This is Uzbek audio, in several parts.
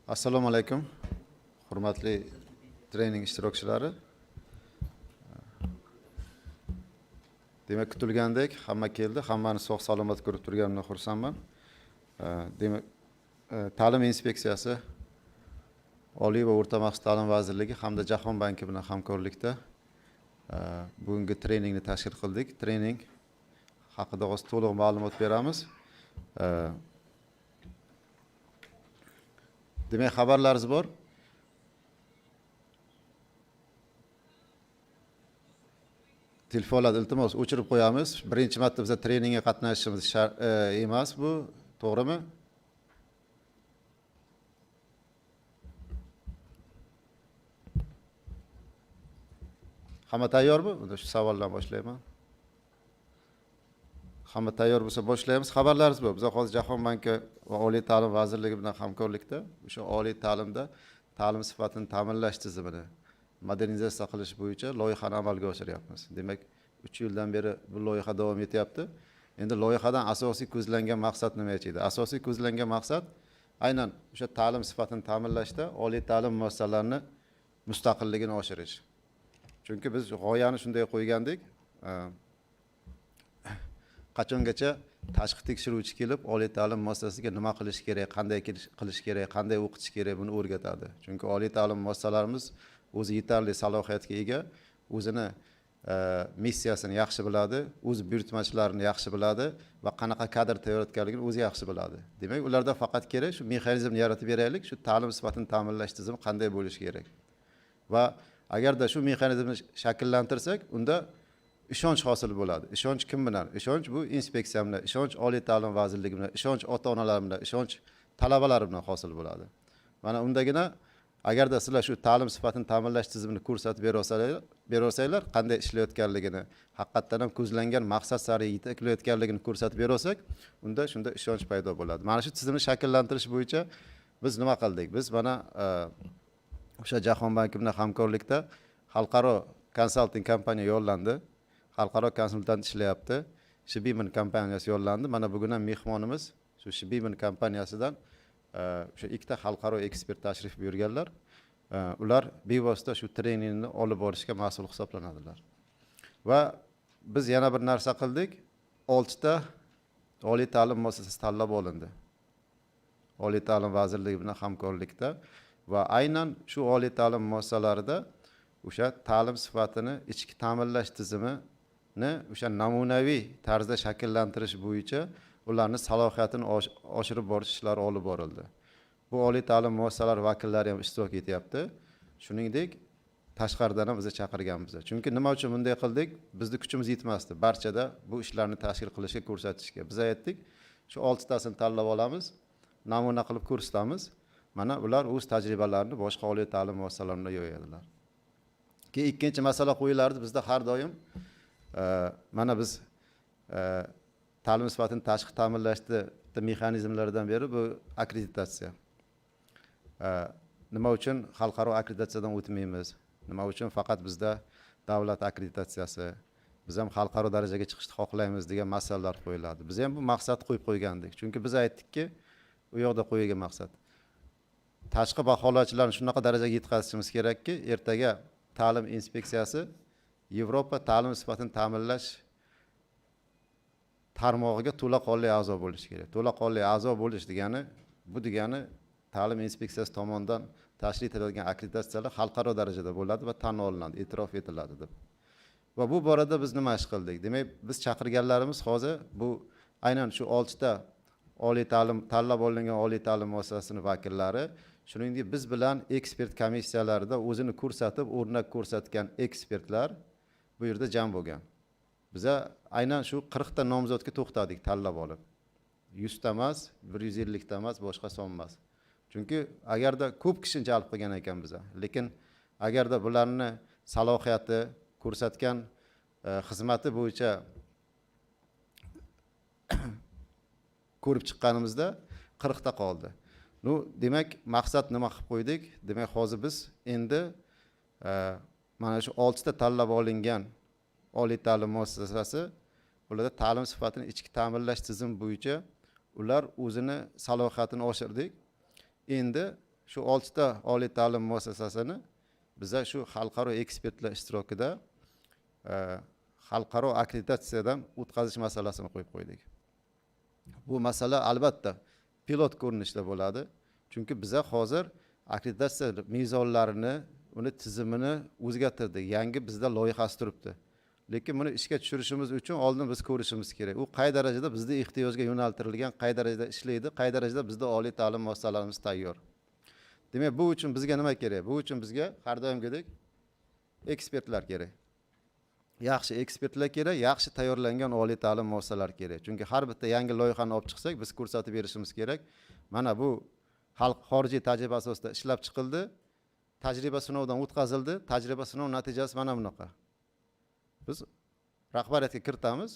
Assalomu alaykum. Hurmatli trening ishtirokchilari. Demak, kutilgandek hamma keldi. Hammani sog' salomat ko'rib turganimdan xursandman. Demak, ta'lim inspeksiyasi, Oliy va o'rta maxsus ta'lim vazirligi hamda Jahon banki bilan hamkorlikda bugungi treningni tashkil qildik. Trening haqida to'liq ma'lumot beramiz. Demak, xabarlarimiz bor. Telefonlar iltimos o'chirib qo'yamiz. Birinchi marta biz treningga qatnashishimiz emas bu, to'g'rimi? Hamma tayyormi? Unda shu savoldan boshlayman. Hamma tayyor bo'lsa boshlaymiz. Xabarlarimiz bor. Biz hozir Jahon banki va Oliy ta'lim vazirligi bilan hamkorlikda o'sha oliy ta'limda ta'lim sifatini ta'minlash tizimini modernizatsiya qilish bo'yicha loyihani amalga oshiryapmiz. Demak, 3 yildan beri bu loyiha davom etyapti. Endi loyihadan asosiy ko'zlangan maqsad nima edi? Asosiy ko'zlangan maqsad aynan o'sha ta'lim sifatini ta'minlashda oliy ta'lim muassasalarini mustaqilligini oshirish. Chunki biz g'oyani shunday qo'ygandik, qachongacha tashqi tekshiruvchi kelib oliy ta'lim muassasasiga nima qilish kerak, qanday qilish kerak, qanday o'qitish kerak buni o'rgatadi. Chunki oliy ta'lim muassasalarimiz o'zi yetarli salohiyatga ega, o'zini missiyasini yaxshi biladi, o'z buyurtmachilarini yaxshi biladi va qanaqa kadr tayyorlayotganligini o'zi yaxshi biladi. Demak, ularda faqat kerak shu mexanizmni yaratib beraylik, shu ta'lim sifatini ta'minlash tizimi qanday bo'lishi kerak. Va agarda shu mexanizmni shakllantirsak, unda ishonch hosil bo'ladi. Ishonch kim bilan? Ishonch bu inspeksiya bilan, ishonch oliy ta'lim vazirligi bilan, ishonch ota-onalar bilan, ishonch talabalar bilan hosil bo'ladi. Mana undagina agarda sizlar shu ta'lim sifatini ta'minlash tizimini ko'rsatib berosanglar, qanday ishlayotganligini, haqiqatan ham ko'zlangan maqsad sari yetaklayotganligini ko'rsatib bersak, unda shunda ishonch paydo bo'ladi. Mana shu tizimni shakllantirish bo'yicha biz nima qildik? Biz mana o'sha Jahon banki bilan hamkorlikda xalqaro konsalting kompaniya yollandi. Xalqaro konsultant ishlayapti. Shibiman kompaniyasi yollandi. Mana bugun ham mehmonimiz shu Shibiman kompaniyasidan o'sha ikkita xalqaro ekspert tashrif buyurganlar. Ular bevosita shu treningni olib borishga mas'ul hisoblanadilar. Va biz yana bir narsa qildik. 6 ta oliy ta'lim muassasasi tanlab olindi. Oliy ta'lim vazirligi bilan hamkorlikda va aynan shu oliy ta'lim muassasalarida o'sha ta'lim sifatini ichki ta'minlash tizimini o'sha namunaviy tarzda shakllantirish bo'yicha ularning salohiyatini oshirib borish ishlari olib borildi. Bu oliy ta'lim muassasalari vakillari ham ishtirok etyapti. Shuningdek, tashqaridan ham biz chaqirganmiz. Chunki nima uchun bunday qildik? Bizning kuchimiz yetmasdi. Barchada bu ishlarni tashkil qilishga, ko'rsatishga. Biz aytdik, shu 6 tasini tanlab olamiz, namuna qilib ko'rsatamiz. Mana ular o'z tajribalarini boshqa oliy ta'lim muassasalarida yo'yadilar. Keyin ikkinchi masala qo'yilardi bizda har doim mana biz ta'lim sifatini tashqi ta'minlashda mexanizmlaridan biri bu akkreditatsiya. Nima uchun xalqaro akkreditatsiyadan o'tmaymiz? Nima uchun faqat bizda davlat akkreditatsiyasi? Biz ham xalqaro darajaga chiqishni xohlaymiz degan masalalar qo'yiladi. Biz ham bu maqsad qo'yib qo'ygandik. Chunki biz aytdikki, u yoqda qo'yilgan maqsad tashqi baholashlarni shunaqa darajaga yetkazishimiz kerakki, ertaga ta'lim inspeksiyasi Yevropa ta'lim sifatini ta'minlash tarmog'iga to'laqonli a'zo bo'lishi kerak. To'laqonli a'zo bo'lish degani, bu degani ta'lim inspeksiyasi tomonidan tashkil etiladigan akkreditatsiyalar xalqaro darajada bo'ladi va tan olinadi, e'tirof etiladi deb. Va bu borada biz nima ish qildik? Demak, biz chaqirganlarimiz hozir bu aynan shu 6 ta oliy ta'lim tanlab olingan oliy ta'lim muassasasining vakillari, shuningdek biz bilan ekspert komissiyalarida o'zini ko'rsatib, o'rnak ko'rsatgan ekspertlar bu yerda jam bo'lgan. Biza aynan shu 40 ta nomzodga to'xtadik tanlab olib. 100 ta emas, 150 ta emas, boshqa son emas. Chunki agarda ko'p kishini jalb qilgan ekan biza, lekin agarda bularni salohiyati, ko'rsatgan xizmati bo'yicha ko'rib chiqqanimizda 40 ta qoldi. Demak, maqsad nima qilib qo'ydik? Demak, hozir biz endi mana shu 6 ta tanlab olingan oliy ta'lim muassasasi ularda ta'lim sifatini ichki ta'minlash tizimi bo'yicha ular o'zini salohiyatini oshirdik. Endi shu 6 ta oliy ta'lim muassasasini biza shu xalqaro ekspertlar ishtirokida xalqaro akkreditatsiyadan o'tkazish masalasini qo'yib qo'ydik. Bu masala albatta pilot ko'rinishda bo'ladi. Chunki biza hozir akkreditatsiya mezonlarini, uni tizimini o'zgartirdik. Yangi bizda loyihasi turibdi. Lekin buni ishga tushirishimiz uchun oldin biz ko'rishimiz kerak. U qay darajada bizning ehtiyojga yo'naltirilgan, qay darajada ishlaydi, qay darajada bizda oliy ta'lim muassasalarimiz tayyor. Demak, bu uchun bizga nima kerak? Bu uchun bizga har doimgidek ekspertlar kerak. Yaxshi ekspertlar kerak, yaxshi tayyorlangan oliy ta'lim muassasalari kerak. Chunki har bitta yangi loyihani olib chiqsak, biz ko'rsatib berishimiz kerak. Mana bu xorijiy tajriba asosida ishlab chiqildi, tajriba sinovdan o'tkazildi, tajriba sinov natijasi mana bunaqa. Biz rahbariyatga kiritamiz,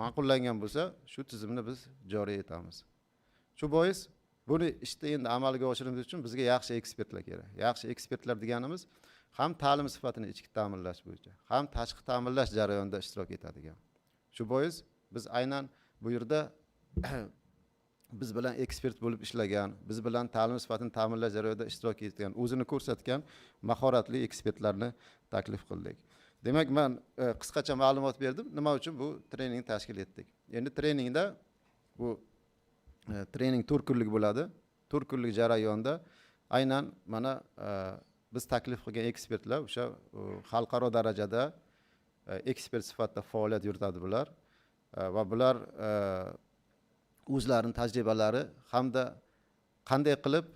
ma'qullangan bo'lsa, shu tizimni biz joriy etamiz. Shu bois buni ishda endi amalga oshirishimiz uchun bizga yaxshi ekspertlar kerak. Yaxshi ekspertlar deganimiz ham ta'lim sifatini ichki ta'minlash bo'yicha, ham tashqi ta'minlash jarayonida ishtirok etadigan. Shu bois biz aynan bu yerda biz bilan ekspert bo'lib ishlagan, biz bilan ta'lim sifatini ta'minlash jarayonida ishtirok etgan, o'zini ko'rsatgan mahoratli ekspertlarni taklif qildik. Demak, men qisqacha ma'lumot berdim, nima uchun bu trening tashkil etdik. Endi treningda bu trening 4 kunlik bo'ladi. 4 kunlik jarayonda aynan mana biz taklif qilgan ekspertlar o'sha xalqaro darajada ekspert sifatida faoliyat yuritadi bular va bular o'zlarining tajribalari hamda qanday qilib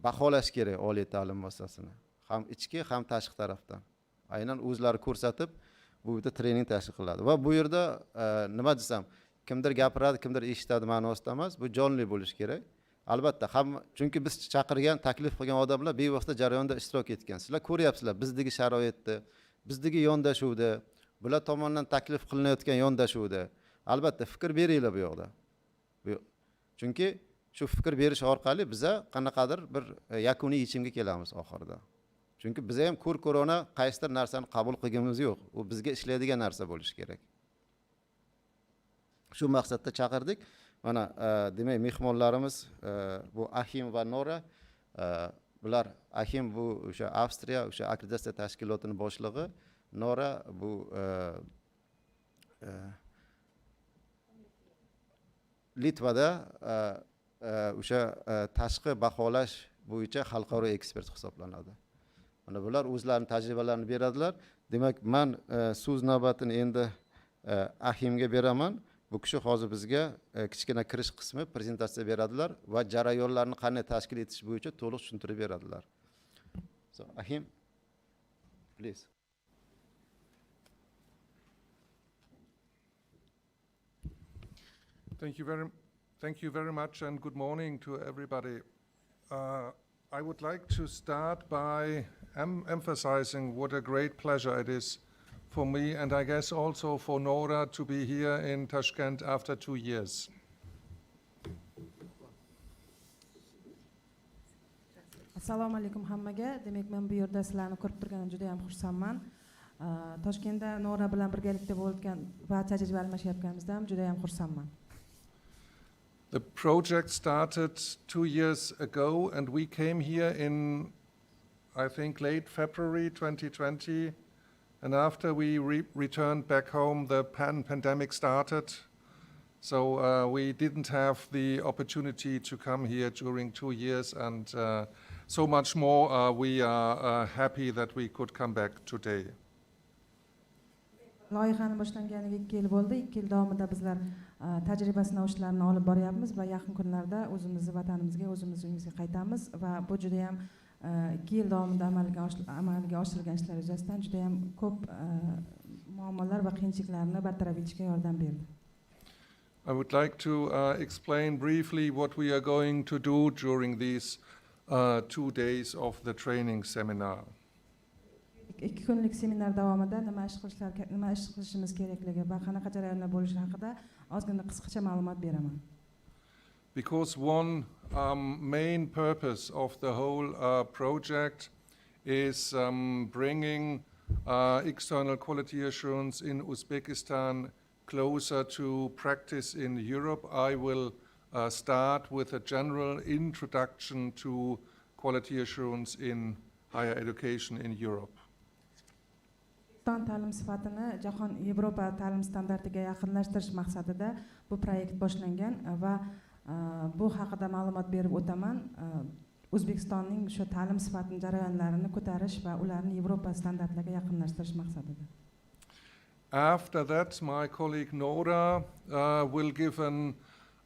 baholash kerak oliy ta'lim muassasasini, ham ichki ham tashqi tarafdan aynan o'zlari ko'rsatib bu yerda trening tashkil qiladi. Va bu yerda nima desam, kimdir gapiradi, kimdir eshitadi ma'nosida emas, bu jonli bo'lishi kerak. Albatta, chunki biz chaqirgan, taklif qilgan odamlar bevosita jarayonda ishtirok etgan. Sizlar ko'ryapsizlar, bizdagi sharoitda, bizdagi yondashuvda, bular tomonidan taklif qilinayotgan yondashuvda. Albatta, fikr beringlar bu yoqda. Chunki shu fikr berish orqali biza qanaqadir bir yakuniy yechimga kelamiz oxirida. Chunki biza ham ko'rona qaysidir narsani qabul qilganimiz yo'q. U bizga ishlaydigan narsa bo'lishi kerak. Shu maqsadda chaqirdik. Mana demak, mehmonlarimiz bu Ahim va Nora. Bular Ahim bu o'sha Avstriya, o'sha akkreditatsiya tashkilotining boshlig'i, Nora bu Litvada o'sha tashqi baholash bo'yicha xalqaro ekspert hisoblanadi. Mana bular o'zlarining tajribalarini beradilar. Demak, men so'z navbatini endi Ahimga beraman. Bu kishi hozir bizga kichkina kirish qismi prezentatsiya beradilar va jarayonlarni qanday tashkil etish bo'yicha to'liq tushuntirib beradilar. So, Ahim, please. Thank you very much, and good morning to everybody. I would like to start by emphasizing what a great pleasure it is for me, and I guess also for Nora, to be here in Tashkent after 2 years. Assalomu alaykum hammaga. Demak, men bu yerda sizlarni ko'rib turganim juda ham xursandman. Toshkentda Nora bilan birgalikda bo'lgan va tajriba almashayotganimizdan ham juda ham xursandman. The project started 2 years ago, and we came here in, I think, late February 2020. And after we returned back home, the pandemic started. So we didn't have the opportunity to come here during 2 years, and so much more we are happy that we could come back today. Loyihani boshlanganiga 2 yil bo'ldi. 2 yil davomida bizlar tajriba sinov ishlarini olib boryapmiz va yaqin kunlarda o'zimizni vatanimizga, o'zimizni uyimizga qaytamiz va bu juda ham 2 yil davomida amalga oshirilgan ishlar yuzasidan juda ham ko'p muammolar va qiyinchiliklarni bartaraf etishga yordam berdi. I would like to explain briefly what we are going to do during these 2 days of the training seminar. 2 kunlik seminar davomida nima ish qilishimiz kerakligi va qanaqa jarayonlar bo'lishi haqida ozgina qisqacha ma'lumot beraman. Because one main purpose of the whole project is bringing external quality assurance in Uzbekistan closer to practice in Europe. I will start with a general introduction to quality assurance in higher education in Europe. O'zbekiston ta'lim sifatini jahon Yevropa ta'lim standartiga yaqinlashtirish maqsadida bu proyekt boshlangan va bu haqida ma'lumot berib o'taman. O'zbekistonning shu ta'lim sifatini jarayonlarini ko'tarish va ularni Yevropa standartlariga yaqinlashtirish maqsadida. After that, my colleague Nora will give an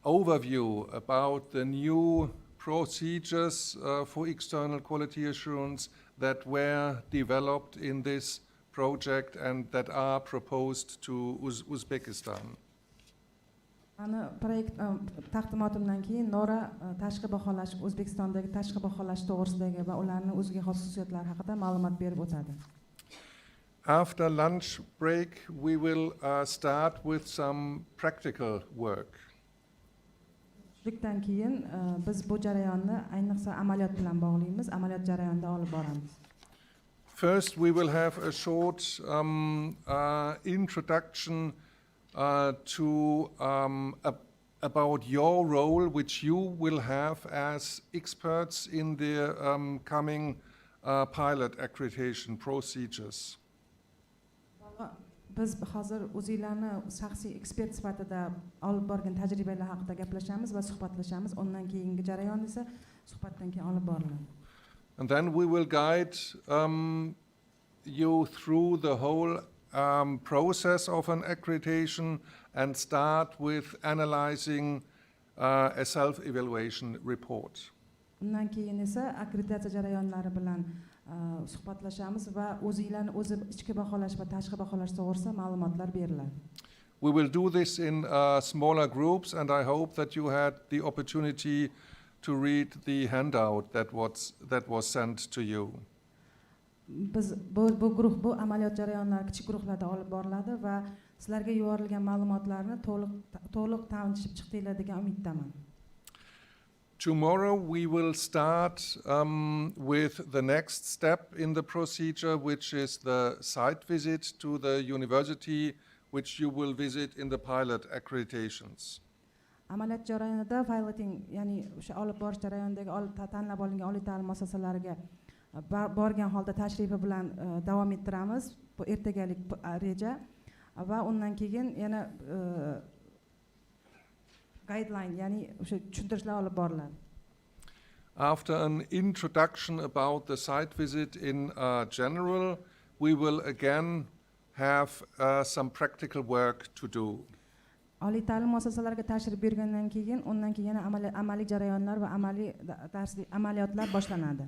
overview about the new procedures for external quality assurance that were developed in this project and that are proposed to Uzbekistan. Ana proyekt taqdimotimdan keyin Nora tashqi baholash, O'zbekistondagi tashqi baholash to'g'risidagi va ularning o'ziga xos xususiyatlari haqida ma'lumot berib o'tadi. After lunch break, we will start with some practical work. Tushlikdan keyin biz bu jarayonni ayniqsa amaliyot bilan bog'laymiz, amaliyot jarayonida olib boramiz. First, we will have a short introduction to about your role, which you will have as experts in the coming pilot accreditation procedures. Biz hozir o'zingizlarni shaxsiy ekspert sifatida olib borgan tajribalar haqida gaplashamiz va suhbatlashamiz. Undan keyingi jarayon esa suhbatdan keyin olib boriladi. And then we will guide you through the whole process of an accreditation and start with analyzing a self-evaluation report. Undan keyin esa akkreditatsiya jarayonlari bilan suhbatlashamiz va o'zingizlarni o'zi ichki baholash va tashqi baholash to'g'risida ma'lumotlar beriladi. We will do this in smaller groups, and I hope that you had the opportunity to read the handout that was sent to you. Biz bu guruh bu amaliyot jarayonlari kichik guruhlarda olib boriladi va sizlarga yuborilgan ma'lumotlarni to'liq tanishib chiqdinglar degan umiddaman. Tomorrow we will start with the next step in the procedure, which is the site visit to the university, which you will visit in the pilot accreditations. Amaliyot jarayonida piloting, ya'ni o'sha olib borish jarayonidagi tanlab olingan oliy ta'lim muassasalariga borgan holda tashrifi bilan davom ettiramiz. Bu ertagalik reja va undan keyin yana guideline, ya'ni o'sha tushuntirishlar olib boriladi. After an introduction about the site visit in general, we will again have some practical work to do. Oliy ta'lim muassasalariga tashrif bergandan keyin undan keyin yana amaliy jarayonlar va amaliyotlar boshlanadi.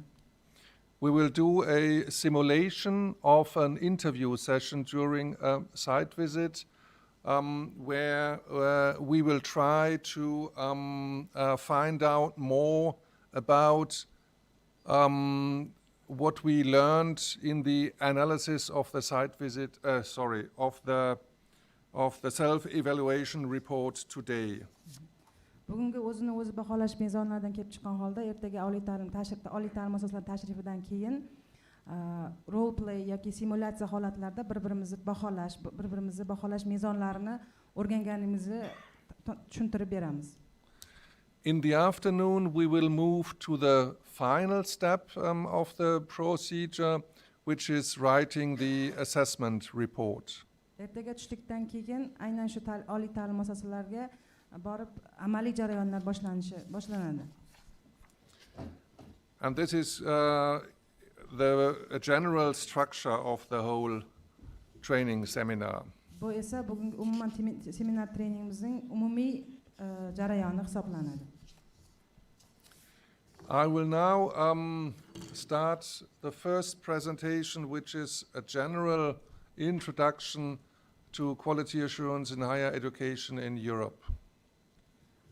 We will do a simulation of an interview session during a site visit where we will try to find out more about what we learned in the analysis of the site visit, of the self-evaluation report today. Bugungi o'zini o'zi baholash mezonlaridan kelib chiqqan holda ertaga oliy ta'lim muassasalari tashrifidan keyin role play yoki simulyatsiya holatlarida bir-birimizni baholash mezonlarini o'rganganimizni tushuntirib beramiz. In the afternoon, we will move to the final step of the procedure, which is writing the assessment report. Ertaga tushlikdan keyin aynan shu oliy ta'lim muassasalariga borib amaliy jarayonlar boshlanadi. And this is the general structure of the whole training seminar. Bu esa bugungi umuman seminar-treningimizning umumiy jarayoni hisoblanadi. I will now start the first presentation, which is a general introduction to quality assurance in higher education in Europe.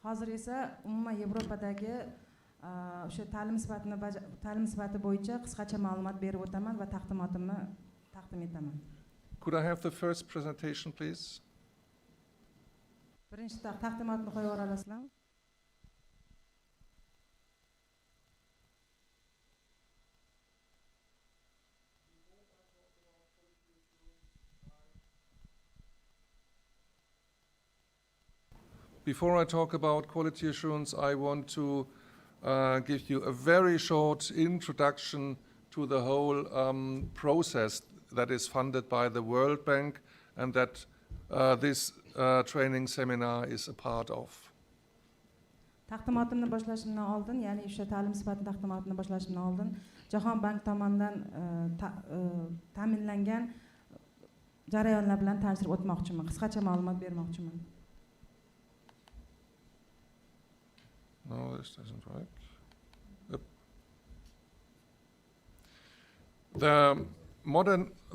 Hozir esa umuman Yevropadagi o'sha ta'lim sifati bo'yicha qisqacha ma'lumot berib o'taman va taqdimotimni taqdim etaman. Could I have the first presentation, please? Birinchi taqdimotni qo'yib yuborasizlarmi? before I talk about quality assurance, I want to give you a very short introduction to the whole process that is funded by the World Bank and that this training seminar is a part of. Taqdimotimni boshlashimdan oldin, ya'ni o'sha ta'lim sifati taqdimotini boshlashimdan oldin Jahon bank tomonidan ta'minlangan jarayonlar bilan tanishtirib o'tmoqchiman. Qisqacha ma'lumot bermoqchiman. No, this doesn't work. Yep.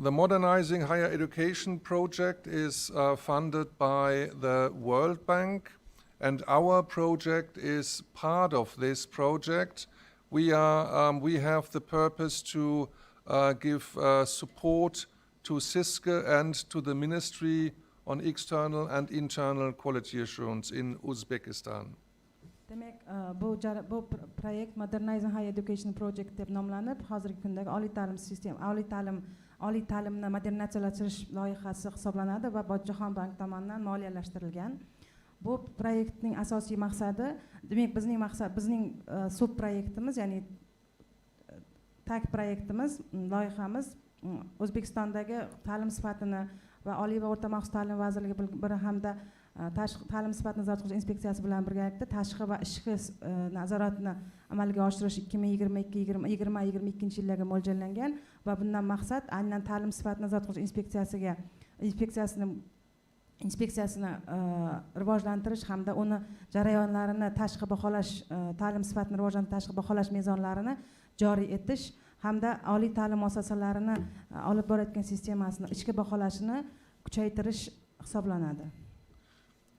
The Modernizing Higher Education project is funded by the World Bank, and our project is part of this project. We have the purpose to give support to SISCA and to the Ministry on External and Internal Quality Assurance in Uzbekistan. Demek bu proyekt Modernizing Higher Education Project deb nomlanib, hozirgi kundagi oliy ta'lim sistemi, oliy ta'limni modernizatsiyalashtirish loyihasi hisoblanadi va Jahon bank tomonidan moliyalashtirilgan. Bu proyektning asosiy maqsadi, demak bizning sub proyektimiz, ya'ni tag proyektimiz, loyihamiz O'zbekistondagi ta'lim sifatini va Oliy va o'rta maxsus ta'lim vazirligi biri hamda tashqi ta'lim sifatini nazorat qilish inspeksiyasi bilan birgalikda tashqi va ichki nazoratni amalga oshirish 2022 yillarga mo'ljallangan va bundan maqsad aynan ta'lim sifatini nazorat qilish inspeksiyasini rivojlantirish hamda uni jarayonlarini tashqi baholash, ta'lim sifatini rivojlantirish, tashqi baholash mezonlarini joriy etish hamda oliy ta'lim muassasalarini olib borayotgan sistemasini ichki baholashini kuchaytirish hisoblanadi.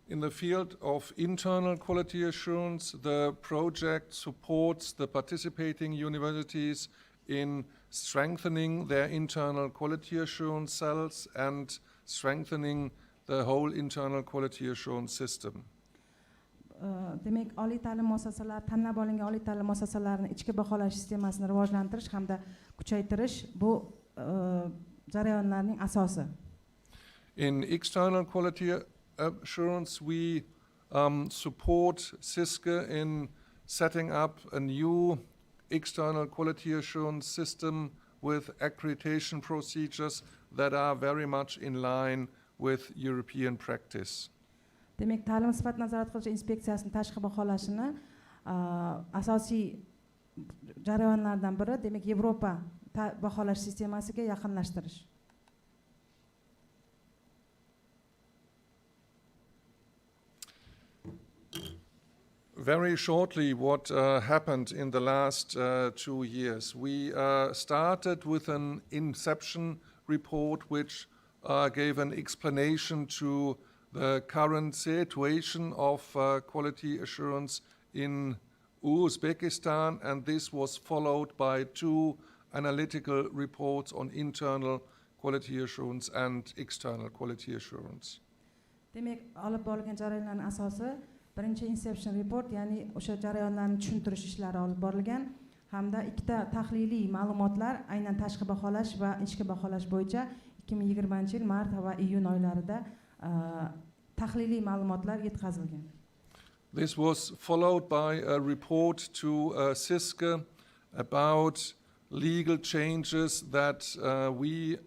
In the field of internal quality assurance, the project supports the participating universities in strengthening their internal quality assurance cells and strengthening the whole internal quality assurance system. Demek oliy ta'lim muassasalari, tanlab olingan oliy ta'lim muassasalarini ichki baholash sistemasini rivojlantirish hamda kuchaytirish bu jarayonlarning asosi. In external quality assurance, we support SISCA in setting up a new external quality assurance system with accreditation procedures that are very much in line with European practice. Demek ta'lim sifat nazorat qilish inspeksiyasining tashqi baholashini asosiy jarayonlardan biri, demek Yevropa baholash sistemasiga yaqinlashtirish. Very shortly, what happened in the last 2 years. We started with an inception report which gave an explanation to the current situation of quality assurance in Uzbekistan, and this was followed by 2 analytical reports on internal quality assurance and external quality assurance. Demek olib borilgan jarayonlarning asosi birinchi inception report, ya'ni o'sha jarayonlarni tushuntirish ishlari olib borilgan hamda 2 tahliliy ma'lumotlar aynan tashqi baholash va ichki baholash bo'yicha 2020-yil mart va iyun oylarida tahliliy ma'lumotlar yetkazilgan. This was followed by a report to SISCA about legal changes that we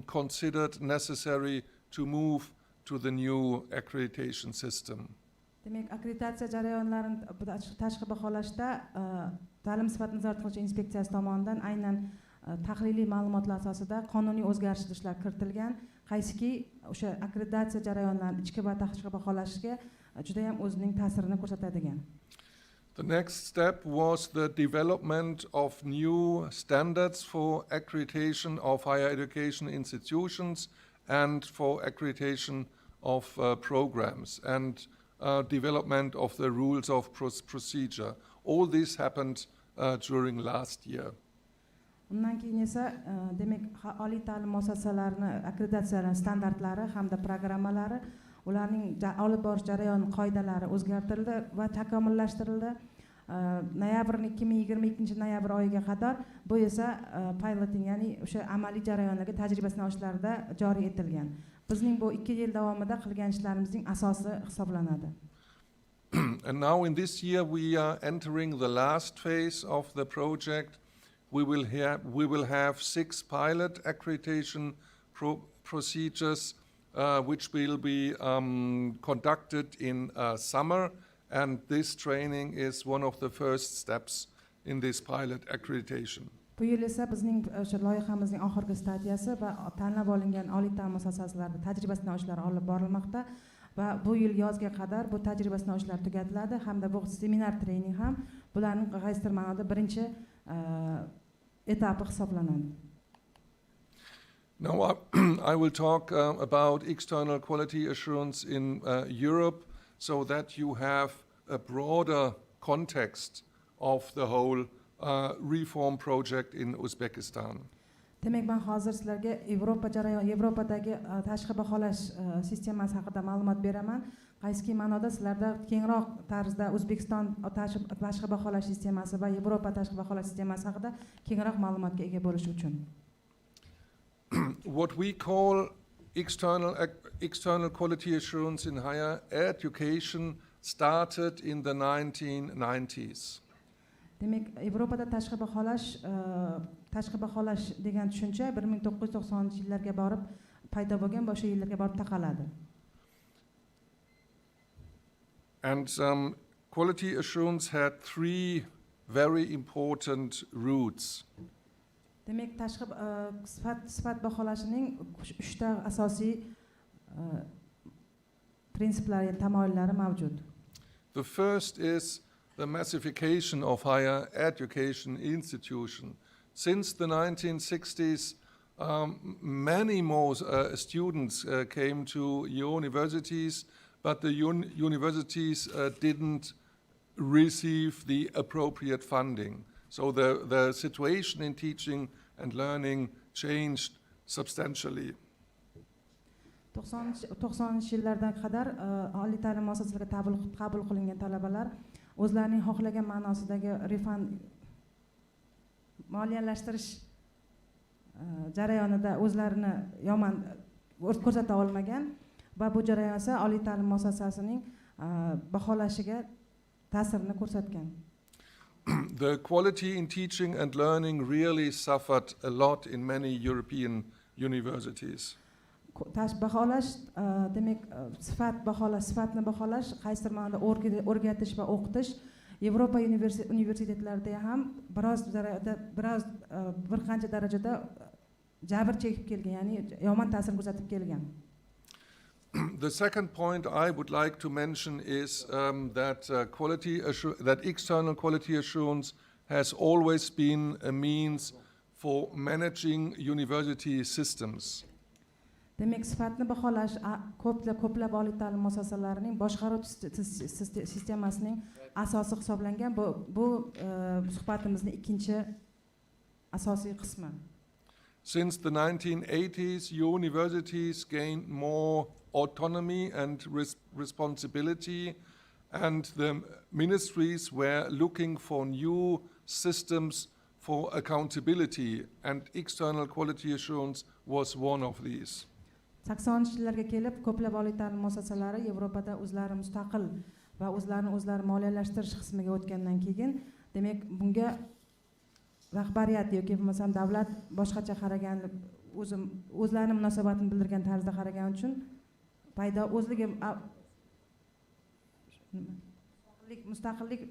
considered necessary to move to the new accreditation system. Demek akkreditatsiya jarayonlarini tashqi baholashda ta'lim sifatini nazorat qiluvchi inspeksiyasi tomonidan aynan tahliliy ma'lumotlar asosida qonuniy o'zgartirishlar kiritilgan, qaysiki o'sha akkreditatsiya jarayonlarini ichki va tashqi baholashga juda ham o'zining ta'sirini ko'rsatadigan. The next step was the development of new standards for accreditation of higher education institutions and for accreditation of programs and development of the rules of procedure. All this happened during last year. Undan keyin esa demek oliy ta'lim muassasalarini akkreditatsiyalan standartlari hamda programmalari, ularning olib borish jarayoni qoidalari o'zgartirildi va takomillashtirildi. Noyabr 2022 noyabr oyiga qadar bu esa piloting, ya'ni o'sha amaliy jarayonlarga tajriba sinovlarda joriy etilgan. Bizning bu 2 yil davomida qilgan ishlarimizning asosi hisoblanadi. And now in this year we are entering the last phase of the project. We will have 6 pilot accreditation procedures which will be conducted in summer, and this training is one of the first steps in this pilot accreditation. Bu yil esa bizning o'sha loyihamizning oxirgi stadiyasi va tanlab olingan oliy ta'lim muassasalarida tajriba sinov ishlari olib borilmoqda va bu yil yozga qadar bu tajriba sinov ishlari tugatiladi hamda bu seminar-trening ham bularning qaysidir ma'noda birinchi etapi hisoblanadi. Now I will talk about external quality assurance in Europe so that you have a broader context of the whole reform project in Uzbekistan. Demak, men hozir sizlarga Yevropadagi tashqi baholash sistemasi haqida ma'lumot beraman. Qaysi ma'noda sizlarda kengroq tarzda O'zbekiston tashqi baholash sistemasi va Yevropa tashqi baholash sistemasi haqida kengroq ma'lumotga ega bo'lish uchun. What we call external quality assurance in higher education started in the 1990s. Demak, Yevropada tashqi baholash degan tushuncha 1990-yillarga borib paydo bo'lgan, o'sha yillarga borib taqaladi. And quality assurance had 3 very important roots. Demak, tashqi sifat baholashining 3 ta asosiy prinsiplari, tamoyillari mavjud. The first is the massification of higher education institution. Since the 1960s, many more students came to universities, but the universities didn't receive the appropriate funding. So the situation in teaching and learning changed substantially. 90-yillardan qadar oliy ta'lim muassasalariga qabul qilingan talabalar o'zlarining xohlagan ma'nosidagi moliyalashtirish jarayonida o'zlarini yomon ko'rsata olmagan va bu jarayon esa oliy ta'lim muassasasining baholashiga ta'sirini ko'rsatgan. The quality in teaching and learning really suffered a lot in many European universities. Baholash, demak, sifatni baholash, qaysidir ma'noda o'rgatish va o'qitish Yevropa universitetlarida ham bir qancha darajada jabr chekib kelgan, ya'ni yomon ta'sir ko'rsatib kelgan. The second point I would like to mention is that external quality assurance has always been a means for managing university systems. Demak, sifatni baholash ko'plab oliy ta'lim muassasalarining boshqaruv sistemasining asosi hisoblangan. Bu suhbatimizning ikkinchi asosiy qismi. Since the 1980s, universities gained more autonomy and responsibility, and the ministries were looking for new systems for accountability, and external quality assurance was one of these. 80-yillarga kelib ko'plab oliy ta'lim muassasalari Yevropada o'zlari mustaqil va o'zlari moliyalashtirish qismiga o'tgandan keyin, demak, bunga rahbariyat yoki bo'lmasam davlat boshqacha qaragan, o'zlarining munosabatini bildirgan tarzda qaragan uchun paydo mustaqillik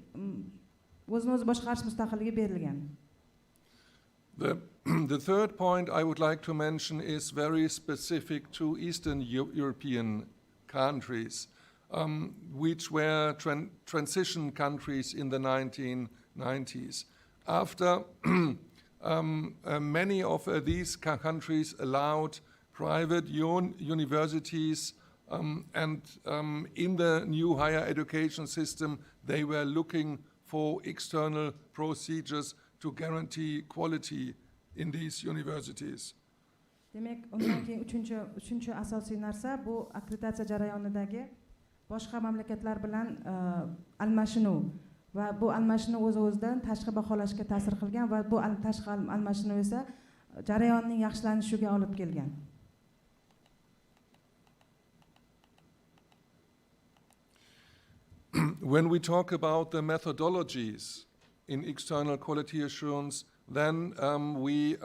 o'zini o'zi boshqarish mustaqilligi berilgan. The third point I would like to mention is very specific to Eastern European countries, which were transition countries in the 1990s. After many of these countries allowed private universities, and in the new higher education system, they were looking for external procedures to guarantee quality in these universities. Demak, undan keyin uchinchi asosiy narsa bu akkreditatsiya jarayonidagi boshqa mamlakatlar bilan almashinuv va bu almashinuv o'z-o'zidan tashqi baholashga ta'sir qilgan va bu tashqi almashinuv esa jarayonning yaxshilanishiga olib kelgan. When we talk about the methodologies in external quality assurance, then we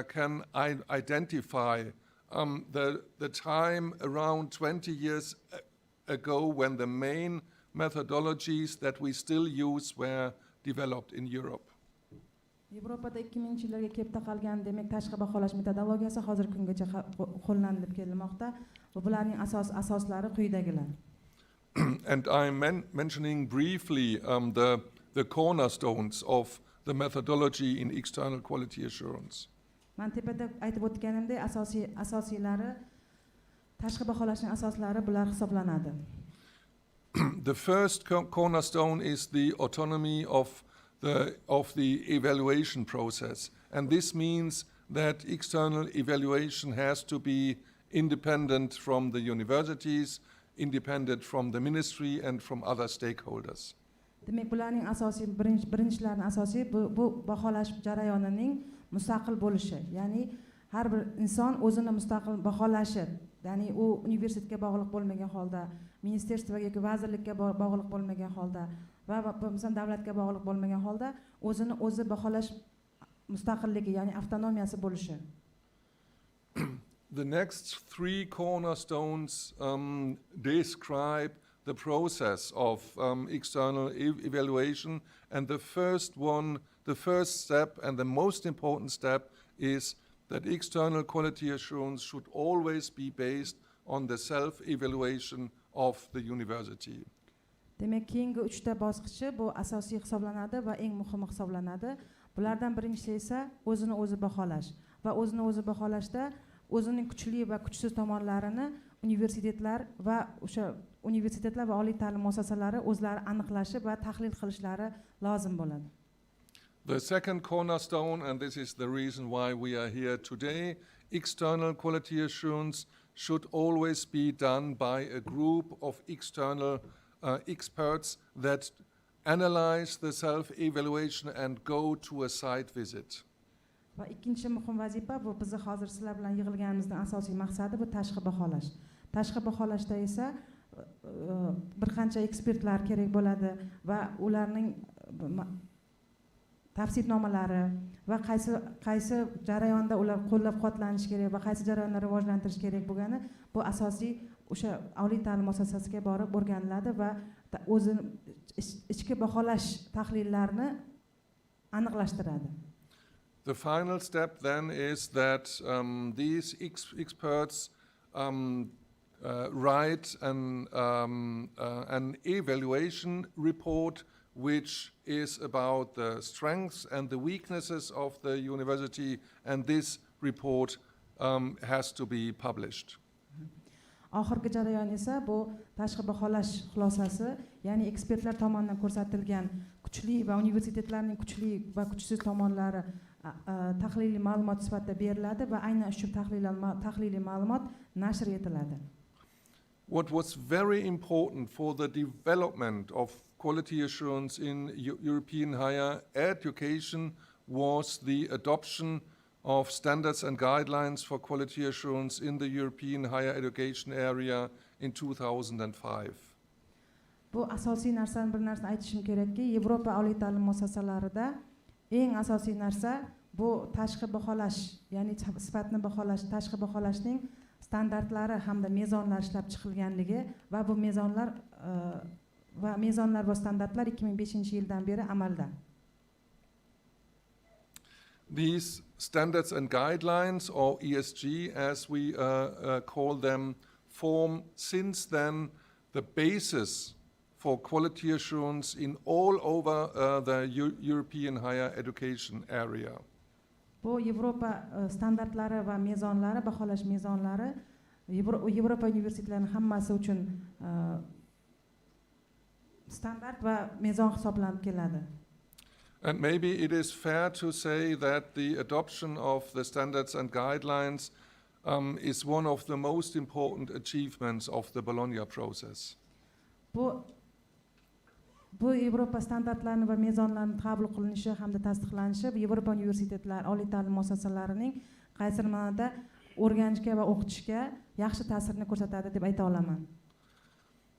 can identify the time around 20 years ago when the main methodologies that we still use were developed in Europe. Yevropada 2000-yillarga kelib taqalgan demak tashqi baholash metodologiyasi hozirgi kungacha qo'llanilib kelmoqda va bularning asoslari quyidagilar. And I'm mentioning briefly the cornerstones of the methodology in external quality assurance. Men tepada aytib o'tganimdek asosiylari tashqi baholashning asoslari bular hisoblanadi. The first cornerstone is the autonomy of the evaluation process, and this means that external evaluation has to be independent from the universities, independent from the ministry and from other stakeholders. Demak, bularning asosiy birinchilarning asosiy bu baholash jarayonining mustaqil bo'lishi, ya'ni har bir inson o'zini mustaqil baholashi, ya'ni u universitetga bog'liq bo'lmagan holda, ministerstvoga yoki vazirlikka bog'liq bo'lmagan holda va masalan davlatga bog'liq bo'lmagan holda o'zini o'zi baholash mustaqilligi, ya'ni avtonomiyasi bo'lishi. The next three cornerstones describe the process of external evaluation, and the first step and the most important step is that external quality assurance should always be based on the self-evaluation of the university. Demak, keyingi 3ta bosqichi bu asosiy hisoblanadi va eng muhimi hisoblanadi. Bulardan birinchisi esa o'zini o'zi baholash va o'zini o'zi baholashda o'zining kuchli va kuchsiz tomonlarini universitetlar va oliy ta'lim muassasalari o'zlari aniqlashi va tahlil qilishlari lozim bo'ladi. The second cornerstone, and this is the reason why we are here today, external quality assurance should always be done by a group of external experts that analyze the self-evaluation and go to a site visit. Va ikkinchi muhim vazifa bu bizni hozir sizlar bilan yig'ilganimizning asosiy maqsadi bu tashqi baholash. Tashqi baholashda esa bir qancha ekspertlar kerak bo'ladi va ularning tavsifnomalari va qaysi jarayonda ular qo'llab-quvvatlanishi kerak va qaysi jarayonni rivojlantirish kerak bo'lgani bu asosiy o'sha oliy ta'lim muassasasiga borib o'rganiladi va o'zini ichki baholash tahlillarini aniqlashtiradi. The final step then is that these experts write an evaluation report which is about the strengths and the weaknesses of the university, and this report has to be published. Oxirgi jarayon esa bu tashqi baholash xulosasi, ya'ni ekspertlar tomonidan ko'rsatilgan kuchli va universitetlarning kuchli va kuchsiz tomonlari tahliliy ma'lumot sifatida beriladi va aynan shu tahliliy ma'lumot nashr etiladi. What was very important for the development of quality assurance in European higher education was the adoption of standards and guidelines for quality assurance in the European higher education area in 2005. Bu asosiy narsani bir narsani aytishim kerakki, Yevropa oliy ta'lim muassasalarida eng asosiy narsa bu tashqi baholash, ya'ni sifatni baholash, tashqi baholashning standartlari hamda mezonlar ishlab chiqilganligi va bu mezonlar va standartlar 2005-yildan beri amalda. These standards and guidelines, or ESG as we call them, form since then the basis for quality assurance in all over the European higher education area. Bu Yevropa standartlari va mezonlari, baholash mezonlari Yevropa universitetlarining hammasi uchun standart va mezon hisoblanib keladi. And maybe it is fair to say that the adoption of the standards and guidelines is one of the most important achievements of the Bologna process. Bu Yevropa standartlarini va mezonlarini qabul qilinishi hamda tasdiqlanishi Yevropa universitetlari, oliy ta'lim muassasalarining qaysi ma'noda o'rganishga va o'qitishga yaxshi ta'sirini ko'rsatadi deb ayta olaman.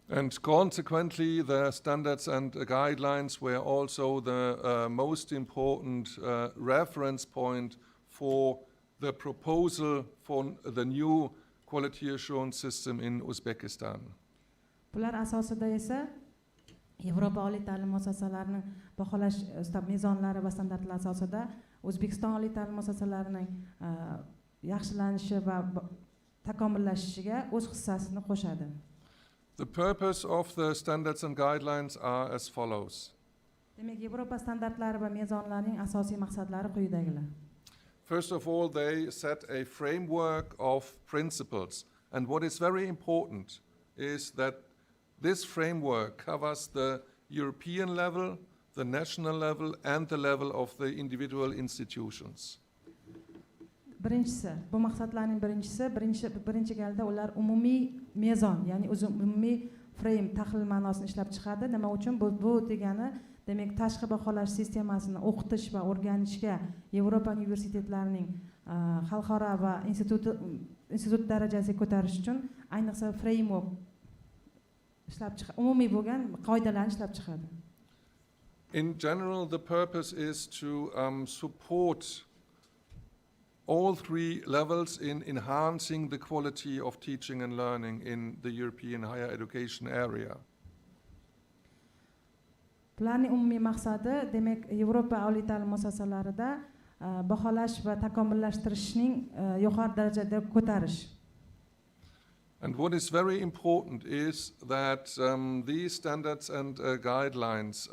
And consequently, the standards and guidelines were also the most important reference point for the proposal for the new quality assurance system in Uzbekistan. Bular asosida esa Yevropa oliy ta'lim muassasalarining baholash mezonlari va standartlar asosida O'zbekiston oliy ta'lim muassasalarining yaxshilanishi va takomillashishiga o'z hissasini qo'shadi. The purpose of the standards and guidelines are as follows. Demak, Yevropa standartlari va mezonlarining asosiy maqsadlari quyidagilar. First of all, they set a framework of principles. And what is very important is that this framework covers the European level, the national level, and the level of the individual institutions. Birinchisi, bu maqsadlarning birinchi galda ular umumiy mezon, ya'ni umumiy frame tahlil ma'nosini ishlab chiqadi. Nima uchun? Bu degani, demak, tashqi baholash sistemasini o'qitish va o'rganishga Yevropa universitetlarining xalqaro va institut darajasiga ko'tarish uchun ayniqsa framework ishlab chiqadi, umumiy bo'lgan qoidalarni ishlab chiqadi. In general, the purpose is to support all three levels in enhancing the quality of teaching and learning in the European higher education area. Bularning umumiy maqsadi, demak, Yevropa oliy ta'lim muassasalarida baholash va takomillashtirishning yuqori darajada ko'tarish. And what is very important is that these standards and guidelines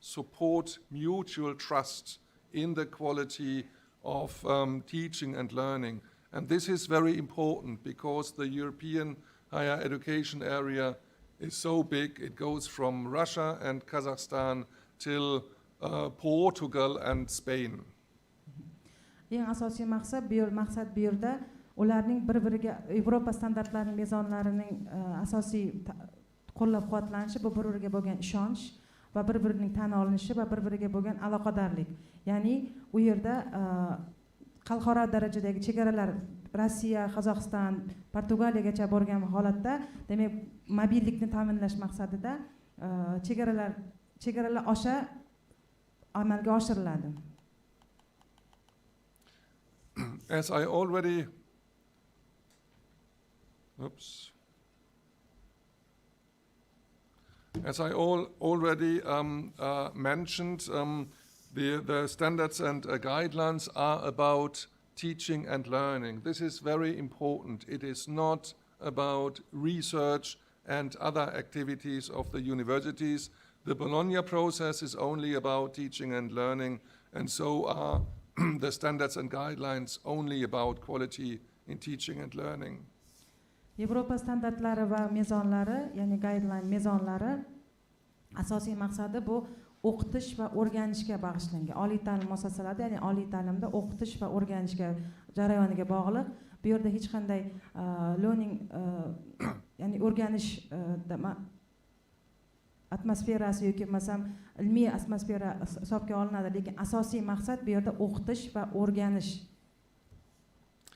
support mutual trust in the quality of teaching and learning. And this is very important because the European higher education area is so big. It goes from Russia and Kazakhstan till Portugal and Spain. Eng asosiy maqsad bu yerda ularning bir-biriga Yevropa standartlarining mezonlarining asosiy qo'llab-quvvatlanishi, bu bir-biriga bo'lgan ishonch va bir-birining tan olinishi va bir-biriga bo'lgan aloqadorlik. Ya'ni u yerda xalqaro darajadagi chegaralar Rossiya, Qozog'iston, Portugaliyagacha borgan holatda, demak, mobillikni ta'minlash maqsadida chegaralar osha amalga oshiriladi. As I already mentioned, the standards and guidelines are about teaching and learning. This is very important. It is not about research and other activities of the universities. The Bologna process is only about teaching and learning, and so are the standards and guidelines only about quality in teaching and learning. Yevropa standartlari va mezonlari, ya'ni guideline mezonlari asosiy maqsadi bu o'qitish va o'rganishga bag'ishlangan. Oliy ta'lim muassasalarida, ya'ni oliy ta'limda o'qitish va o'rganishga jarayoniga bog'liq. Bu yerda hech qanday learning, ya'ni o'rganish atmosferasi yoki masalan ilmiy atmosfera hisobga olinadi, lekin asosiy maqsad bu yerda o'qitish va o'rganish.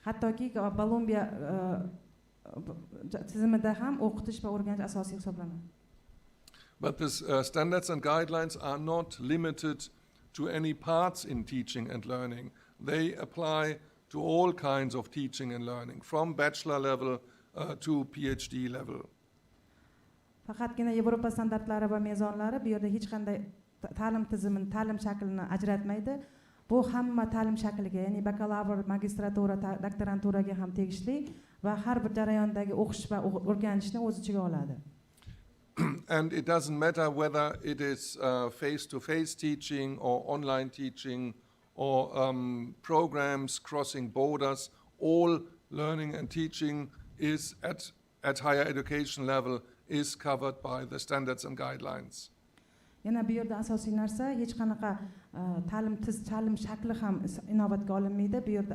Hattoki Bologna tizimida ham o'qitish va o'rganish asosiy hisoblanadi. But the standards and guidelines are not limited to any parts in teaching and learning. They apply to all kinds of teaching and learning, from bachelor level to PhD level. Faqatgina Yevropa standartlari va mezonlari bu yerda hech qanday ta'lim tizimini, ta'lim shaklini ajratmaydi. Bu hamma ta'lim shakliga, ya'ni bakalavr, magistratura, doktoranturaga ham tegishli va har bir jarayondagi o'qish va o'rganishni o'z ichiga oladi. And it doesn't matter whether it is face-to-face teaching or online teaching or programs crossing borders. All learning and teaching is at higher education level is covered by the standards and guidelines. Yana bu yerda asosiy narsa, hech qanaqa ta'lim shakli ham inobatga olinmaydi. Bu yerda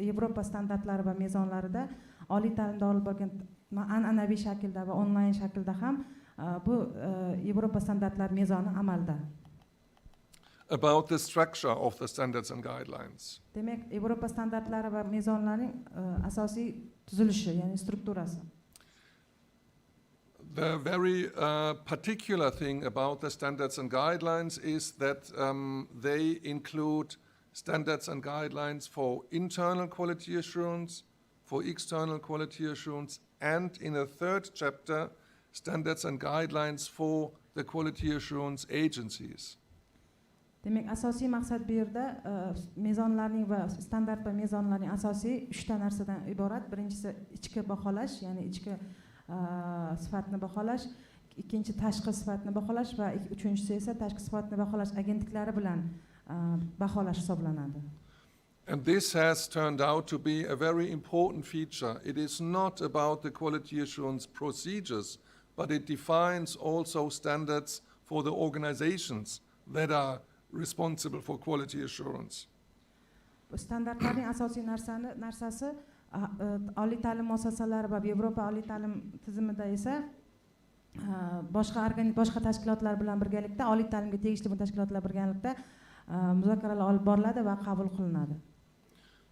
Yevropa standartlari va mezonlarida oliy ta'limda olib borgan an'anaviy shaklda va onlayn shaklda ham bu Yevropa standartlar mezoni amalda. About the structure of the standards and guidelines. Demak, Yevropa standartlari va mezonlarining asosiy tuzilishi, ya'ni strukturasi. The very particular thing about the standards and guidelines is that they include standards and guidelines for internal quality assurance, for external quality assurance, and in a third chapter, standards and guidelines for the quality assurance agencies. Demek asosiy maqsad bu yerda mezonlarning va standart va mezonlarning asosiy 3 ta narsadan iborat. Birinchisi ichki baholash, ya'ni ichki sifatni baholash, ikkinchi tashqi sifatni baholash va uchinchisi esa tashqi sifatni baholash agentliklari bilan baholash hisoblanadi. And this has turned out to be a very important feature. It is not about the quality assurance procedures, but it defines also standards for the organizations that are responsible for quality assurance. Standartlarning asosiy narsasi oliy ta'lim muassasalari va Yevropa oliy ta'lim tizimida esa boshqa tashkilotlar bilan birgalikda oliy ta'limga tegishli bu tashkilotlar birgalikda muzokaralar olib boriladi va qabul qilinadi.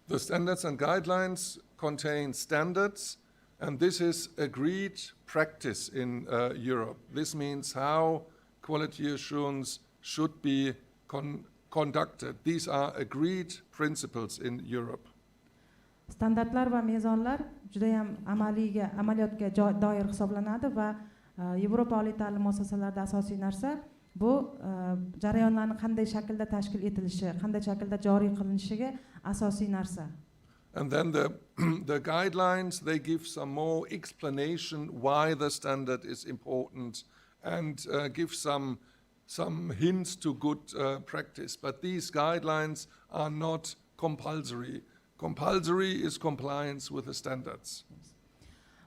The standards and guidelines contain standards, and this is agreed practice in Europe. This means how quality assurance should be conducted. These are agreed principles in Europe. Standartlar va mezonlar juda ham amaliyotga doir hisoblanadi va Yevropa oliy ta'lim muassasalarida asosiy narsa bu jarayonlarning qanday shaklda tashkil etilishi, qanday shaklda joriy qilinishiga asosiy narsa. And then the guidelines, they give some more explanation why the standard is important and give some hints to good practice. But these guidelines are not compulsory. Compulsory is compliance with the standards.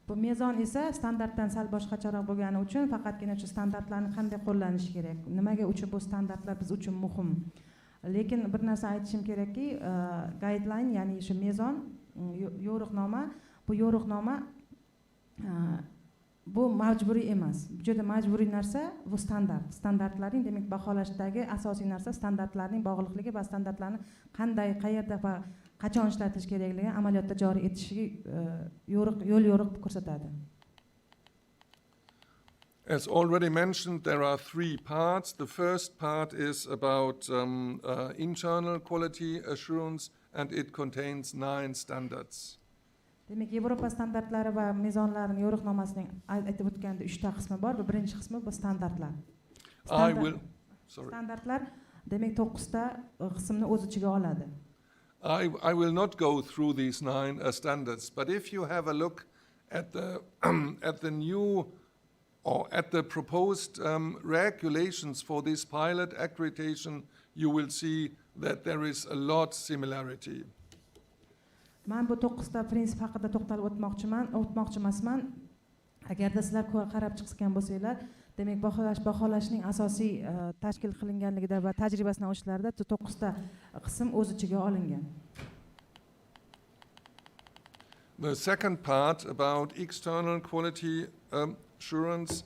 Bu mezon esa standartdan sal boshqacharoq bo'lgani uchun faqatgina shu standartlarni qanday qo'llanishi kerak, nimaga uchun bu standartlar biz uchun muhim. Lekin bir narsa aytishim kerakki, guideline, ya'ni shu mezon, yo'riqnoma, bu yo'riqnoma bu majburiy emas. Bu yerda majburiy narsa bu standartlarning, demak baholashdagi asosiy narsa standartlarning bog'liqligi va standartlarni qanday, qayerda va qachon ishlatilish kerakligi amaliyotda joriy etishiga yo'l yo'riq ko'rsatadi. As already mentioned, there are 3 parts. The first part is about internal quality assurance, and it contains 9 standards. Demak, Yevropa standartlari va mezonlarining yo'riqnomasining aytib o'tganda 3 ta qismi bor. Bu birinchi qismi bu standartlar. Standartlar demak 9 ta qismni o'z ichiga oladi. I will not go through these 9 standards, but if you have a look at the new or at the proposed regulations for this pilot accreditation, you will see that there is a lot similarity. Men bu 9 ta prinsip haqida to'xtalib o'tmoqchiman. Agarda sizlar qarab chiqsgan bo'lsanglar, demak baholashning asosiy tashkil qilinganligida va tajribasidan o'tishlarida 9 ta qism o'z ichiga olingan. The second part about external quality assurance,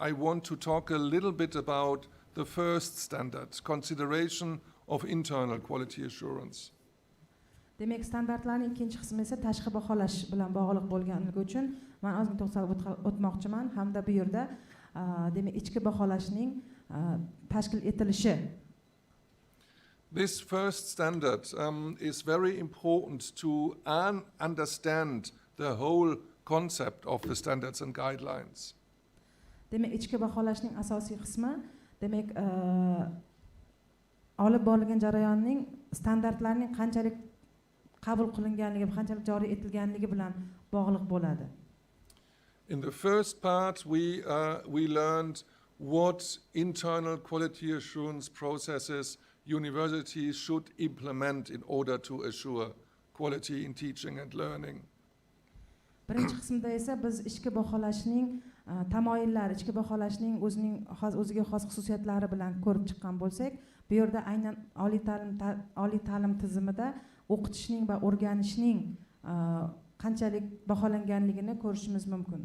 I want to talk a little bit about the first standard, consideration of internal quality assurance. Demak, standartlarning ikkinchi qismi esa tashqi baholash bilan bog'liq bo'lganligi uchun men ozgina to'xtalib o'tmoqchiman hamda bu yerda demak ichki baholashning tashkil etilishi. This first standard is very important to understand the whole concept of the standards and guidelines. Demak, ichki baholashning asosiy qismi demak olib borilgan jarayonning standartlarning qanchalik qabul qilinganligi, qanchalik joriy etilganligi bilan bog'liq bo'ladi. In the first part, we learned what internal quality assurance processes universities should implement in order to assure quality in teaching and learning. Birinchi qismda esa biz ichki baholashning tamoyillari, ichki baholashning o'ziga xos xususiyatlari bilan ko'rib chiqqan bo'lsak, bu yerda aynan oliy ta'lim tizimida o'qitishning va o'rganishning qanchalik baholanganligini ko'rishimiz mumkin.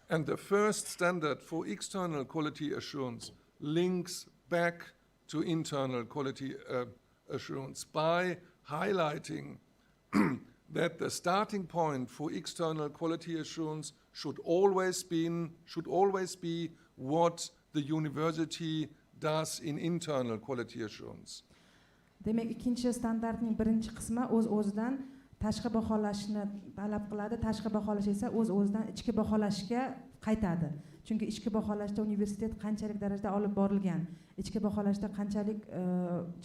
And the first standard for external quality assurance links back to internal quality assurance by highlighting that the starting point for external quality assurance should always be what the university does in internal quality assurance. Demak, ikkinchi standartning birinchi qismi o'z-o'zidan tashqi baholashni talab qiladi, tashqi baholash esa o'z-o'zidan ichki baholashga qaytadi. Chunki ichki baholashda universitet qanchalik darajada olib borilgan, ichki baholashda qanchalik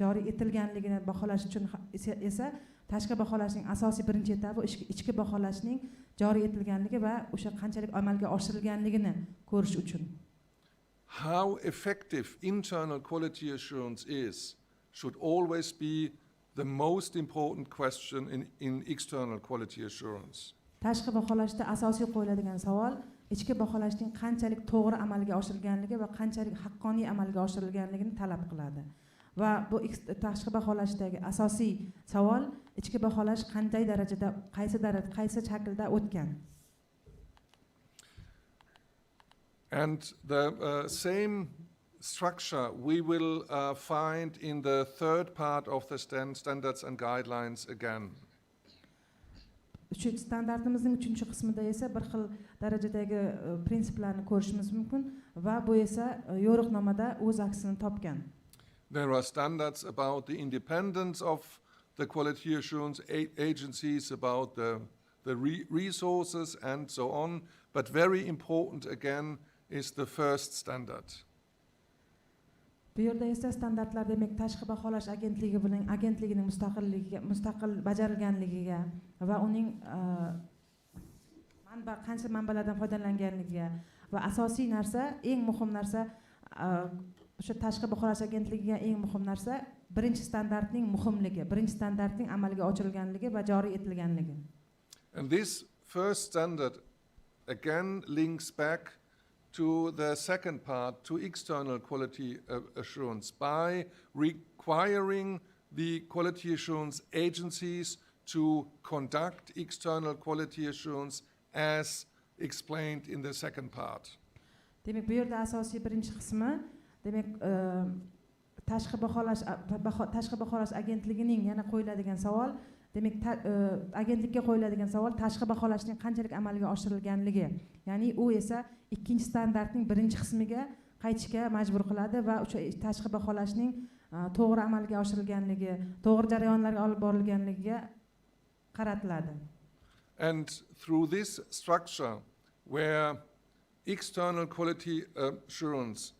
joriy etilganligini baholash uchun esa tashqi baholashning asosiy birinchi etabi ichki baholashning joriy etilganligi va o'sha qanchalik amalga oshirilganligini ko'rish uchun. How effective internal quality assurance is should always be the most important question in external quality assurance. Tashqi baholashda asosiy qo'yiladigan savol ichki baholashning qanchalik to'g'ri amalga oshirilganligi va qanchalik haqqoniy amalga oshirilganligini talab qiladi. Va bu tashqi baholashdagi asosiy savol ichki baholash qanday darajada, qaysi shaklda o'tgan. And the same structure we will find in the third part of the standards and guidelines again. Standartimizning 3-qismida esa bir xil darajadagi prinsiplarni ko'rishimiz mumkin va bu esa yo'riqnomada o'z aksini topgan. There are standards about the independence of the quality assurance agencies, about the resources and so on, but very important again is the first standard. Bu yerda esa standartlar demak tashqi baholash agentligi bilan agentligining mustaqil bajarilganligiga va uning qancha manbalardan foydalanganligiga va asosiy narsa, eng muhim narsa o'sha tashqi baholash agentligiga eng muhim narsa birinchi standartning muhimligi, birinchi standartning amalga oshirilganligi va joriy etilganligi. And this first standard again links back to the second part, to external quality assurance, by requiring the quality assurance agencies to conduct external quality assurance as explained in the second part. Demak, bu yerda asosiy birinchi qismi, demak, tashqi baholash agentligining yana qo'yiladigan savol, demak, agentlikka qo'yiladigan savol tashqi baholashning qanchalik amalga oshirilganligi. Ya'ni u esa ikkinchi standartning birinchi qismiga qaytishga majbur qiladi va o'sha tashqi baholashning to'g'ri amalga oshirilganligi, to'g'ri jarayonlarga olib borilganligiga qaratiladi. And through this structure where external quality assurance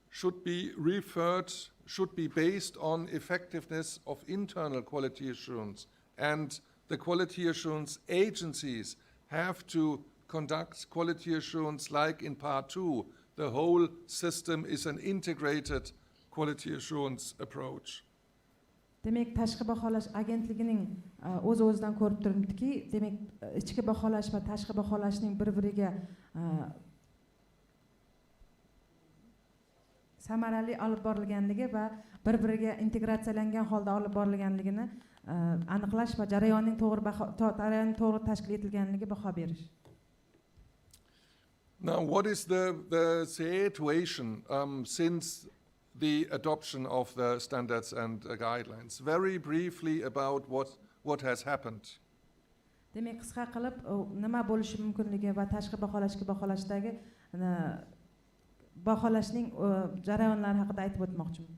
should be based on effectiveness of internal quality assurance, and the quality assurance agencies have to conduct quality assurance like in part 2. The whole system is an integrated quality assurance approach. Demak, tashqi baholash agentligining o'z-o'zidan ko'rib turibdiki, demak, ichki baholash va tashqi baholashning bir-biriga samarali olib borilganligi va bir-biriga integratsiyalangan holda olib borilganligini aniqlash va jarayonning to'g'ri tashkil etilganligiga baho berish. Now, what is the situation since the adoption of the standards and guidelines? Very briefly about what has happened. Demak, qisqa qilib nima bo'lishi mumkinligi va tashqi baholashdagi baholashning jarayonlari haqida aytib o'tmoqchiman.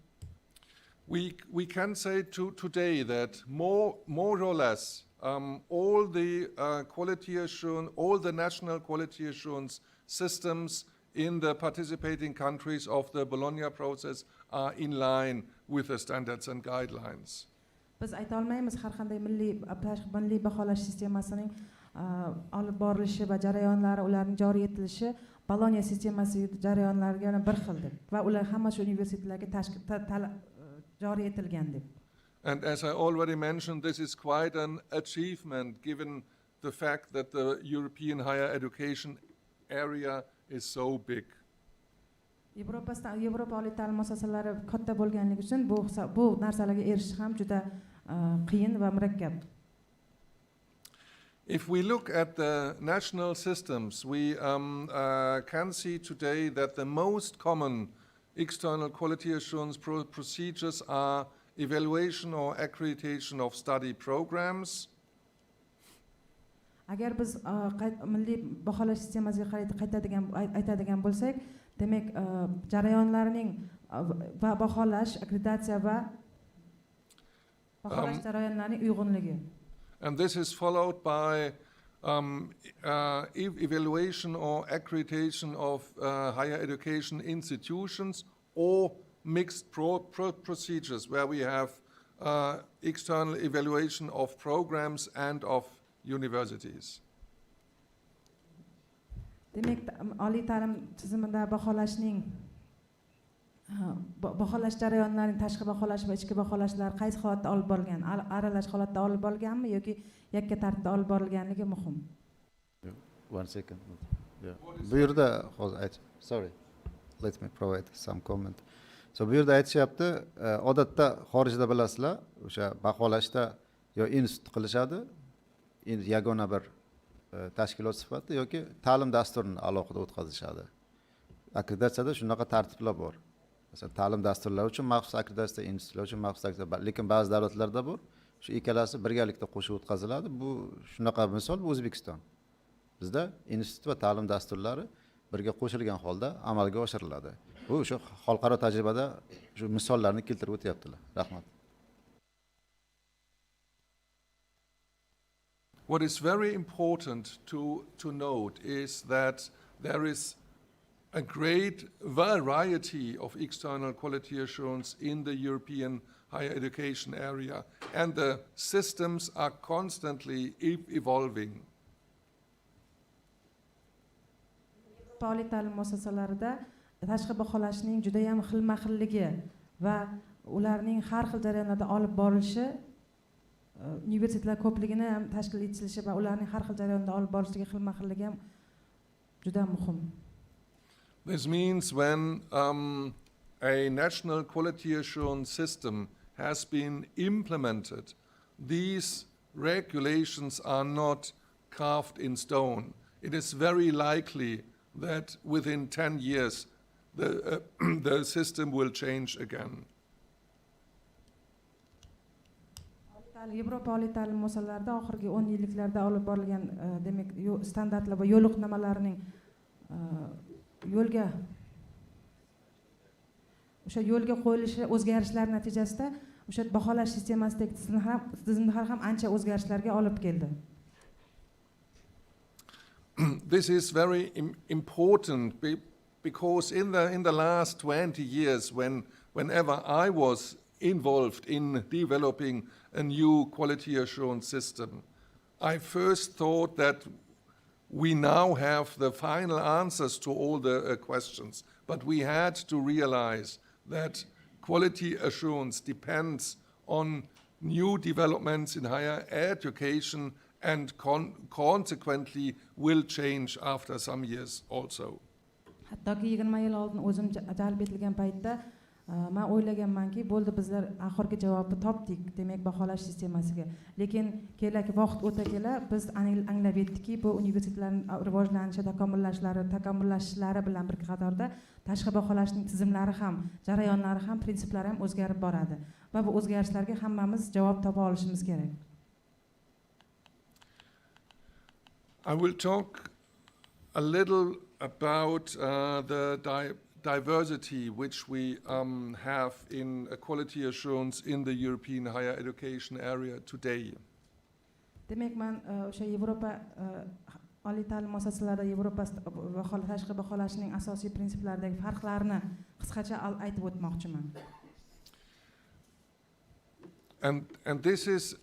We can say today that more or less all the quality assurance, all the national quality assurance systems in the participating countries of the Bologna process are in line with the standards and guidelines. Biz ayta olmaymiz har qanday milliy baholash sistemasining olib borilishi va jarayonlari, ularning joriy etilishi Bologna sistemasi jarayonlariga bir xil deb va ular hammasi universitetlarga joriy etilgan deb. And as I already mentioned, this is quite an achievement given the fact that the European higher education area is so big. Yevropa oliy ta'lim muassasalari katta bo'lganligi uchun bu narsalarga erishish ham juda qiyin va murakkab. If we look at the national systems, we can see today that the most common external quality assurance procedures are evaluation or accreditation of study programs, agar biz milliy baholash sistemasiga aytadigan bo'lsak, demak jarayonlarning va baholash, akkreditatsiya va baholash jarayonlarining uyg'unligi. And this is followed by evaluation or accreditation of higher education institutions or mixed procedures where we have external evaluation of programs and of universities. Demak, oliy ta'lim tizimida baholash jarayonlarining tashqi baholash va ichki baholashlar qaysi holatda olib borilgan? Aralash holatda olib borilganmi yoki yakka tartibda olib borilganligi muhim. One second. Yeah. Bu yerda hozir sorry. Let me provide some comment. So bu yerda aytishyapti, odatda xorijda bilasizlar, o'sha baholashda yo institut qilishadi, yagona bir tashkilot sifatida yoki ta'lim dasturini alohida o'tkazishadi. Akkreditatsiyada shunaqa tartiblar bor. Masalan, ta'lim dasturlari uchun maxsus akkreditatsiya, institutlar uchun maxsus akkreditatsiya, lekin ba'zi davlatlarda bor. Shu ikkalasi birgalikda qo'shib o'tkaziladi. Bu shunaqa misol bu O'zbekiston. Bizda institut va ta'lim dasturlari birga qo'shilgan holda amalga oshiriladi. Bu shu xalqaro tajribada shu misollarni keltirib o'tyaptilar. Rahmat. What is very important to note is that there is a great variety of external quality assurance in the European higher education area, and the systems are constantly evolving. Oliy ta'lim muassasalarida tashqi baholashning juda ham xilma-xilligi va ularning har xil jarayonlarda olib borilishi, universitetlar ko'pligini ham tashkil etilishi va ularning har xil jarayonda olib borishligi xilma-xilligi ham juda muhim. This means when a national quality assurance system has been implemented, these regulations are not carved in stone. It is very likely that within 10 years the system will change again. Yevropa oliy ta'lim muassasalarida oxirgi 10 yilliklarda olib borilgan demak standartlar va yo'riqnomalarning yo'lga qo'yilishi o'zgarishlar natijasida o'sha baholash sistemasidagi tizimlar ham ancha o'zgarishlarga olib keldi. This is very important because in the last 20 years, whenever I was involved in developing a new quality assurance system, I first thought that we now have the final answers to all the questions, but we had to realize that quality assurance depends on new developments in higher education and consequently will change after some years also. Hattoki 20 yil oldin o'zim jalb etilgan paytda men o'ylaganmanki, bo'ldi bizlar oxirgi javobni topdik, demak baholash sistemasiga. Lekin kerak vaqt o'ta kela biz anglab yetdikki, bu universitetlarning rivojlanishi, takomillashishlari bilan bir qatorda tashqi baholashning tizimlari ham, jarayonlari ham, prinsiplari ham o'zgarib boradi va bu o'zgarishlarga hammamiz javob topa olishimiz kerak. I will talk a little about the diversity which we have in quality assurance in the European higher education area today. Demak, men o'sha Yevropa oliy ta'lim muassasalarida Yevropa tashqi baholashning asosiy prinsiplaridagi farqlarni qisqacha aytib o'tmoqchiman. And this is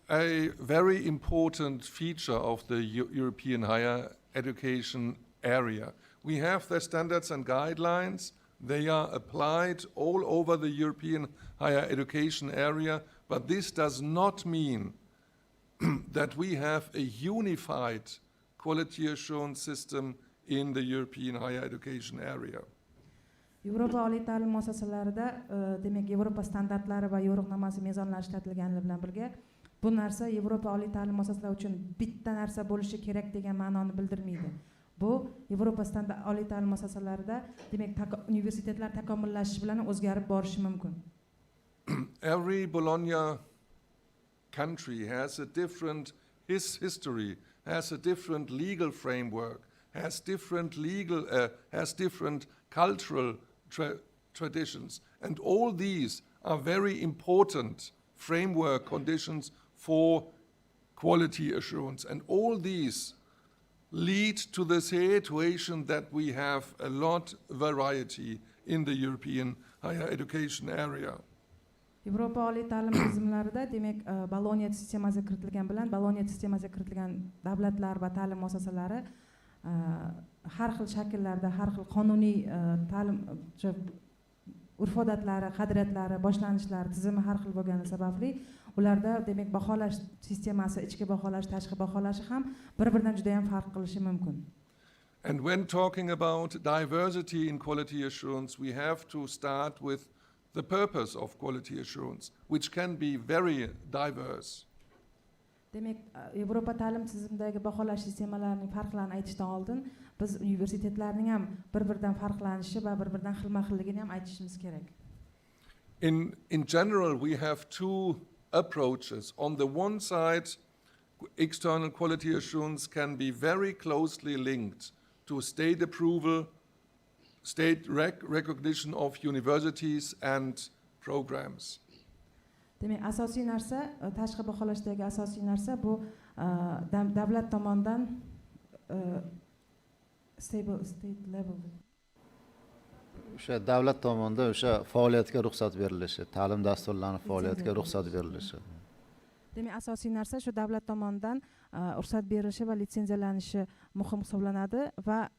a very important feature of the European higher education area. We have the standards and guidelines. They are applied all over the European higher education area, but this does not mean that we have a unified quality assurance system in the European higher education area. Yevropa oliy ta'lim muassasalarida demak Yevropa standartlari va yo'riqnomasi mezonlari ishlatilgani bilan birga bu narsa Yevropa oliy ta'lim muassasalari uchun bitta narsa bo'lishi kerak degan ma'noni bildirmaydi. Bu Yevropa oliy ta'lim muassasalarida demak universitetlar takomillashish bilan o'zgarib borishi mumkin. Every Bologna country has a different history has a different legal framework, has different has different cultural traditions, and all these are very important framework conditions for quality assurance, and all these lead to the situation that we have a lot variety in the European higher education area. Yevropa oliy ta'lim tizimlarida demak Bologna sistemasiga kiritilgan bilan Bologna sistemasiga kiritilgan davlatlar va ta'lim muassasalari har xil shakllarda, har xil qonuniy ta'lim urf-odatlari, qadriyatlari, boshlanishlari tizimi har xil bo'lgani sababli ularda demak baholash sistemasi, ichki baholash, tashqi baholashi ham bir-biridan juda ham farq qilishi mumkin. And when talking about diversity in quality assurance, we have to start with the purpose of quality assurance, which can be very diverse. Demak, Yevropa ta'lim tizimidagi baholash sistemalarining farqlarini aytishdan oldin biz universitetlarning ham bir-biridan farqlanishi va bir-biridan xilma-xilligini ham aytishimiz kerak. In general, we have two approaches. On the one side, external quality assurance can be very closely linked to state approval, state recognition of universities and programs. Demak, asosiy narsa, tashqi baholashdagi asosiy narsa bu davlat tomonidan stable state level. O'sha davlat tomonidan o'sha faoliyatga ruxsat berilishi, ta'lim dasturlarining faoliyatiga ruxsat berilishi. Demak, asosiy narsa shu davlat tomonidan ruxsat berilishi va litsenziyalanishi muhim hisoblanadi va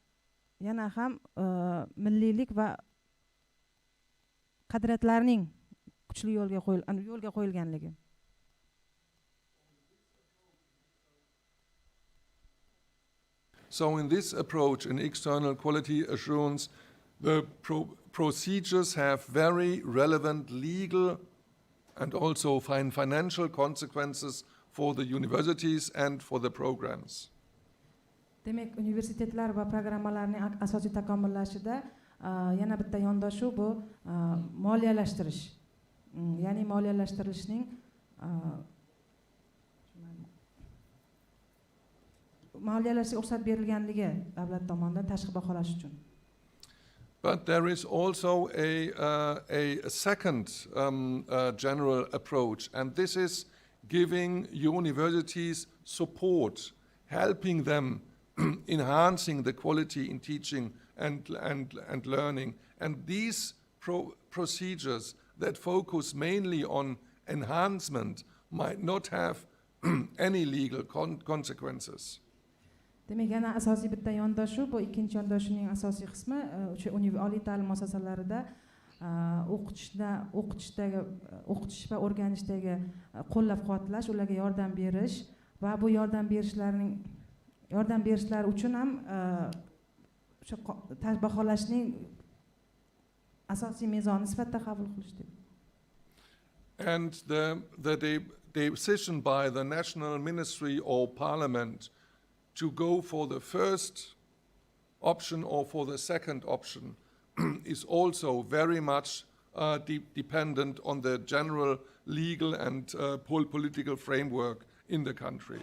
yana ham milliylik va qadriyatlarning kuchli yo'lga qo'yilganligi. So in this approach in external quality assurance, the procedures have very relevant legal and also financial consequences for the universities and for the programs. Demak, universitetlar va programmalarning asosiy takomillashida yana bitta yondashuv bu moliyalashtirish. Ya'ni moliyalashtirishning moliyalashga ruxsat berilganligi davlat tomonidan tashqi baholash uchun. But there is also a second general approach, and this is giving universities support, helping them enhancing the quality in teaching and learning. And these procedures that focus mainly on enhancement might not have any legal consequences. Demak, yana asosiy bitta yondashuv, bu ikkinchi yondashuvning asosiy qismi o'sha oliy ta'lim muassasalarida o'qitish va o'rganishdagi qo'llab-quvvatlash, ularga yordam berish va bu yordam berishlari uchun ham o'sha baholashning asosiy mezoni sifatida qabul qilish deb. And the decision by the national ministry or parliament to go for the first option or for the second option is also very much dependent on the general legal and political framework in the country.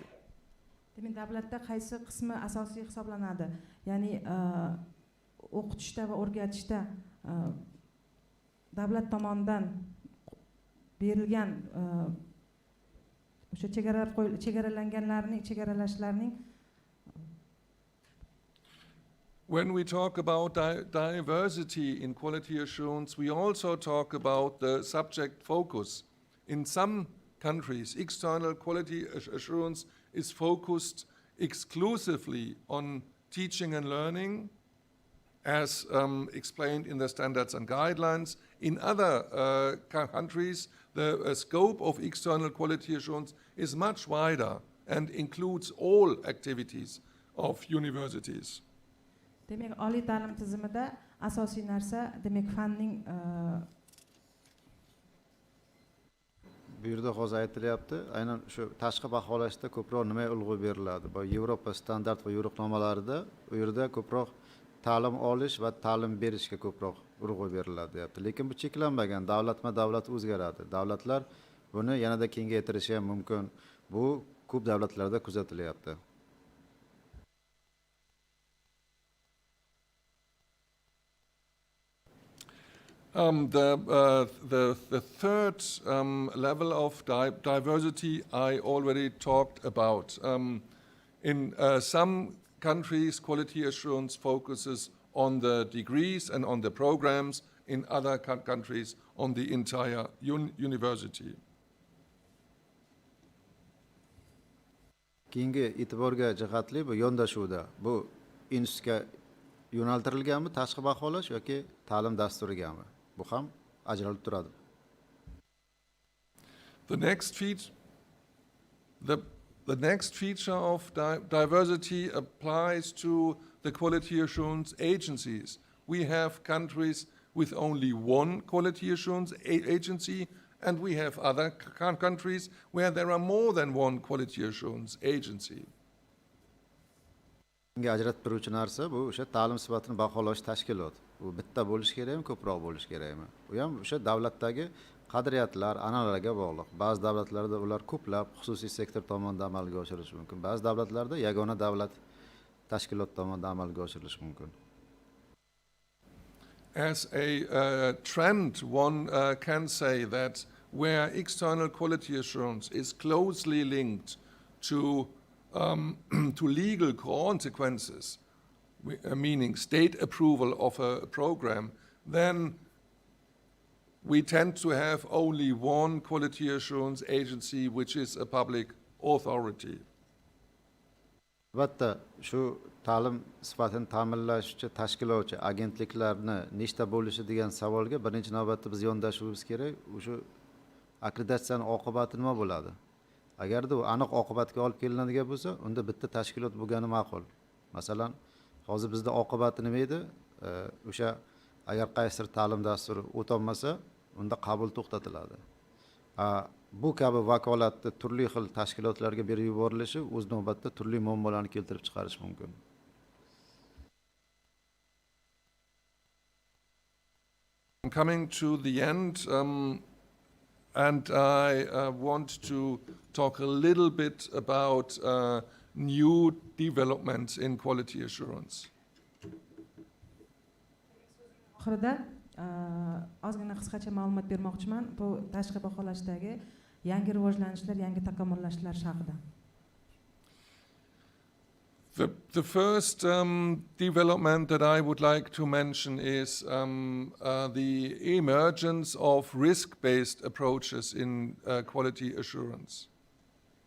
Demak, davlatda qaysi qismi asosiy hisoblanadi? Ya'ni o'qitishda va o'rgatishda davlat tomonidan berilgan o'sha chegaralashlarning When we talk about diversity in quality assurance, we also talk about the subject focus. In some countries, external quality assurance is focused exclusively on teaching and learning, as explained in the standards and guidelines. In other countries, the scope of external quality assurance is much wider and includes all activities of universities. Demak, oliy ta'lim tizimida asosiy narsa, demak, fanning Bu yerda hozir aytilyapti, aynan shu tashqi baholashda ko'proq nimaga urg'u beriladi? Bu Yevropa standart va yo'riqnomalarida u yerda ko'proq ta'lim olish va ta'lim berishga ko'proq urg'u beriladi, deyapti. Lekin bu cheklanmagan, davlatma-davlat o'zgaradi. Davlatlar buni yanada kengaytirishi ham mumkin. Bu ko'p davlatlarda kuzatilyapti. The third level of diversity I already talked about. In some countries, quality assurance focuses on the degrees and on the programs. In other countries, on the entire university. Keyingi e'tiborga jihatli bu yondashuvda bu institutga yo'naltirilganmi tashqi baholash yoki ta'lim dasturigami? Bu ham ajralib turadi. The next feature of diversity applies to the quality assurance agencies. We have countries with only one quality assurance agency, and we have other countries where there are more than one quality assurance agency. Ajratib turuvchi narsa bu o'sha ta'lim sifatini baholash tashkilot. Bu bitta bo'lish kerakmi, ko'proq bo'lish kerakmi? Bu ham o'sha davlatdagi qadriyatlar, an'analarga bog'liq. Ba'zi davlatlarda ular ko'plab xususiy sektor tomonidan amalga oshirilishi mumkin. Ba'zi davlatlarda yagona davlat tashkilot tomonidan amalga oshirilishi mumkin. As a trend, one can say that where external quality assurance is closely linked to legal consequences, meaning state approval of a program, then we tend to have only one quality assurance agency, which is a public authority. Albatta, shu ta'lim sifatini ta'minlashchi tashkilotchi agentliklarni nechta bo'lishi degan savolga birinchi navbatda biz yondashishimiz kerak. O'sha akkreditatsiyaning oqibati nima bo'ladi? Agarda u aniq oqibatga olib kelinadigan bo'lsa, unda bitta tashkilot bo'lgani ma'qul. Masalan, hozir bizda oqibati nima edi? O'sha agar qaysidir ta'lim dasturi o'tolmasa, unda qabul to'xtatiladi. Bu kabi vakolatni turli xil tashkilotlarga berib yuborilishi o'z navbatida turli muammolarni keltirib chiqarishi mumkin. I'm coming to the end, and I want to talk a little bit about new developments in quality assurance. Oxirida ozgina qisqacha ma'lumot bermoqchiman bu tashqi baholashdagi yangi rivojlanishlar, yangi takomillashlar haqida. The first development that I would like to mention is the emergence of risk-based approaches in quality assurance.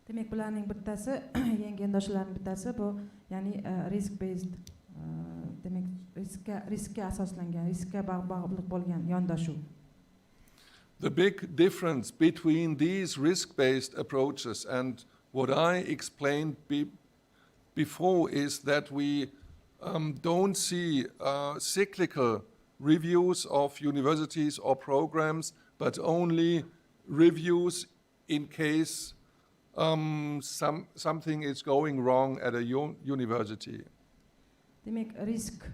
Demak, bularning bittasi, yangi yondashuvlarning bittasi bu, ya'ni risk-based, demak, riskka asoslangan, riskka bog'liq bo'lgan yondashuv. The big difference between these risk-based approaches and what I explained before is that we don't see cyclical reviews of universities or programs, but only reviews in case something is going wrong at a university. Demak, risk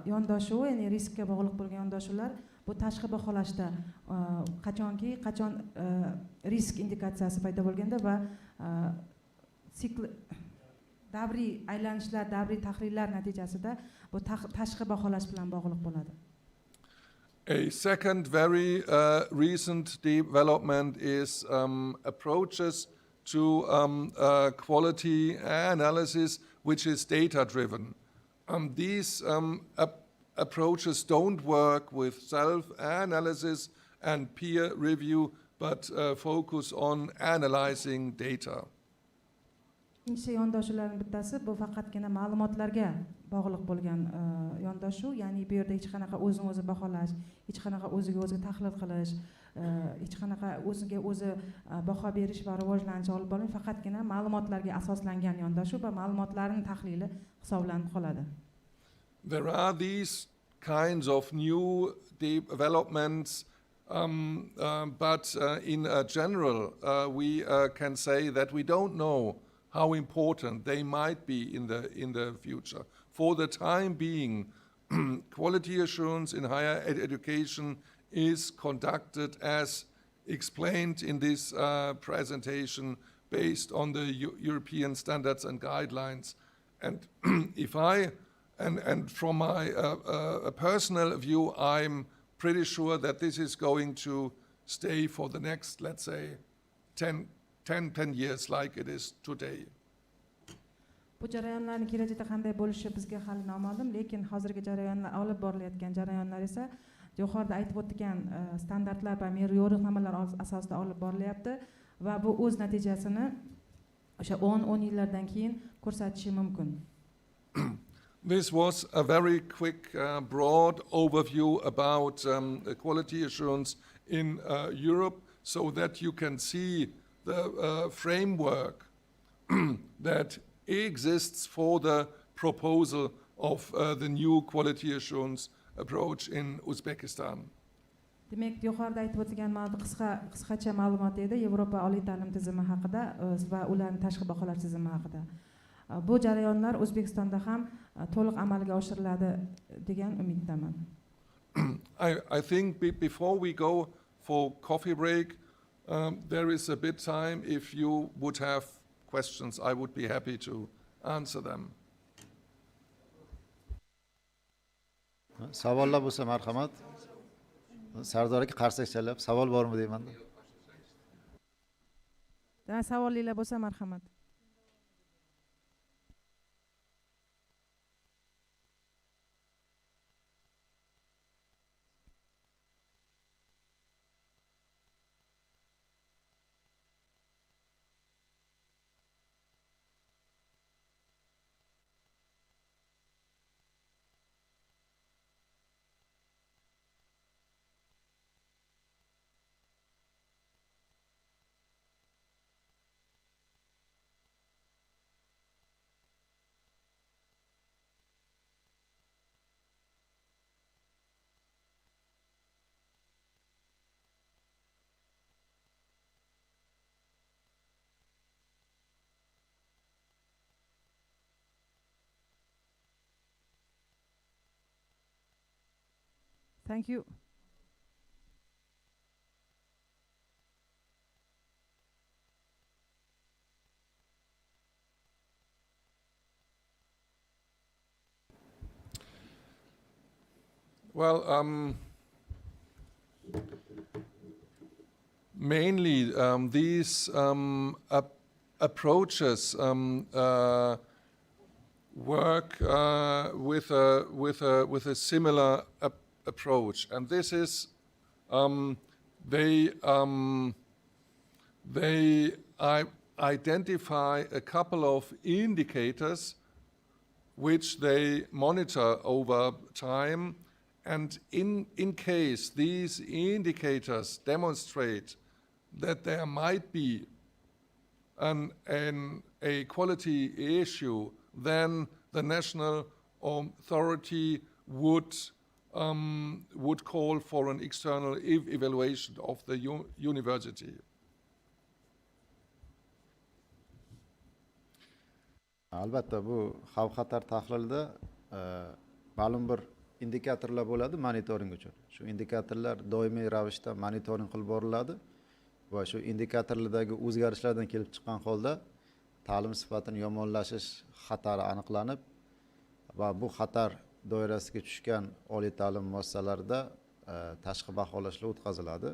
yondashuvi, ya'ni riskka bog'liq bo'lgan yondashuvlar bu tashqi baholashda qachon risk indikatsiyasi paydo bo'lganda va davriy aylanishlar, davriy tahlillar natijasida bu tashqi baholash bilan bog'liq bo'ladi. A second very recent development is approaches to quality analysis which is data-driven. These approaches don't work with self-analysis and peer review, but focus on analyzing data. Ikkinchi yondashuvlarning bittasi bu faqatgina ma'lumotlarga bog'liq bo'lgan yondashuv, ya'ni bu yerda hech qanaqa o'zini o'zi baholash, hech qanaqa o'ziga o'zi tahlil qilish, hech qanaqa o'ziga o'zi baho berish va rivojlanish olib bo'lmaydi, faqatgina ma'lumotlarga asoslangan yondashuv va ma'lumotlarning tahlili hisoblanib qoladi. There are these kinds of new developments, but in general, we can say that we don't know how important they might be in the future. For the time being, quality assurance in higher education is conducted as explained in this presentation based on the European standards and guidelines. And if and from my personal view, I'm pretty sure that this is going to stay for the next, let's say, 10 years like it is today. Bu jarayonlarning kelajakda qanday bo'lishi bizga hali noma'lum, lekin hozirgi jarayonlar olib borilayotgan jarayonlar esa yuqorida aytib o'tgan standartlar va yo'riqnomalar asosida olib borilyapti va bu o'z natijasini o'sha 10 yillardan keyin ko'rsatishi mumkin. This was a very quick, broad overview about quality assurance in Europe, so that you can see the framework that exists for the proposal of the new quality assurance approach in Uzbekistan. Demak, yuqorida aytib o'tgan qisqacha ma'lumot edi Yevropa oliy ta'lim tizimi haqida va ularning tashqi baholash tizimi haqida. Bu jarayonlar O'zbekistonda ham to'liq amalga oshiriladi degan umiddaman. I think before we go for coffee break, there is a bit time. If you would have questions, I would be happy to answer them. Savollar bo'lsa marhamat. Sardor aka qarsak chalab, savol bormi deyman. Savollar bo'lsa marhamat. Thank you. Well, mainly these approaches work with a similar approach, and this is they identify a couple of indicators which they monitor over time, and in case these indicators demonstrate that there might be a quality issue, then the national authority would call for an external evaluation of the university. Albatta bu xavf xatar tahlilida ma'lum bir indikatorlar bo'ladi monitoring uchun. Shu indikatorlar doimiy ravishda monitoring qilib boriladi va shu indikatorlardagi o'zgarishlardan kelib chiqqan holda ta'lim sifatini yomonlashish xatari aniqlanib va bu xatar doirasiga tushgan oliy ta'lim muassasalarida tashqi baholashlar o'tkaziladi.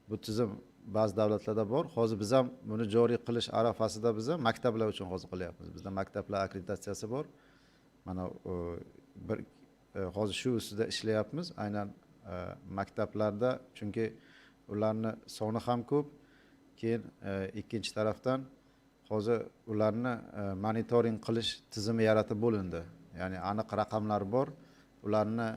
Bu tizim ba'zi davlatlarda bor. Hozir biz ham buni joriy qilish arafasida biz ham maktablar uchun hozir qilyapmiz. Bizda maktablar akkreditatsiyasi bor. Mana bir hozir shu ustida ishlayapmiz. Aynan maktablarda, chunki ularni soni ham ko'p. Keyin ikkinchi tarafdan hozir ularni monitoring qilish tizimi yaratib bo'lindi. Ya'ni aniq raqamlar bor. Ularni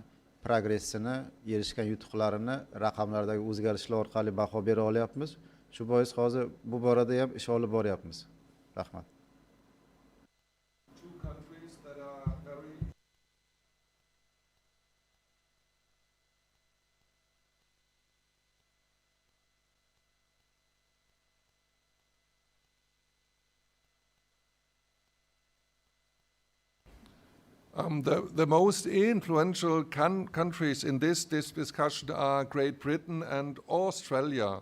progressini, erishgan yutuqlarini raqamlardagi o'zgarishlar orqali baho bera olyapmiz. Shu bois hozir bu borada ham ish olib boryapmiz. Rahmat. The most influential countries in this discussion are Great Britain and Australia.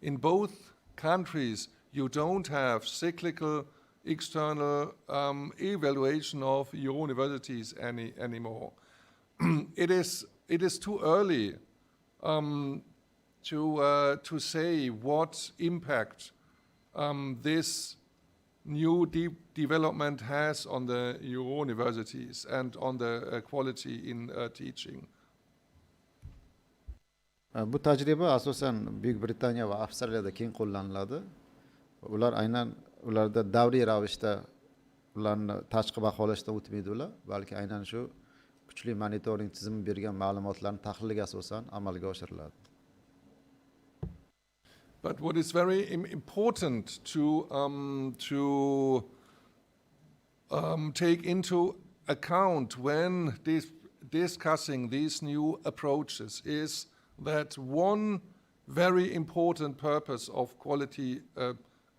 In both countries, you don't have cyclical external evaluation of universities anymore. It is too early to say what impact this new development has on the universities and on the quality in teaching. Bu tajriba asosan Buyuk Britaniya va Avstraliyada keng qo'llaniladi. Ular aynan ularda davriy ravishda ularni tashqi baholashdan o'tmaydi ular, balki aynan shu kuchli monitoring tizimi bergan ma'lumotlarni tahliliga asosan amalga oshiriladi. But what is very important to take into account when discussing these new approaches is that one very important purpose of quality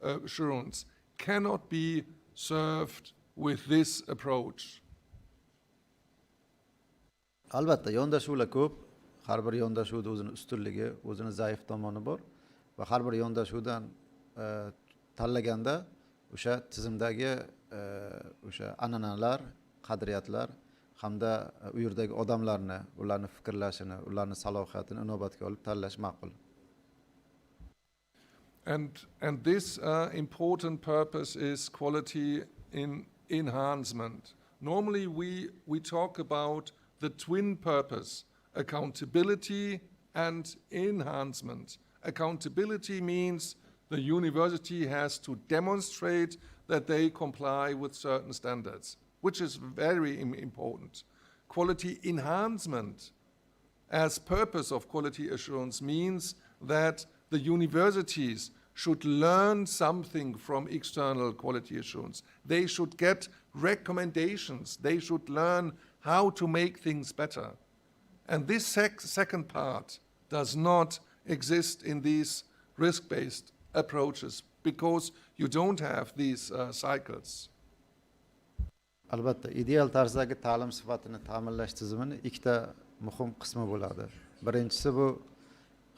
assurance cannot be served with this approach. Albatta, yondashuvlar ko'p. Har bir yondashuvda o'zining ustunligi, o'zining zaif tomoni bor va har bir yondashuvdan tanlaganda o'sha tizimdagi o'sha an'analar, qadriyatlar hamda u yerdagi odamlarni, ularni fikrlashini, ularni salohiyatini inobatga olib tanlash ma'qul. And this important purpose is quality in enhancement. Normally we talk about the twin purpose, accountability and enhancement. Accountability means the university has to demonstrate that they comply with certain standards, which is very important. Quality enhancement as purpose of quality assurance means that the universities should learn something from external quality assurance. They should get recommendations. They should learn how to make things better. And this second part does not exist in these risk-based approaches because you don't have these cycles. Albatta, ideal tarzdagi ta'lim sifatini ta'minlash tizimini ikkita muhim qismi bo'ladi. Birinchisi bu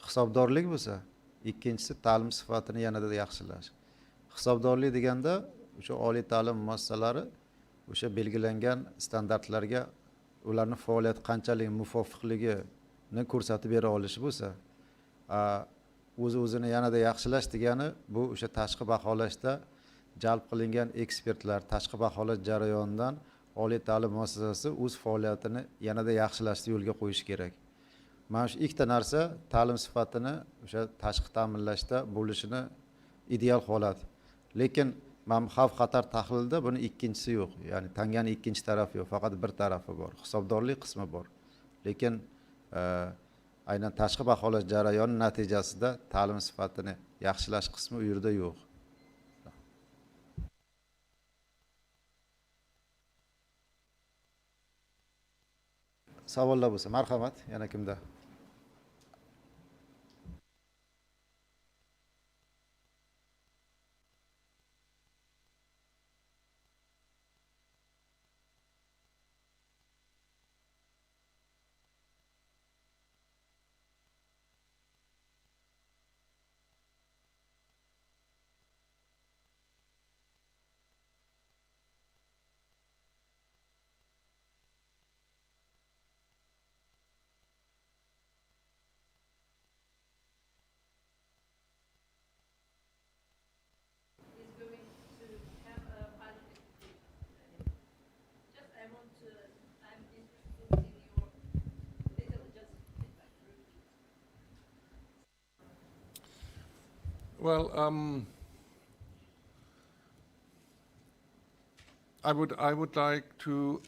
hisobdorlik bo'lsa, ikkinchisi ta'lim sifatini yanada yaxshilash. Hisobdorlik deganda o'sha oliy ta'lim muassasalari o'sha belgilangan standartlarga ularning faoliyati qanchalik muvofiqligini ko'rsatib bera olishi bo'lsa, o'zini yanada yaxshilash degani bu o'sha tashqi baholashda jalb qilingan ekspertlar, tashqi baholash jarayonidan oliy ta'lim muassasasi o'z faoliyatini yanada yaxshilashni yo'lga qo'yish kerak. Mana shu ikkita narsa ta'lim sifatini o'sha tashqi ta'minlashda bo'lishini ideal holat. Lekin mana xavf-xatar tahlilida buni ikkinchisi yo'q. Ya'ni tanganing ikkinchi tarafi yo'q, faqat bir tarafi bor. Hisobdorlik qismi bor. Lekin aynan tashqi baholash jarayoni natijasida ta'lim sifatini yaxshilash qismi u yerda yo'q. Savollar bo'lsa, marhamat, yana kimda? Well, I would like to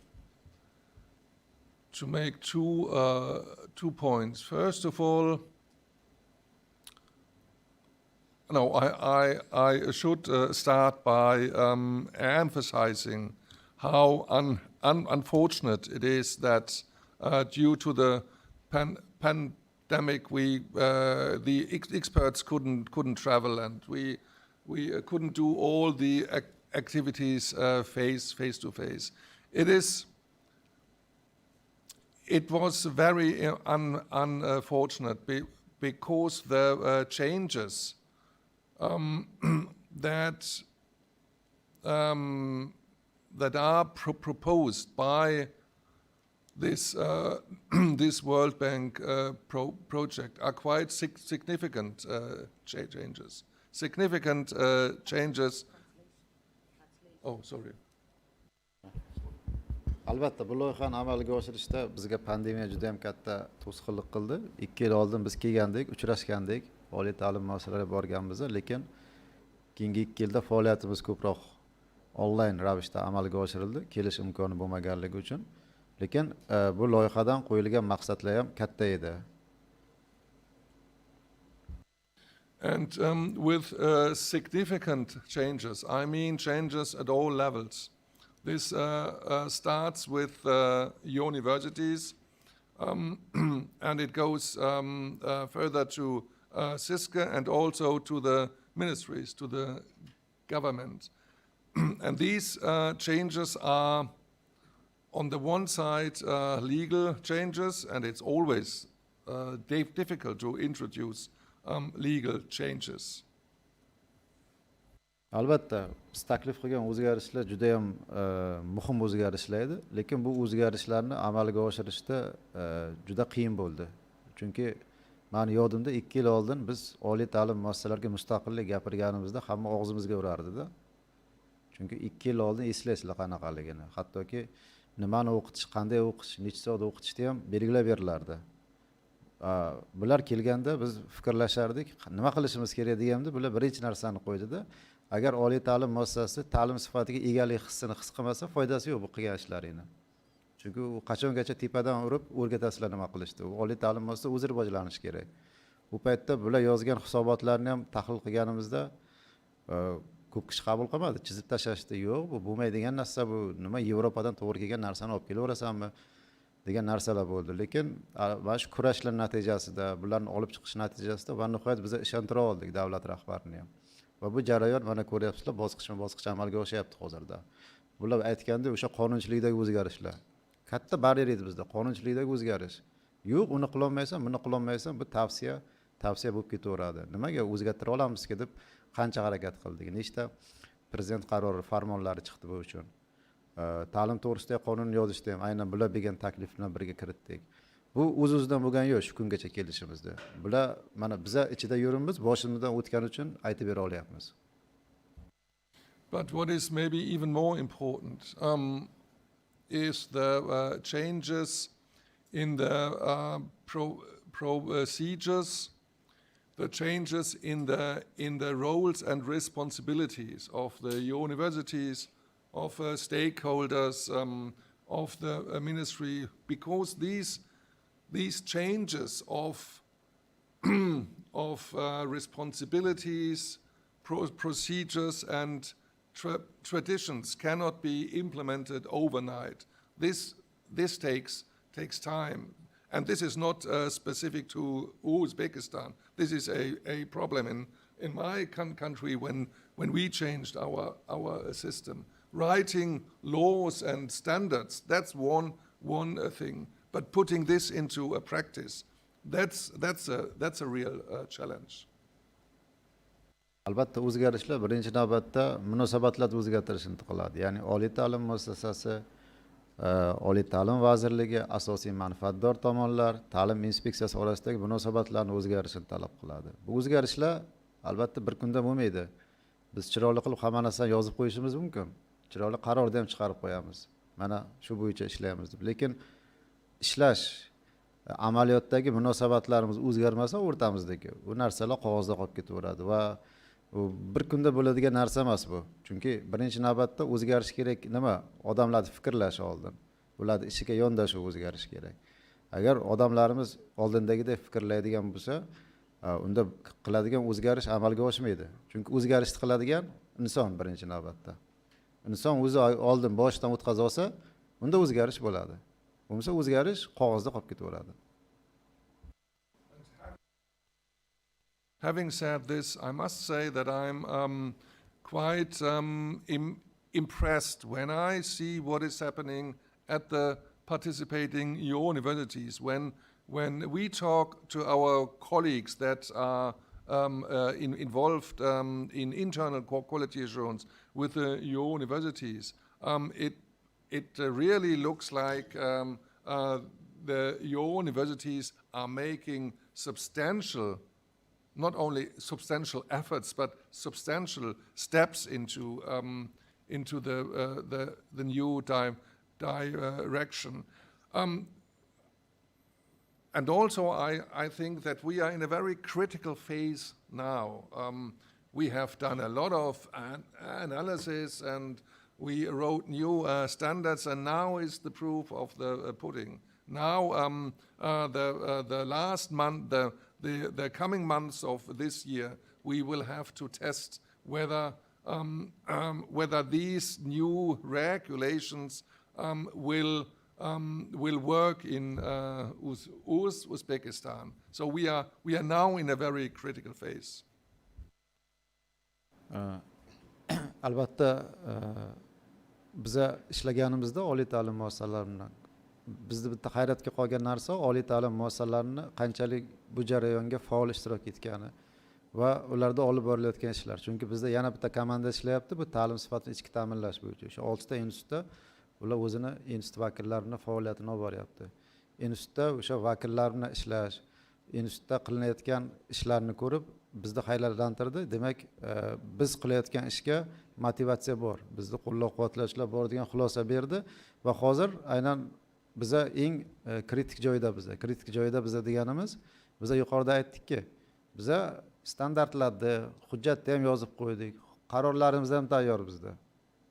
make two points. First of all, no, I should start by emphasizing how unfortunate it is that due to the pandemic, the experts couldn't travel, and we couldn't do all the activities face to face. It was very unfortunate because the changes that are proposed by this this World Bank project are quite significant changes. Significant changes. Oh, sorry. Albatta bu loyihani amalga oshirishda bizga pandemiya juda ham katta to'sqinlik qildi. 2 yil oldin biz kelgandik, uchrashgandik, oliy ta'lim muassasalariga borganmiz, lekin keyingi 2 yilda faoliyatimiz ko'proq onlayn ravishda amalga oshirildi, kelish imkoni bo'lmaganligi uchun. Lekin bu loyihadan qo'yilgan maqsadlar ham katta edi. And with significant changes, I mean changes at all levels. This starts with universities, and it goes further to SISCA and also to the ministries, to the government. And these changes are, on the one side, legal changes, and it's always difficult to introduce legal changes. Albatta, biz taklif qilgan o'zgarishlar juda ham muhim o'zgarishlar edi, lekin bu o'zgarishlarni amalga oshirishda juda qiyin bo'ldi. Chunki meni yodimda 2 yil oldin biz oliy ta'lim muassasalariga mustaqillik gapirganimizda hamma og'zimizga urardi-da. Chunki 2 yil oldin eslaysizlar qanaqaligini. Hattoki nimani o'qitish, qanday o'qitish, necha soat o'qitishni ham belgilab berilardi. Bular kelganda biz fikrlashardik, nima qilishimiz kerak deganda bular birinchi narsani qo'ydi-da. Agar oliy ta'lim muassasasi ta'lim sifatiga egalik hissini his qilmasa, foydasi yo'q bu qilgan ishlaringni. Chunki u qachongacha tepadan urib o'rgatasizlar nima qilishdi. U oliy ta'lim muassasasi o'zi rivojlanishi kerak. Bu paytda bular yozgan hisobotlarni ham tahlil qilganimizda ko'p kishi qabul qilmadi. Chizib tashlashdi, yo'q, bu bo'lmaydigan narsa, bu nima Yevropadan to'g'ri kelgan narsani olib kelaverasanmi degan narsalar bo'ldi. Lekin mana shu kurashlar natijasida, bularni olib chiqish natijasida va nihoyat biz ishontira oldik davlat rahbarini ham. Va bu jarayon mana ko'ryapsizlar, bosqichma-bosqich amalga oshyapti hozirda. Bular aytganda o'sha qonunchilikdagi o'zgarishlar. Katta baryer edi bizda, qonunchilikdagi o'zgarish. Yo'q, uni qila olmaysan, buni qila olmaysan, bu tavsiya bo'lib ketaveradi. Nimaga o'zgartira olamizki deb qancha harakat qildik. Nechta prezident qarori, farmonlari chiqdi bu uchun. Ta'lim to'g'risida qonun yozishda ham aynan bular bergan taklif bilan birga kiritdik. Bu o'z-o'zidan bo'lgan yo'q shu kungacha kelishimizda. Bular mana biza ichida yurimiz, boshimizdan o'tgani uchun aytib bera olyapmiz. But what is maybe even more important is the changes in the procedures, the changes in the roles and responsibilities of the universities, of stakeholders, of the ministry, because these changes of responsibilities, procedures and traditions cannot be implemented overnight. This takes time, and this is not specific to Uzbekistan. This is a problem in my country when we changed our system. Writing laws and standards, that's one thing. But putting this into a practice, that's a real challenge. Albatta o'zgarishlar birinchi navbatda munosabatlarni o'zgartirishni qiladi. Ya'ni oliy ta'lim muassasasi, oliy ta'lim vazirligi, asosiy manfaatdor tomonlar, ta'lim inspeksiyasi orasidagi munosabatlarni o'zgarishini talab qiladi. Bu o'zgarishlar albatta bir kunda bo'lmaydi. Biz chiroyli qilib hamma narsani yozib qo'yishimiz mumkin. Chiroyli qarorda ham chiqarib qo'yamiz. Mana shu bo'yicha ishlaymiz deb. Lekin ishlash, amaliyotdagi munosabatlarimiz o'zgarmasa o'rtamizdagi, bu narsalar qog'ozda qolib ketaveradi va u bir kunda bo'ladigan narsa emas bu. Chunki birinchi navbatda o'zgarish kerak nima? Odamlarning fikrlashi oldin. Ularni ishiga yondashuv o'zgarish kerak. Agar odamlarimiz oldindagidek fikrlaydigan bo'lsa, unda qiladigan o'zgarish amalga oshmaydi. Chunki o'zgarishni qiladigan inson birinchi navbatda. Inson o'zi oldin boshdan o'tkazib olsa, unda o'zgarish bo'ladi. Bo'lmasa o'zgarish qog'ozda qolib ketaveradi. Having said this, I must say that I'm quite impressed when I see what is happening at the participating universities. When we talk to our colleagues that are involved in internal quality assurance with the universities, it really looks like your universities are making substantial, not only substantial efforts, but substantial steps into the new direction. And also, I think that we are in a very critical phase now. We have done a lot of analysis, and we wrote new standards, and now is the proof of the pudding. Now, the last month, the coming months of this year, we will have to test whether these new regulations will work in Uzbekistan. So we are now in a very critical phase. Albatta biza ishlaganimizda oliy ta'lim muassasalari bilan bizni bitta hayratga qolgan narsa oliy ta'lim muassasalarini qanchalik bu jarayonga faol ishtirok etgani va ularda olib borilayotgan ishlar. Chunki bizda yana bitta komanda ishlayapti, bu ta'lim sifatini ichki ta'minlash bo'yicha. O'sha 6 ta institutda ular o'zini institut vakillarini faoliyatini olib boryapti. Institutda o'sha vakillarni ishlash, institutda qilinayotgan ishlarni ko'rib bizni hayratlantirdi. Demak, biz qilayotgan ishga motivatsiya bor, bizni qo'llab-quvvatlashlar bor degan xulosa berdi va hozir aynan biza eng kritik joyda biza deganimiz, biza yuqorida aytdikki, biza standartlarni, hujjatni ham yozib qo'ydik, qarorlarimiz ham tayyor bizda.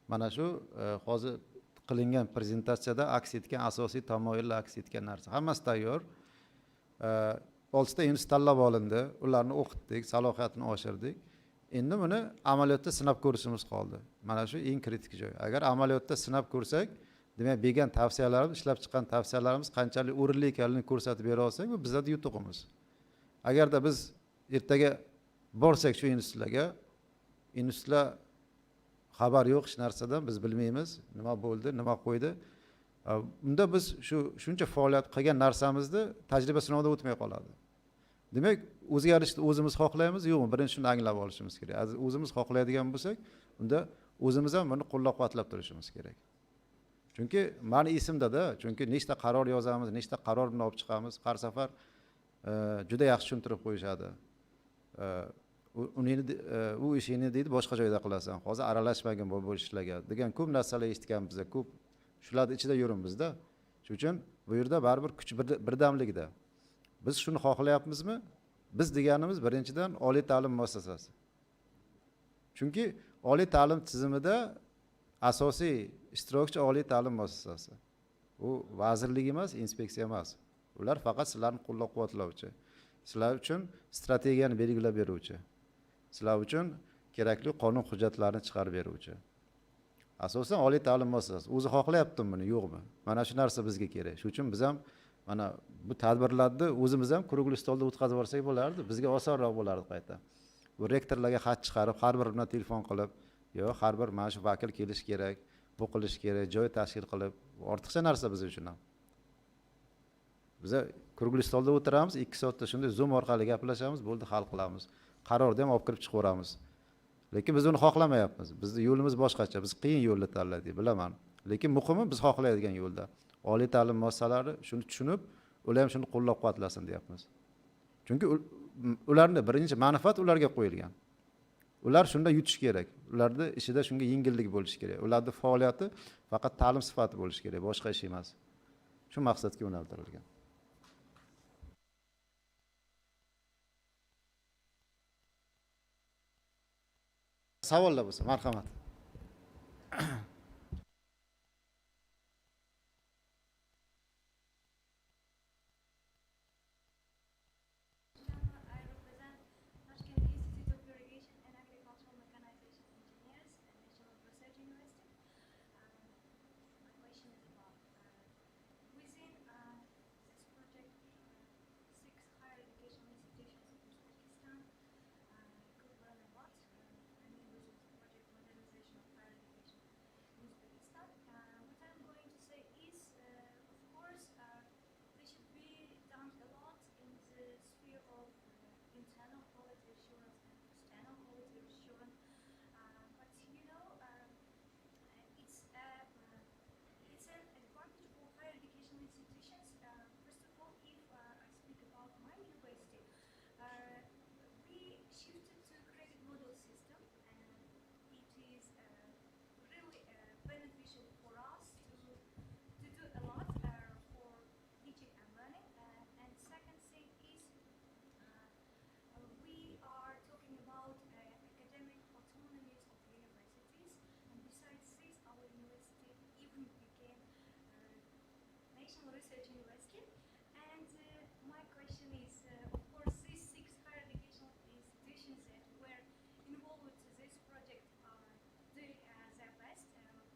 Mana shu hozir qilingan prezentatsiyada aks etgan asosiy tamoyillar aks etgan narsa. Hammasi tayyor. 6 ta institut tanlab olindi, ularni o'qitdik, salohiyatini oshirdik. Endi buni amaliyotda sinab ko'rishimiz qoldi. Mana shu eng kritik joy. Agar amaliyotda sinab ko'rsak, demak, bergan tavsiyalarimiz, ishlab chiqqan tavsiyalarimiz qanchalik o'rinli ekanligini ko'rsatib bera olsak, bu bizning yutuqimiz. Agarda biz ertaga borsak shu institutlarga, institutlar xabar yo'q hech narsadan, biz bilmaymiz, nima bo'ldi, nima qo'ydi. Unda biz shuncha faoliyat qilgan narsamizni tajriba sinovdan o'tmay qoladi. Demak, o'zgarishni o'zimiz xohlaymiz, yo'qmi? Birinchi shuni anglab olishimiz kerak. O'zimiz xohlaydigan bo'lsak, unda o'zimiz ham buni qo'llab-quvvatlab turishimiz kerak. Chunki meni esimda-da, chunki nechta qaror yozamiz, nechta qaror bilan olib chiqamiz, har safar juda yaxshi tushuntirib qo'yishadi. U ishingni deydi boshqa joyda qilasan. Hozir aralashmagin bu ishlarga degan ko'p narsalar eshitganmiz, ko'p shular ichida yurimizda. Shuning uchun bu yerda baribir kuch birdamlikda. Biz shuni xohlayapmizmi? Biz deganimiz birinchidan oliy ta'lim muassasasi. Chunki oliy ta'lim tizimida asosiy ishtirokchi oliy ta'lim muassasasi. U vazirlik emas, inspeksiya emas. Ular faqat sizlarni qo'llab-quvvatlovchi. Sizlar uchun strategiyani belgilab beruvchi. Sizlar uchun kerakli qonun hujjatlarini chiqarib beruvchi. Asosan oliy ta'lim muassasasi. O'zi xohlayaptimi buni, yo'qmi? Mana shu narsa bizga kerak. Shuning uchun biz ham mana bu tadbirlarni o'zimiz ham kruglый stolda o'tkazib borsak bo'lardi, bizga osonroq bo'lardi qayta. Bu rektorlarga xat chiqarib, har bir bilan telefon qilib, yo'q, har bir mana shu vakil kelish kerak, bu qilish kerak, joy tashkil qilib, ortiqcha narsa biz uchun ham. Biz kruglый stolda o'tiramiz, 2 soatda shunday Zoom orqali gaplashamiz, bo'ldi, hal qilamiz. Qarorni ham olib kirib chiqaveramiz. Lekin biz uni xohlamayapmiz. Bizning yo'limiz boshqacha. Biz qiyin yo'lni tanladik, bilaman. Lekin muhimi biz xohlaydigan yo'lda. Oliy ta'lim muassasalari shuni tushunib, ular ham shuni qo'llab-quvvatlasin deyapmiz. Chunki ularning birinchi manfaat ularga qo'yilgan. Ular shunda yutish kerak. Ularning ishida shunga yengillik bo'lishi kerak. Ularning faoliyati faqat ta'lim sifati bo'lishi kerak, boshqa ish emas. Shu maqsadga yo'naltirilgan. Savollar bo'lsa, marhamat. shifted to credit model system, and it is really beneficial for us to do a lot for teaching and learning. And second thing is we are talking about academic autonomies of universities, and besides this, our university even became National Research University. And my question is, of course, these 6 higher educational institutions that were involved with this project are doing their best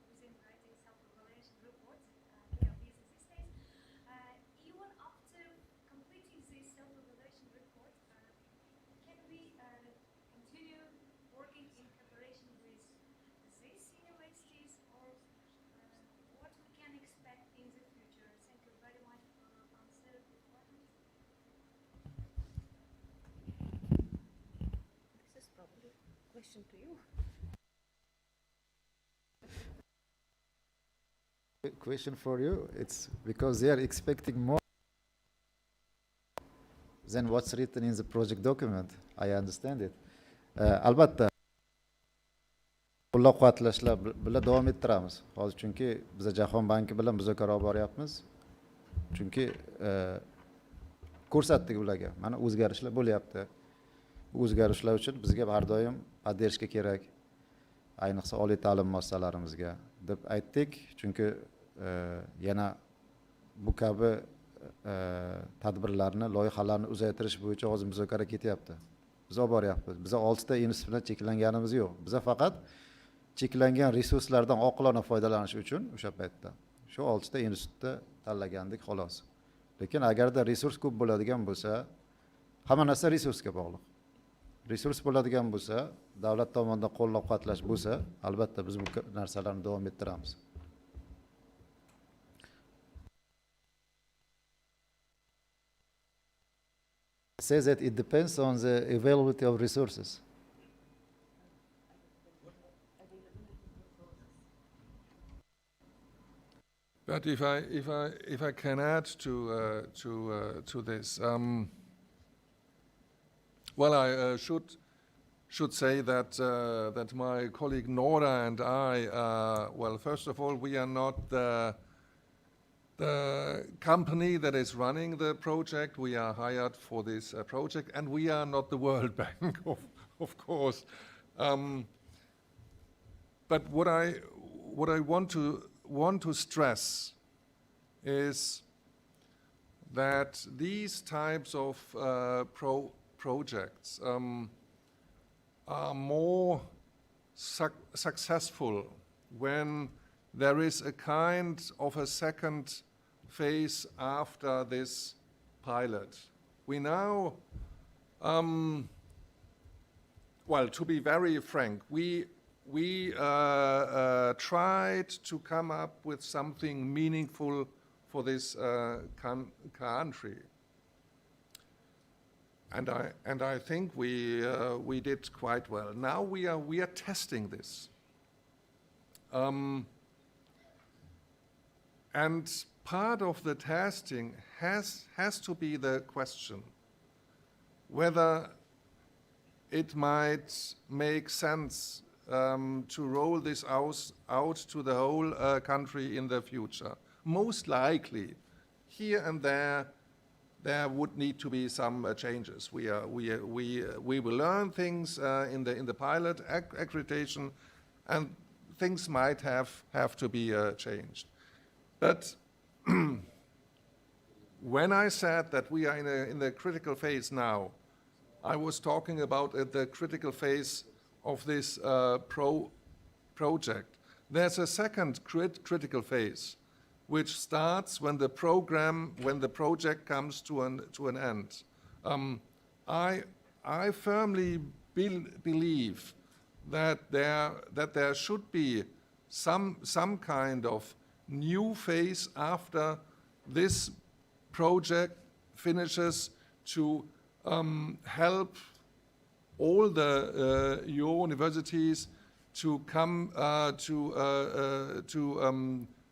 within writing self-evaluation reports that we are busy these days. Even after completing this self-evaluation report, can we continue working in cooperation with these universities, or what we can expect in the future? Thank you very much for your answer beforehand. This is probably a question to you. Question for you. It's because they are expecting more than what's written in the project document. I understand it. Albatta qo'llab-quvvatlashlar bilan davom ettiramiz. Hozir chunki biz Jahon banki bilan muzokara olib boryapmiz. Chunki ko'rsatdik ularga. Mana o'zgarishlar bo'lyapti. O'zgarishlar uchun bizga har doim poddershka kerak. Ayniqsa oliy ta'lim muassasalarimizga deb aytdik. Chunki yana bu kabi tadbirlarni, loyihalarni uzaytirish bo'yicha hozir muzokara ketyapti. Biz olib boryapmiz. Biz 6 ta institut bilan cheklanganimiz yo'q. Biz faqat cheklangan resurslardan oqilona foydalanish uchun o'sha paytda shu 6 ta institutni tanlagandik xolos. Lekin agarda resurs ko'p bo'ladigan bo'lsa, hamma narsa resursga bog'liq. Resurs bo'ladigan bo'lsa, davlat tomonidan qo'llab-quvvatlash bo'lsa, albatta biz bu narsalarni davom ettiramiz. It says that it depends on the availability of resources. But if I can add to this, well, I should say that that my colleague Nora and I, well, first of all, we are not the company that is running the project. We are hired for this project, and we are not the World Bank, of course. But what I want to stress is that these types of projects are more successful when there is a kind of a second phase after this pilot. We now, well, to be very frank, we tried to come up with something meaningful for this country, and I think we did quite well. Now we are testing this, and part of the testing has to be the question whether it might make sense to roll this out to the whole country in the future. Most likely, here and there would need to be some changes. We will learn things in the pilot accreditation, and things might have to be changed. But when I said that we are in the critical phase now, I was talking about the critical phase of this project. There's a second critical phase, which starts when the project comes to an end. I firmly believe that there should be some kind of new phase after this project finishes to help all the universities to come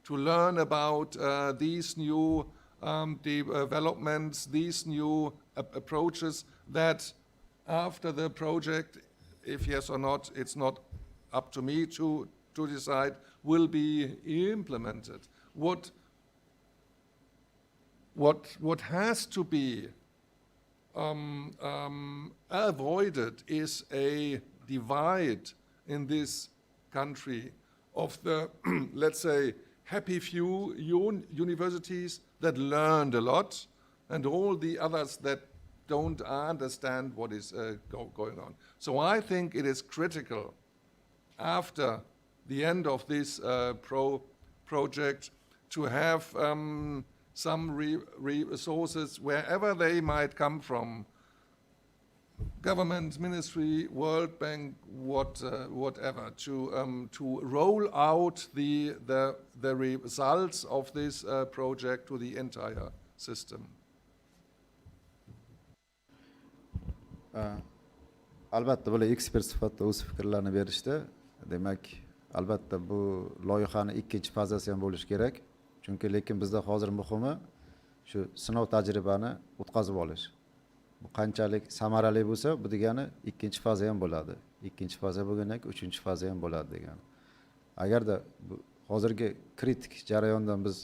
to learn about these new developments, these new approaches that after the project, if yes or not, it's not up to me to decide, will be implemented. What has to be avoided is a divide in this country of the, let's say, happy few universities that learned a lot and all the others that don't understand what is going on. So I think it is critical after the end of this project to have some resources wherever they might come from, government, ministry, World Bank, whatever, to roll out the results of this project to the entire system. Albatta bular ekspert sifatida o'z fikrlarini berishdi. Demak, albatta bu loyihani ikkinchi fazasi ham bo'lishi kerak. Chunki lekin bizda hozir muhimi shu sinov tajribani o'tkazib olish. Bu qanchalik samarali bo'lsa, bu degani ikkinchi faza ham bo'ladi. Ikkinchi faza bo'lgandan keyin uchinchi faza ham bo'ladi degani. Agarda bu hozirgi kritik jarayondan biz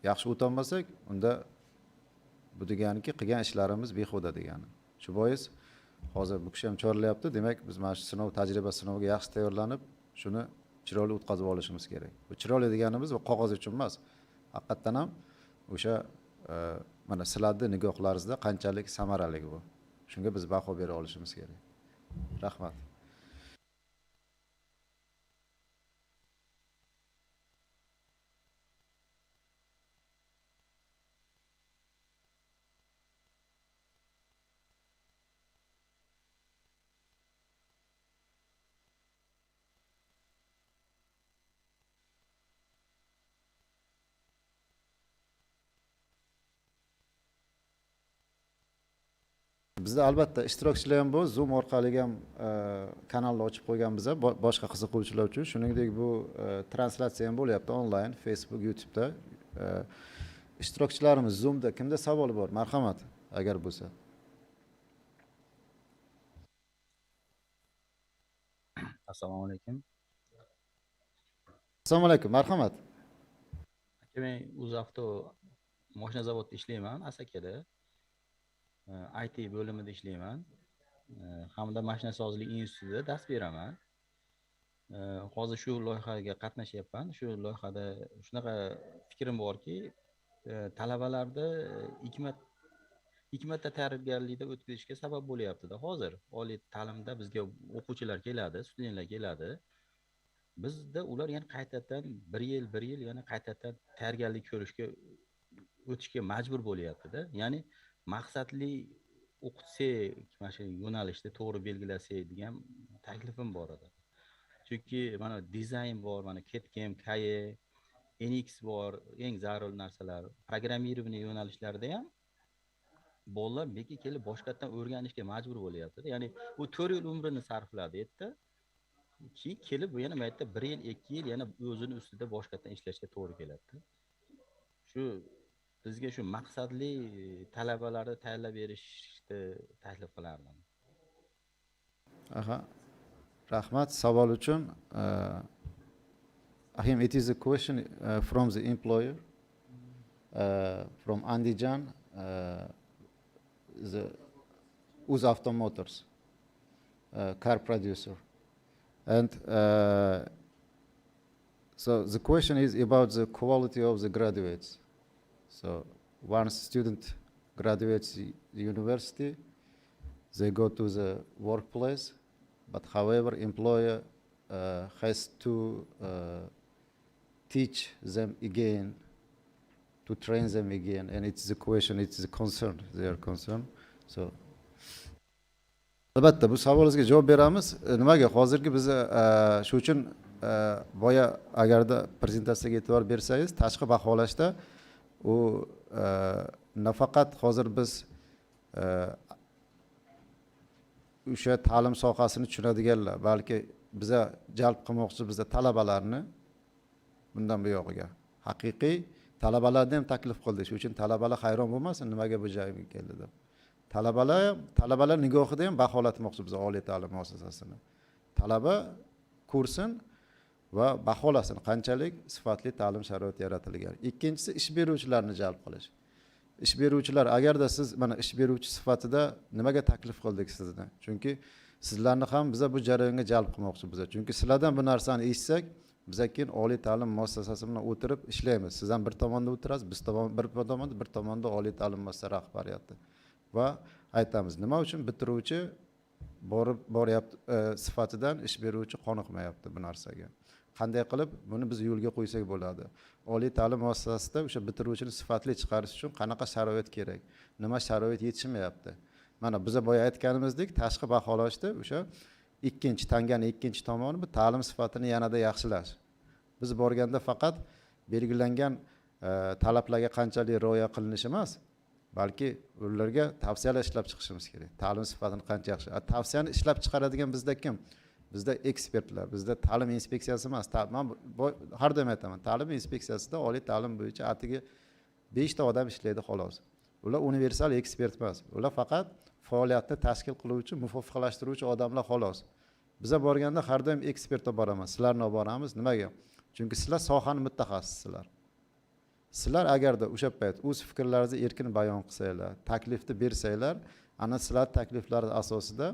yaxshi o'tolmasak, unda bu deganiki qilgan ishlarimiz behuda degani. Shu bois hozir bu kishi ham chorlayapti. Demak, biz mana shu sinov sinoviga yaxshi tayyorlanib, shuni chiroyli o'tkazib olishimiz kerak. Bu chiroyli deganimiz bu qog'oz uchun emas. Haqiqatan ham o'sha mana sizlarning nigohlaringizda qanchalik samarali bu. Shunga biz baho bera olishimiz kerak. Rahmat. Bizda albatta ishtirokchilar ham bor, Zoom orqali ham kanalni ochib qo'yganmiz boshqa qiziquvchilar uchun. Shuningdek bu translyatsiya ham bo'lyapti onlayn, Facebook, YouTube'da. Ishtirokchilarimiz Zoom'da kimda savol bor? Marhamat, agar bo'lsa. Assalomu alaykum. Assalomu alaykum, marhamat. Aka, men UzAvto mashina zavodida ishlayman, Asakada. IT bo'limida ishlayman. Hamda mashinasozlik institutida dars beraman. Hozir shu loyihaga qatnashyapman. Shu loyihada shunaqa fikrim borki, talabalarni hikmatda tayyorgarlikda o'tkazishga sabab bo'lyapti-da. Hozir oliy ta'limda bizga o'quvchilar keladi, studentlar keladi. Bizda ular yana qaytadan bir yil yana qaytadan tayyorgarlik ko'rishga o'tishga majbur bo'lyapti-da. Ya'ni maqsadli o'qitsak, mana shu yo'nalishni to'g'ri belgilasak degan taklifim bor edi. Chunki mana dizayn bor, mana ketkem, KE, NX bor, eng zarur narsalar. Programmirование yo'nalishlarida ham bolalar beki kelib boshqatdan o'rganishga majbur bo'lyapti. Ya'ni u 4 yil umrini sarfladi yerda. Keyin kelib bu yana bu yerda 1 yil, 2 yil yana o'zini ustida boshqatdan ishlashga to'g'ri keladi. Shu bizga shu maqsadli talabalarni tayyorlab berishni taklif qilardim. Aha. Rahmat savol uchun. Ahim, it is a question from the employer, from Andijan, the UzAvto Motors, car producer. And so the question is about the quality of the graduates. So once student graduates the university, they go to the workplace, but however, employer has to teach them again, to train them again, and it's the question, it's the concern, their concern. So albatta bu savolingizga javob beramiz. Nimaga hozirgi biz shu uchun boya agarda prezentatsiyaga e'tibor bersangiz, tashqi baholashda u nafaqat hozir biz o'sha ta'lim sohasini tushunadiganlar, balki biza jalb qilmoqchi bizda talabalarni bundan bu yog'iga haqiqiy talabalarni ham taklif qildik. Shu uchun talabalar hayron bo'lmasin, nimaga bu joyga keldi deb. Talabalar nigohida ham baholatmoqchi biz oliy ta'lim muassasasini. Talaba ko'rsin va baholasin qanchalik sifatli ta'lim sharoiti yaratilgan. Ikkinchisi ish beruvchilarni jalb qilish. Ish beruvchilar, agarda siz mana ish beruvchi sifatida nimaga taklif qildik sizni? Chunki sizlarni ham biza bu jarayonga jalb qilmoqchi biza. Chunki sizlardan bu narsani eshitsak, biz keyin oliy ta'lim muassasasi bilan o'tirib ishlaymiz. Siz ham bir tomonda o'tirasiz, biz bir tomonda oliy ta'lim muassasasi rahbariyati. Va aytamiz, nima uchun bitiruvchi boryapti sifatidan ish beruvchi qoniqmayapti bu narsaga. Qanday qilib buni biz yo'lga qo'ysak bo'ladi? Oliy ta'lim muassasasida o'sha bitiruvchini sifatli chiqarish uchun qanaqa sharoit kerak? Nima sharoit yetishmayapti? Mana biz boya aytganimizdek, tashqi baholashda o'sha tanganing ikkinchi tomoni bu ta'lim sifatini yanada yaxshilash. Biz borganda faqat belgilangan talablarga qanchalik rioya qilinishi emas, balki ularga tavsiyalar ishlab chiqishimiz kerak. Ta'lim sifatini qancha yaxshi. Tavsiyani ishlab chiqaradigan bizda kim? Bizda ekspertlar, bizda ta'lim inspeksiyasi emas. Men har doim aytaman, ta'lim inspeksiyasida oliy ta'lim bo'yicha atigi 5 ta odam ishlaydi xolos. Ular universal ekspert emas. Ular faqat faoliyatni tashkil qiluvchi, muvofiqlashtiruvchi odamlar xolos. Biza borganda har doim ekspert olib boramiz. Sizlarni olib boramiz. Nimaga? Chunki sizlar sohaning mutaxassissizlar. Sizlar agarda o'sha payt o'z fikrlaringizni erkin bayon qilsanglar, taklifni bersanglar, ana sizlar takliflari asosida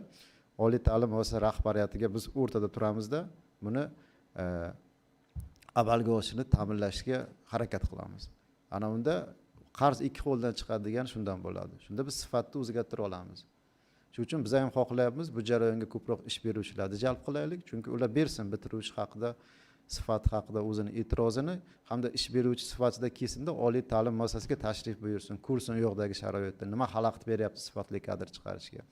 oliy ta'lim muassasasi rahbariyatiga biz o'rtada turamizda buni amalga oshishini ta'minlashga harakat qilamiz. Ana unda qarz ikki qo'ldan chiqadi degan shundan bo'ladi. Shunda biz sifatni o'zgartira olamiz. Shuning uchun biz ham xohlayapmiz bu jarayonga ko'proq ish beruvchilarni jalb qilaylik, chunki ular bersin bitiruvchi haqida, sifat haqida o'zini e'tirozini hamda ish beruvchi sifatida kelsinda oliy ta'lim muassasasiga tashrif buyursin, ko'rsin u yoqdagi sharoitni, nima xalaqit beryapti sifatli kadr chiqarishga.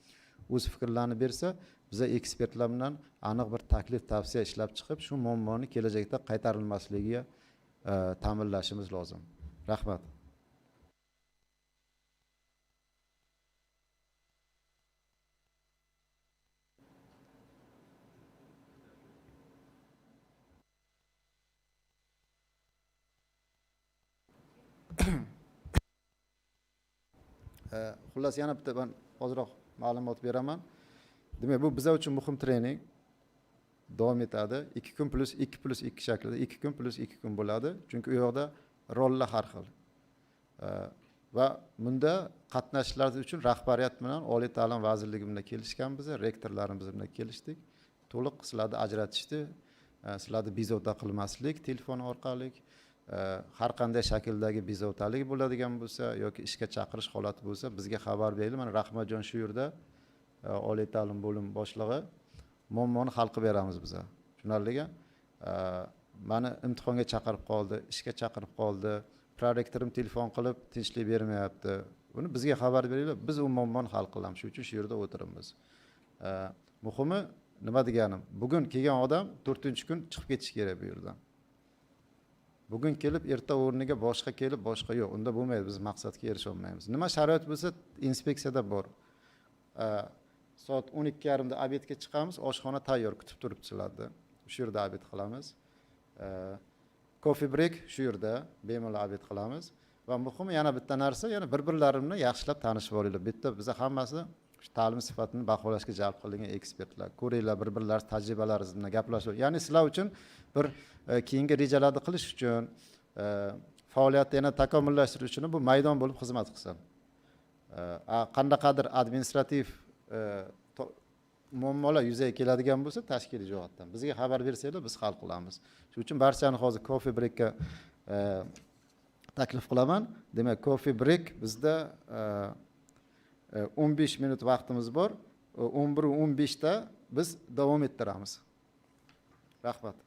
O'z fikrlarini bersa, biza ekspertlar bilan aniq bir taklif, tavsiya ishlab chiqib, shu muammoni kelajakda qaytarilmasligiga ta'minlashimiz lozim. Rahmat. Xullas yana bitta men ozroq ma'lumot beraman. Demak, bu bizlar uchun muhim trening davom etadi. 2 kun plus 2 plus 2 shaklida 2 kun plus 2 kun bo'ladi. Chunki u yoqda rollar har xil. Va bunda qatnashchilar uchun rahbariyat bilan Oliy ta'lim vazirligi bilan kelishgan biz, rektorlarimiz bilan kelishdik. To'liq sizlarni ajratishdi. Sizlarni bezovta qilmaslik telefon orqali, har qanday shakldagi bezovtalik bo'ladigan bo'lsa yoki ishga chaqirish holati bo'lsa bizga xabar beringlar. Mana Rahmatjon shu yerda oliy ta'lim bo'lim boshlig'i, muammoni hal qilib beramiz biz. Tushunarlimi? Meni imtihonga chaqirib qoldi, ishga chaqirib qoldi, prorektorim telefon qilib tinchlik bermayapti. Buni bizga xabar beringlar, biz u muammoni hal qilamiz. Shuning uchun shu yerda o'tiribmiz. Muhimi nima deganim? Bugun kelgan odam 4-kun chiqib ketish kerak bu yerdan. Bugun kelib erta o'rniga boshqa kelib boshqa yo'q. Unda bo'lmaydi, biz maqsadga erisha olmaymiz. Nima sharoit bo'lsa inspeksiyada bor. Soat 12:30da obedga chiqamiz, oshxona tayyor kutib turibdi sizlarni. Shu yerda obed qilamiz. Coffee break shu yerda bemalol obed qilamiz. Va muhimi yana bitta narsa, yana bir-birlari bilan yaxshilab tanishib olinglar. Bitta biza hammasi ta'lim sifatini baholashga jalb qilingan ekspertlar. Ko'ringlar, bir-birlari tajribalaringiz bilan gaplashib. Ya'ni sizlar uchun bir keyingi rejalarni qilish uchun, faoliyatni yana takomillashtirish uchun bu maydon bo'lib xizmat qilsin. Qandaqadir administrativ muammolar yuzaga keladigan bo'lsa tashkiliy jihatdan bizga xabar bersanglar biz hal qilamiz. Shuning uchun barchani hozir coffee breakka taklif qilaman. Demak, coffee break bizda 15 minut vaqtimiz bor. 11:15 da biz davom ettiramiz. Rahmat.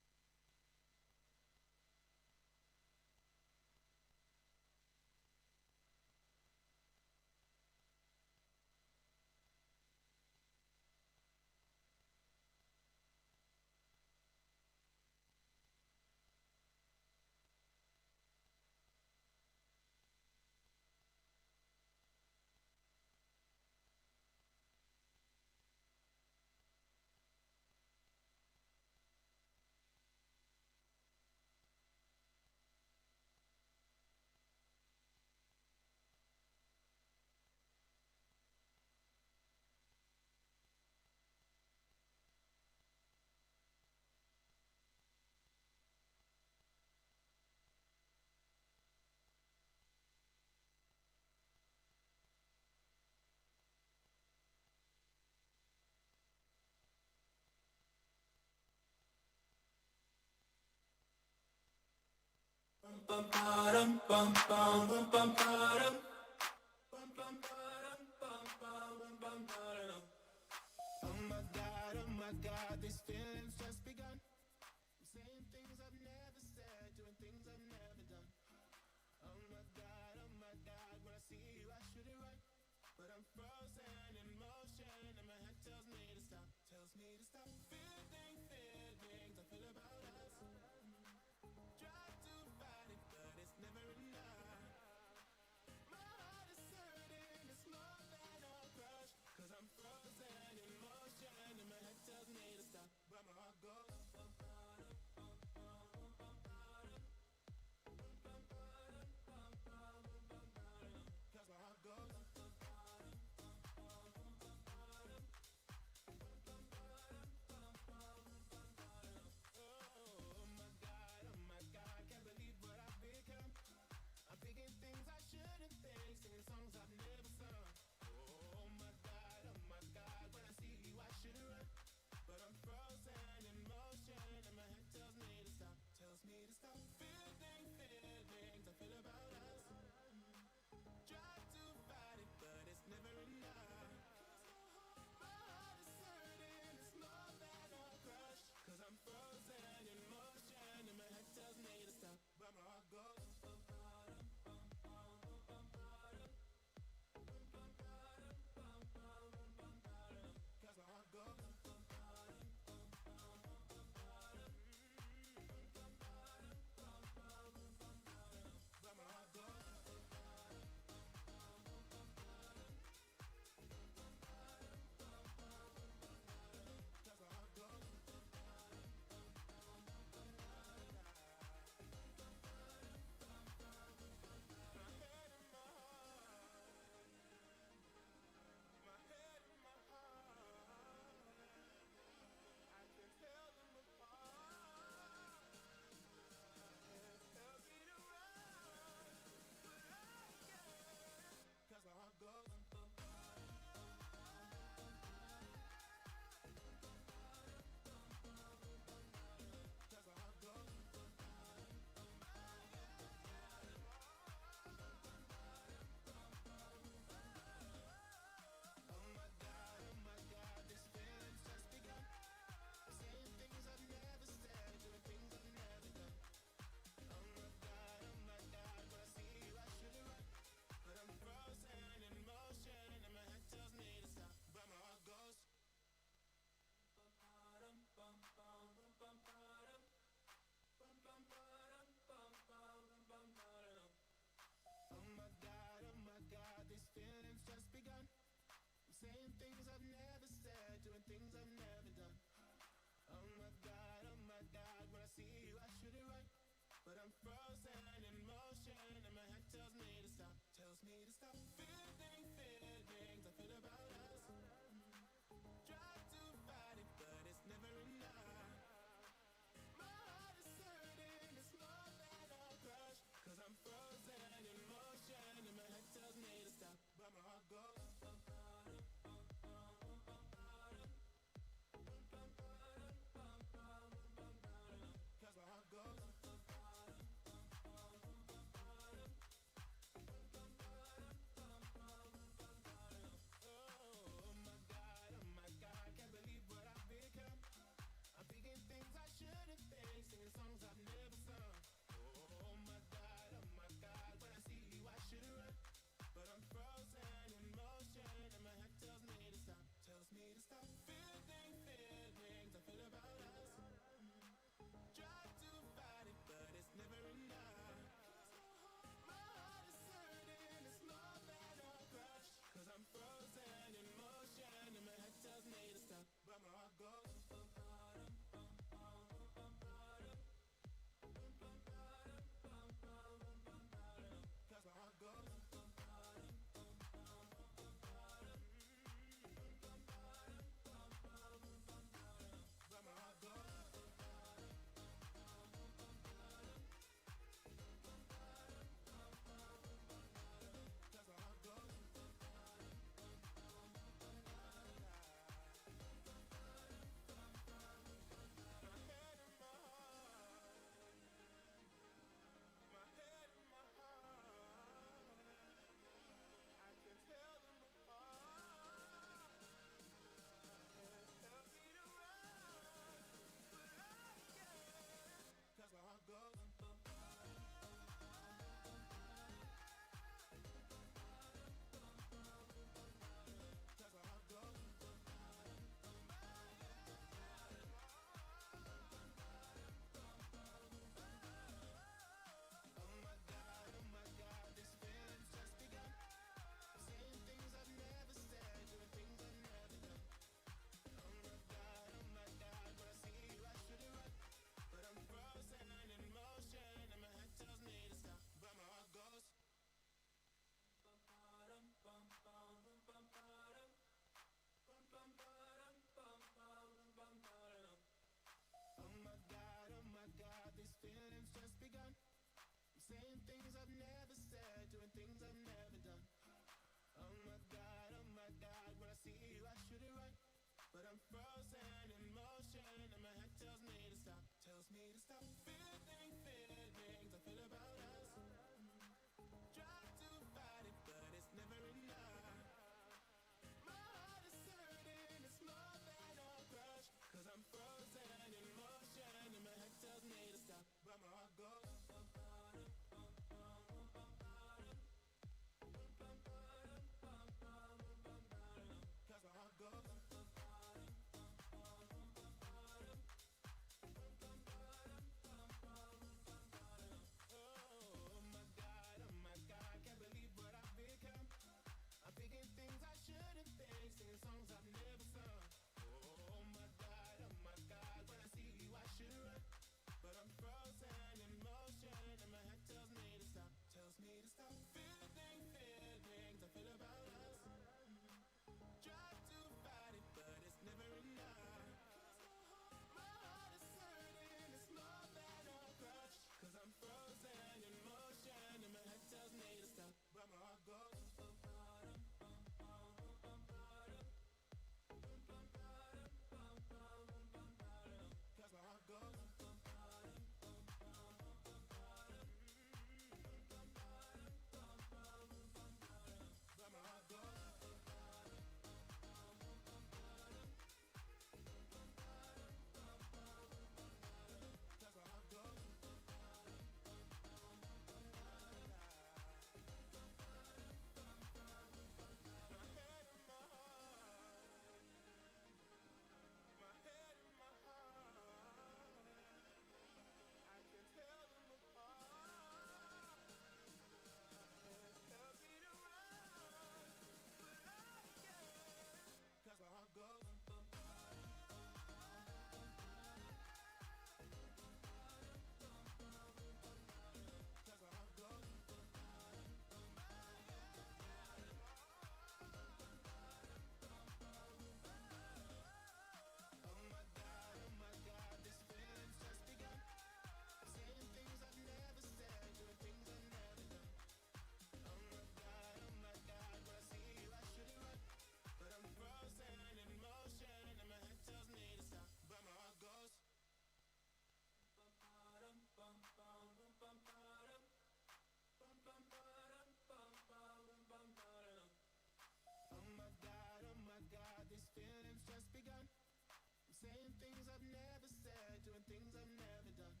saying things I've never said, doing things I've never done.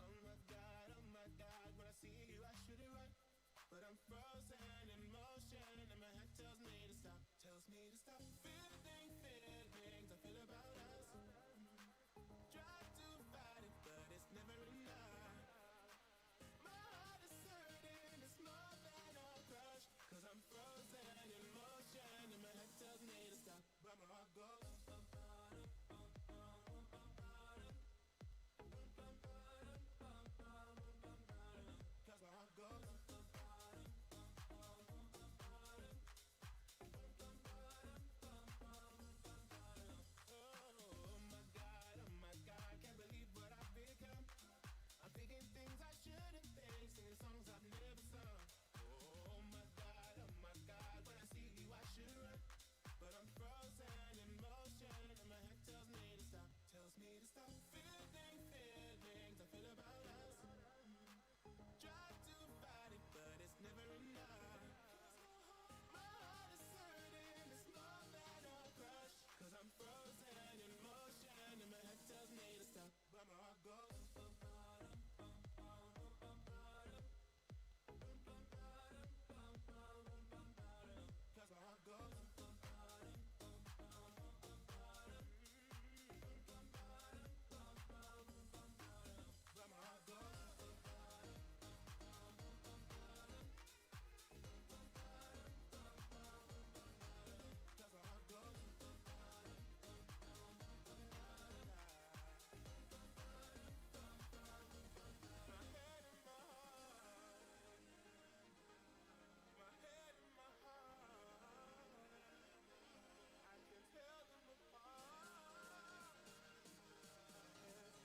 Oh my God, when I see you I shoot it right. But I'm frozen in motion and my head tells me to stop, feeling feelings I feel about us. Try to fight it, but it's never enough. My heart is hurting, it's more than a crush. Cause I'm frozen in motion and my head tells me to stop, but my heart goes. Cause my heart goes. Oh my God, can't believe what I've become. I'm thinking things I shouldn't think, singing songs I've never sung. Oh my God, when I see you I should run. But I'm frozen in motion and my head tells me to stop, feeling feelings I feel about us. Try to fight it, but it's never enough. My heart is hurting, it's more than a crush. Cause I'm frozen in motion and my head tells me to stop, but my heart goes. Cause my heart goes. But my heart goes. Cause my heart goes. My head and my heart. My head and my heart. I can tell them apart.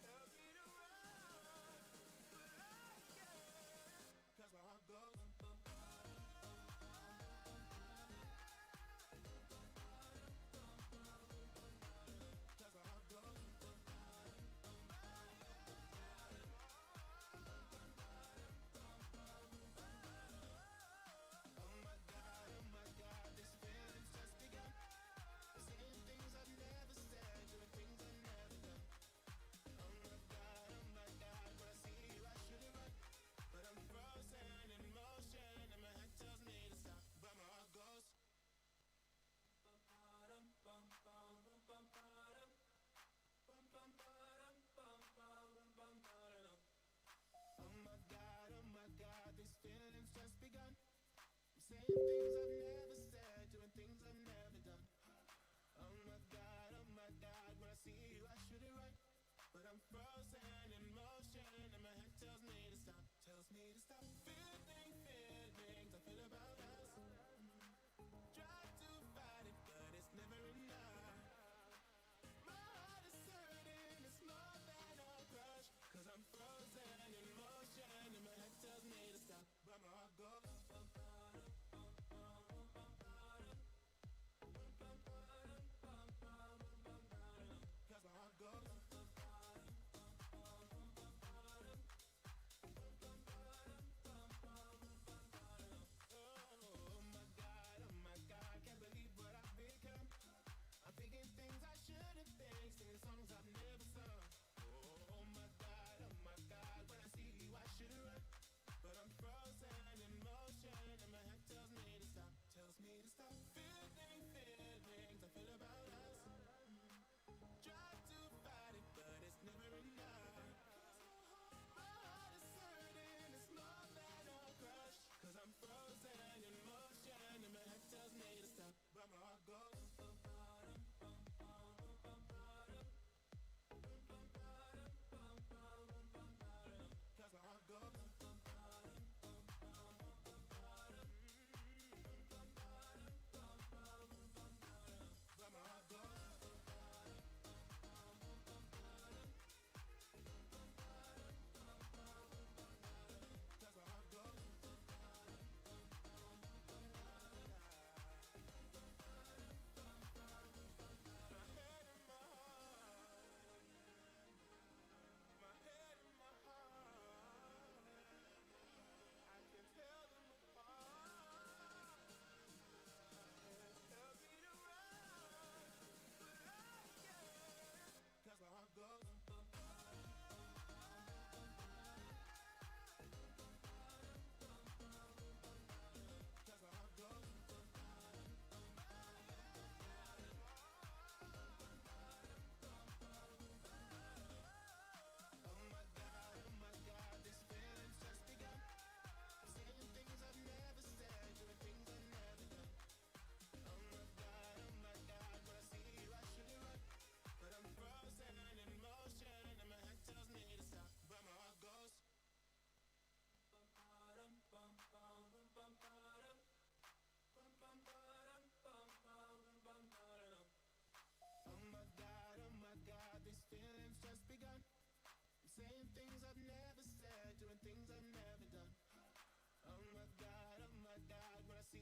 Tell me to run, but I can't. Cause my heart goes. Cause my heart goes. Oh my God, this feeling's just begun. Saying things I've never said, doing things I've never done. Oh my God, when I see you I should it right. But I'm frozen in motion and my head tells me to stop, but my heart goes. Oh my God, these feelings just begun. I'm saying things I've never said, doing things I've never done. Oh my God, when I see you I shoot it right. But I'm frozen in motion and my head tells me to stop, feeling feelings I feel about us. Try to fight it, but it's never enough. My heart is hurting, it's more than a crush. Cause I'm frozen in motion and my head tells me to stop, but my heart goes. Cause my heart goes.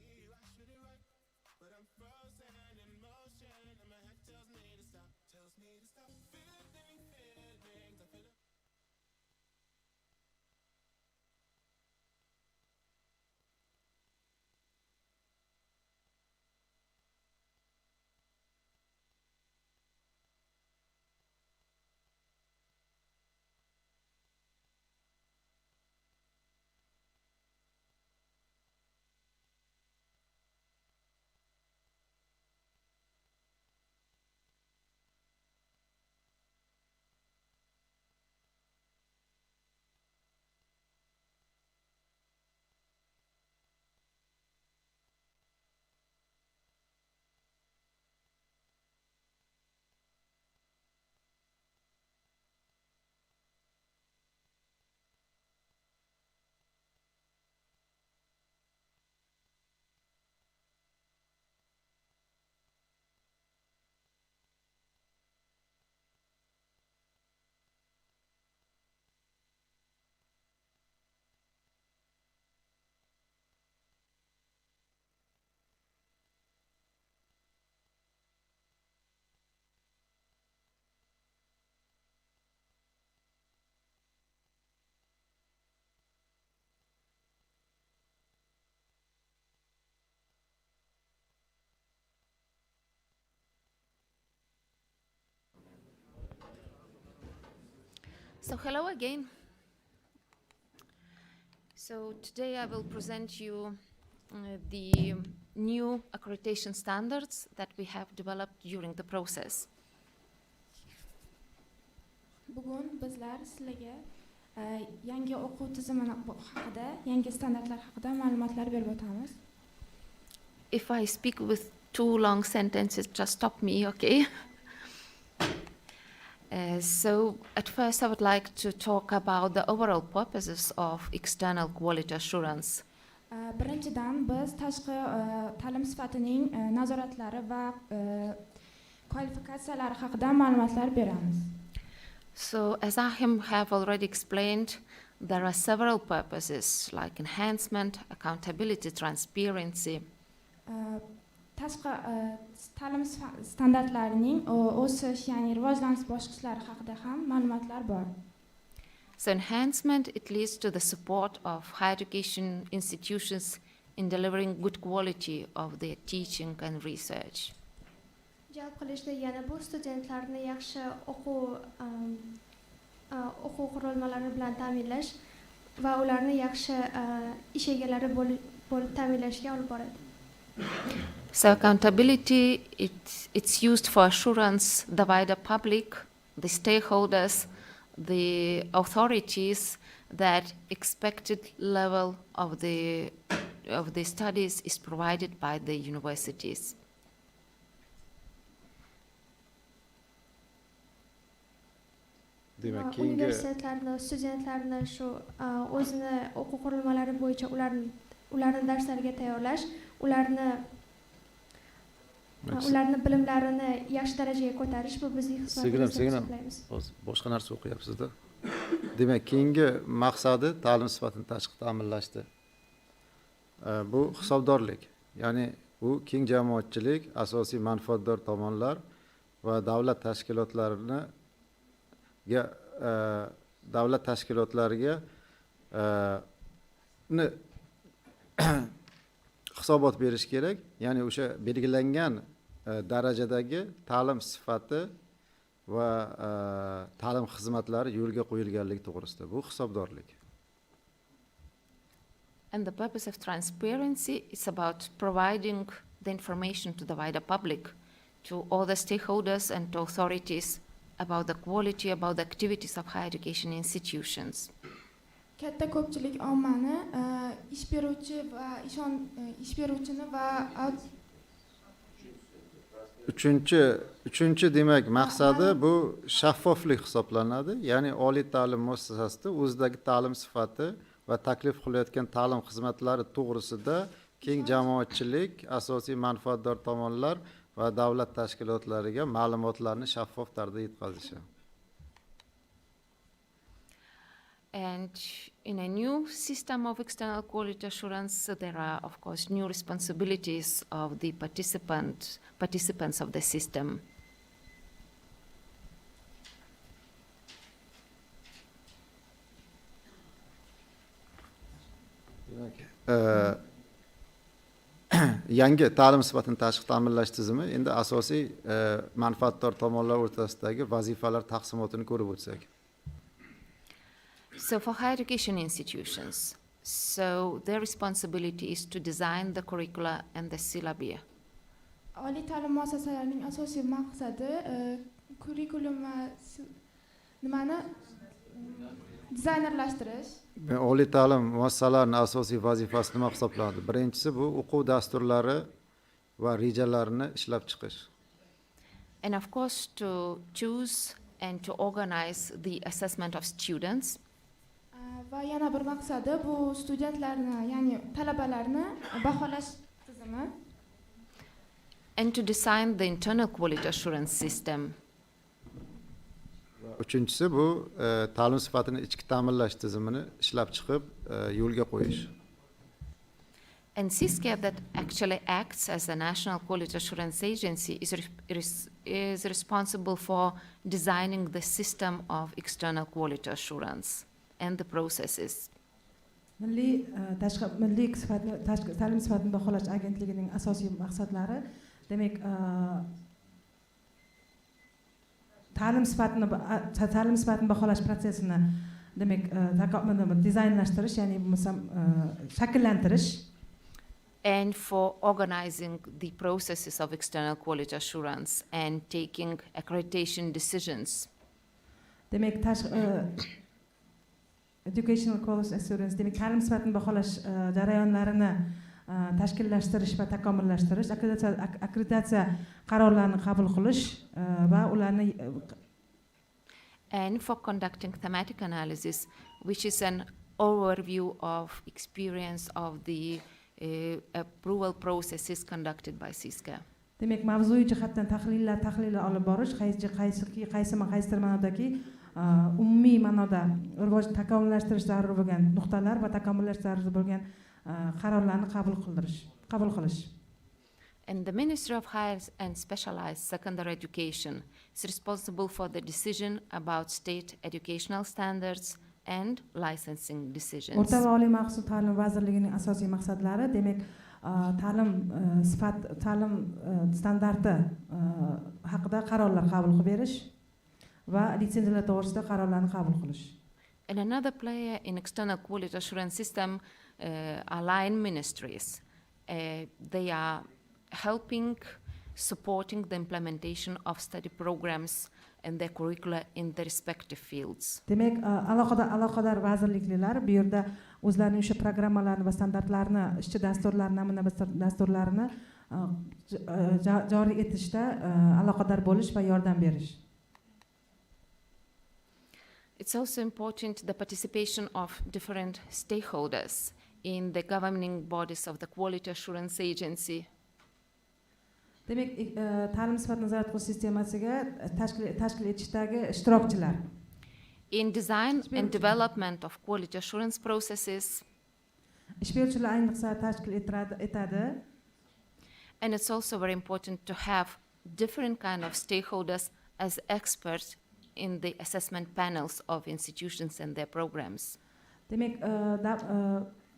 you, I should it right. But I'm frozen in motion, and my head tells me to stop. Tells me to stop feeling feelings. I feel it. So hello again. So today I will present you the new accreditation standards that we have developed during the process. Bugun bizlar sizlarga yangi o'quv tizimi haqida, yangi standartlar haqida ma'lumotlar berib o'tamiz. If I speak with too long sentences, just stop me, okay? So at first I would like to talk about the overall purposes of external quality assurance. Birinchidan biz tashqi ta'lim sifatining nazoratlari va kvalifikatsiyalari haqida ma'lumotlar beramiz. So as I have already explained, there are several purposes like enhancement, accountability, transparency. Tashqi ta'lim standartlarining o'sish, ya'ni rivojlanish bosqichlari haqida ham ma'lumotlar bor. So enhancement, it leads to the support of higher education institutions in delivering good quality of their teaching and research. Jalb qilish degani bu studentlarni yaxshi o'quv qurilmalari bilan ta'minlash va ularni yaxshi ish egalari bo'lib ta'minlashga olib boradi. So accountability, it's used for assurance the wider public, the stakeholders, the authorities that expected level of the studies is provided by the universities. Demak, keyingi Universitetlarni studentlarni shu o'zini o'quv qurilmalari bo'yicha ularni darslariga tayyorlash, ularni bilimlarini yaxshi darajaga ko'tarish bu bizning xizmatimiz deb hisoblaymiz. boshqa narsa o'qiyapsiz-da. Demak, keyingi maqsadi ta'lim sifatini tashqi ta'minlashdir. Bu hisobdorlik, ya'ni bu keng jamoatchilik, asosiy manfaatdor tomonlar va davlat tashkilotlariga hisobot berish kerak, ya'ni o'sha belgilangan darajadagi ta'lim sifati va ta'lim xizmatlari yo'lga qo'yilganligi to'g'risida bu hisobdorlik. And the purpose of transparency is about providing the information to the wider public, to all the stakeholders and to authorities about the quality, about the activities of higher education institutions. Katta ko'pchilik ommani ish beruvchini va Uchinchi demak maqsadi bu shaffoflik hisoblanadi. Ya'ni oliy ta'lim muassasasida o'zidagi ta'lim sifati va taklif qilayotgan ta'lim xizmatlari to'g'risida keng jamoatchilik, asosiy manfaatdor tomonlar va davlat tashkilotlariga ma'lumotlarni shaffof tarzda yetkazishi. And in a new system of external quality assurance, there are, of course, new responsibilities of the participants of the system. Yangi ta'lim sifatini tashqi ta'minlash tizimi endi asosiy manfaatdor tomonlar o'rtasidagi vazifalar taqsimotini ko'rib o'tsak. So for higher education institutions, so their responsibility is to design the curricula and the syllabi. Oliy ta'lim muassasalarining asosiy maqsadi kurikulum va nimani dizaynerlashtirish. Oliy ta'lim muassasalarining asosiy vazifasi nima hisoblanadi? Birinchisi bu o'quv dasturlari va rejalarini ishlab chiqish. And of course, to choose and to organize the assessment of students. Va yana bir maqsadi bu studentlarni, ya'ni talabalarni baholash tizimi. And to design the internal quality assurance system. Uchinchisi bu ta'lim sifatini ichki ta'minlash tizimini ishlab chiqib yo'lga qo'yish. And SISCA, that actually acts as a national quality assurance agency, is responsible for designing the system of external quality assurance and the processes. Milliy ta'lim sifatini baholash agentligining asosiy maqsadlari, demak, ta'lim sifatini baholash prosesini, demak, dizaynlashtirish, ya'ni bo'lmasa shakllantirish. And for organizing the processes of external quality assurance and taking accreditation decisions. Demak, educational quality assurance, demak, ta'lim sifatini baholash jarayonlarini tashkillashtirish va takomillashtirish, akkreditatsiya qarorlarini qabul qilish va ularni and for conducting thematic analysis, which is an overview of experience of the approval processes conducted by SISCA. Demak, mavzuiy jihatdan tahlillar olib borish, qaysidir ma'nodagi umumiy ma'noda rivoj takomillashtirish zarur bo'lgan nuqtalar va takomillashtirish zarur bo'lgan qarorlarni qabul qilish. And the Ministry of Higher and Specialized Secondary Education is responsible for the decision about state educational standards and licensing decisions. O'rta va oliy maxsus ta'lim vazirligining asosiy maqsadlari, demak, ta'lim standarti haqida qarorlar qabul qilib berish va litsenziyalar to'g'risida qarorlarni qabul qilish. And another player in external quality assurance system are line ministries. They are helping, supporting the implementation of study programs and their curricula in the respective fields. Demak, aloqador vazirliklar bu yerda o'zlarining o'sha programmalarni va standartlarini, ishchi dasturlarini, namuna dasturlarini joriy etishda aloqador bo'lish va yordam berish. It's also important the participation of different stakeholders in the governing bodies of the quality assurance agency. Demak, ta'lim sifatini nazorat qilish sistemasiga tashkil etishdagi ishtirokchilar. In design and development of quality assurance processes. Ish beruvchilar ayniqsa tashkil etadi. And it's also very important to have different kind of stakeholders as experts in the assessment panels of institutions and their programs. Demak,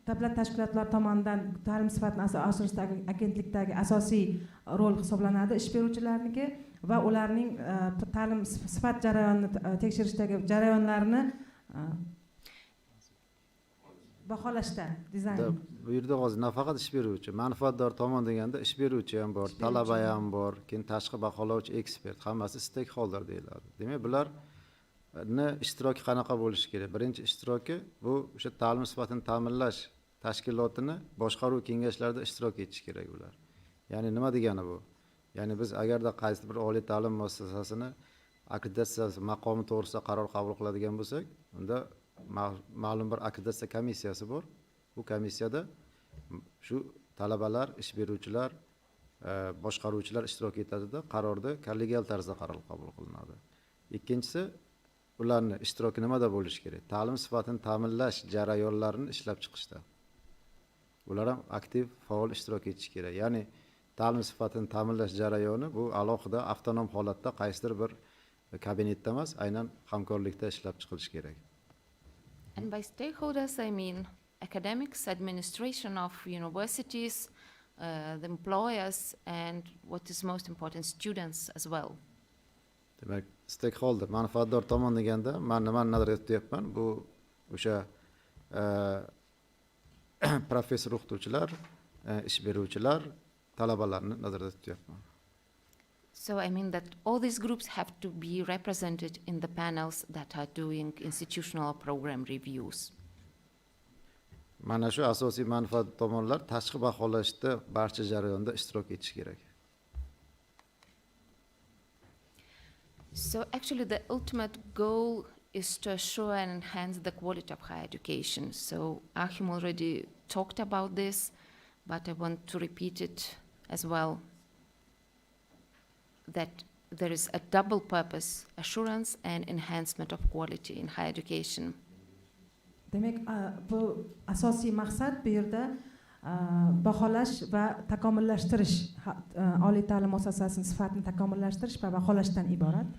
davlat tashkilotlari tomonidan ta'lim sifatini asoslashdagi agentlikdagi asosiy rol hisoblanadi ish beruvchilarniki va ularning ta'lim sifat jarayonini tekshirishdagi jarayonlarini baholashda, dizayn. Bu yerda hozir nafaqat ish beruvchi, manfaatdor tomon deganda ish beruvchi ham bor, talaba ham bor, keyin tashqi baholovchi ekspert, hammasi stakeholder deyiladi. Demak, bularni ishtiroki qanaqa bo'lishi kerak? Birinchi ishtiroki bu o'sha ta'lim sifatini ta'minlash tashkilotini boshqaruv kengashlarida ishtirok etish kerak ular. Ya'ni nima degani bu? Ya'ni biz agarda qaysi bir oliy ta'lim muassasasini akkreditatsiyasi maqomi to'g'risida qaror qabul qiladigan bo'lsak, unda ma'lum bir akkreditatsiya komissiyasi bor. Bu komissiyada shu talabalar, ish beruvchilar, boshqaruvchilar ishtirok etadida qarorda kollegial tarzda qaror qabul qilinadi. Ikkinchisi, ularni ishtiroki nimada bo'lishi kerak? Ta'lim sifatini ta'minlash jarayonlarini ishlab chiqishda. Ular ham aktiv, faol ishtirok etishi kerak. Ya'ni ta'lim sifatini ta'minlash jarayoni bu alohida avtonom holatda qaysidir bir kabinetda emas, aynan hamkorlikda ishlab chiqilishi kerak. And by stakeholders, I mean academics, administration of universities, the employers, and what is most important, students as well. Demak, stakeholder, manfaatdor tomon deganda, men nimani nazarda tutyapman? Bu o'sha professor o'qituvchilar, ish beruvchilar, talabalarni nazarda tutyapman. So I mean that all these groups have to be represented in the panels that are doing institutional program reviews. Mana shu asosiy manfaat tomonlar tashqi baholashda barcha jarayonda ishtirok etishi kerak. So actually the ultimate goal is to assure and enhance the quality of higher education. So Achim already talked about this, but I want to repeat it as well, that there is a double purpose, assurance and enhancement of quality in higher education. Demak, bu asosiy maqsad bu yerda baholash va takomillashtirish, oliy ta'lim muassasasining sifatini takomillashtirish va baholashdan iborat.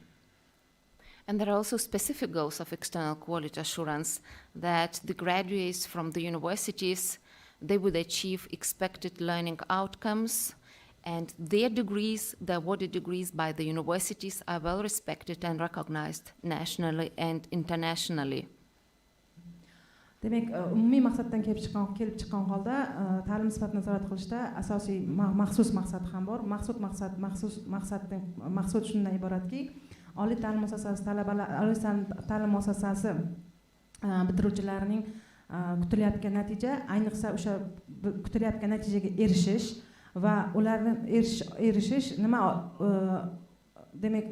And there are also specific goals of external quality assurance that the graduates from the universities, they would achieve expected learning outcomes, and their degrees, the awarded degrees by the universities, are well respected and recognized nationally and internationally. Demak, umumiy maqsaddan kelib chiqqan holda ta'lim sifatini nazorat qilishda asosiy maxsus maqsad ham bor. Maqsad shundan iboratki, oliy ta'lim muassasasi oliy ta'lim muassasasi bitiruvchilarining kutilayotgan natija, ayniqsa o'sha kutilayotgan natijaga erishish va ularni erishish nima demak,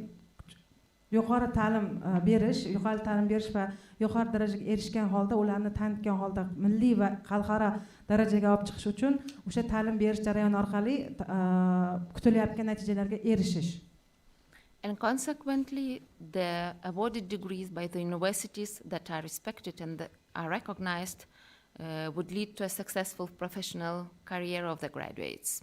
yuqori ta'lim berish va yuqori darajaga erishgan holda ularni tanitgan holda milliy va xalqaro darajaga olib chiqish uchun o'sha ta'lim berish jarayoni orqali kutilayotgan natijalarga erishish. And consequently, the awarded degrees by the universities that are respected and that are recognized would lead to a successful professional career of the graduates.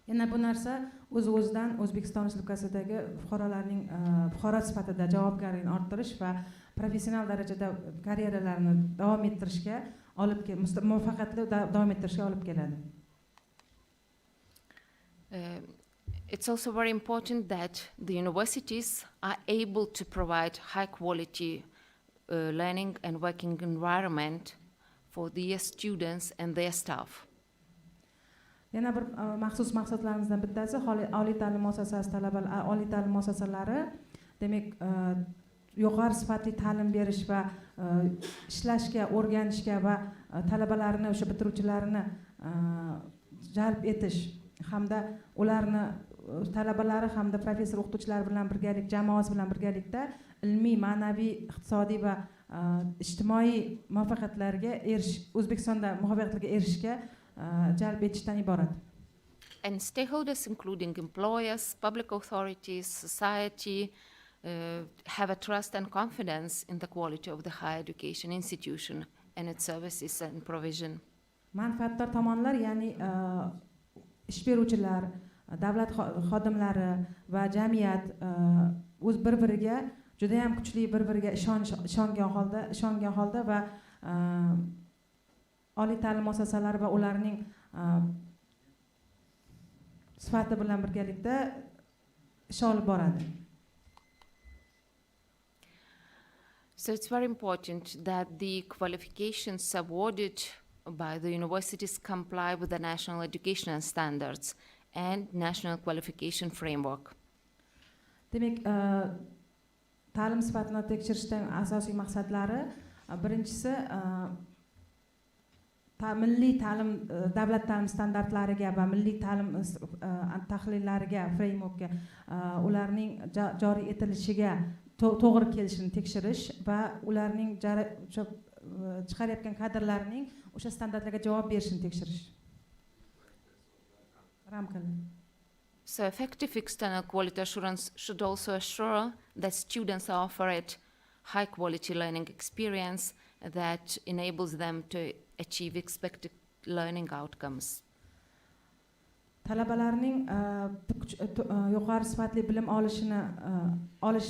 Yana bu narsa o'z-o'zidan O'zbekiston Respublikasidagi fuqaro sifatida javobgarlikni orttirish va professional darajada karyeralarini davom ettirishga muvaffaqiyatli davom ettirishga olib keladi. It's also very important that the universities are able to provide high quality learning and working environment for their students and their staff. Yana bir maxsus maqsadlarimizdan bittasi oliy ta'lim muassasasi oliy ta'lim muassasalari demak yuqori sifatli ta'lim berish va ishlashga, o'rganishga va talabalarini, o'sha bitiruvchilarini jalb etish hamda ularni talabalari hamda professor o'qituvchilar bilan birgalik, jamoasi bilan birgalikda ilmiy, ma'naviy, iqtisodiy va ijtimoiy muvaffaqiyatlarga O'zbekistonda muvaffaqiyatlarga erishishga jalb etishdan iborat. And stakeholders, including employers, public authorities, society, have a trust and confidence in the quality of the higher education institution and its services and provision. Manfaatdor tomonlar, ya'ni ish beruvchilar, davlat xodimlari va jamiyat o'z bir-biriga juda ham kuchli bir-biriga ishongan holda va oliy ta'lim muassasalari va ularning sifati bilan birgalikda ish olib boradi. So it's very important that the qualifications awarded by the universities comply with the national educational standards and national qualification framework. Demak, ta'lim sifatini tekshirishning asosiy maqsadlari birinchisi milliy ta'lim davlat ta'lim standartlariga va milliy ta'lim tahlillariga, frameworkga ularning joriy etilishiga to'g'ri kelishini tekshirish va ularning chiqarayotgan kadrlarning o'sha standartlarga javob berishini tekshirish. So effective external quality assurance should also assure that students are offered high quality learning experience that enables them to achieve expected learning outcomes. Talabalarning yuqori sifatli bilim olish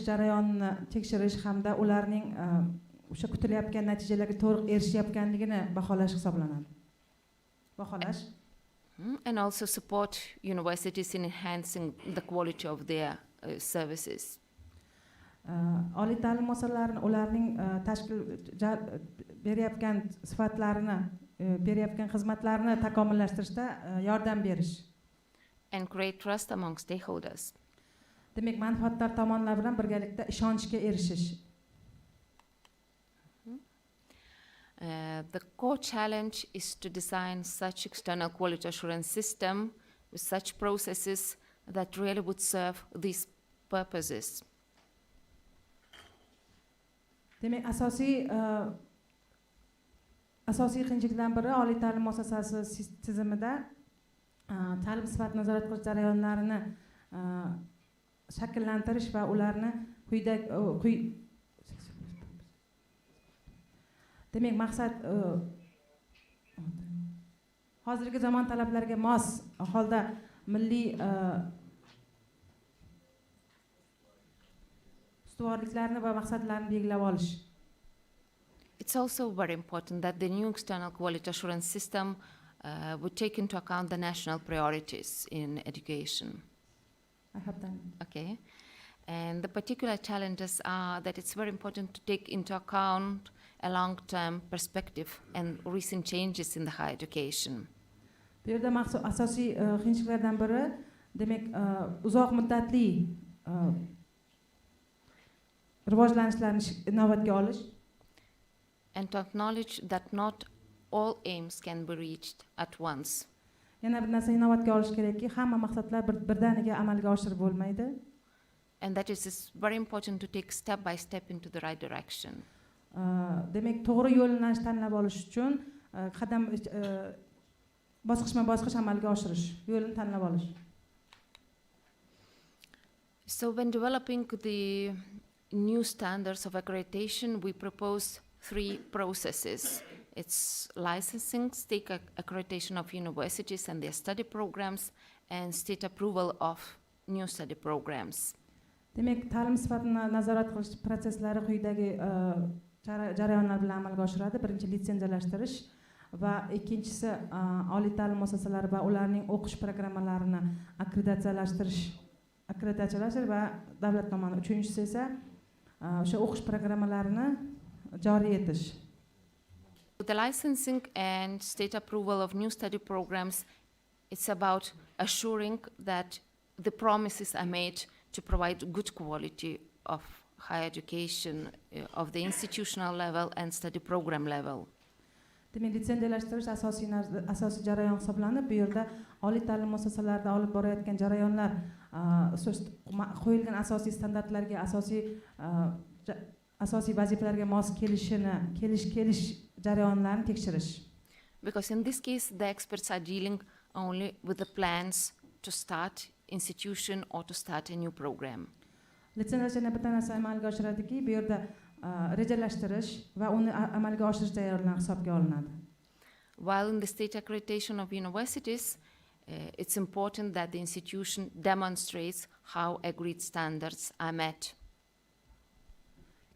jarayonini tekshirish hamda ularning o'sha kutilayotgan natijalarga to'liq erishayotganligini baholash hisoblanadi. Baholash. And also support universities in enhancing the quality of their services. Oliy ta'lim muassasalarini ularning tashkil berayotgan sifatlarini, berayotgan xizmatlarini takomillashtirishda yordam berish. And create trust among stakeholders. Demak, manfaatdor tomonlar bilan birgalikda ishonchga erishish. The core challenge is to design such external quality assurance system with such processes that really would serve these purposes. Demak, asosiy qiyinchiliklardan biri oliy ta'lim muassasasi tizimida ta'lim sifat nazorat qilish jarayonlarini shakllantirish va ularni demak, maqsad hozirgi zamon talablariga mos holda milliy ustuvorliklarni va maqsadlarni belgilab olish. It's also very important that the new external quality assurance system would take into account the national priorities in education. I have done. Okay. And the particular challenges are that it's very important to take into account a long-term perspective and recent changes in the higher education. Bu yerda asosiy qiyinchiliklardan biri, demak, uzoq muddatli rivojlanishlarni inobatga olish. And to acknowledge that not all aims can be reached at once. Yana bir narsa inobatga olish kerakki, hamma maqsadlar birdaniga amalga oshirib bo'lmaydi. And that is very important to take step by step into the right direction. Demak, to'g'ri yo'llanishni tanlab olish uchun qadam bosqichma-bosqich amalga oshirish, yo'lini tanlab olish. So when developing the new standards of accreditation, we propose 3 processes. It's licensing, state accreditation of universities and their study programs, and state approval of new study programs. Demak, ta'lim sifatini nazorat qilish prosesslari quyidagi jarayonlar bilan amalga oshiradi. Birinchi litsenziyalashtirish va ikkinchisi oliy ta'lim muassasalari va ularning o'qish programmalarini akkreditatsiyalash va davlat tomonidan. Uchinchisi esa o'sha o'qish programmalarini joriy etish. The licensing and state approval of new study programs, it's about assuring that the promises are made to provide good quality of higher education of the institutional level and study program level. Demak, litsenziyalashtirish asosiy jarayon hisoblanib, bu yerda oliy ta'lim muassasalarida olib borayotgan jarayonlar qo'yilgan asosiy standartlarga, asosiy vazifalarga mos kelish jarayonlarini tekshirish. Because in this case, the experts are dealing only with the plans to start institution or to start a new program. Litsenziyani bitta narsa amalga oshiradiki, bu yerda rejalashtirish va uni amalga oshirish jarayonlari hisobga olinadi. While in the state accreditation of universities, it's important that the institution demonstrates how agreed standards are met.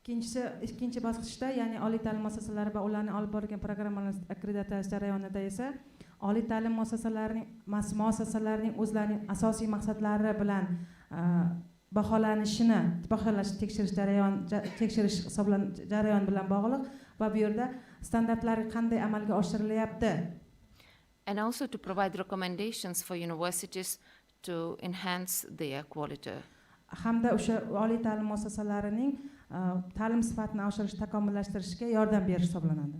Ikkinchi bosqichda, ya'ni oliy ta'lim muassasalari va ularning olib borgan programmalarni akkreditatsiya jarayonida esa oliy ta'lim muassasalarining o'zlarining asosiy maqsadlari bilan tekshirish jarayon bilan bog'liq va bu yerda standartlar qanday amalga oshirilyapti. And also to provide recommendations for universities to enhance their quality. Hamda o'sha oliy ta'lim muassasalarining ta'lim sifatini oshirish, takomillashtirishga yordam berish hisoblanadi.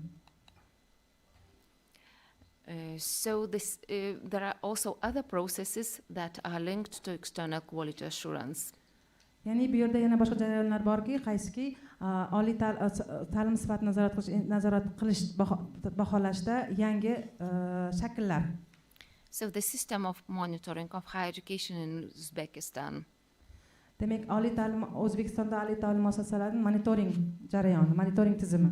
So there are also other processes that are linked to external quality assurance. Ya'ni bu yerda yana boshqa jarayonlar borki, qaysiki oliy ta'lim sifatini nazorat qilish baholashda yangi shakllar. So the system of monitoring of higher education in Uzbekistan. Demak, oliy ta'lim O'zbekistonda oliy ta'lim muassasalarining monitoring jarayoni, monitoring tizimi.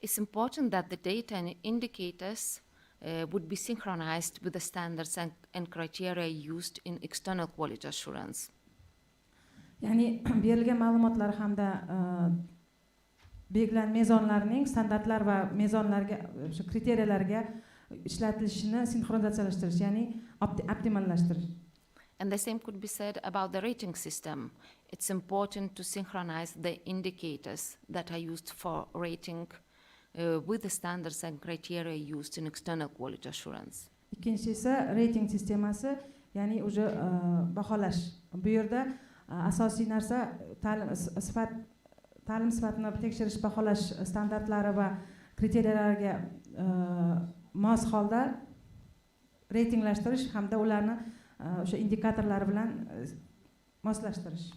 It's important that the data and indicators would be synchronized with the standards and criteria used in external quality assurance. Ya'ni berilgan ma'lumotlar hamda belgilangan mezonlarning standartlar va mezonlarga, o'sha kriteriyalarga ishlatilishini sinxronizatsiyalashtirish, ya'ni optimallashtirish. And the same could be said about the rating system. It's important to synchronize the indicators that are used for rating with the standards and criteria used in external quality assurance. Ikkinchisi esa rating sistemasi, ya'ni o'sha baholash. Bu yerda asosiy narsa ta'lim sifatini tekshirish, baholash standartlari va kriteriyalarga mos holda reytinglashtirish hamda ularni o'sha indikatorlar bilan moslashtirish.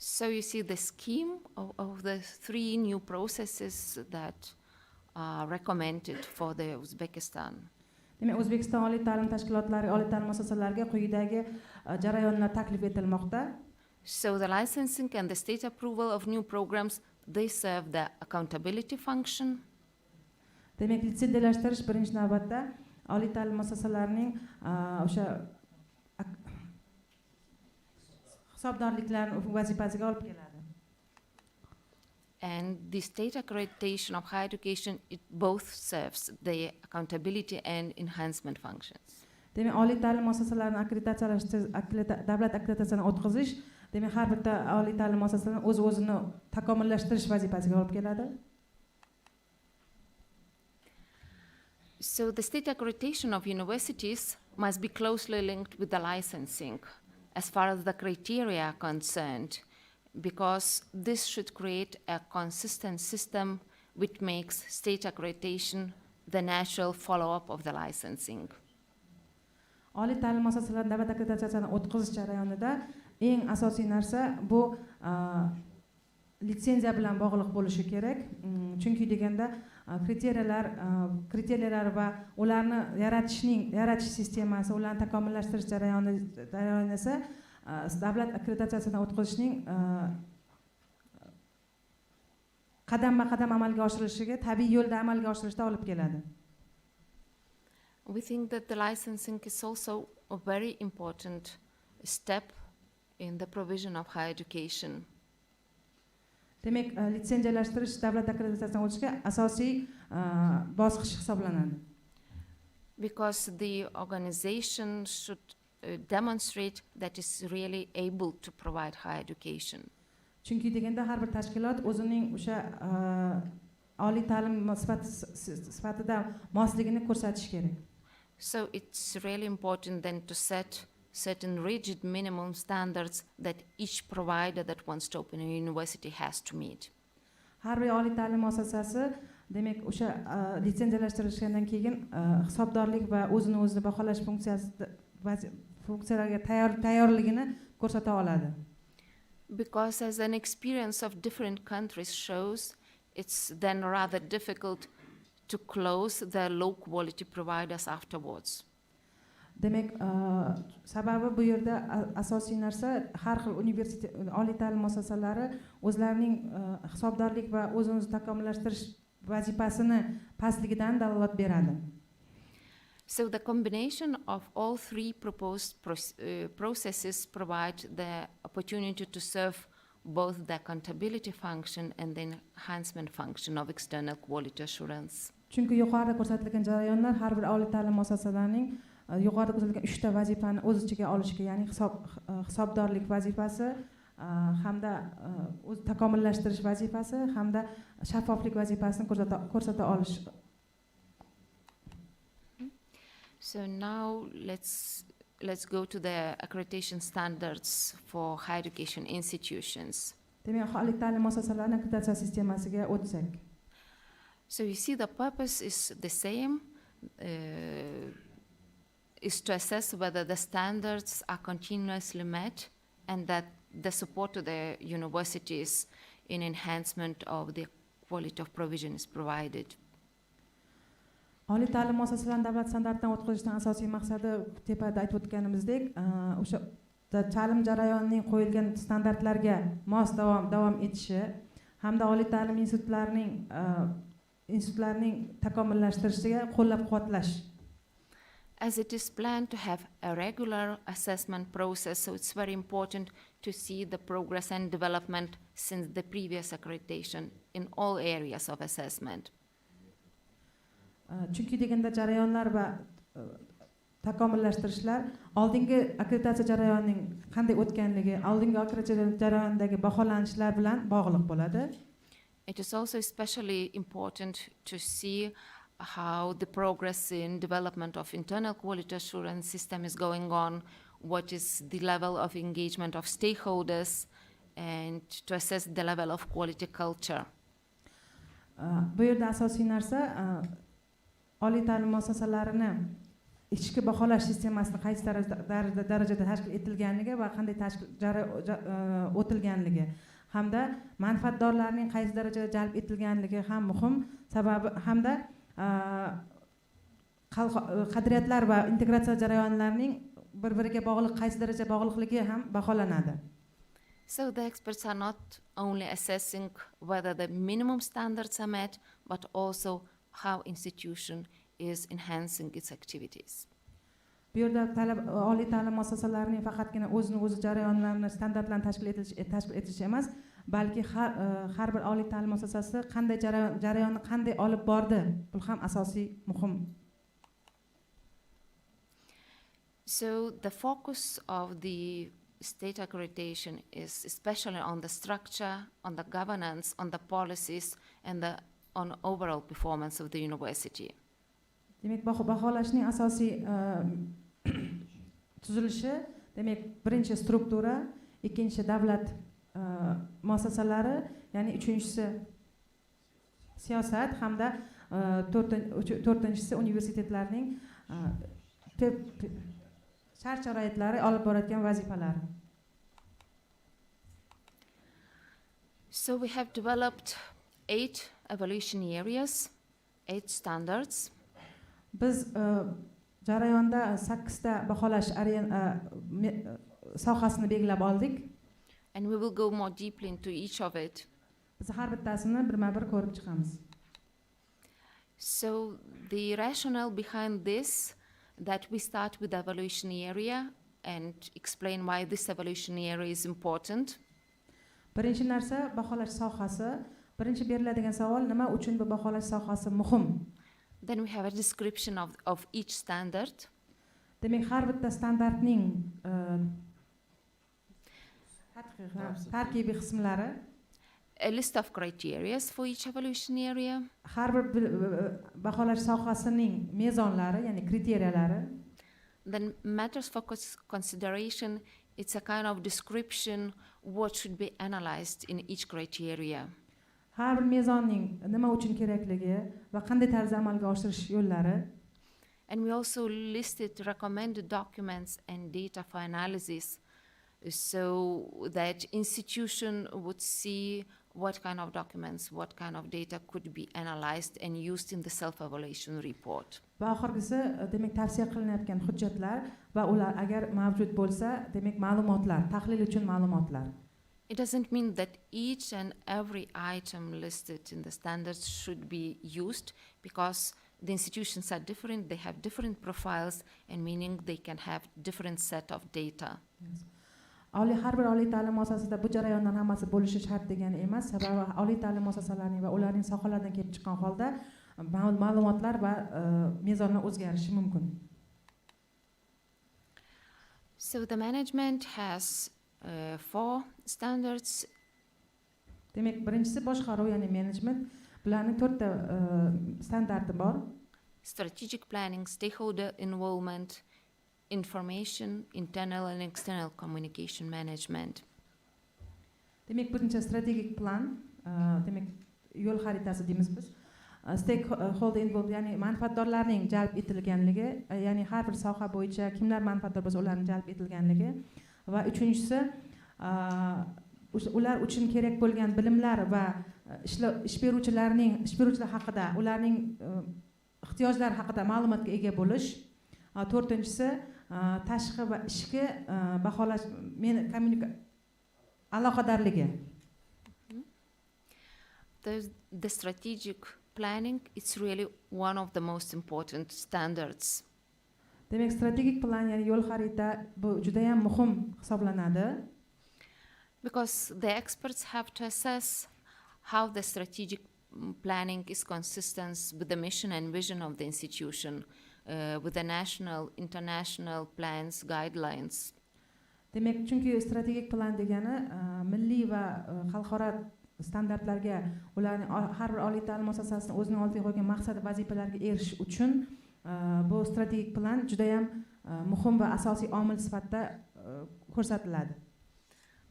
So you see the scheme of the 3 new processes that are recommended for the Uzbekistan. Demak, O'zbekiston oliy ta'lim tashkilotlari, oliy ta'lim muassasalariga quyidagi jarayonlar taklif etilmoqda. So the licensing and the state approval of new programs, they serve the accountability function. Demak, litsenziyalashtirish birinchi navbatda oliy ta'lim muassasalarining o'sha hisobdorliklarning vazifasiga olib keladi. And the state accreditation of higher education, it both serves the accountability and enhancement functions. Demak, oliy ta'lim muassasalarini akkreditatsiyalash, davlat akkreditatsiyasini o'tkazish, demak, har bitta oliy ta'lim muassasasining o'z-o'zini takomillashtirish vazifasiga olib keladi. So the state accreditation of universities must be closely linked with the licensing as far as the criteria are concerned, because this should create a consistent system which makes state accreditation the natural follow-up of the licensing. Oliy ta'lim muassasalarining davlat akkreditatsiyasini o'tkazish jarayonida eng asosiy narsa bu litsenziya bilan bog'liq bo'lishi kerak. Chunki deganda kriteriyalar va ularni yaratish sistemasi, ularni takomillashtirish jarayoni esa davlat akkreditatsiyasini o'tkazishning qadam-qadam amalga oshirilishiga, tabiiy yo'lda amalga oshirishga olib keladi. We think that the licensing is also a very important step in the provision of higher education. Demak, litsenziyalashtirish davlat akkreditatsiyasidan o'tishga asosiy bosqich hisoblanadi. Because the organization should demonstrate that it's really able to provide higher education. Chunki deganda har bir tashkilot o'zining o'sha oliy ta'lim sifatida mosligini ko'rsatish kerak. So it's really important then to set certain rigid minimum standards that each provider that wants to open a university has to meet. Har bir oliy ta'lim muassasasi demak o'sha litsenziyalashtirilgandan keyin hisobdorlik va o'zini o'zi baholash funksiyalariga tayyorligini ko'rsata oladi. Because as an experience of different countries shows, it's then rather difficult to close the low quality providers afterwards. Demak, sababi bu yerda asosiy narsa har xil universitet, oliy ta'lim muassasalari o'zlarining hisobdorlik va o'zini takomillashtirish vazifasini pastligidan dalolat beradi. So the combination of all 3 proposed processes provide the opportunity to serve both the accountability function and the enhancement function of external quality assurance. Chunki yuqorida ko'rsatilgan jarayonlar har bir oliy ta'lim muassasalarining yuqorida ko'rsatilgan 3 ta vazifani o'z ichiga olishiga, ya'ni hisobdorlik vazifasi, hamda o'z takomillashtirish vazifasi, hamda shaffoflik vazifasini ko'rsata olish. So now let's go to the accreditation standards for higher education institutions. Demak, oliy ta'lim muassasalarining akkreditatsiya sistemasiga o'tsak. So you see the purpose is the same, is to assess whether the standards are continuously met and that the support to the universities in enhancement of the quality of provision is provided. Oliy ta'lim muassasalarining davlat standartidan o'tkazishdan asosiy maqsadi tepada aytib o'tganimizdek, o'sha ta'lim jarayonining qo'yilgan standartlarga mos davom etishi hamda oliy ta'lim institutlarining takomillashtirishiga qo'llab-quvvatlash. As it is planned to have a regular assessment process, so it's very important to see the progress and development since the previous accreditation in all areas of assessment. Chunki deganda jarayonlar va takomillashtirishlar oldingi akkreditatsiya jarayonining qanday o'tganligi, oldingi akkreditatsiya jarayonidagi baholanishlar bilan bog'liq bo'ladi. It is also especially important to see how the progress in development of internal quality assurance system is going on, what is the level of engagement of stakeholders, and to assess the level of quality culture. Bu yerda asosiy narsa oliy ta'lim muassasalarini ichki baholash sistemasini qaysi darajada tashkil etilganligi va qanday o'tilganligi hamda manfaatdorlarning qaysi darajada jalb etilganligi ham muhim, sababi hamda qadriyatlar va integratsiya jarayonlarining bir-biriga bog'liq qaysi daraja bog'liqligi ham baholanadi. So the experts are not only assessing whether the minimum standards are met, but also how institution is enhancing its activities. Bu yerda oliy ta'lim muassasalarining faqatgina o'zi jarayonlarini standartlarni tashkil etish emas, balki har bir oliy ta'lim muassasasi qanday jarayonni qanday olib bordi, bu ham asosiy muhim. So the focus of the state accreditation is especially on the structure, on the governance, on the policies, and on overall performance of the university. Demak, baholashning asosiy tuzilishi, demak, birinchi struktura, ikkinchi davlat muassasalari, ya'ni uchinchisi siyosat hamda to'rtinchisi universitetlarning shart-sharoitlari olib borayotgan vazifalari. So we have developed 8 evaluation areas, 8 standards. Biz jarayonda 8 ta baholash sohasini belgilab oldik. And we will go more deeply into each of it. Biz har bittasini birma-bir ko'rib chiqamiz. So the rationale behind this, that we start with the evaluation area and explain why this evaluation area is important. Birinchi narsa baholash sohasi. Birinchi beriladigan savol, nima uchun bu baholash sohasi muhim? Then we have a description of each standard. Demak, har bitta standartning tarkibiy qismlari, a list of criteria for each evaluation area. Har bir baholash sohasining mezonlari, ya'ni kriteriялari. Then matters for consideration, it's a kind of description what should be analyzed in each criteria. Har bir mezonning nima uchun kerakligi va qanday tarzda amalga oshirish yo'llari. And we also listed recommended documents and data for analysis, so that institution would see what kind of documents, what kind of data could be analyzed and used in the self-evaluation report. Va oxirgisi, demak, tavsiya qilinayotgan hujjatlar va ular agar mavjud bo'lsa, demak, ma'lumotlar, tahlil uchun ma'lumotlar. It doesn't mean that each and every item listed in the standards should be used, because the institutions are different, they have different profiles, and meaning they can have different set of data. Yes. Har bir oliy ta'lim muassasasida bu jarayondan hammasi bo'lishi shart degani emas, sababi oliy ta'lim muassasalarining va ularning sohalaridan kelib chiqqan holda ma'lumotlar va mezonlar o'zgarishi mumkin. So the management has 4 standards. Demak, birinchisi boshqaruv, ya'ni management. Bularning 4 ta standarti bor. Strategic planning, stakeholder involvement, information, internal and external communication management. Demak, birinchi strategik plan, demak, yo'l xaritasi deymiz biz. Stakeholder involvement, ya'ni manfaatdorlarning jalb etilganligi, ya'ni har bir soha bo'yicha kimlar manfaatdor bo'lsa, ularning jalb etilganligi. Va uchinchisi, ular uchun kerak bo'lgan bilimlar va ish beruvchilar haqida, ularning ehtiyojlari haqida ma'lumotga ega bo'lish. To'rtinchisi, tashqi va ichki baholash aloqadorligi. The strategic planning is really one of the most important standards. Demak, strategik plan, ya'ni yo'l xarita bu juda ham muhim hisoblanadi. Because the experts have to assess how the strategic planning is consistent with the mission and vision of the institution, with the national, international plans, guidelines. Demak, chunki strategik plan degani milliy va xalqaro standartlarga, ularning har bir oliy ta'lim muassasasining o'zining oldiga qo'ygan maqsad va vazifalarga erishish uchun bu strategik plan juda ham muhim va asosiy omil sifatida ko'rsatiladi.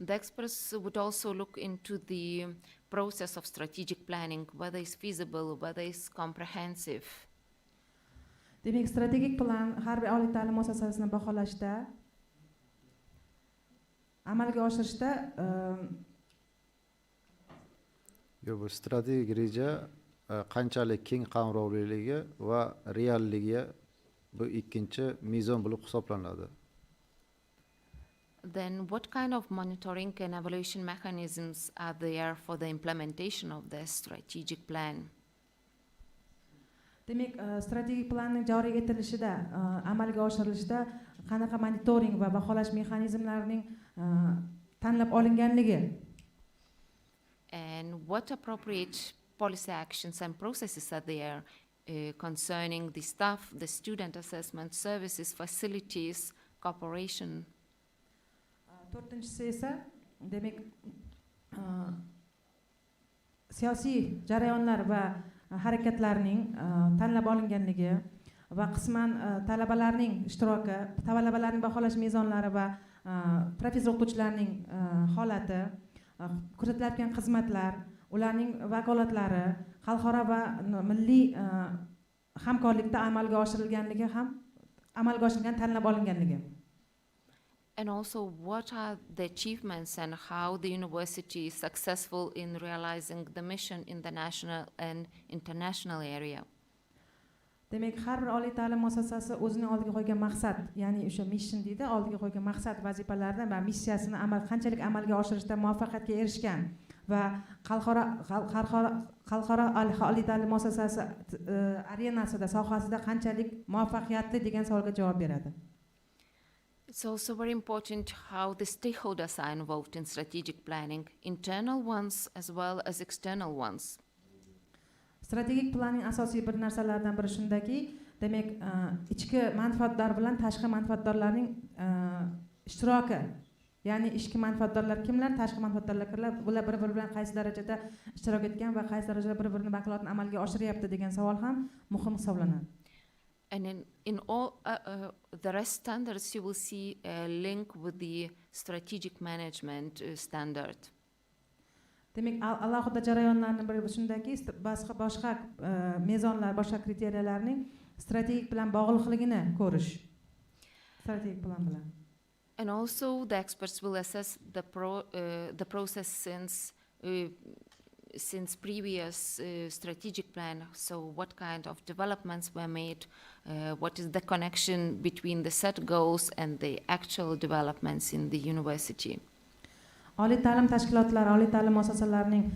The experts would also look into the process of strategic planning, whether it's feasible, whether it's comprehensive. Demak, strategik plan har bir oliy ta'lim muassasasini baholashda, amalga oshirishda bu strategik reja qanchalik keng qamrovliligi va realligi bu ikkinchi mezon bo'lib hisoblanadi. Then what kind of monitoring and evaluation mechanisms are there for the implementation of the strategic plan? Demak, strategik planning joriy etilishida, amalga oshirilishida qanaqa monitoring va baholash mexanizmlarining tanlab olinganligi, and what appropriate policy actions and processes are there concerning the staff, the student assessment services, facilities, cooperation. To'rtinchisi esa, demak, siyosiy jarayonlar va harakatlarning tanlab olinganligi va qisman talabalarning ishtiroki, talabalarning baholash mezonlari va professor o'qituvchilarning holati, ko'rsatilayotgan xizmatlar, ularning vakolatlari, xalqaro va milliy hamkorlikda amalga oshirilganligi ham amalga oshirilgan tanlab olinganligi. And also, what are the achievements and how the university is successful in realizing the mission in the national and international area? Demak, har bir oliy ta'lim muassasasi o'zining oldiga qo'ygan maqsad, ya'ni o'sha mission deydi, oldiga qo'ygan maqsad vazifalarni va missiyasini qanchalik amalga oshirishda muvaffaqiyatga erishgan va xalqaro oliy ta'lim muassasasi arenasida, sohasida qanchalik muvaffaqiyatli degan savolga javob beradi. It's also very important how the stakeholders are involved in strategic planning, internal ones as well as external ones. Strategik planning asosiy bir narsalardan biri shundaki, demak, ichki manfaatdor bilan tashqi manfaatdorlarning ishtiroki, ya'ni ichki manfaatdorlar kimlar, tashqi manfaatdorlar kimlar, bular bir-biri bilan qaysi darajada ishtirok etgan va qaysi darajada bir-birini vakolatini amalga oshiryapti degan savol ham muhim hisoblanadi. And in all the rest standards, you will see a link with the strategic management standard. Demak, alohida jarayonlarning biri shundaki, boshqa mezonlar, boshqa kriteriyalarning strategik bilan bog'liqligini ko'rish. Strategik plan bilan. And also the experts will assess the process since previous strategic plan. So what kind of developments were made, what is the connection between the set goals and the actual developments in the university. Oliy ta'lim tashkilotlari, oliy ta'lim muassasalarining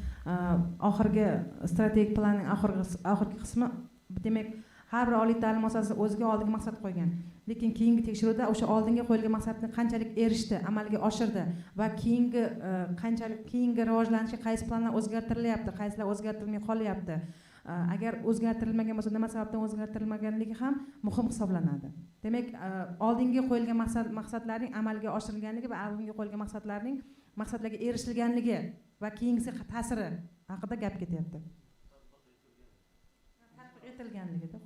oxirgi strategik planning oxirgi qismi, demak, har bir oliy ta'lim muassasasi o'ziga oldingi maqsad qo'ygan. Lekin keyingi tekshiruvda o'sha oldinga qo'yilgan maqsadni qanchalik erishdi, amalga oshirdi va keyingi rivojlanishga qaysi planlar o'zgartirilyapti, qaysilar o'zgartirilmay qolyapti. Agar o'zgartirilmagan bo'lsa, nima sababdan o'zgartirilmaganligi ham muhim hisoblanadi. Demak, oldinga qo'yilgan maqsadlarning amalga oshirilganligi va oldinga qo'yilgan maqsadlarga erishilganligi va keyingisi ta'siri haqida gap ketyapti. Tatbiq etilganligida.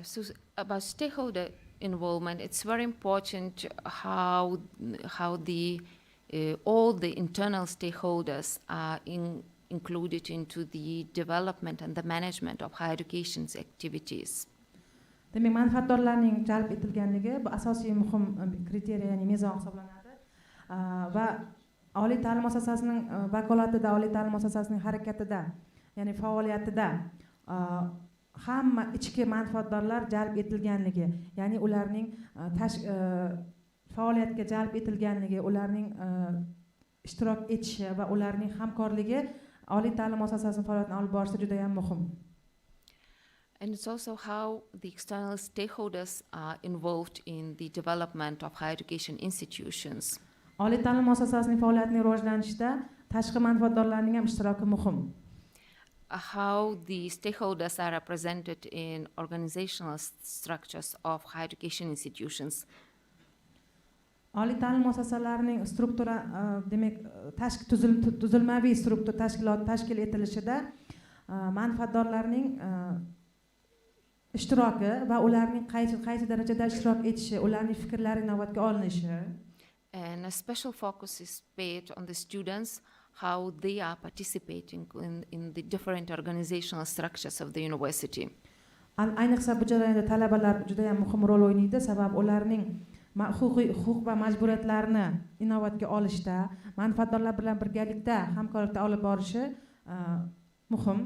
So about stakeholder involvement, it's very important how the all the internal stakeholders are included into the development and the management of higher education's activities. Demak, manfaatdorlarning jalb etilganligi bu asosiy muhim kriteriya, ya'ni mezon hisoblanadi. Va oliy ta'lim muassasasining vakolatida, oliy ta'lim muassasasining harakatida, ya'ni faoliyatida hamma ichki manfaatdorlar jalb etilganligi, ya'ni ularning faoliyatga jalb etilganligi, ularning ishtirok etishi va ularning hamkorligi oliy ta'lim muassasasining faoliyatini olib borishda juda ham muhim. And it's also how the external stakeholders are involved in the development of higher education institutions. Oliy ta'lim muassasasining faoliyatining rivojlanishida tashqi manfaatdorlarning ham ishtiroki muhim. How the stakeholders are represented in organizational structures of higher education institutions. Oliy ta'lim muassasalarining struktura, demak, tuzilmaviy struktura tashkilot tashkil etilishida manfaatdorlarning ishtiroki va ularning qaysi darajada ishtirok etishi, ularning fikrlari inobatga olinishi. And a special focus is paid on the students, how they are participating in the different organizational structures of the university. Ayniqsa bu jarayonda talabalar juda ham muhim rol o'ynaydi, sabab ularning huquq va majburiyatlarini inobatga olishda, manfaatdorlar bilan birgalikda hamkorlikda olib borishi muhim.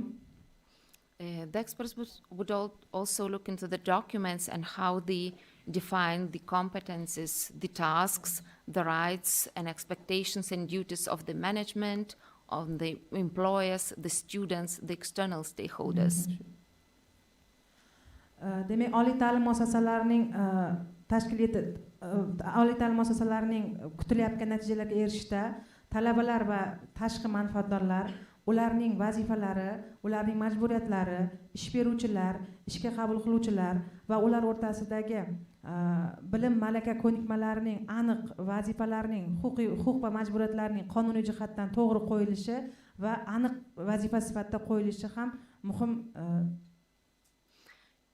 The experts would also look into the documents and how they define the competencies, the tasks, the rights and expectations and duties of the management, of the employers, the students, the external stakeholders. Demak, oliy ta'lim muassasalarining oliy ta'lim muassasalarining kutilayotgan natijalarga erishishda talabalar va tashqi manfaatdorlar, ularning vazifalari, ularning majburiyatlari, ish beruvchilar, ishga qabul qiluvchilar va ular o'rtasidagi bilim malaka ko'nikmalarining aniq vazifalarining, huquq va majburiyatlarining qonuniy jihatdan to'g'ri qo'yilishi va aniq vazifa sifatida qo'yilishi ham muhim.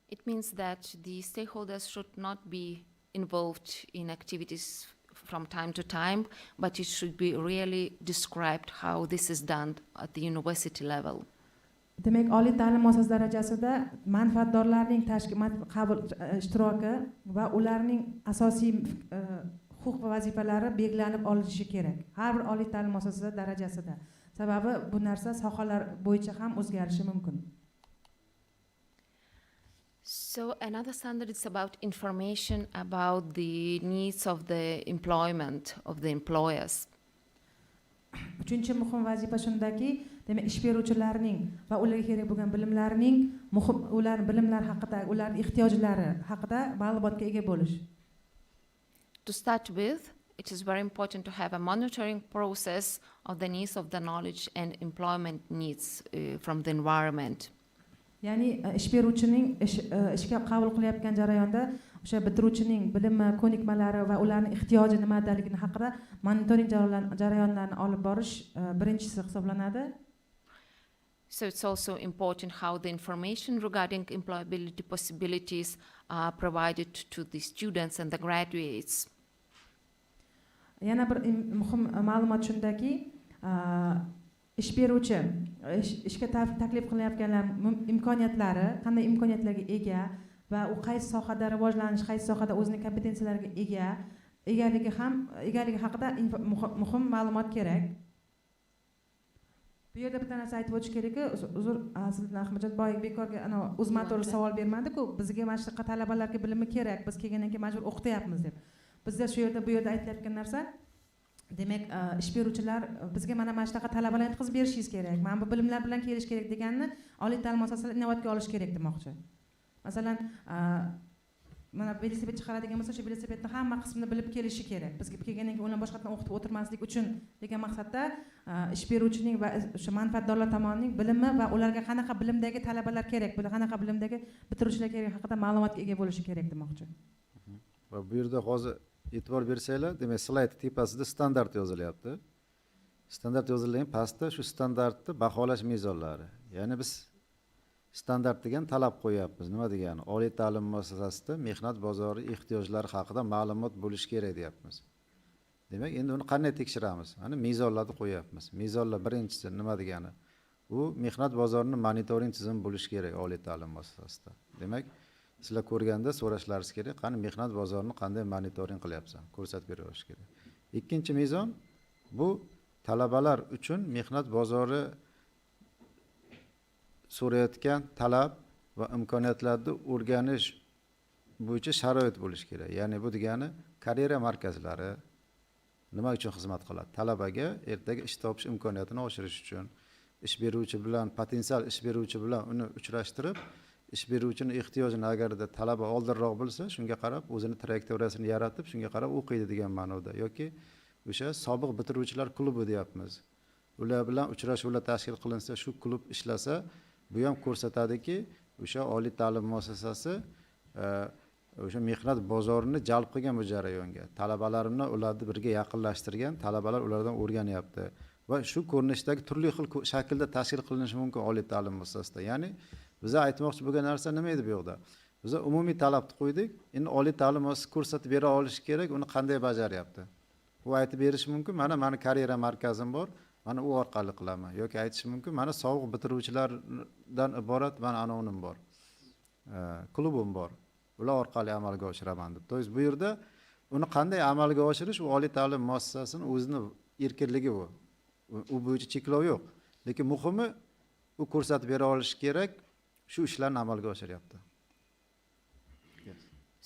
It means that the stakeholders should not be involved in activities from time to time, but it should be really described how this is done at the university level. Demak, oliy ta'lim muassasasi darajasida manfaatdorlarning qabul ishtiroki va ularning asosiy huquq va vazifalari belgilanib olinishi kerak. Har bir oliy ta'lim muassasasi darajasida. Sababi bu narsa sohalar bo'yicha ham o'zgarishi mumkin. So another standard is about information about the needs of the employment of the employers. Uchinchi muhim vazifa shundaki, demak, ish beruvchilarning va ularga kerak bo'lgan bilimlarning muhim ular bilimlar haqida, ularning ehtiyojlari haqida ma'lumotga ega bo'lish. To start with, it is very important to have a monitoring process of the needs of the knowledge and employment needs from the environment. Ya'ni ish beruvchining ishga qabul qilayotgan jarayonda o'sha bitiruvchining bilimi, ko'nikmalari va ularning ehtiyoji nimadaligini haqida monitoring jarayonlarini olib borish birinchisi hisoblanadi. So it's also important how the information regarding employability possibilities are provided to the students and the graduates. Yana bir muhim ma'lumot shundaki, ish beruvchi ishga taklif qilayotganlar imkoniyatlari, qanday imkoniyatlarga ega va u qaysi sohada rivojlanish, qaysi sohada o'zining kompetensiyalariga egaligi haqida muhim ma'lumot kerak. Bu yerda bitta narsa aytib o'tish kerakki, uzr, sizlar Ahmadjon boy bekorga o'zman to'g'ri savol bermadi-ku, bizga mana shunaqa talabalarga bilimi kerak, biz kelgandan keyin majbur o'qityapmiz deb. Bizda shu yerda bu yerda aytilayotgan narsa, demak, ish beruvchilar bizga mana shunaqa talabalar yetkazib berishingiz kerak. Mana bu bilimlar bilan kelish kerak deganni oliy ta'lim muassasalari inobatga olish kerak demoqchi. Masalan, mana velosiped chiqaradigan bo'lsa, shu velosipedni hamma qismini bilib kelishi kerak. Bizga kelgandan keyin ularni boshqatdan o'qitib o'tirmaslik uchun degan maqsadda ish beruvchining va o'sha manfaatdorlar tomonining bilimi va ularga qanaqa bilimdagi talabalar kerak, qanaqa bilimdagi bitiruvchilar kerak haqida ma'lumotga ega bo'lishi kerak demoqchi. Va bu yerda hozir e'tibor bersanglar, demak, slayd tepasida standart yozilyapti. Standart yozilgan pastda shu standartni baholash mezonlari. Ya'ni biz standart degan talab qo'yapmiz. Nima degani? Oliy ta'lim muassasasida mehnat bozori ehtiyojlari haqida ma'lumot bo'lishi kerak deyapmiz. Demak, endi uni qanday tekshiramiz? Mana mezonlarni qo'yapmiz. Mezonlar birinchisi nima degani? U mehnat bozorini monitoring tizimi bo'lishi kerak oliy ta'lim muassasasida. Demak, sizlar ko'rganda so'rashlaringiz kerak, qani mehnat bozorini qanday monitoring qilyapsan? Ko'rsatib berish kerak. Ikkinchi mezon bu talabalar uchun mehnat bozori so'rayotgan talab va imkoniyatlarni o'rganish bo'yicha sharoit bo'lishi kerak. Ya'ni bu degani karyera markazlari nima uchun xizmat qiladi? Talabaga ertaga ish topish imkoniyatini oshirish uchun, ish beruvchi bilan, potensial ish beruvchi bilan uni uchrashtirib, ish beruvchining ehtiyojini agarda talaba oldinroq bilsa, shunga qarab o'zini trayektoriyasini yaratib, shunga qarab o'qiydi degan ma'noda yoki o'sha sobiq bitiruvchilar klubi deyapmiz. Ular bilan uchrashuvlar tashkil qilinsa, shu klub ishlasa, bu ham ko'rsatadiki, o'sha oliy ta'lim muassasasi o'sha mehnat bozorini jalb qilgan bu jarayonga. Talabalar bilan ularni birga yaqinlashtirgan, talabalar ulardan o'rganyapti va shu ko'rinishdagi turli xil shaklda tashkil qilinishi mumkin oliy ta'lim muassasasida. Ya'ni biz aytmoqchi bo'lgan narsa nima edi bu yerda? Biz umumiy talabni qo'ydik. Endi oliy ta'lim muassasasi ko'rsatib bera olishi kerak, uni qanday bajaryapti? U aytib berishi mumkin, mana meni karyera markazim bor, mana u orqali qilaman. Yoki aytishi mumkin, mana sobiq bitiruvchilardan iborat mana anonim bor. Klubim bor. Ular orqali amalga oshiraman deb. To'g'ri, bu yerda uni qanday amalga oshirish u oliy ta'lim muassasasining o'zining erkinligi bu. U bo'yicha cheklov yo'q. Lekin muhimi u ko'rsatib bera olishi kerak, shu ishlarni amalga oshiryapti.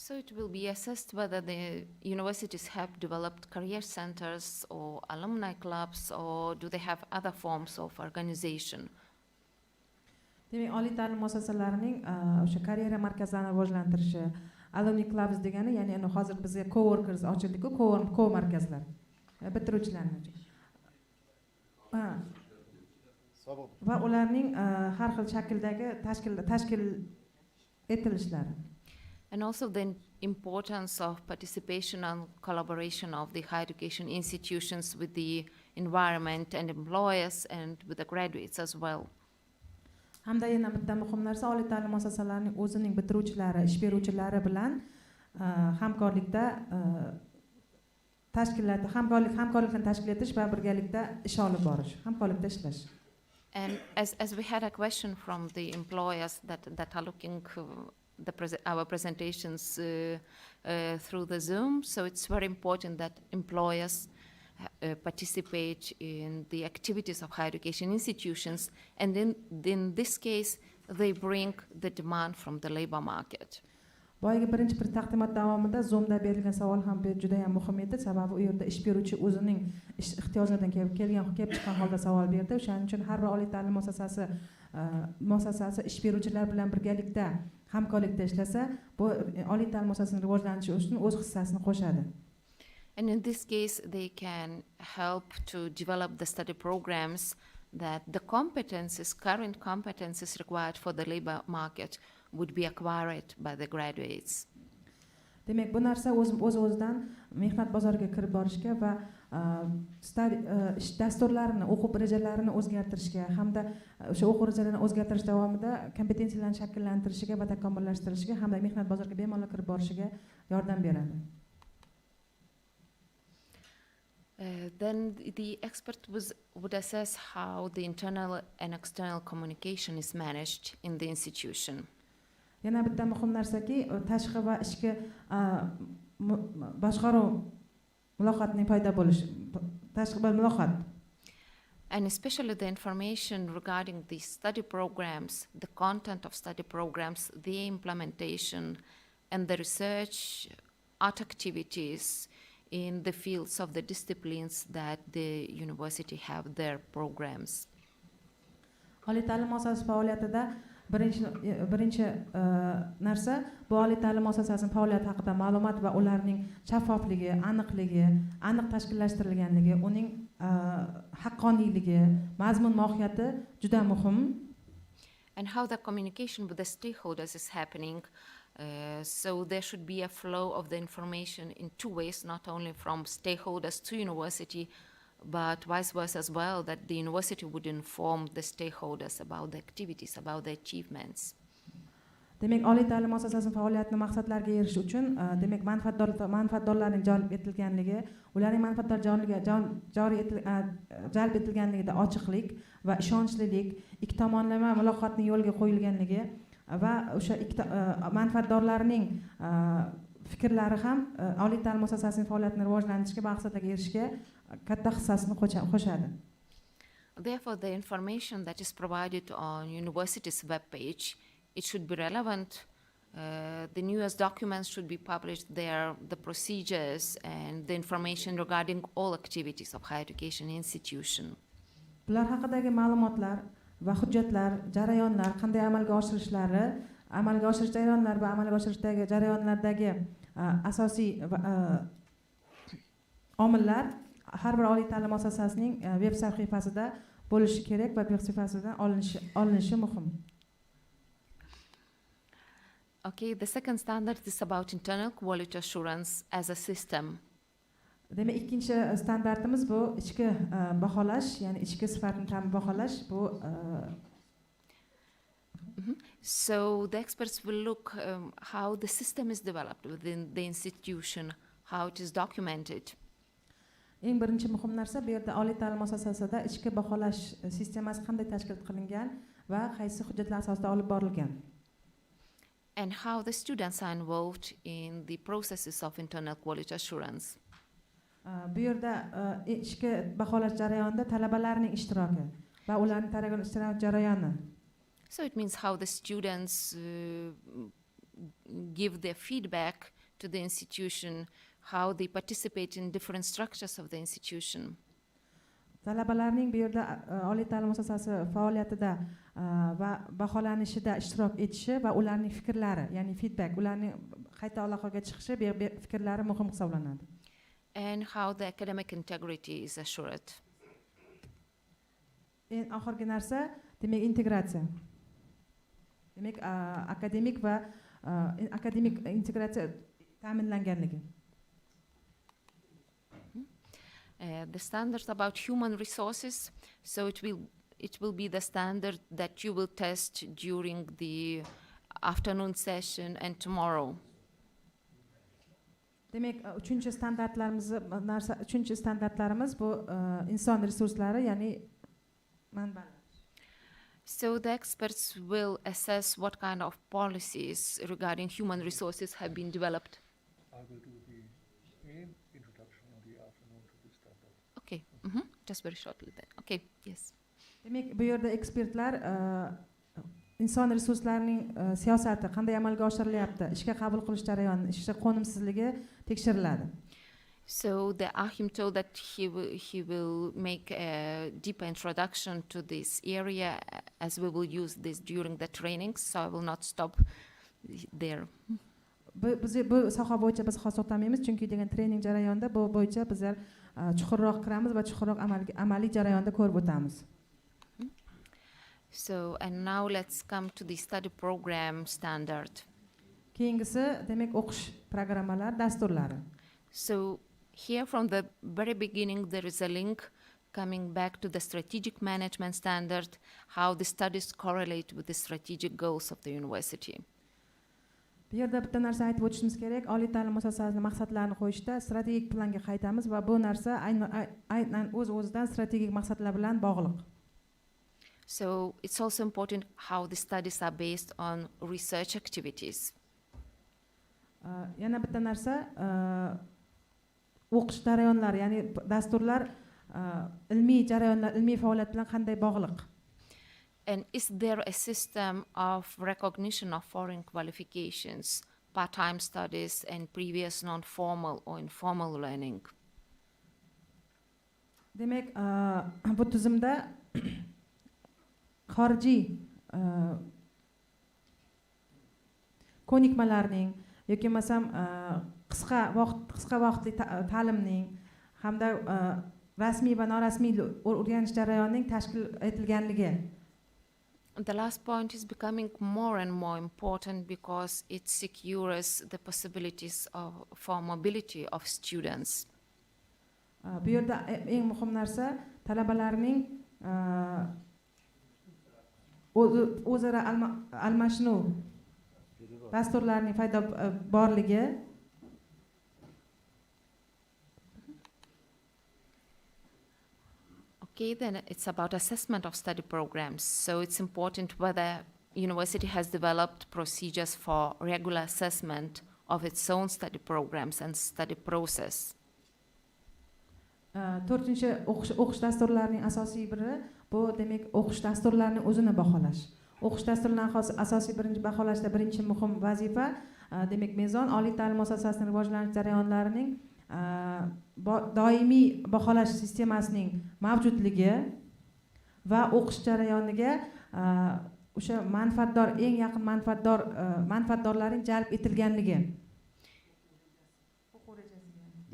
So it will be assessed whether the universities have developed career centers or alumni clubs, or do they have other forms of organization. Demak, oliy ta'lim muassasalarining o'sha karyera markazlarini rivojlantirishi, alumni clubs degani, ya'ni hozir bizga co-workers ochildi-ku, co-markazlar. Bitiruvchilarning uchun. Va ularning har xil shakldagi tashkil etilishlari. And also the importance of participation and collaboration of the higher education institutions with the environment and employers and with the graduates as well. Hamda yana bitta muhim narsa, oliy ta'lim muassasalarining o'zining bitiruvchilari, ish beruvchilari bilan hamkorlikda hamkorlikni tashkil etish va birgalikda ish olib borish, hamkorlikda ishlash. And as we had a question from the employers that are looking our presentations through the Zoom, so it's very important that employers participate in the activities of higher education institutions, and in this case they bring the demand from the labor market. Boyagi birinchi bir taqdimot davomida Zoomda berilgan savol ham juda ham muhim edi, sababi u yerda ish beruvchi o'zining ish ehtiyojidan kelib chiqqan holda savol berdi. O'shaning uchun har bir oliy ta'lim muassasasi ish beruvchilar bilan birgalikda hamkorlikda ishlasa, bu oliy ta'lim muassasasining rivojlanishi uchun o'z hissasini qo'shadi. And in this case, they can help to develop the study programs that the current competences required for the labor market would be acquired by the graduates. Demak, bu narsa o'z-o'zidan mehnat bozoriga kirib borishga va ish dasturlarini, o'quv rejalarini o'zgartirishga hamda o'sha o'quv rejalarini o'zgartirish davomida kompetensiyalarni shakllantirishiga va takomillashtirishiga hamda mehnat bozoriga bemalol kirib borishiga yordam beradi. Then the expert would assess how the internal and external communication is managed in the institution. Yana bitta muhim narsaki, tashqi va ichki boshqaruv muloqotining paydo bo'lishi, tashqi va muloqot. And especially the information regarding the study programs, the content of study programs, the implementation, and the research art activities in the fields of the disciplines that the university have their programs. Oliy ta'lim muassasasi faoliyatida birinchi narsa bu oliy ta'lim muassasasining faoliyati haqida ma'lumot va ularning shaffofligi, aniqligi, aniq tashkillashtirilganligi, uning haqqoniyligi, mazmun mohiyati juda muhim. And how the communication with the stakeholders is happening. So there should be a flow of the information in two ways, not only from stakeholders to university, but vice versa as well, that the university would inform the stakeholders about the activities, about the achievements. Demak, oliy ta'lim muassasasining faoliyatining maqsadlariga erishish uchun, demak, manfaatdorlarning jalb etilganligi, ularning manfaatdor jalb etilganligida ochiqlik va ishonchlilik, ikki tomonlama muloqotning yo'lga qo'yilganligi va o'sha manfaatdorlarning fikrlari ham oliy ta'lim muassasasining faoliyatini rivojlantirishga va maqsadlarga erishishga katta hissasini qo'shadi. Therefore, the information that is provided on university's web page it should be relevant. The newest documents should be published there, the procedures and the information regarding all activities of higher education institution. Bular haqidagi ma'lumotlar va hujjatlar, jarayonlar qanday amalga oshirishlari, amalga oshirish jarayonlari va amalga oshirishdagi jarayonlardagi asosiy omillar har bir oliy ta'lim muassasasining veb sahifasida bo'lishi kerak va veb sahifasidan olinishi muhim. Okay, the second standard is about internal quality assurance as a system. Demak, ikkinchi standartimiz bu ichki baholash, ya'ni ichki sifatni ta'min baholash bu So the experts will look how the system is developed within the institution, how it is documented. eng birinchi muhim narsa bu yerda oliy ta'lim muassasasida ichki baholash sistemasi qanday tashkil qilingan va qaysi hujjatlar asosida olib borilgan. And how the students are involved in the processes of internal quality assurance. Bu yerda ichki baholash jarayonida talabalarning ishtiroki va ularning taragan ishtirok jarayoni. So it means how the students give their feedback to the institution, how they participate in different structures of the institution. Talabalarning bu yerda oliy ta'lim muassasasi faoliyatida va baholanishida ishtirok etishi va ularning fikrlari, ya'ni feedback, ularning qayta aloqaga chiqishi, fikrlari muhim hisoblanadi. And how the academic integrity is assured. Eng oxirgi narsa demak integratsiya. Demak akademik va akademik integratsiya ta'minlanganligi. The standards about human resources, so it will be the standard that you will test during the afternoon session and tomorrow. Demak, uchinchi standartlarimiz bu inson resurslari, ya'ni manbalar. So the experts will assess what kind of policies regarding human resources have been developed. I will do the main introduction in the afternoon to this standard. Okay, just very shortly then. Okay, yes. Demak, bu yerda ekspertlar inson resurslarining siyosati qanday amalga oshirilyapti, ishga qabul qilish jarayoni, ishga qo'nimsizligi tekshiriladi. So the Ahim told that he will make a deeper introduction to this area as we will use this during the trainings, so I will not stop there. Biz bu soha bo'yicha biz hozir to'xtamaymiz, chunki degan trening jarayonida bu bo'yicha bizlar chuqurroq kiramiz va chuqurroq amaliy jarayonda ko'rib o'tamiz. So and now let's come to the study program standard. Keyingisi demak o'qish programmalar, dasturlari. So here from the very beginning there is a link coming back to the strategic management standard, how the studies correlate with the strategic goals of the university. Bu yerda bitta narsa aytib o'tishimiz kerak. Oliy ta'lim muassasasining maqsadlarini qo'yishda strategik planga qaytamiz va bu narsa aynan o'z-o'zidan strategik maqsadlar bilan bog'liq. So it's also important how the studies are based on research activities. Yana bitta narsa o'qish jarayonlari, ya'ni dasturlar ilmiy jarayonlar, ilmiy faoliyat bilan qanday bog'liq? And is there a system of recognition of foreign qualifications, part-time studies and previous non-formal or informal learning? Demak, bu tizimda xorijiy ko'nikmalarning yoki bo'lmasam qisqa vaqtli ta'limning hamda rasmiy va norasmiy o'rganish jarayonining tashkil etilganligi. The last point is becoming more and more important because it secures the possibilities for mobility of students. Bu yerda eng muhim narsa talabalarning o'zaro almashinuv dasturlarning paydo borligi. Okay, then it's about assessment of study programs. So it's important whether university has developed procedures for regular assessment of its own study programs and study process. To'rtinchi o'qish dasturlarining asosiy biri bu demak o'qish dasturlarining o'zini baholash. o'qish dasturini asosiy birinchi baholashda birinchi muhim vazifa demak mezon oliy ta'lim muassasasining rivojlanish jarayonlarining doimiy baholash sistemasining mavjudligi va o'qish jarayoniga o'sha manfaatdor eng yaqin manfaatdorlarning jalb etilganligi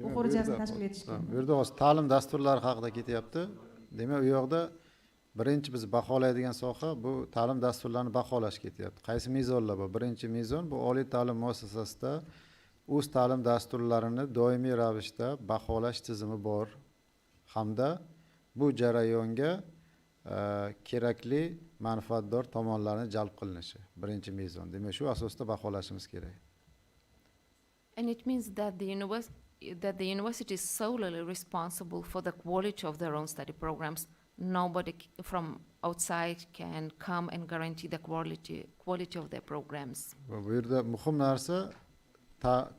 o'quv rejasini tashkil etishga. Bu yerda hozir ta'lim dasturlari haqida ketyapti. Demak, u yoqda birinchi biz baholaydigan soha bu ta'lim dasturlarini baholash ketyapti. Qaysi mezonlar bor? Birinchi mezon bu oliy ta'lim muassasasida o'z ta'lim dasturlarini doimiy ravishda baholash tizimi bor hamda bu jarayonga kerakli manfaatdor tomonlarni jalb qilinishi. Birinchi mezon. Demak, shu asosda baholashimiz kerak. And it means that the university is solely responsible for the quality of their own study programs. Nobody from outside can come and guarantee the quality of their programs. Bu yerda muhim narsa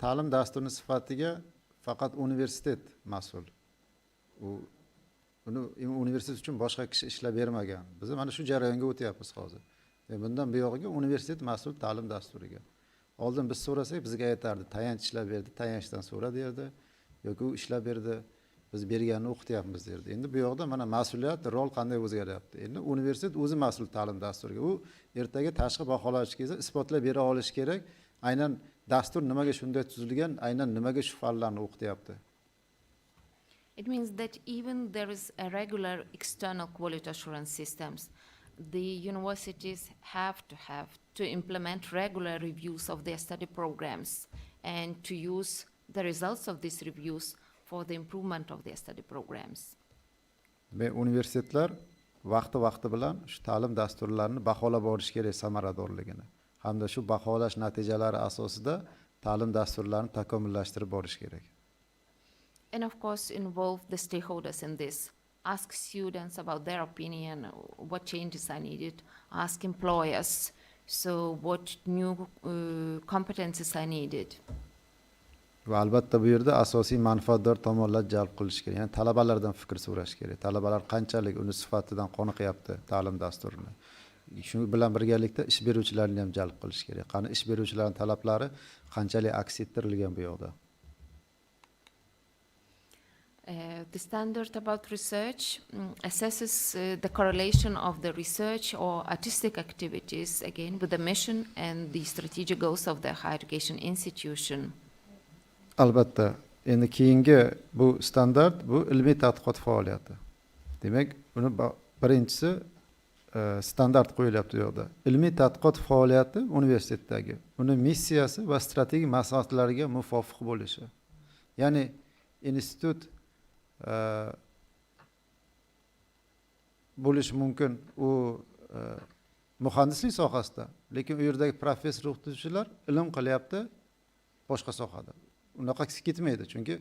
ta'lim dasturining sifatiga faqat universitet mas'ul. Uni universitet uchun boshqa kishi ishlab bermagan. Biz mana shu jarayonga o'tyapmiz hozir. Bundan buyog'iga universitet mas'ul ta'lim dasturiga. Oldin biz so'rasak bizga aytardi, tayanch ishlab berdi, tayanchdan so'ra derdi, yoki u ishlab berdi, biz berganini o'qityapmiz derdi. Endi bu yoqda mana mas'uliyat, rol qanday o'zgaryapti. Endi universitet o'zi mas'ul ta'lim dasturiga. U ertaga tashqi baholashga isbotlab bera olishi kerak. Aynan dastur nimaga shunday tuzilgan, aynan nimaga shu fanlarni o'qityapti. It means that even there is a regular external quality assurance systems, the universities have to implement regular reviews of their study programs and to use the results of these reviews for the improvement of their study programs. Universitetlar vaqti bilan shu ta'lim dasturlarini baholab borish kerak samaradorligini. Hamda shu baholash natijalari asosida ta'lim dasturlarini takomillashtirib borish kerak. And of course involve the stakeholders in this. Ask students about their opinion, what changes are needed. Ask employers, so what new competencies are needed. Va albatta bu yerda asosiy manfaatdor tomonlar jalb qilish kerak. Ya'ni talabalardan fikr so'rash kerak. Talabalar qanchalik uni sifatidan qoniqyapti ta'lim dasturini. Shu bilan birgalikda ish beruvchilarni ham jalb qilish kerak. Qani ish beruvchilarning talablari qanchalik aks ettirilgan bu yoqda. The standard about research assesses the correlation of the research or artistic activities again with the mission and the strategic goals of the higher education institution. Albatta, endi keyingi bu standart bu ilmiy tadqiqot faoliyati. Demak, uni birinchisi standart qo'yilyapti bu yoqda. Ilmiy tadqiqot faoliyati universitetdagi uni missiyasi va strategik maslahatlariga muvofiq bo'lishi. Ya'ni institut bo'lishi mumkin u muhandislik sohasida, lekin u yerdagi professor o'qituvchilar ilm qilyapti boshqa sohada. Unaqa ketmaydi, chunki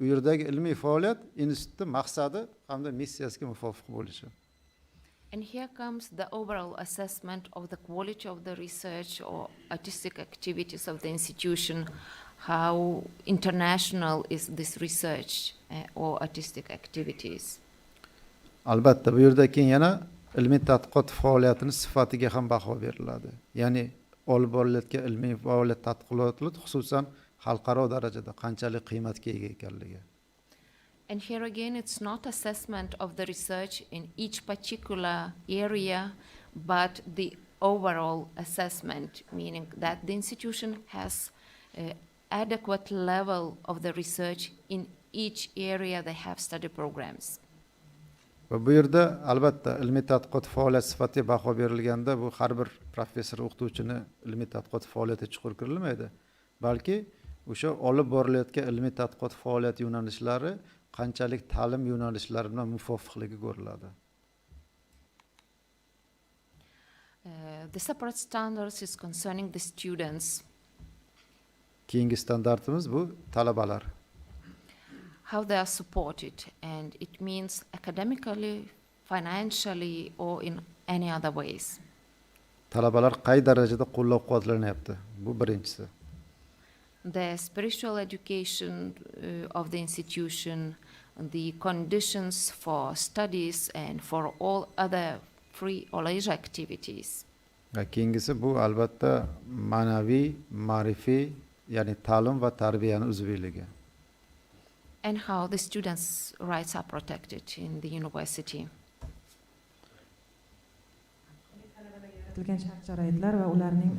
u yerdagi ilmiy faoliyat institutning maqsadi hamda missiyasiga muvofiq bo'lishi. And here comes the overall assessment of the quality of the research or artistic activities of the institution. How international is this research or artistic activities? Albatta, bu yerda keyin yana ilmiy tadqiqot faoliyatining sifatiga ham baho beriladi. Ya'ni olib borilayotgan ilmiy faoliyat tadqiqotlar xususan xalqaro darajada qanchalik qiymatga ega ekanligi. And here again, it's not assessment of the research in each particular area, but the overall assessment, meaning that the institution has adequate level of the research in each area they have study programs. Va bu yerda albatta ilmiy tadqiqot faoliyati sifatiga baho berilganda bu har bir professor o'qituvchini ilmiy tadqiqot faoliyatiga chuqur kirilmaydi, balki o'sha olib borilayotgan ilmiy tadqiqot faoliyati yo'nalishlari qanchalik ta'lim yo'nalishlari bilan muvofiqligi ko'riladi. The separate standards is concerning the students. Keyingi standartimiz bu talabalar. How they are supported, and it means academically, financially, or in any other ways. Talabalar qay darajada qo'llab-quvvatlanyapti? Bu birinchisi. The spiritual education of the institution, the conditions for studies and for all other free or leisure activities. Va keyingisi bu albatta ma'naviy, ma'rifiy, ya'ni ta'lim va tarbiyani uzviyligi. and how the students' rights are protected in the university. yaratilgan shart-sharoitlar va ularning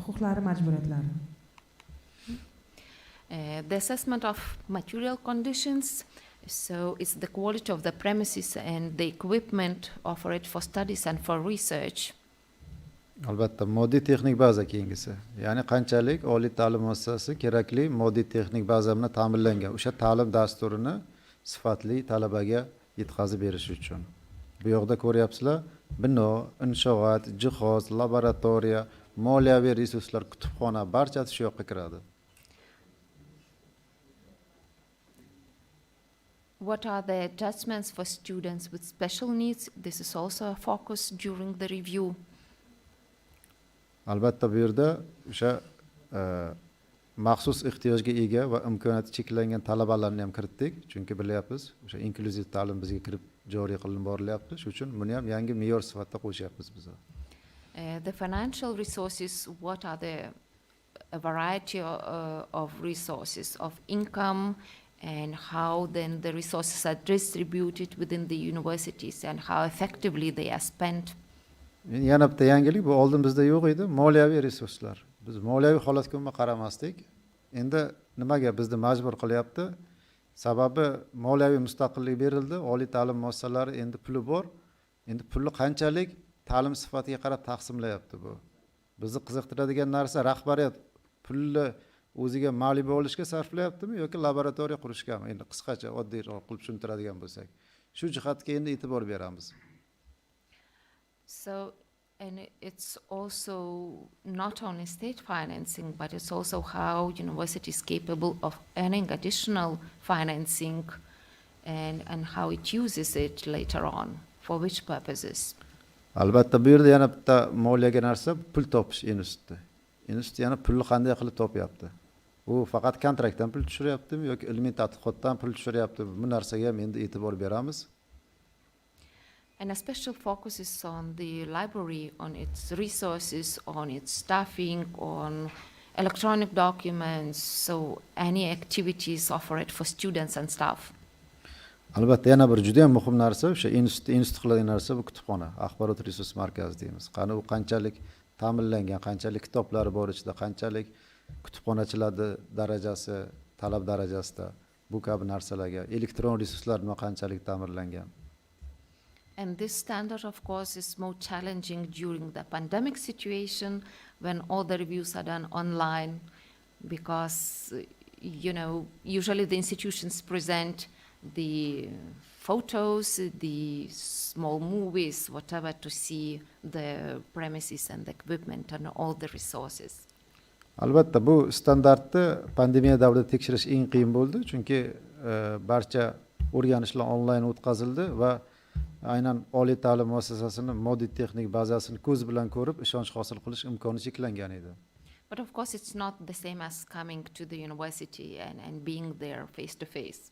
huquqlari, majburiyatlari. The assessment of material conditions, so it's the quality of the premises and the equipment offered for studies and for research. Albatta moddiy texnik baza keyingisi. Ya'ni qanchalik oliy ta'lim muassasasi kerakli moddiy texnik baza bilan ta'minlangan o'sha ta'lim dasturini sifatli talabaga yetkazib berish uchun. Bu yoqda ko'ryapsizlar, bino, inshoot, jihoz, laboratoriya, moliyaviy resurslar, kutubxona barchasi shu yoqqa kiradi. What are the adjustments for students with special needs? This is also a focus during the review. Albatta bu yerda o'sha maxsus ehtiyojga ega va imkoniyati cheklangan talabalarni ham kiritdik, chunki bilyapmiz, o'sha inklyuziv ta'lim bizga kirib joriy qilinib borilyapti. Shuning uchun buni ham yangi me'yor sifatida qo'shyapmiz biz. The financial resources, what are a variety of resources, of income, and how then the resources are distributed within the universities and how effectively they are spent. Yana bitta yangilik bu oldin bizda yo'q edi, moliyaviy resurslar. Biz moliyaviy holatga umuman qaramasdik. Endi nimaga bizni majbur qilyapti? Sababi moliyaviy mustaqillik berildi, oliy ta'lim muassasalari endi puli bor. Endi pulni qanchalik ta'lim sifatiga qarab taqsimlayapti bu. Bizni qiziqtiradigan narsa rahbariyat pulni o'ziga ma'lum olishga sarflayaptimi yoki laboratoriya qurishgami? Endi qisqacha oddiyroq qilib tushuntiradigan bo'lsak. Shu jihatga endi e'tibor beramiz. So, and it's also not only state financing, but it's also how university is capable of earning additional financing and how it uses it later on, for which purposes. Albatta bu yerda yana bitta moliyaga narsa pul topish institutda. Institut yana pulni qanday qilib topyapti? U faqat kontraktdan pul tushiryaptimi yoki ilmiy tadqiqotdan pul tushiryaptimi? Bu narsaga ham endi e'tibor beramiz. And a special focus is on the library, on its resources, on its staffing, on electronic documents, so any activities offered for students and staff. Albatta yana bir juda ham muhim narsa o'sha institut qiladigan narsa bu kutubxona, axborot resurs markazi deymiz. Qani u qanchalik ta'minlangan, qanchalik kitoblari bor ichida, qanchalik kutubxonachilarni darajasi, talab darajasida bu kabi narsalarga elektron resurslar nima qanchalik ta'minlangan. And this standard, of course, is more challenging during the pandemic situation when all the reviews are done online because, usually the institutions present the photos, the small movies, whatever, to see the premises and the equipment and all the resources. Albatta bu standartni pandemiya davrida tekshirish eng qiyin bo'ldi, chunki barcha o'rganishlar onlayn o'tkazildi va aynan oliy ta'lim muassasasining moddiy texnik bazasini ko'z bilan ko'rib ishonch hosil qilish imkoni cheklangan edi. But of course it's not the same as coming to the university and being there face to face.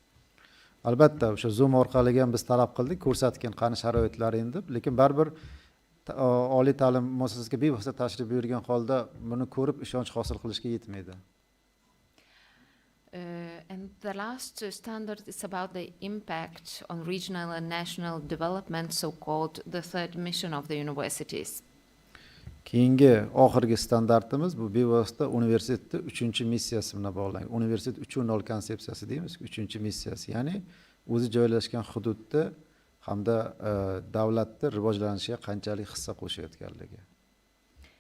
Albatta o'sha Zoom orqali ham biz talab qildik, ko'rsatgan qani sharoitlari endi, lekin baribir oliy ta'lim muassasasiga bevosita tashrif buyurgan holda buni ko'rib ishonch hosil qilishga yetmaydi. And the last standard is about the impact on regional and national development, so-called the third mission of the universities. Keyingi oxirgi standartimiz bu bevosita universitetning 3-missiyasi bilan bog'langan. Universitet 3.0 konsepsiyasi deymiz, 3-missiyasi, ya'ni o'zi joylashgan hududda hamda davlatning rivojlanishiga qanchalik hissa qo'shayotganligi.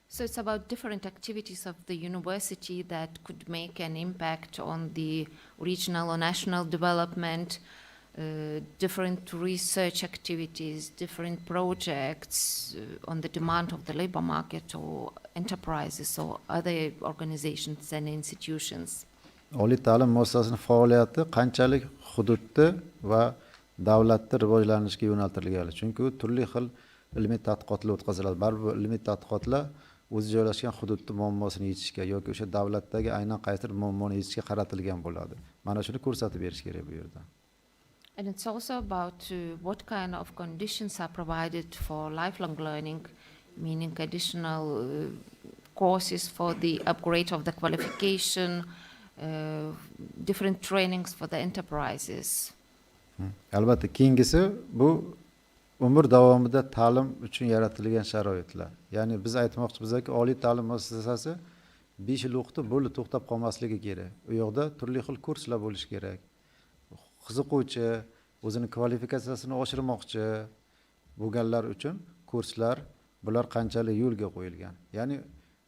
So it's about different activities of the university that could make an impact on the regional or national development, different research activities, different projects on the demand of the labor market or enterprises or other organizations and institutions. Oliy ta'lim muassasasining faoliyati qanchalik hududda va davlatning rivojlanishiga yo'naltirilgan. Chunki u turli xil ilmiy tadqiqotlar o'tkaziladi. Baribir ilmiy tadqiqotlar o'zi joylashgan hududni muammosini yechishga yoki o'sha davlatdagi aynan qaysidir muammoni yechishga qaratilgan bo'ladi. Mana shuni ko'rsatib berish kerak bu yerda. And it's also about what kind of conditions are provided for lifelong learning meaning additional courses for the upgrade of the qualification, different trainings for the enterprises. Albatta, keyingisi bu umr davomida ta'lim uchun yaratilgan sharoitlar. Ya'ni biz aytmoqchimizki, oliy ta'lim muassasasi 5 yil o'qitib, bo'lib to'xtab qolmasligi kerak. U yoqda turli xil kurslar bo'lishi kerak. Qiziquvchi, o'zini kvalifikatsiyasini oshirmoqchi bo'lganlar uchun kurslar, bular qanchalik yo'lga qo'yilgan. Ya'ni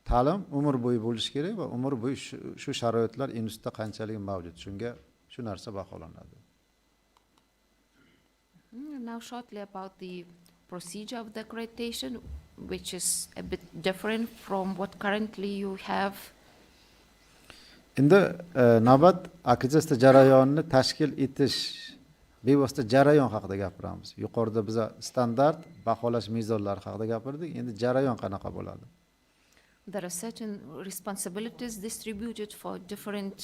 ta'lim umr bo'yi bo'lishi kerak va umr bo'yi shu sharoitlar institutda qanchalik mavjud. Shunga shu narsa baholanadi. Now shortly about the procedure of the accreditation, which is a bit different from what currently you have. Endi navbat akkreditatsiya jarayonini tashkil etish bevosita jarayon haqida gapiramiz. Yuqorida biz standart baholash mezonlari haqida gapirdik. Endi jarayon qanaqa bo'ladi? There are certain responsibilities distributed for different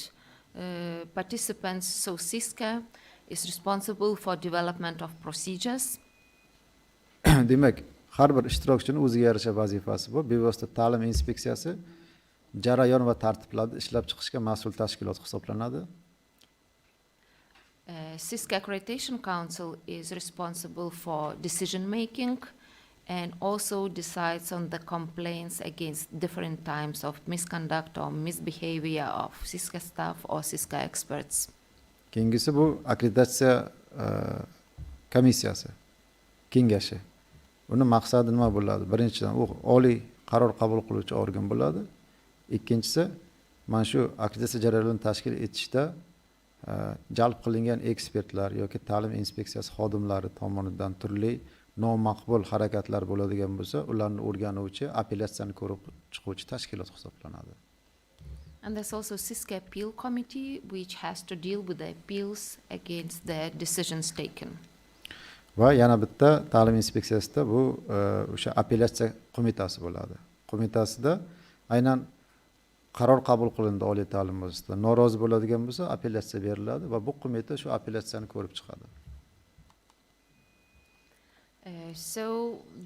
participants. So SISCA is responsible for development of procedures. Demak, har bir ishtirokchining o'ziga yarasha vazifasi bor. Bevosita ta'lim inspeksiyasi jarayon va tartiblarni ishlab chiqishga mas'ul tashkilot hisoblanadi. SISCA Accreditation Council is responsible for decision making and also decides on the complaints against different types of misconduct or misbehavior of SISCA staff or SISCA experts. Keyingisi bu akkreditatsiya komissiyasi, kengashi. Uni maqsadi nima bo'ladi? Birinchidan, u oliy qaror qabul qiluvchi organ bo'ladi. Ikkinchisi, mana shu akkreditatsiya jarayonini tashkil etishda jalb qilingan ekspertlar yoki ta'lim inspeksiyasi xodimlari tomonidan turli nomaqbul harakatlar bo'ladigan bo'lsa, ularni o'rganuvchi, apellyatsiyani ko'rib chiquvchi tashkilot hisoblanadi. And there's also SISCA Appeal Committee, which has to deal with the appeals against the decisions taken. Va yana bitta ta'lim inspeksiyasida bu o'sha apellyatsiya qo'mitasi bo'ladi. Qo'mitasida aynan qaror qabul qilindi oliy ta'lim muassasasida. Norozi bo'ladigan bo'lsa, apellyatsiya beriladi va bu qo'mita shu apellyatsiyani ko'rib chiqadi. So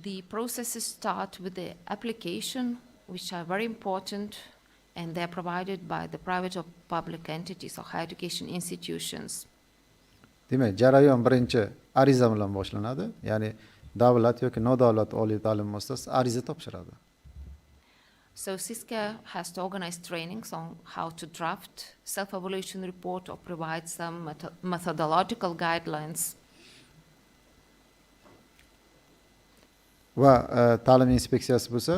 the processes start with the application, which are very important, and they are provided by the private or public entities or higher education institutions. Demak, jarayon birinchi ariza bilan boshlanadi. Ya'ni davlat yoki nodavlat oliy ta'lim muassasasi ariza topshiradi. So SISCA has to organize trainings on how to draft self-evaluation report or provide some methodological guidelines. Va ta'lim inspeksiyasi bo'lsa,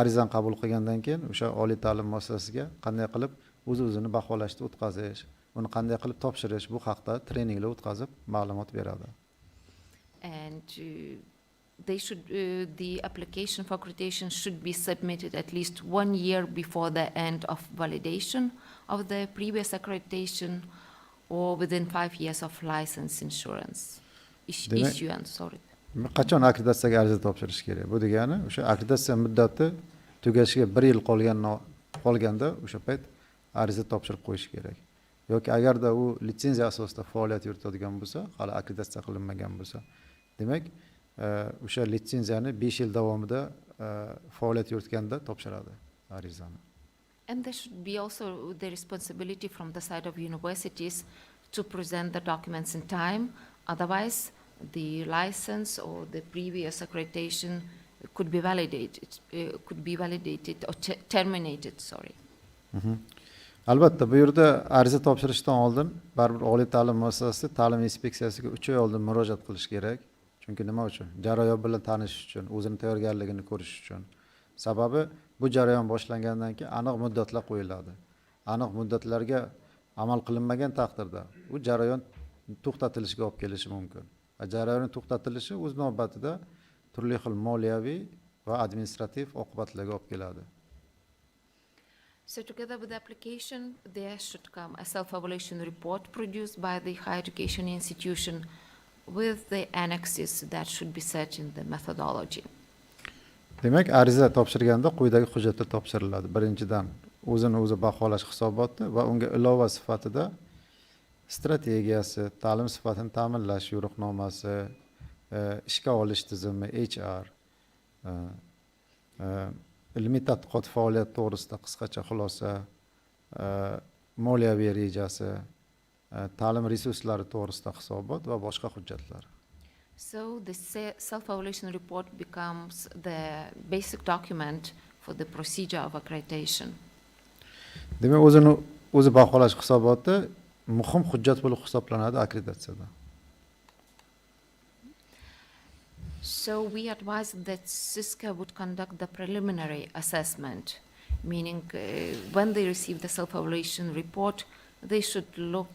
arizani qabul qilgandan keyin o'sha oliy ta'lim muassasasiga qanday qilib o'zini baholashni o'tkazish, uni qanday qilib topshirish, bu haqda treninglar o'tkazib ma'lumot beradi. And the application for accreditation should be submitted at least 1 year before the end of validation of the previous accreditation or within 5 years of license insurance issuance. Sorry. Qachon akkreditatsiyaga ariza topshirish kerak? Bu degani, o'sha akkreditatsiya muddati tugashiga 1 yil qolganda o'sha payt ariza topshirib qo'yish kerak. Yoki agarda u litsenziya asosida faoliyat yuritadigan bo'lsa, hali akkreditatsiya qilinmagan bo'lsa, demak, o'sha litsenziyani 5 yil davomida faoliyat yuritganda topshiradi arizani. And there should be also the responsibility from the side of universities to present the documents in time. Otherwise, the license or the previous accreditation could be validated or terminated. Sorry. Albatta, bu yerda ariza topshirishdan oldin baribir oliy ta'lim muassasasi ta'lim inspeksiyasiga 3 oy oldin murojaat qilish kerak. Chunki nima uchun? Jarayon bilan tanishish uchun, o'zini tayyorgarligini ko'rish uchun. Sababi bu jarayon boshlangandan keyin aniq muddatlar qo'yiladi. Aniq muddatlarga amal qilinmagan taqdirda bu jarayon to'xtatilishiga olib kelishi mumkin. Va jarayonning to'xtatilishi o'z navbatida turli xil moliyaviy va administrativ oqibatlarga olib keladi. So together with the application, there should come a self-evaluation report produced by the higher education institution with the annexes that should be set in the methodology. Demak, ariza topshirganda quyidagi hujjatlar topshiriladi. Birinchidan, o'zini o'zi baholash hisoboti va unga ilova sifatida strategiyasi, ta'lim sifatini ta'minlash yo'riqnomasi, ishga olish tizimi, HR, ilmiy tadqiqot faoliyati to'g'risida qisqacha xulosa, moliyaviy rejasi, ta'lim resurslari to'g'risida hisobot va boshqa hujjatlar. So the self-evaluation report becomes the basic document for the procedure of accreditation. Demak, o'zi baholash hisoboti muhim hujjat bo'lib hisoblanadi akkreditatsiyada. So we advise that SISCA would conduct the preliminary assessment, meaning when they receive the self-evaluation report, they should look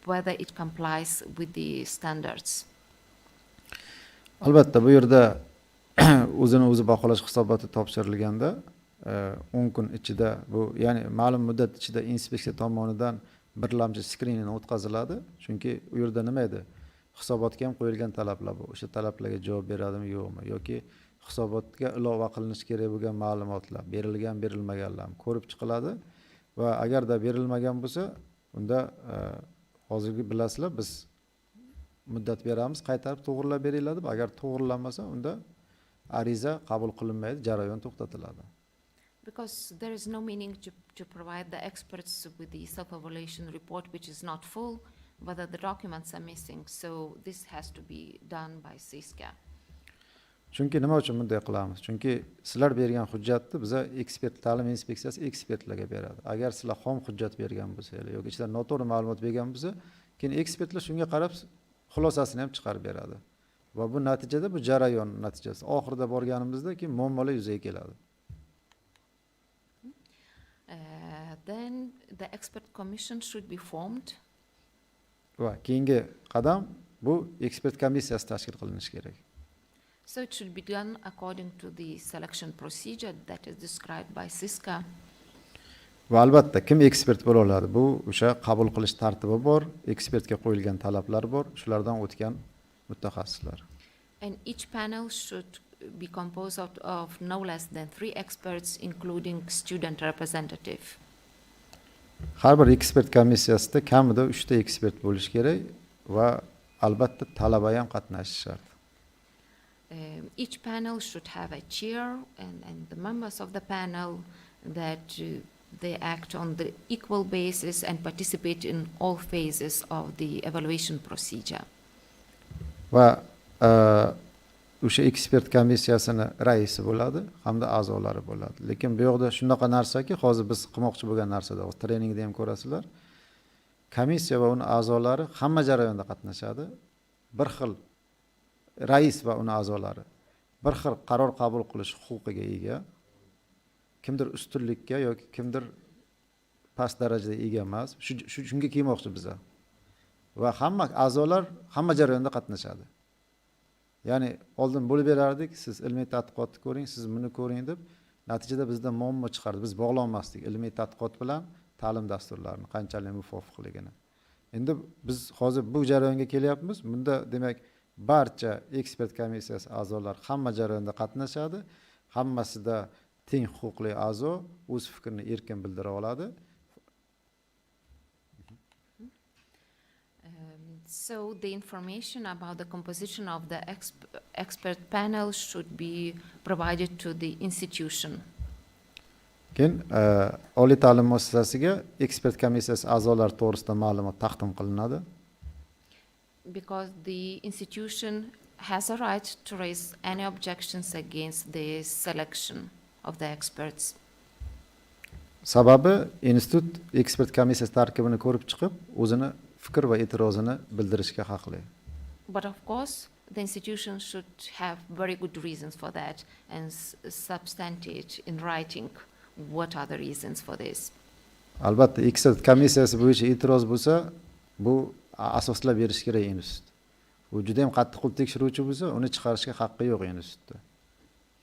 whether it complies with the standards. Albatta, bu yerda o'zini baholash hisoboti topshirilganda 10 kun ichida, bu ya'ni ma'lum muddat ichida inspeksiya tomonidan birlamchi skriningdan o'tkaziladi. Chunki u yerda nima edi? Hisobotga ham qo'yilgan talablar bor. O'sha talablarga javob beradimi, yo'qmi, yoki hisobotga ilova qilinishi kerak bo'lgan ma'lumotlar, berilgan, berilmaganlar ko'rib chiqiladi va agarda berilmagan bo'lsa, unda hozirgi bilasizlar, biz muddat beramiz, qaytarib to'g'rilab beringlar deb. Agar to'g'rilanmasa, unda ariza qabul qilinmaydi, jarayon to'xtatiladi. Because there is no meaning to provide the experts with the self-evaluation report which is not full, whether the documents are missing. So this has to be done by SISCA. Chunki nima uchun bunday qilamiz? Chunki sizlar bergan hujjatni biza ekspert, ta'lim inspeksiyasi ekspertlarga beradi. Agar sizlar xom hujjat bergan bo'lsangiz yoki ichida noto'g'ri ma'lumot bergan bo'lsa, keyin ekspertlar shunga qarab xulosasini ham chiqarib beradi. Va bu natijada, bu jarayon natijasi oxirida borganimizda keyin muammolar yuzaga keladi. Then the expert commission should be formed. Va keyingi qadam bu ekspert komissiyasi tashkil qilinishi kerak. So it should be done according to the selection procedure that is described by SISCA. Va albatta kim ekspert bo'la oladi? Bu o'sha qabul qilish tartibi bor, ekspertga qo'yilgan talablar bor, shulardan o'tgan mutaxassislar. And each panel should be composed of no less than 3 experts, including student representative. Har bir ekspert komissiyasida kamida 3 ta ekspert bo'lish kerak va albatta talaba ham qatnashishi shart. Each panel should have a chair and the members of the panel that they act on the equal basis and participate in all phases of the evaluation procedure. Va o'sha ekspert komissiyasini raisi bo'ladi hamda a'zolari bo'ladi. Lekin bu yoqda shunaqa narsaki, hozir biz qilmoqchi bo'lgan narsada, treningda ham ko'rasizlar. Komissiya va uning a'zolari hamma jarayonda qatnashadi. Bir xil rais va uning a'zolari bir xil qaror qabul qilish huquqiga ega. Kimdir ustunlikka yoki kimdir past darajada ega emas. Shunga kelmoqchi biza. Va hamma a'zolar hamma jarayonda qatnashadi. Ya'ni oldin bo'lib berardik, siz ilmiy tadqiqotni ko'ring, siz buni ko'ring deb, natijada bizda muammo chiqardi. Biz bog'lanmasdik ilmiy tadqiqot bilan ta'lim dasturlarini qanchalik muvofiqligini. Endi biz hozir bu jarayonga kelyapmiz. Bunda demak barcha ekspert komissiyasi a'zolari hamma jarayonda qatnashadi. Hammasida teng huquqli a'zo o'z fikrini erkin bildira oladi. So the information about the composition of the expert panel should be provided to the institution. Keyin oliy ta'lim muassasasiga ekspert komissiyasi a'zolari to'g'risida ma'lumot taqdim qilinadi. Because the institution has a right to raise any objections against the selection of the experts. Sababi institut ekspert komissiyasi tarkibini ko'rib chiqib, o'zini fikr va e'tirozini bildirishga haqli. But of course, the institution should have very good reasons for that and substantiate in writing what are the reasons for this. Albatta, ekspert komissiyasi bo'yicha e'tiroz bo'lsa, bu asoslab berish kerak institut. U juda ham qattiq qo'l tekshiruvchi bo'lsa, uni chiqarishga haqqi yo'q institutda.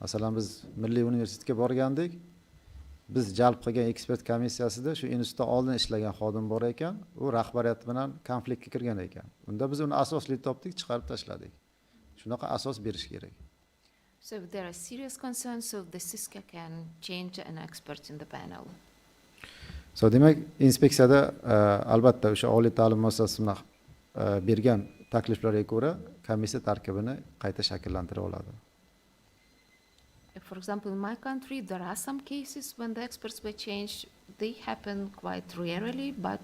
Masalan, biz Milliy universitetga borgandik. Biz jalb qilgan ekspert komissiyasida shu institutda oldin ishlagan xodim bor ekan, u rahbariyat bilan konfliktga kirgan ekan. Unda biz uni asosli topdik, chiqarib tashladik. Shunaqa asos berish kerak. So if there are serious concerns, so the SISCA can change an expert in the panel. So demak, inspeksiyada albatta o'sha oliy ta'lim muassasasining bergan takliflarga ko'ra komissiya tarkibini qayta shakllantira oladi. For example, in my country, there are some cases when the experts were changed. They happen quite rarely, but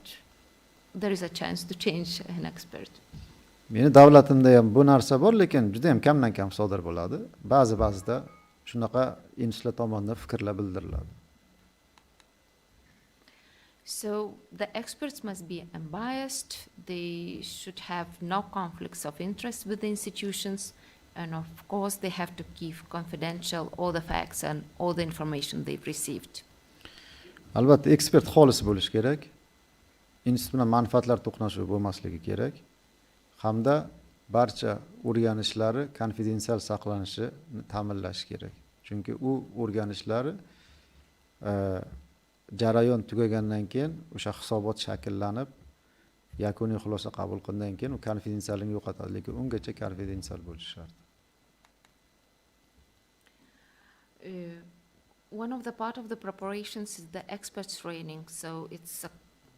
there is a chance to change an expert. Meni davlatimda ham bu narsa bor, lekin juda ham kamdan kam sodir bo'ladi. Ba'zida shunaqa institutlar tomonidan fikrlar bildiriladi. So the experts must be unbiased. They should have no conflicts of interest with the institutions. And of course, they have to keep confidential all the facts and all the information they've received. Albatta, ekspert xolis bo'lish kerak. Institut bilan manfaatlar to'qnashuvi bo'lmasligi kerak. Hamda barcha o'rganishlari konfidensial saqlanishini ta'minlash kerak. Chunki u o'rganishlari jarayon tugagandan keyin o'sha hisobot shakllanib, yakuniy xulosa qabul qilingandan keyin u konfidensiallikni yo'qotadi, lekin ungacha konfidensial bo'lishi shart. One of the part of the preparations is the experts training. So it's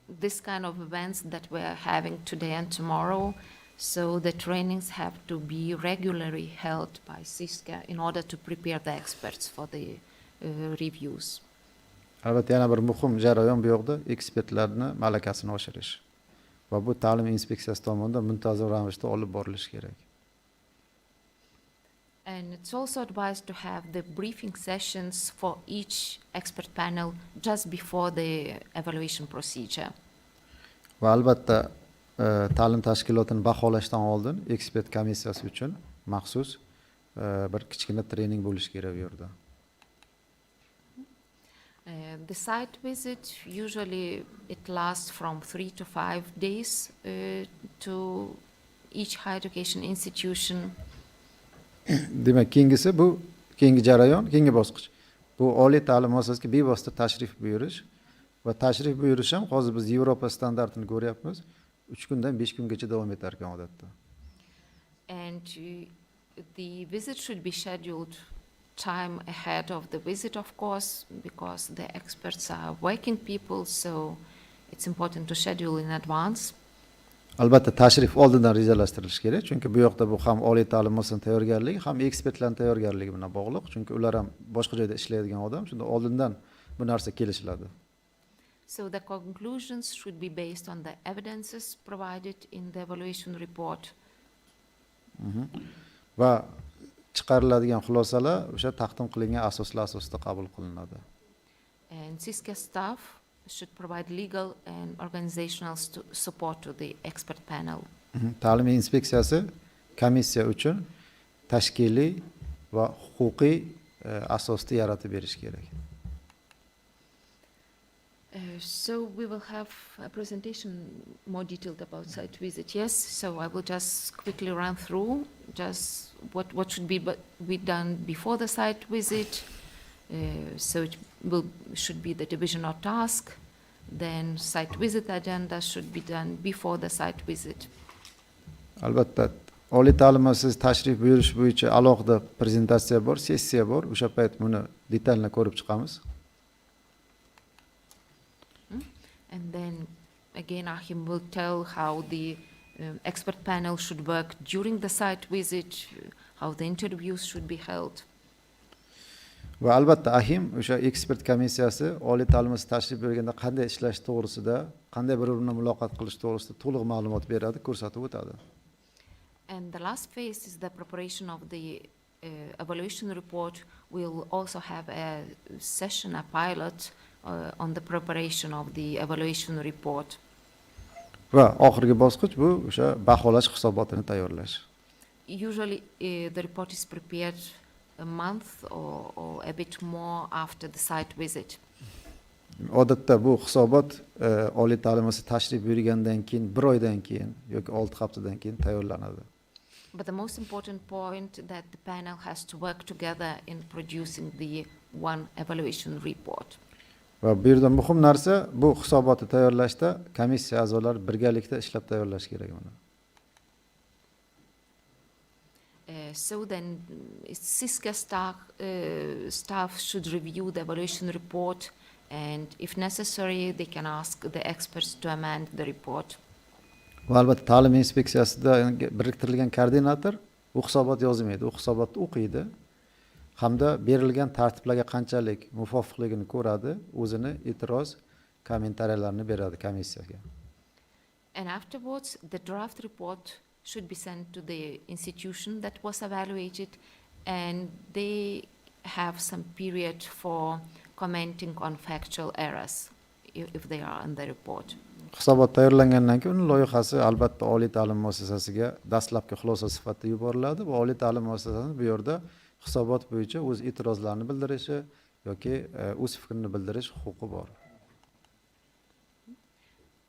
this kind of events that we're having today and tomorrow. So the trainings have to be regularly held by SISCA in order to prepare the experts for the reviews. Albatta, yana bir muhim jarayon bu yoqda ekspertlarni malakasini oshirish. Va bu ta'lim inspeksiyasi tomonidan muntazam ravishda olib borilishi kerak. And it's also advised to have the briefing sessions for each expert panel just before the evaluation procedure. Va albatta, ta'lim tashkilotini baholashdan oldin ekspert komissiyasi uchun maxsus bir kichkina trening bo'lishi kerak bu yerda. The site visit, usually it lasts from 3 to 5 days to each higher education institution. Demak, keyingi jarayon, keyingi bosqich. Bu oliy ta'lim muassasasiga bevosita tashrif buyurish va tashrif buyurish ham hozir biz Yevropa standartini ko'ryapmiz. 3 kundan 5 kungacha davom etar ekan odatda. And the visit should be scheduled time ahead of the visit, of course, because the experts are working people, so it's important to schedule in advance. Albatta, tashrif oldindan rejalashtirilishi kerak, chunki bu yoqda bu ham oliy ta'lim muassasasining tayyorgarligi, ham ekspertlarning tayyorgarligi bilan bog'liq, chunki ular ham boshqa joyda ishlaydigan odam, shunda oldindan bu narsa kelishiladi. So the conclusions should be based on the evidences provided in the evaluation report. Va chiqariladigan xulosalar o'sha taqdim qilingan asoslar asosida qabul qilinadi. And SISCA staff should provide legal and organizational support to the expert panel. Ta'lim inspeksiyasi komissiya uchun tashkiliy va huquqiy asosni yaratib berish kerak. So we will have a presentation more detailed about site visit. Yes, so I will just quickly run through just what should be done before the site visit. So it should be the division of task. Then site visit agenda should be done before the site visit. Albatta, oliy ta'lim muassasasiga tashrif buyurish bo'yicha alohida prezentatsiya bor, sessiya bor. O'sha payt buni detalni ko'rib chiqamiz. And then again, Achim will tell how the expert panel should work during the site visit, how the interviews should be held. Va albatta, Achim o'sha ekspert komissiyasi oliy ta'lim muassasasiga tashrif buyurganda qanday ishlash to'g'risida, qanday bir-biri bilan muloqot qilish to'g'risida to'liq ma'lumot beradi, ko'rsatib o'tadi. And the last phase is the preparation of the evaluation report. We'll also have a session, a pilot on the preparation of the evaluation report. Va oxirgi bosqich bu o'sha baholash hisobotini tayyorlash. Usually the report is prepared a month or a bit more after the site visit. Odatda bu hisobot oliy ta'lim muassasasiga tashrif buyurgandan keyin, 1 oydan keyin yoki 6 haftadan keyin tayyorlanadi. But the most important point that the panel has to work together in producing the one evaluation report. Va bu yerda muhim narsa bu hisobotni tayyorlashda komissiya a'zolari birgalikda ishlab tayyorlash kerak buni. So then SISCA staff should review the evaluation report, and if necessary they can ask the experts to amend the report. Va albatta, ta'lim inspeksiyasida biriktirilgan koordinator u hisobot yozmaydi, u hisobotni o'qiydi hamda berilgan tartiblarga qanchalik muvofiqligini ko'radi, o'zini e'tiroz kommentariyalarini beradi komissiyaga. And afterwards, the draft report should be sent to the institution that was evaluated, and they have some period for commenting on factual errors if they are in the report. Hisobot tayyorlangandan keyin uning loyihasi albatta oliy ta'lim muassasasiga dastlabki xulosa sifatida yuboriladi va oliy ta'lim muassasasi bu yerda hisobot bo'yicha o'z e'tirozlarini bildirishi yoki o'z fikrini bildirish huquqi bor.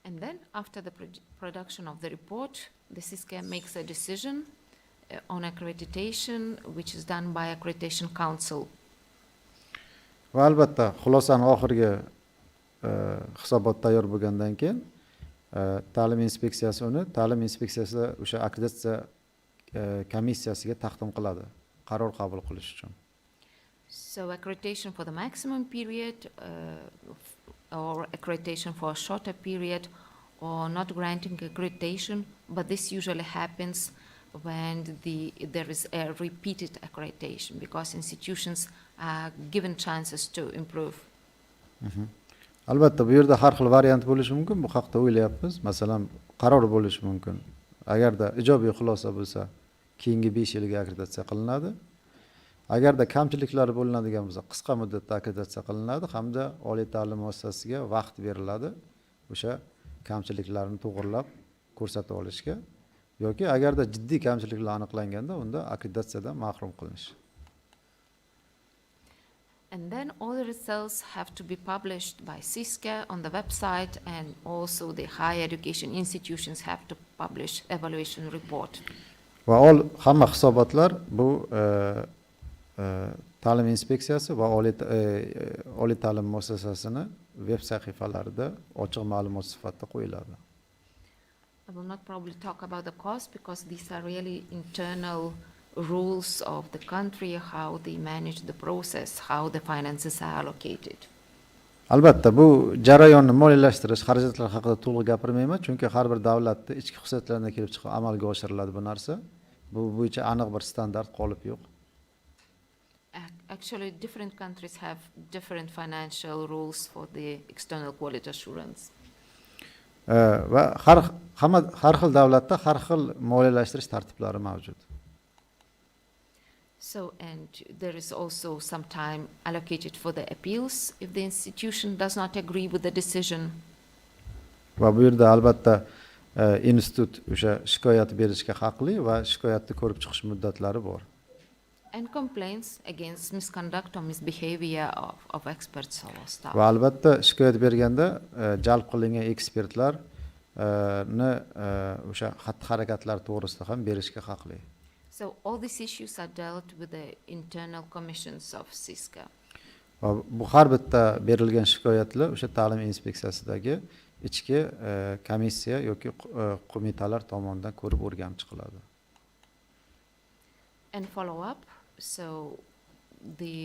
And then, after the production of the report, the SISCA makes a decision on accreditation, which is done by Accreditation Council. Va albatta xulosani oxirgi hisobot tayyor bo'lgandan keyin ta'lim inspeksiyasi uni ta'lim inspeksiyasi o'sha akkreditatsiya komissiyasiga taqdim qiladi qaror qabul qilish uchun. So accreditation for the maximum period or accreditation for a shorter period or not granting accreditation, but this usually happens when there is a repeated accreditation because institutions are given chances to improve. Albatta bu yerda har xil variant bo'lishi mumkin. Bu haqda o'ylayapmiz. Masalan, qaror bo'lishi mumkin. Agarda ijobiy xulosa bo'lsa, keyingi 5 yilga akkreditatsiya qilinadi. Agarda kamchiliklari bo'linadigan bo'lsa, qisqa muddatda akkreditatsiya qilinadi hamda oliy ta'lim muassasasiga vaqt beriladi o'sha kamchiliklarni to'g'rilab ko'rsatib olishga yoki agarda jiddiy kamchiliklar aniqlanganda unda akkreditatsiyadan mahrum qilinish. And then all the results have to be published by SISCA on the website, and also the higher education institutions have to publish evaluation report. Va hamma hisobotlar bu ta'lim inspeksiyasi va oliy ta'lim muassasasini web sahifalarida ochiq ma'lumot sifatida qo'yiladi. I will not probably talk about the cost because these are really internal rules of the country, how they manage the process, how the finances are allocated. Albatta bu jarayonni moliyalashtirish xarajatlar haqida to'liq gapirmayman, chunki har bir davlatda ichki xususiyatlardan kelib chiqib amalga oshiriladi bu narsa. Bu bo'yicha aniq bir standart qolib yo'q. Actually, different countries have different financial rules for the external quality assurance. Va har xil davlatda har xil moliyalashtirish tartiblari mavjud. So, and there is also some time allocated for the appeals if the institution does not agree with the decision. Va bu yerda albatta institut o'sha shikoyat berishga haqli va shikoyatni ko'rib chiqish muddatlari bor. And complaints against misconduct or misbehavior of experts or staff. Va albatta shikoyat berganda jalb qilingan ekspertlarni o'sha xatti-harakatlar to'g'risida ham berishga haqli. So all these issues are dealt with the internal commissions of SISCA. Va bu har bitta berilgan shikoyatlar o'sha ta'lim inspeksiyasidagi ichki komissiya yoki qo'mitalar tomonidan ko'rib o'rganib chiqiladi. And follow up. So the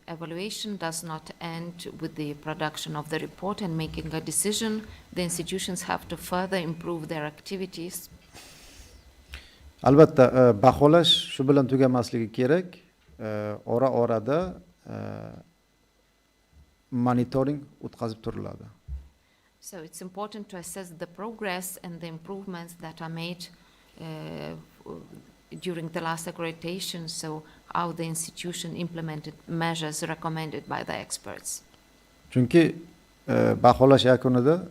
evaluation does not end with the production of the report and making a decision. The institutions have to further improve their activities. Albatta baholash shu bilan tugamasligi kerak. Ora-orada monitoring o'tkazib turiladi. So it's important to assess the progress and the improvements that are made during the last accreditation, so how the institution implemented measures recommended by the experts. Chunki baholash yakunida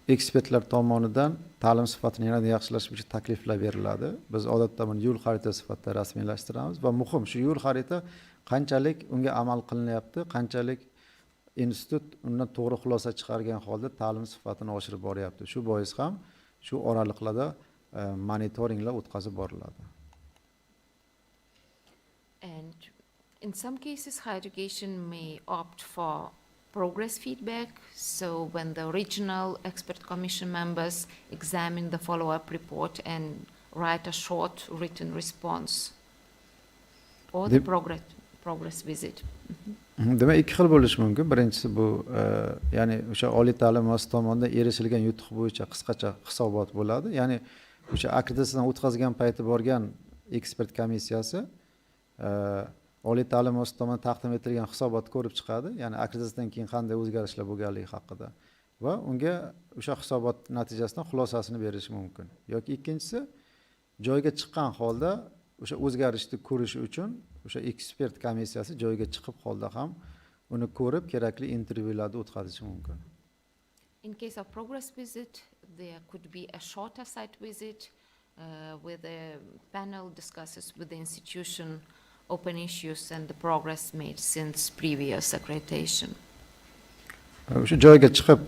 ekspertlar tomonidan ta'lim sifatini yanada yaxshilash bo'yicha takliflar beriladi. Biz odatda buni yo'l xaritasi sifatida rasmiylashtiramiz va muhim shu yo'l xarita qanchalik unga amal qilinyapti, qanchalik institut undan to'g'ri xulosa chiqargan holda ta'lim sifatini oshirib boryapti. Shu bois ham shu oraliqlarda monitoringlar o'tkazib boriladi. And in some cases, higher education may opt for progress feedback. So when the regional expert commission members examine the follow-up report and write a short written response, or the progress visit. Demak, ikki xil bo'lishi mumkin. Birinchisi bu, ya'ni o'sha oliy ta'lim muassasasi tomonidan erishilgan yutuq bo'yicha qisqacha hisobot bo'ladi. Ya'ni o'sha akkreditatsiyadan o'tkazgan payti borgan ekspert komissiyasi oliy ta'lim muassasasi tomonidan taqdim etilgan hisobot ko'rib chiqadi, ya'ni akkreditatsiyadan keyin qanday o'zgarishlar bo'lganligi haqida va unga o'sha hisobot natijasidan xulosasini berishi mumkin. Yoki ikkinchisi, joyga chiqqan holda o'sha o'zgarishni ko'rish uchun o'sha ekspert komissiyasi joyga chiqib holda ham uni ko'rib, kerakli intervyularni o'tkazishi mumkin. In case of progress visit, there could be a shorter site visit where the panel discusses with the institution open issues and the progress made since previous accreditation. O'sha joyga chiqib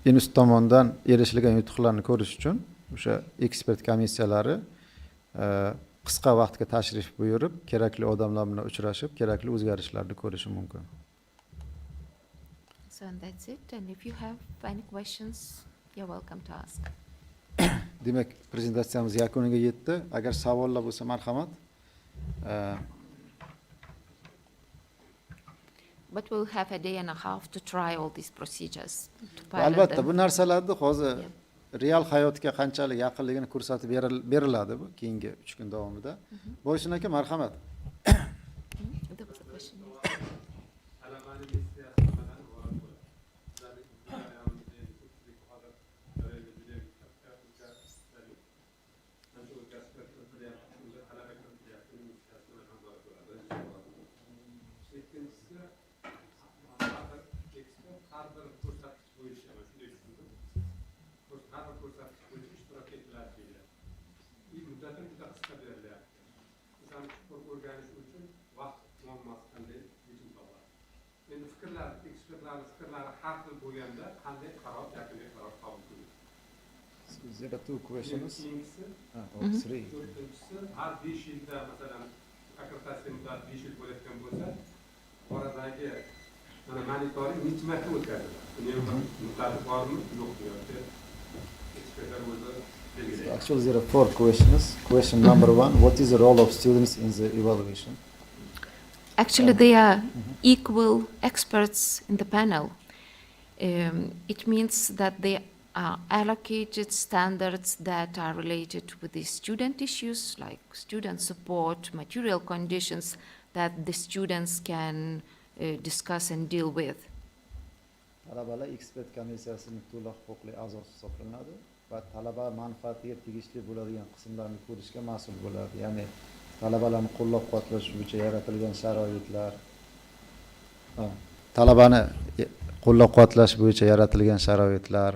institut tomonidan erishilgan yutuqlarni ko'rish uchun o'sha ekspert komissiyalari qisqa vaqtga tashrif buyurib, kerakli odamlar bilan uchrashib, kerakli o'zgarishlarni ko'rishi mumkin. So and that's it. And if you have any questions, you're welcome to ask. Demak, prezentatsiyamiz yakuniga yetdi. Agar savollar bo'lsa, marhamat. But we'll have a day and a half to try all these procedures. To pilot Albatta, them. bu narsalarni hozir Yeah. real hayotga qanchalik yaqinligini ko'rsatib beriladi bu keyingi 3 kun davomida. Boysun aka, marhamat. There was a question. There are 2 questions. Or 3. Har 5 yilda masalan akkreditatsiya muddati 5 yil bo'layotgan bo'lsa, oradagi mana monitoring necha marta o'tkaziladi? Buning muddati bormi, yo'qmi yoki ekspertlar o'zi belgilaydi. Actually, there are 4 questions. Question number 1, what is the role of students in the evaluation? Actually, they are equal experts in the panel. It means that they are allocated standards that are related with the student issues, like student support, material conditions that the students can discuss and deal with. Talabalar ekspert komissiyasining to'liq huquqli a'zosi hisoblanadi va talaba manfaatiga tegishli bo'ladigan qismlarni ko'rishga mas'ul bo'ladi. Ya'ni talabalarni qo'llab-quvvatlash bo'yicha yaratilgan sharoitlar, talabani qo'llab-quvvatlash bo'yicha yaratilgan sharoitlar,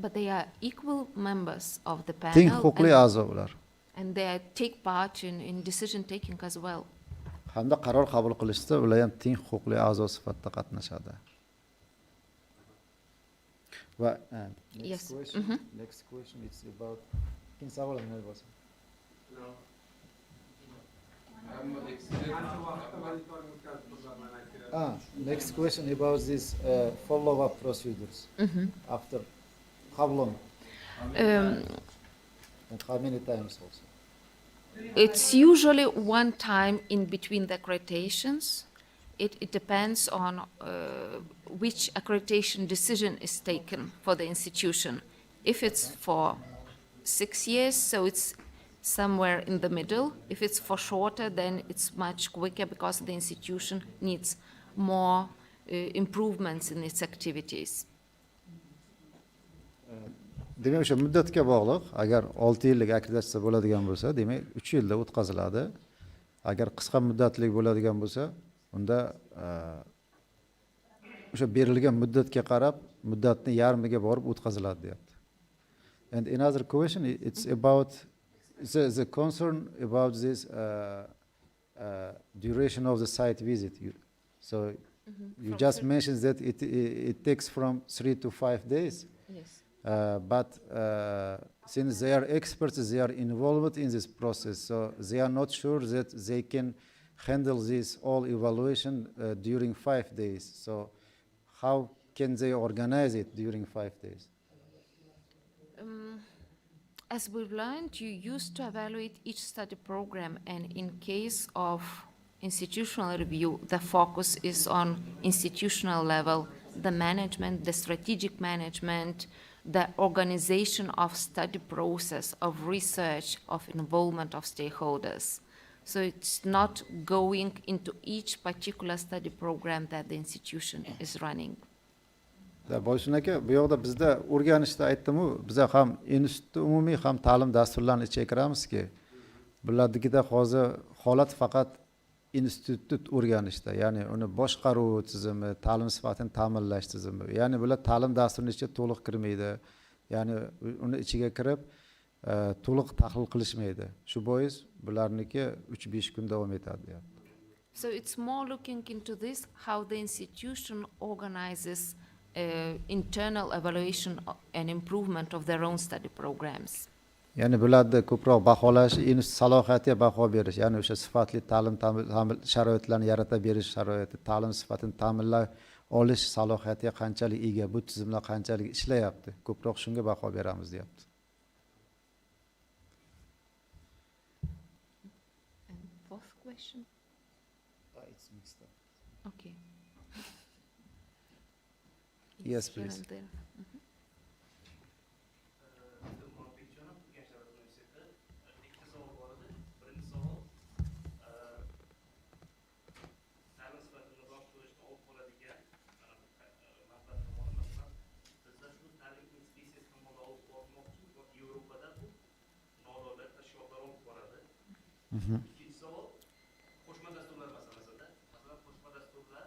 But they are equal members of the teng panel huquqli a'zo ular and they take part in decision taking as well. hamda qaror qabul qilishda ular ham teng huquqli a'zo sifatida qatnashadi. Va Yes. next question it's about kin savol nima bo'lsa? Next question about this follow-up procedures after how long and how many times also? It's usually one time in between the accreditations. It depends on which accreditation decision is taken for the institution. If it's for 6 years, so it's somewhere in the middle. If it's for shorter, then it's much quicker because the institution needs more improvements in its activities. Demak, o'sha muddatga bog'liq. Agar 6 yillik akkreditatsiya bo'ladigan bo'lsa, demak 3 yilda o'tkaziladi. Agar qisqa muddatli bo'ladigan bo'lsa, unda o'sha berilgan muddatga qarab muddatni yarmiga borib o'tkaziladi deyapti. And another question, it's about the concern about this duration of the site visit. So you just mentioned that it takes from 3 to 5 days. Yes. But since they are experts, they are involved in this process, so they are not sure that they can handle this all evaluation during 5 days. So how can they organize it during 5 days? As we've learned, you used to evaluate each study program, and in case of institutional review, the focus is on institutional level, the management, the strategic management, the organization of study process, of research, of involvement of stakeholders. So it's not going into each particular study program that the institution is running. Boysun aka, bu yoqda bizda o'rganishda aytdim-ku, biza ham institutda umumiy ham ta'lim dasturlarini ichiga kiramizki, biladikida hozir holat faqat institut o'rganishda, ya'ni uni boshqaruv tizimi, ta'lim sifatini ta'minlash tizimi, ya'ni bular ta'lim dasturining ichiga to'liq kirmaydi, ya'ni uni ichiga kirib to'liq tahlil qilishmaydi. Shu bois bularniki 3-5 kun davom etadi deyapti. So it's more looking into this, how the institution organizes internal evaluation and improvement of their own study programs. Ya'ni bularda ko'proq baholash, institut salohiyatiga baho berish, ya'ni o'sha sifatli ta'lim sharoitlarini yarata berish sharoiti, ta'lim sifatini ta'minlay olish salohiyatiga qanchalik ega, bu tizimlar qanchalik ishlayapti, ko'proq shunga baho beramiz deyapti. And fourth question? It's mixed up. Okay. Yes, It's here please. and there. Ikkinchi savol qo'shma dasturlar masalasida. Masalan, qo'shma dasturlar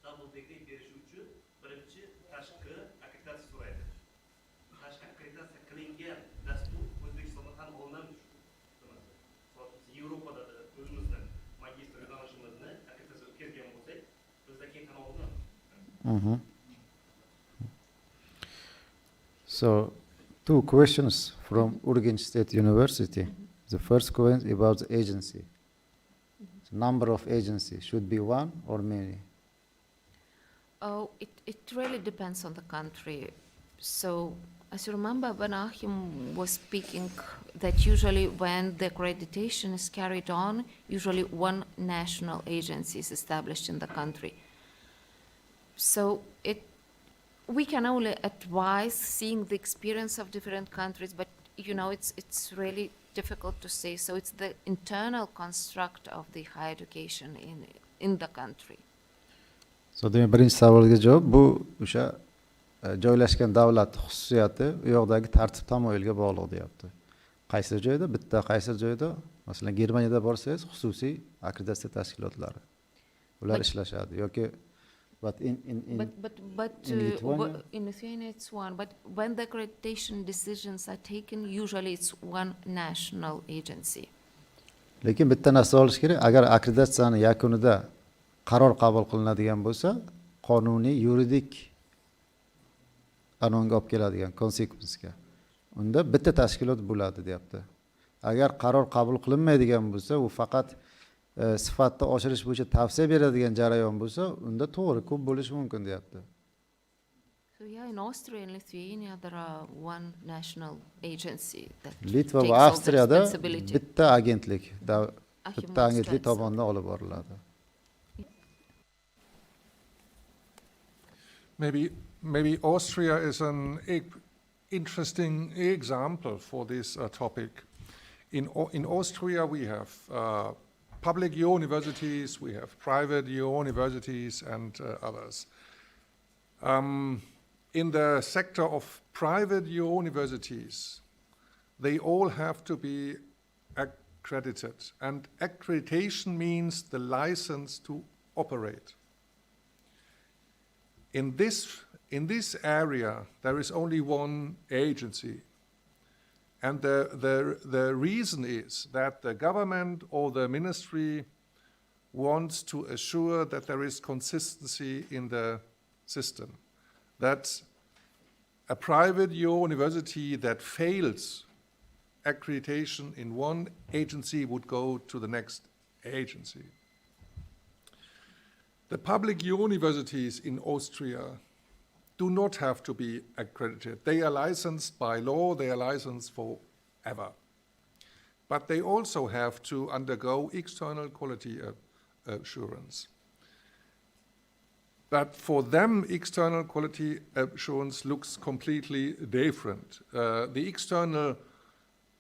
double degree berish uchun birinchi tashqi akkreditatsiya so'raydi. Tashqi akkreditatsiya qilingan dastur O'zbekistonda ham olinadi. Yevropada o'zimizning magistr yo'nalishimizni akkreditatsiya o'tkazgan bo'lsak, bizda keyin ham olinadi. So, two questions from Urgench State University. The first question about the agency. The number of agencies should be one or many? Oh, it really depends on the country. So, as you remember, when Achim was speaking, that usually when the accreditation is carried on, usually one national agency is established in the country. So, we can only advise seeing the experience of different countries, but you know, it's really difficult to say. So it's the internal construct of the higher education in the country. So, demak birinchi savolga javob bu o'sha joylashgan davlat xususiyati u yoqdagi tartib tamoyilga bog'liq deyapti. Qaysi joyda, bitta qaysi joyda, masalan Germaniyada borsangiz xususiy akkreditatsiya tashkilotlari. Ular ishlashadi yoki but in Lithuania? In Lithuania it's one, but when the accreditation decisions are taken, usually it's one national agency. Lekin bitta narsa olish kerak, agar akkreditatsiyani yakunida qaror qabul qilinadigan bo'lsa, qonuniy yuridik anonga olib keladigan consequence'ga. Unda bitta tashkilot bo'ladi deyapti. Agar qaror qabul qilinmaydigan bo'lsa, u faqat sifatni oshirish bo'yicha tavsiya beradigan jarayon bo'lsa, unda to'g'ri ko'p bo'lishi mumkin deyapti. So yeah, in Austria and Lithuania there are one national agency that Litva takes va all the Avstriyada responsibility. bitta agentlik, Achim bitta agentlik Strasser. tomonidan olib boriladi. Maybe Austria is an interesting example for this topic. In Austria we have public universities, we have private universities and others. In the sector of private universities, they all have to be accredited, and accreditation means the license to operate. In this area, there is only one agency, and the reason is that the government or the ministry wants to assure that there is consistency in the system, that a private university that fails accreditation in one agency would go to the next agency. The public universities in Austria do not have to be accredited. They are licensed by law, they are licensed forever. But they also have to undergo external quality assurance. But for them, external quality assurance looks completely different.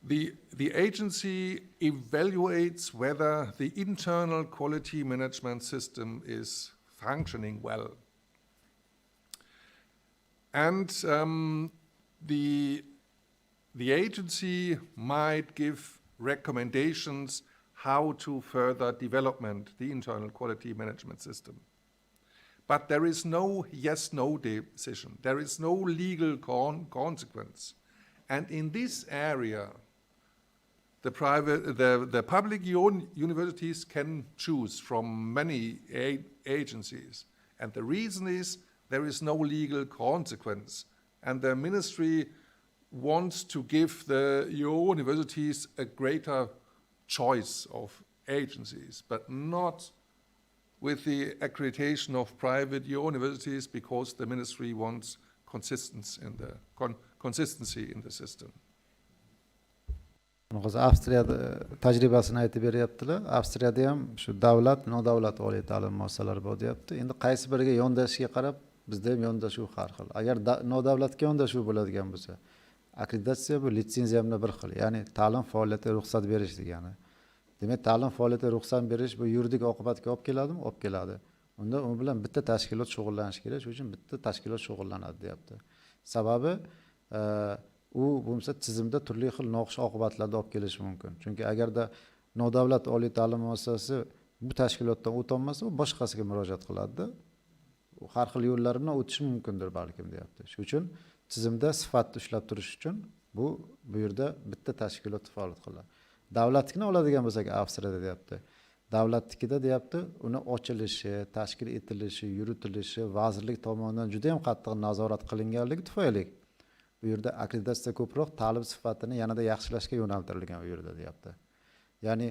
The agency evaluates whether the internal quality management system is functioning well. And the agency might give recommendations how to further development the internal quality management system. But there is no yes-no decision. There is no legal consequence. And in this area, the public universities can choose from many agencies. And the reason is there is no legal consequence. And the ministry wants to give the universities a greater choice of agencies, but not with the accreditation of private universities, because the ministry wants consistency in the system. Hozir Avstriyada tajribasini aytib beryaptilar. Avstriyada ham shu davlat, nodavlat oliy ta'lim muassasalari bor deyapti. Endi qaysi biriga yondashishga qarab bizda ham yondashuv har xil. Agar nodavlatga yondashuv bo'ladigan bo'lsa, akkreditatsiya bu litsenziya bilan bir xil. Ya'ni ta'lim faoliyatiga ruxsat berish degani. Demak, ta'lim faoliyatiga ruxsat berish bu yuridik oqibatga olib keladimi? Olib keladi. Unda u bilan bitta tashkilot shug'ullanishi kerak. Shuning uchun bitta tashkilot shug'ullanadi deyapti. Sababi u bo'lmasa tizimda turli xil noxush oqibatlarni olib kelishi mumkin. Chunki agarda nodavlat oliy ta'lim muassasasi bu tashkilotdan o'tolmasa, u boshqasiga murojaat qiladi. U har xil yo'llar bilan o'tishi mumkindir balkim deyapti. Shuning uchun tizimda sifatni ushlab turish uchun bu yerda bitta tashkilot faoliyat qiladi. Davlatnikini oladigan bo'lsak, Avstriyada deyapti. Davlatnikida deyapti, uni ochilishi, tashkil etilishi, yuritilishi vazirlik tomonidan juda ham qattiq nazorat qilinganligi tufayli bu yerda akkreditatsiya ko'proq ta'lim sifatini yanada yaxshilashga yo'naltirilgan bu yerda deyapti. Ya'ni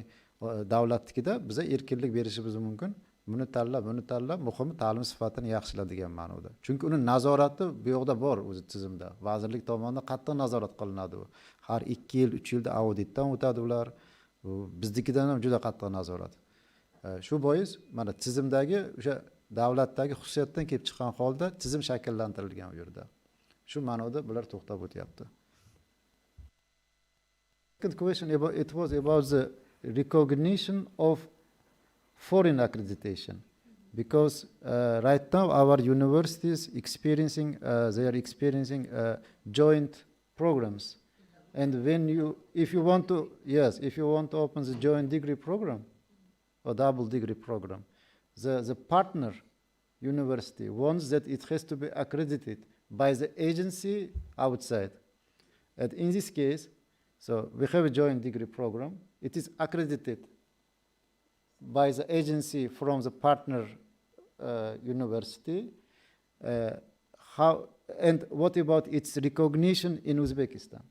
davlatnikida biza erkinlik berishimiz mumkin. Buni tanlab, muhimi ta'lim sifatini yaxshiladigan ma'noda. Chunki uni nazorati bu yoqda bor o'zi tizimda. Vazirlik tomonidan qattiq nazorat qilinadi u. Har 2 yil, 3 yilda auditdan o'tadi ular. Biznikidan ham juda qattiq nazorat. Shu bois mana tizimdagi o'sha davlatdagi xususiyatdan kelib chiqqan holda tizim shakllantirilgan bu yerda. Shu ma'noda bular to'xtab o'tyapti. Second question it was about the recognition of foreign accreditation, because right now our universities experiencing they are experiencing joint programs, and if you want to open the joint degree program or double degree program, the partner university wants that it has to be accredited by the agency outside. And in this case, so we have a joint degree program. It is accredited by the agency from the partner university. And what about its recognition in Uzbekistan?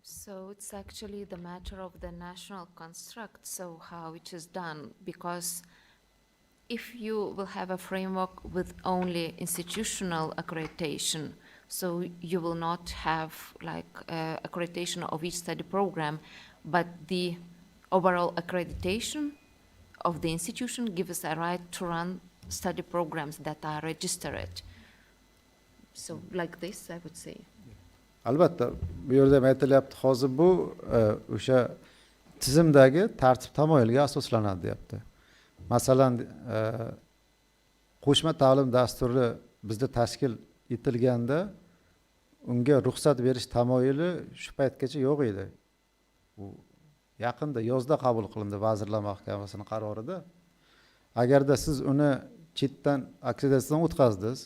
So it's actually the matter of the national construct, so how it is done, because if you will have a framework with only institutional accreditation, so you will not have like accreditation of each study program, but the overall accreditation of the institution gives a right to run study programs that are registered. So like this, I would say. Albatta, bu yerda ham aytilyapti, hozir bu o'sha tizimdagi tartib tamoyilga asoslanadi deyapti. Masalan, qo'shma ta'lim dasturi bizda tashkil etilganda unga ruxsat berish tamoyili shu paytgacha yo'q edi. U yaqinda yozda qabul qilindi Vazirlar Mahkamasining qarorida. Agarda siz uni chetdan akkreditatsiyadan o'tkazdingiz,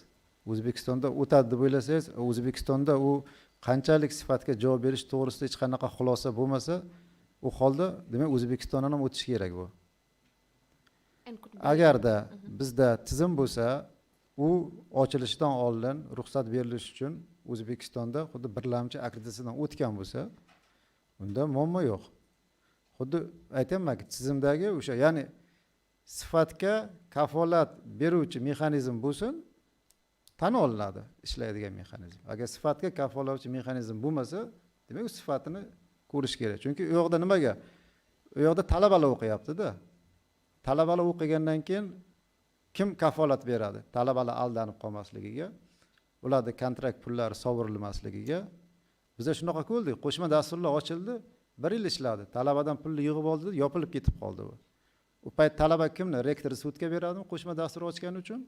O'zbekistonda o'tadi deb o'ylasangiz, O'zbekistonda u qanchalik sifatga javob berish to'g'risida hech qanaqa xulosa bo'lmasa, u holda demak O'zbekistondan ham o'tishi kerak bu. Agarda bizda tizim bo'lsa, u ochilishidan oldin ruxsat berilishi uchun O'zbekistonda xuddi birlamchi akkreditatsiyadan o'tgan bo'lsa, unda muammo yo'q. Xuddi aytayapman-ki, tizimdagi o'sha, ya'ni sifatga kafolat beruvchi mexanizm bo'lsin, tan olinadi ishlaydigan mexanizm. Agar sifatga kafolatlovchi mexanizm bo'lmasa, demak u sifatini ko'rish kerak. Chunki u yoqda nimaga? U yoqda talabalar o'qiyapti-da. Talabalar o'qigandan keyin kim kafolat beradi? Talabalar aldanib qolmasligiga, ularda kontrakt pullari sovurilmasligiga. Biza shunaqa ko'rdik, qo'shma dasturlar ochildi, 1 yil ishladi. Talabadan pulni yig'ib oldi, yopilib ketib qoldi bu. U payt talaba kimni? Rektor sudga beradimi qo'shma dastur ochgani uchun?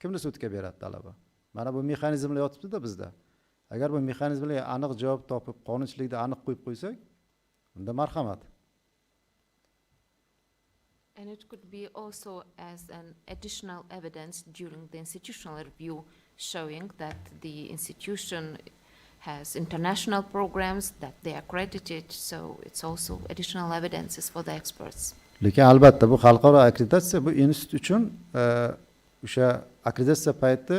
Kimni sudga beradi talaba? Mana bu mexanizmlar yotibdi-da bizda. Agar bu mexanizmlarga aniq javob topib, qonunchilikda aniq qo'yib qo'ysak, unda marhamat. And it could be also as an additional evidence during the institutional review showing that the institution has international programs, that they are accredited, so it's also additional evidences for the experts. Lekin albatta bu xalqaro akkreditatsiya bu institut uchun o'sha akkreditatsiya payti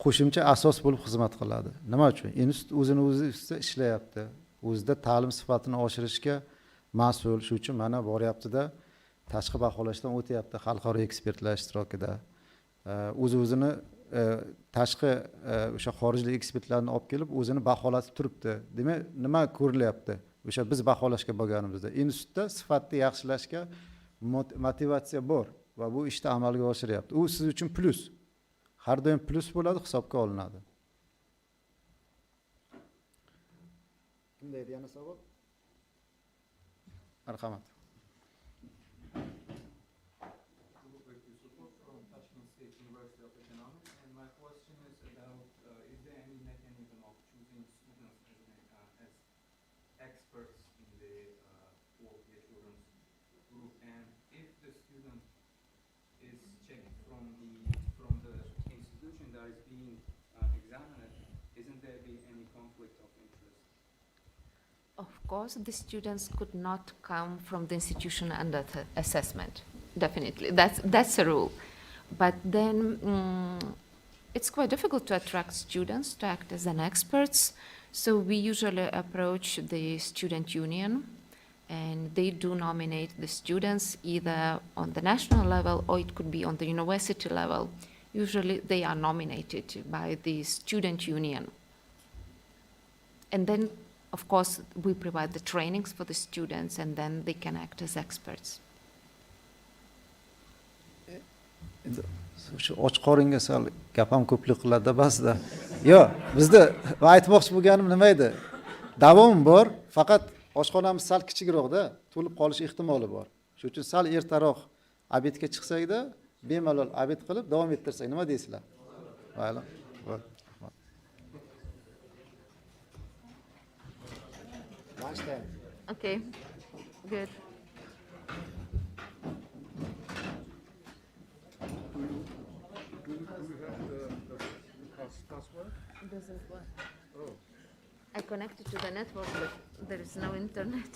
qo'shimcha asos bo'lib xizmat qiladi. Nima uchun? Institut o'zini o'zi ustida ishlayapti. O'zida ta'lim sifatini oshirishga mas'ul. Shu uchun mana boryapti-da, tashqi baholashdan o'tyapti xalqaro ekspertlar ishtirokida. O'zini tashqi o'sha xorijlik ekspertlarni olib kelib o'zini baholatib turibdi. Demak, nima ko'rilyapti? O'sha biz baholashga borganimizda institutda sifatni yaxshilashga motivatsiya bor va bu ishni amalga oshiryapti. U siz uchun plus. Har doim plus bo'ladi, hisobga olinadi. Kimda edi yana savol? Marhamat. Experts in the fourth year children's group, and if the student is checked from the institution that is being examined, isn't there be any conflict of interest? Of course, the students could not come from the institution under the assessment. Definitely, that's a rule. But then it's quite difficult to attract students to act as an experts. So we usually approach the student union, and they do nominate the students either on the national level or it could be on the university level. Usually they are nominated by the student union. And then, of course, we provide the trainings for the students and then they can act as experts. Shu och qoringa sal gap ham ko'plik qiladi ba'zida. Yo'q, bizda aytmoqchi bo'lganim nima edi? Davom bor, faqat oshxonamiz sal kichikroqda, to'lib qolish ehtimoli bor. Shuning uchun sal ertaroq obedga chiqsak-da, bemalol obed qilib davom ettirsak, nima deysizlar? Mayli. Okay, good. Do we have the password? It doesn't work. Oh. I connected to the network, but there is no internet.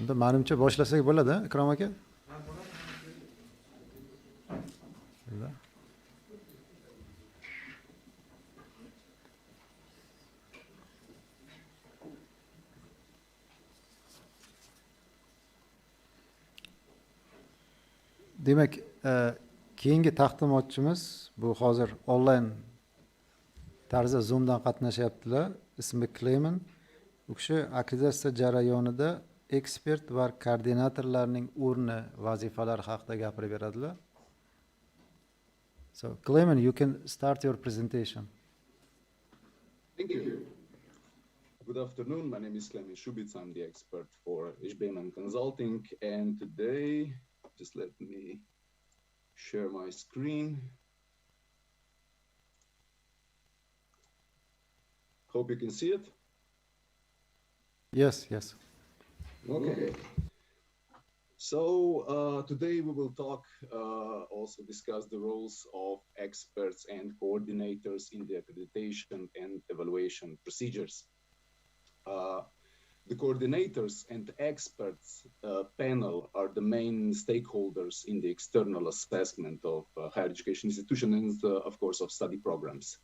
Unda menimcha boshlasak bo'ladi, Ikrom aka? Demak, keyingi taqdimotchimiz bu hozir onlayn tarzda Zoomdan qatnashyaptilar. Ismi Clement. U kishi akkreditatsiya jarayonida ekspert va koordinatorlarning o'rni, vazifalari haqida gapirib beradilar. So, Clement, you can start your presentation. Thank you. Good afternoon. My name is Clement Shubitz. I'm the expert for HBM Consulting. And today, just let me share my screen. Hope you can see it. Yes, yes. Okay. So today we will talk, also discuss the roles of experts and coordinators in the accreditation and evaluation procedures. The coordinators and experts panel are the main stakeholders in the external assessment of higher education institutions and, of course, of study programs.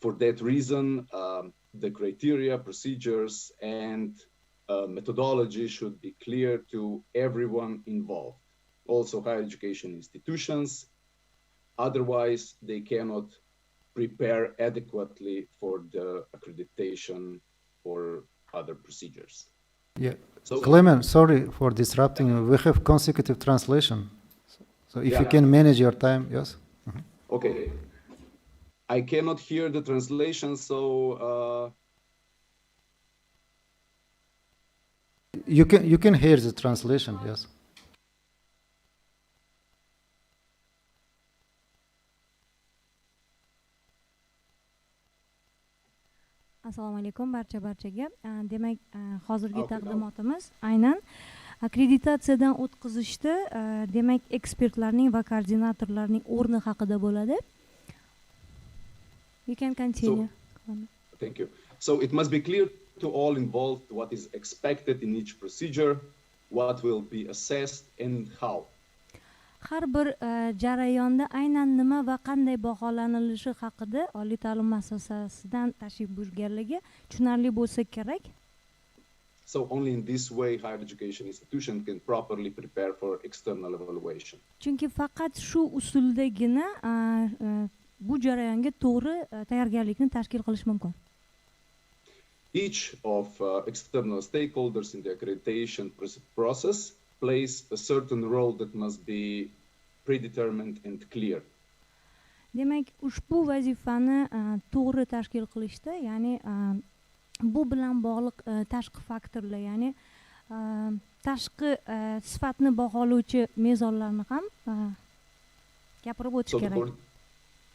For that reason, the criteria, procedures, and methodology should be clear to everyone involved, also higher education institutions. Otherwise, they cannot prepare adequately for the accreditation or other procedures. Yeah. So, Clement, sorry for disrupting you. We have consecutive translation. So if you can manage your time, yes? okay. I cannot hear the translation, so You can hear the translation, yes. Assalomu alaykum barchaga. Demak, hozirgi taqdimotimiz aynan akkreditatsiyadan o'tkazishda demak ekspertlarning va koordinatorlarning o'rni haqida bo'ladi. You can continue. Thank you. So it must be clear to all involved what is expected in each procedure, what will be assessed and how. Har bir jarayonda aynan nima va qanday baholanilishi haqida oliy ta'lim muassasasidan tashrif buyurganligi tushunarli bo'lsa kerak. So only in this way higher education institution can properly prepare for external evaluation. Chunki faqat shu usuldagina bu jarayonga to'g'ri tayyorgarlikni tashkil qilish mumkin. Each of external stakeholders in the accreditation process plays a certain role that must be predetermined and clear. Demak, ushbu vazifani to'g'ri tashkil qilishda, ya'ni bu bilan bog'liq tashqi faktorlar, ya'ni tashqi sifatni baholovchi mezonlarni ham gapirib o'tish kerak.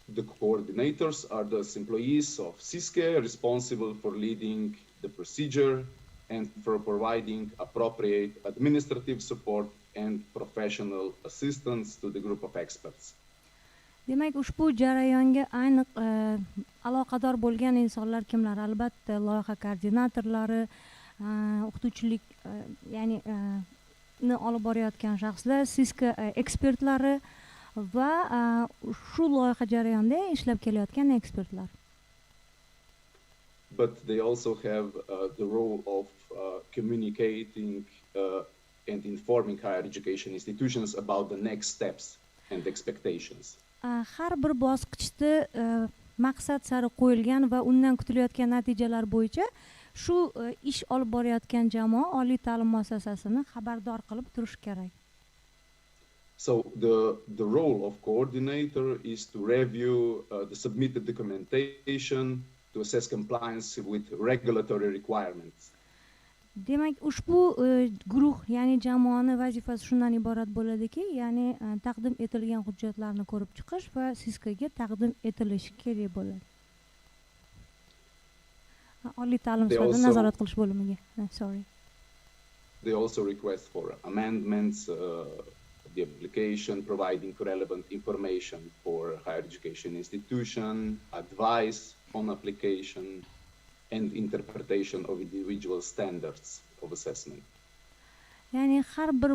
The coordinators are the employees of SISCE responsible for leading the procedure and for providing appropriate administrative support and professional assistance to the group of experts. Demak, ushbu jarayonga aniq aloqador bo'lgan insonlar kimlar? Albatta, loyiha koordinatorlari, o'qituvchilik, ya'ni olib borayotgan shaxslar, SISCE ekspertlari va shu loyiha jarayonida ishlab kelayotgan ekspertlar. But they also have the role of communicating and informing higher education institutions about the next steps and expectations. Har bir bosqichda maqsad sari qo'yilgan va undan kutilayotgan natijalar bo'yicha shu ish olib borayotgan jamoa oliy ta'lim muassasasini xabardor qilib turish kerak. So the role of coordinator is to review the submitted documentation to assess compliance with regulatory requirements. Demak, ushbu guruh, ya'ni jamoani vazifasi shundan iborat bo'ladiki, ya'ni taqdim etilgan hujjatlarni ko'rib chiqish va SISCEga taqdim etilishi kerak bo'ladi. Oliy ta'lim sifatida nazorat qilish bo'limiga. Sorry. They also request for amendments the application, providing relevant information for higher education institution, advice on application, and interpretation of individual standards of assessment. Ya'ni har bir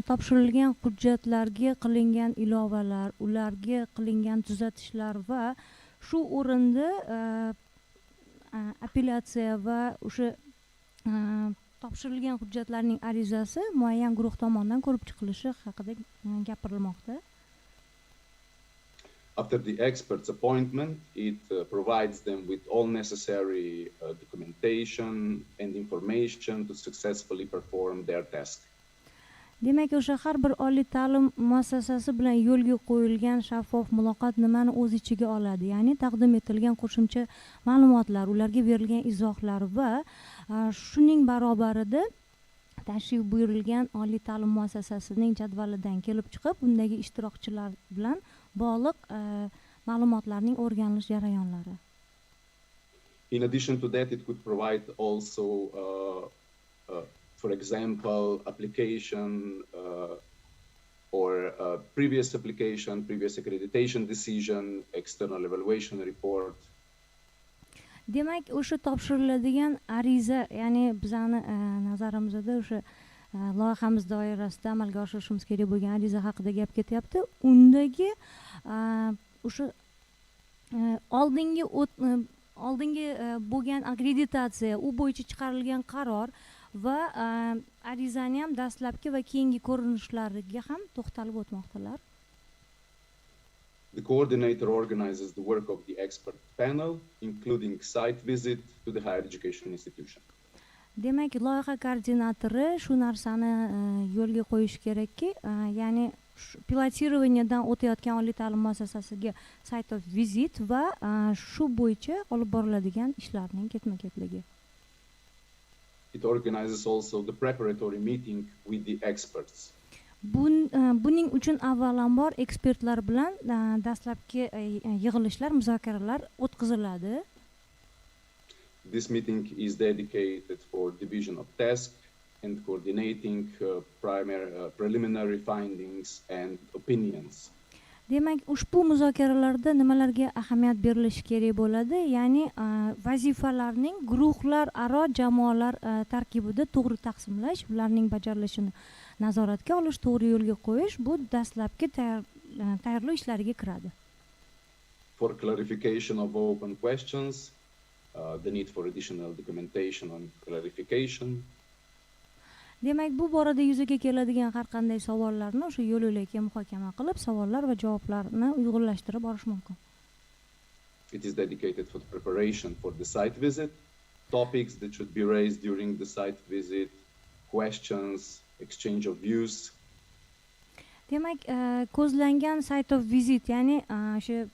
topshirilgan hujjatlarga qilingan ilovalar, ularga qilingan tuzatishlar va shu o'rinda apellyatsiya va o'sha topshirilgan hujjatlarning arizasi muayyan guruh tomonidan ko'rib chiqilishi haqida gapirilmoqda. After the expert's appointment, it provides them with all necessary documentation and information to successfully perform their task. Demak, o'sha har bir oliy ta'lim muassasasi bilan yo'lga qo'yilgan shaffof muloqot nimani o'z ichiga oladi? Ya'ni taqdim etilgan qo'shimcha ma'lumotlar, ularga berilgan izohlar va shuning barobarida tashrif buyurilgan oliy ta'lim muassasasining jadvalidan kelib chiqib, undagi ishtirokchilar bilan bog'liq ma'lumotlarning o'rganilish jarayonlari. In addition to that, it could provide also, for example, application or previous application, previous accreditation decision, external evaluation report. Demak, o'sha topshiriladigan ariza, ya'ni bizani nazarimizda o'sha loyihamiz doirasida amalga oshirishimiz kerak bo'lgan ariza haqida gap ketyapti. Undagi o'sha oldingi bo'lgan akkreditatsiya, u bo'yicha chiqarilgan qaror va arizani ham dastlabki va keyingi ko'rinishlariga ham to'xtalib o'tmoqdalar. The coordinator organizes the work of the expert panel, including site visit to the higher education institution. Demak, loyiha koordinatori shu narsani yo'lga qo'yish kerakki, ya'ni pilotirованиеdan o'tayotgan oliy ta'lim muassasasiga site of visit va shu bo'yicha olib boriladigan ishlarning ketma-ketligi. It organizes also the preparatory meeting with the experts. Buning uchun avvalambor ekspertlar bilan dastlabki yig'ilishlar, muzokaralar o'tkaziladi. This meeting is dedicated for division of task and coordinating preliminary findings and opinions. Demak, ushbu muzokaralarda nimalarga ahamiyat berilishi kerak bo'ladi? Ya'ni vazifalarning guruhlar aro jamoalar tarkibida to'g'ri taqsimlash, ularning bajarilishini nazoratga olish, to'g'ri yo'lga qo'yish bu dastlabki tayyorlov ishlariga kiradi. For clarification of open questions, the need for additional documentation on clarification. Demak, bu borada yuzaga keladigan har qanday savollarni o'sha yo'l-yo'lakay muhokama qilib, savollar va javoblarni uyg'unlashtirib borish mumkin. It is dedicated for the preparation for the site visit, topics that should be raised during the site visit, questions, exchange of views. Demak, ko'zlangan site of visit, ya'ni o'sha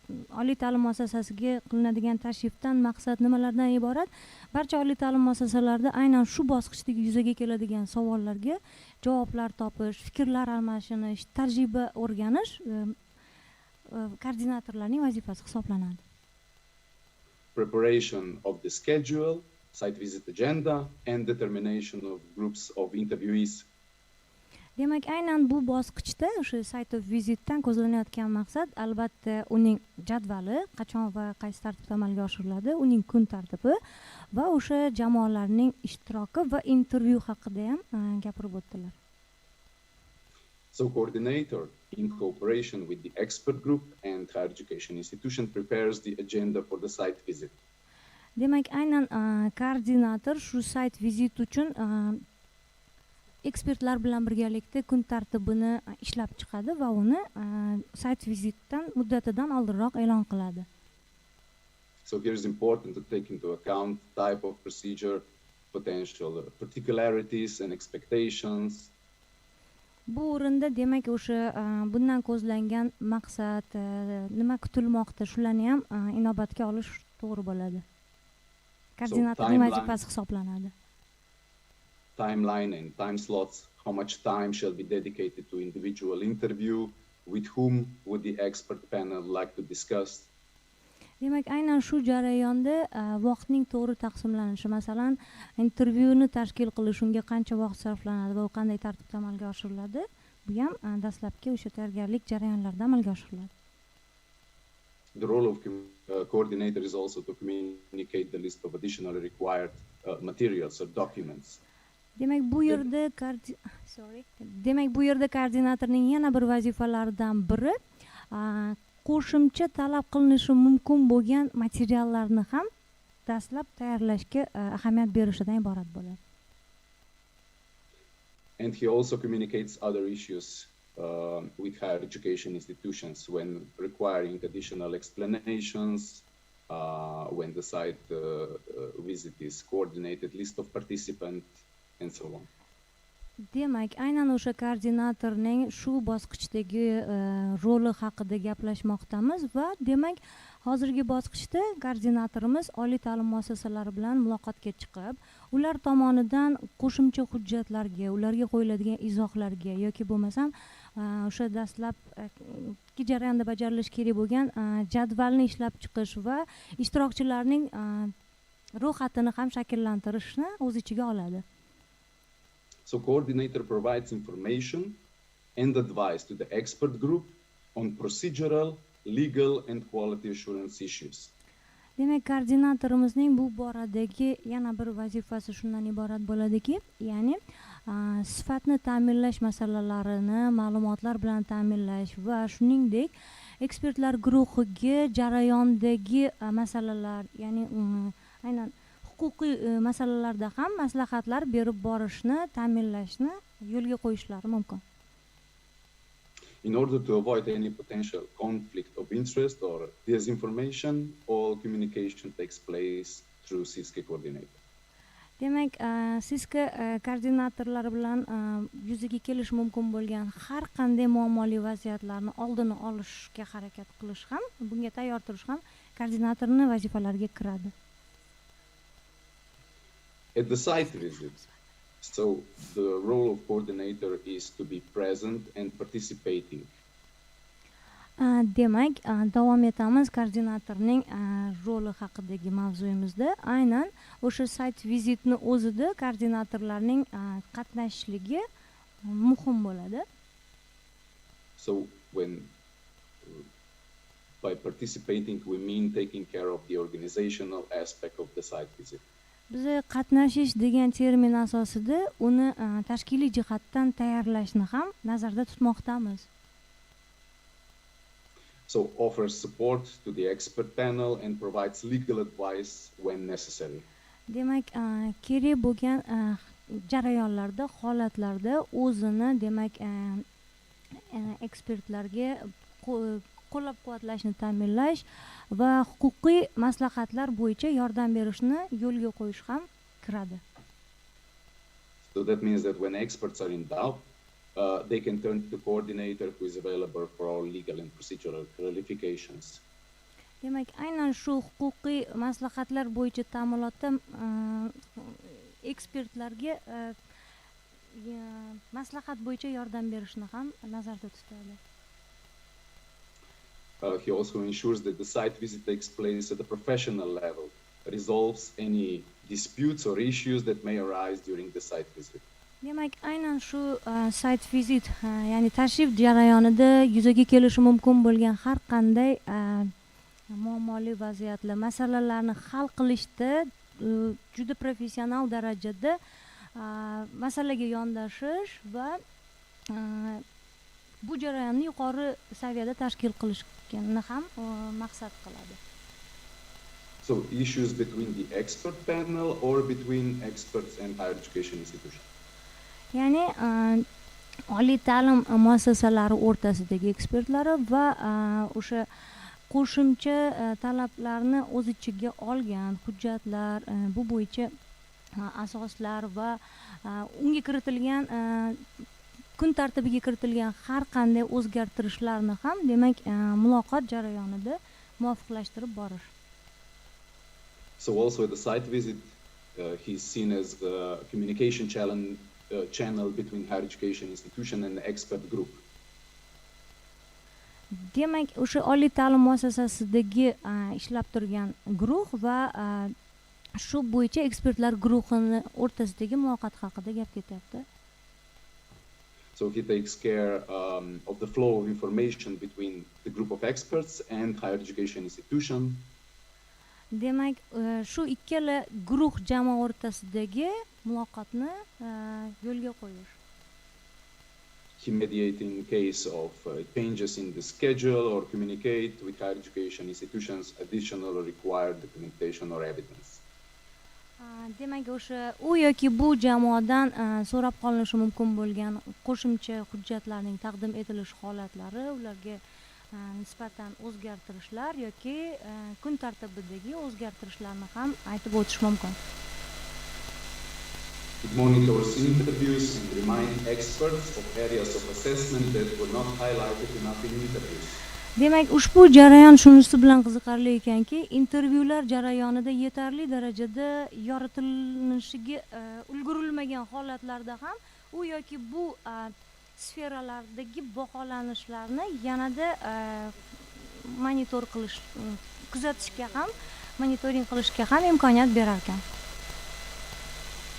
oliy ta'lim muassasasiga qilinadigan tashrifdan maqsad nimalardan iborat? Barcha oliy ta'lim muassasalarida aynan shu bosqichdagi yuzaga keladigan savollarga javoblar topish, fikrlar almashinish, tajriba o'rganish koordinatorlarning vazifasi hisoblanadi. Preparation of the schedule, site visit agenda, and determination of groups of interviewees. Demak, aynan bu bosqichda o'sha site of visitdan ko'zlanayotgan maqsad albatta uning jadvali, qachon va qaysi tartibda amalga oshiriladi, uning kun tartibi va o'sha jamoalarning ishtiroki va intervyu haqida ham gapirib o'tdilar. So coordinator, in cooperation with the expert group and higher education institution, prepares the agenda for the site visit. Demak, aynan koordinator shu site visit uchun ekspertlar bilan birgalikda kun tartibini ishlab chiqadi va uni site vizitdan muddatidan oldinroq e'lon qiladi. So here is important to take into account type of procedure, potential particularities and expectations. Bu o'rinda demak o'sha bundan ko'zlangan maqsad, nima kutilmoqda, shularni ham inobatga olish to'g'ri bo'ladi. Koordinatorning vazifasi hisoblanadi. Timeline and time slots, how much time shall be dedicated to individual interview, with whom would the expert panel like to discuss. Demak, aynan shu jarayonda vaqtning to'g'ri taqsimlanishi, masalan, intervyuni tashkil qilish, unga qancha vaqt sarflanadi va u qanday tartibda amalga oshiriladi, bu ham dastlabki o'sha tayyorgarlik jarayonlarida amalga oshiriladi. The role of coordinator is also to communicate the list of additional required materials or documents. Demak, bu yerda demak, bu yerda koordinatorning yana bir vazifalaridan biri qo'shimcha talab qilinishi mumkin bo'lgan materiallarni ham dastlab tayyorlashga ahamiyat berishidan iborat bo'ladi. And he also communicates other issues with higher education institutions when requiring additional explanations, when the site visit is coordinated, list of participants, and so on. Demak, aynan o'sha koordinatorning shu bosqichdagi roli haqida gaplashmoqdamiz va demak, hozirgi bosqichda koordinatorimiz oliy ta'lim muassasalari bilan muloqotga chiqib, ular tomonidan qo'shimcha hujjatlarga, ularga qo'yiladigan izohlarga yoki bo'lmasam o'sha dastlabki jarayonda bajarilishi kerak bo'lgan jadvalni ishlab chiqish va ishtirokchilarning ro'yxatini ham shakllantirishni o'z ichiga oladi. So coordinator provides information and advice to the expert group on procedural, legal and quality assurance issues. Demak, koordinatorimizning bu boradagi yana bir vazifasi shundan iborat bo'ladiki, ya'ni sifatni ta'minlash masalalarini ma'lumotlar bilan ta'minlash va shuningdek ekspertlar guruhiga jarayondagi masalalar, ya'ni aynan huquqiy masalalarda ham maslahatlar berib borishni, ta'minlashni yo'lga qo'yishlari mumkin. In order to avoid any potential conflict of interest or disinformation, all communication takes place through SISKE coordinator. Demak, SISKE koordinatorlari bilan yuzaga kelish mumkin bo'lgan har qanday muammoli vaziyatlarni oldini olishga harakat qilish ham, bunga tayyor turish ham koordinatorning vazifalariga kiradi. At the site visit, so the role of coordinator is to be present and participating. Demak, davom etamiz koordinatorning roli haqidagi mavzuyimizda. Aynan o'sha site vizitni o'zida koordinatorlarning qatnashishligi muhim bo'ladi. So when by participating we mean taking care of the organizational aspect of the site visit. Biz qatnashish degan termin asosida uni tashkiliy jihatdan tayyorlashni ham nazarda tutmoqdamiz. So offers support to the expert panel and provides legal advice when necessary. Demak, kerak bo'lgan jarayonlarda, holatlarda o'zini, demak, ekspertlarga qo'llab-quvvatlashni ta'minlash va huquqiy maslahatlar bo'yicha yordam berishni yo'lga qo'yish ham kiradi. So that means that when experts are in doubt, they can turn to the coordinator who is available for all legal and procedural clarifications. Demak, aynan shu huquqiy maslahatlar bo'yicha ta'minotda ekspertlarga maslahat bo'yicha yordam berishni ham nazarda tutadi. He also ensures that the site visit takes place at a professional level, resolves any disputes or issues that may arise during the site visit. Demak, aynan shu site visit, ya'ni tashrif jarayonida yuzaga kelishi mumkin bo'lgan har qanday muammoli vaziyatlar, masalalarni hal qilishda juda professional darajada masalaga yondashish va bu jarayonni yuqori saviyada tashkil qilishni ham maqsad qiladi. So issues between the expert panel or between experts and higher education institutions. Ya'ni oliy ta'lim muassasalari o'rtasidagi ekspertlari va o'sha qo'shimcha talablarni o'z ichiga olgan hujjatlar, bu bo'yicha asoslar va unga kiritilgan kun tartibiga kiritilgan har qanday o'zgartirishlarni ham, demak, muloqot jarayonida muvofiqlashtirib borish. So also at the site visit, he's seen as a communication channel between higher education institution and the expert group. Demak, o'sha oliy ta'lim muassasasidagi ishlab turgan guruh va shu bo'yicha ekspertlar guruhini o'rtasidagi muloqot haqida gap ketyapti. So he takes care of the flow of information between the group of experts and higher education institution. Demak, shu ikkala guruh jamoa o'rtasidagi muloqotni yo'lga qo'yish. He mediate in case of changes in the schedule or communicate with higher education institutions additional or required documentation or evidence. Demak, o'sha u yoki bu jamoadan so'rab qolinishi mumkin bo'lgan qo'shimcha hujjatlarning taqdim etilish holatlari, ularga nisbatan o'zgartirishlar yoki kun tartibidagi o'zgartirishlarni ham aytib o'tish mumkin. It monitors interviews and reminds experts of areas of assessment that were not highlighted enough in interviews. Demak, ushbu jarayon shunisi bilan qiziqarli ekanki, intervyular jarayonida yetarli darajada yoritilishiga ulgurilmagan holatlarda ham u yoki bu sferalardagi baholanishlarni yanada monitor qilish, kuzatishga ham, monitoring qilishga ham imkoniyat berar ekan.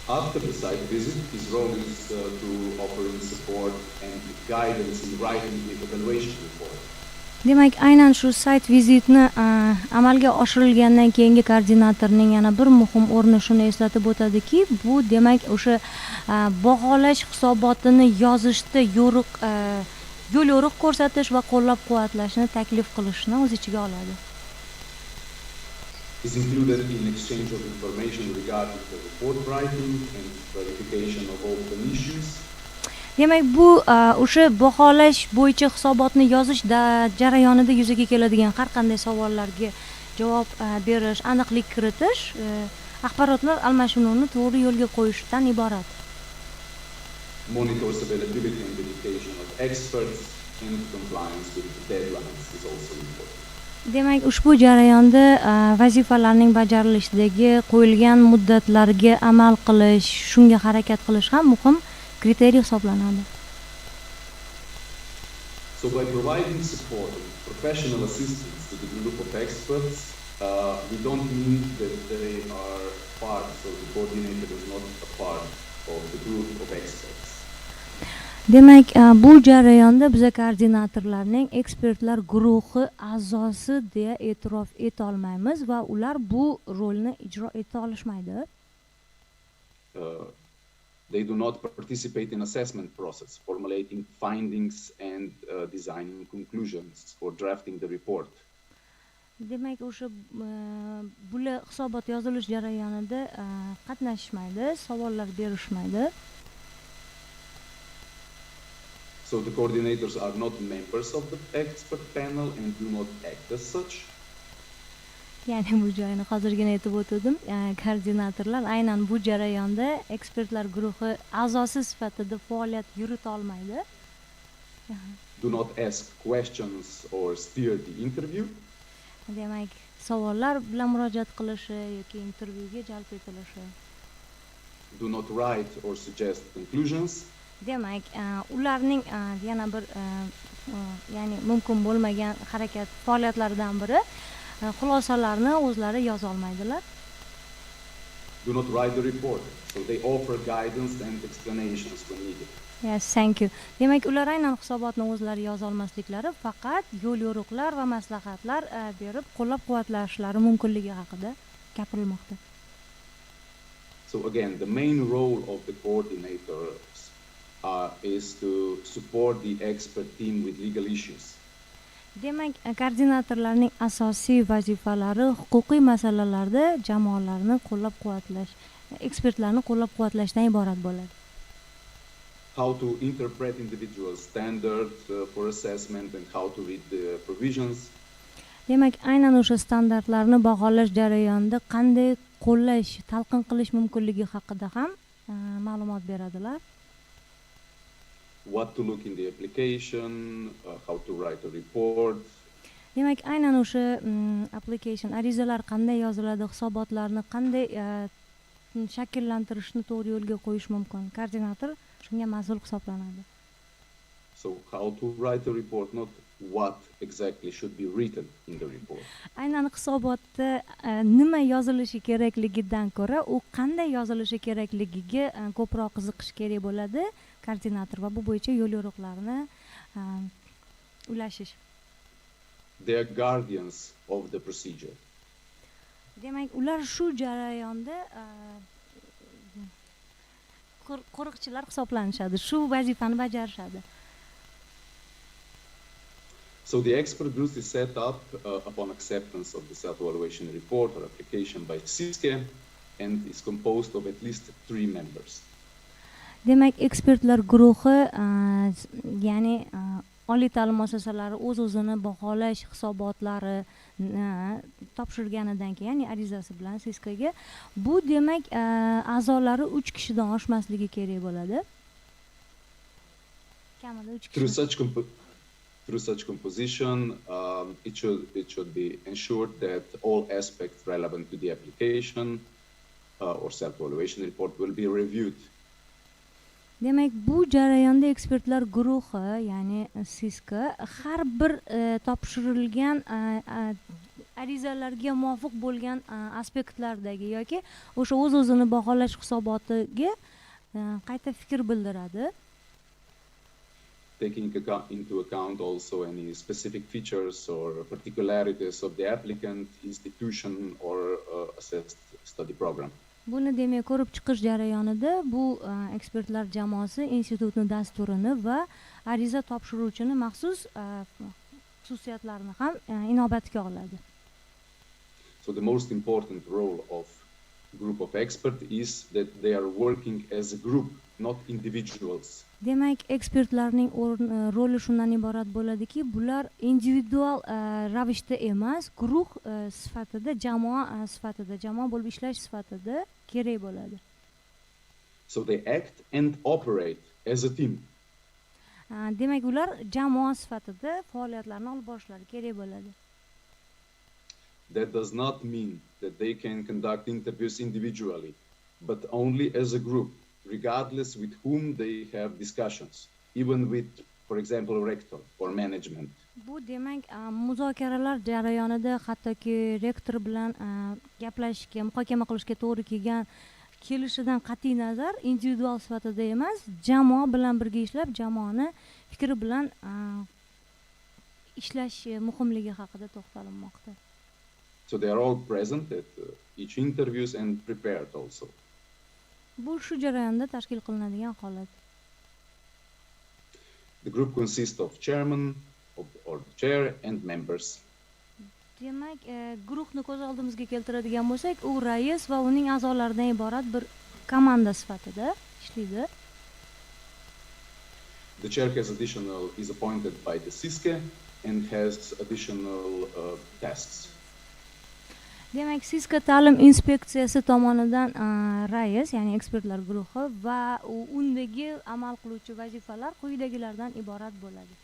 After the site visit, his role is to offering support and guidance in writing the evaluation report. Demak, aynan shu sayt vizitni amalga oshirilgandan keyingi koordinatorning yana bir muhim o'rni shuni eslatib o'tadiki, bu demak o'sha baholash hisobotini yozishda yo'l yo'riq ko'rsatish va qo'llab-quvvatlashni taklif qilishni o'z ichiga oladi. Is included in exchange of information regarding the report writing and verification of open issues. Demak, bu o'sha baholash bo'yicha hisobotni yozish jarayonida yuzaga keladigan har qanday savollarga javob berish, aniqlik kiritish, axborotlar almashinuvini to'g'ri yo'lga qo'yishdan iborat. Monitors availability and dedication of experts and compliance with the deadlines is also important. Demak, ushbu jarayonda vazifalarning bajarilishidagi qo'yilgan muddatlarga amal qilish, shunga harakat qilish ham muhim kriteriy hisoblanadi. So by providing support and professional assistance to the group of experts, we don't mean that they are part, so the coordinator is not a part of the group of experts. Demak, bu jarayonda biz koordinatorlarning ekspertlar guruhi a'zosi deya e'tirof eta olmaymiz va ular bu rolni ijro eta olishmaydi. They do not participate in assessment process, formulating findings and designing conclusions or drafting the report. Demak, o'sha bular hisobot yozilish jarayonida qatnashishmaydi, savollar berishmaydi. So the coordinators are not members of the expert panel and do not act as such. Ya'ni bu joyini hozirgina aytib o'tdim. Koordinatorlar aynan bu jarayonda ekspertlar guruhi a'zosi sifatida faoliyat yurita olmaydi. Do not ask questions or steer the interview. Demak, savollar bilan murojaat qilishi yoki intervyuga jalb etilishi. Do not write or suggest conclusions. Demak, ularning yana bir ya'ni mumkin bo'lmagan harakat faoliyatlaridan biri xulosalarni o'zlari yoza olmaydilar. Do not write the report, so they offer guidance and explanations when needed. Yes, thank you. Demak, ular aynan hisobotni o'zlari yoza olmasliklari, faqat yo'l yo'riqlar va maslahatlar berib, qo'llab-quvvatlashlari mumkinligi haqida gapirilmoqda. So again, the main role of the coordinators is to support the expert team with legal issues. Demak, koordinatorlarning asosiy vazifalari huquqiy masalalarda jamoalarni qo'llab-quvvatlash, ekspertlarni qo'llab-quvvatlashdan iborat bo'ladi. How to interpret individual standards for assessment and how to read the provisions. Demak, aynan o'sha standartlarni baholash jarayonida qanday qo'llash, talqin qilish mumkinligi haqida ham ma'lumot beradilar. What to look in the application, how to write a report. Demak, aynan o'sha application, arizalar qanday yoziladi, hisobotlarni qanday shakllantirishni to'g'ri yo'lga qo'yish mumkin. Koordinator shunga mas'ul hisoblanadi. So how to write a report, not what exactly should be written in the report. Aynan hisobotda nima yozilishi kerakligidan ko'ra, u qanday yozilishi kerakligiga ko'proq qiziqish kerak bo'ladi koordinator va bu bo'yicha yo'l yo'riqlarni ulashish. They are guardians of the procedure. Demak, ular shu jarayonda qo'riqchilar hisoblanishadi, shu vazifani bajarishadi. So the expert group is set up upon acceptance of the self-evaluation report or application by SISKE and is composed of at least 3 members. Demak, ekspertlar guruhi, ya'ni oliy ta'lim muassasalari o'z-o'zini baholash hisobotlari topshirganidan keyin, ya'ni arizasi bilan SISKga, bu demak a'zolari 3 kishidan oshmasligi kerak bo'ladi. Kamida 3 kishi. Through such composition, it should be ensured that all aspects relevant to the application or self-evaluation report will be reviewed. Demak, bu jarayonda ekspertlar guruhi, ya'ni SISKA, har bir topshirilgan arizalarga muvofiq bo'lgan aspektlardagi yoki o'sha o'z-o'zini baholash hisobotiga qayta fikr bildiradi. Taking into account also any specific features or particularities of the applicant, institution, or assessed study program. Buni demak ko'rib chiqish jarayonida bu ekspertlar jamoasi institutni dasturini va ariza topshiruvchini maxsus xususiyatlarini ham inobatga oladi. So the most important role of group of experts is that they are working as a group, not individuals. Demak, ekspertlarning roli shundan iborat bo'ladiki, bular individual ravishda emas, guruh sifatida, jamoa bo'lib ishlash sifatida kerak bo'ladi. So they act and operate as a team. Demak, ular jamoa sifatida faoliyatlarni olib borishlari kerak bo'ladi. That does not mean that they can conduct interviews individually, but only as a group, regardless with whom they have discussions, even with, for example, rector or management. Bu demak, muzokaralar jarayonida hattoki rektor bilan gaplashishga, muhokama qilishga to'g'ri kelishidan qat'iy nazar, individual sifatida emas, jamoa bilan birga ishlab, jamoani fikri bilan ishlash muhimligi haqida to'xtalinmoqda. So they are all present at each interviews and prepared also. Bu shu jarayonda tashkil qilinadigan holat. The group consists of chairman or the chair and members. Demak, guruhni ko'z oldimizga keltiradigan bo'lsak, u rais va uning a'zolaridan iborat bir komanda sifatida ishlaydi. The chair is appointed by the SISKE and has additional tasks. Demak, SISKA ta'lim inspeksiyasi tomonidan rais, ya'ni ekspertlar guruhi va undagi amal qiluvchi vazifalar quyidagilardan iborat bo'ladi.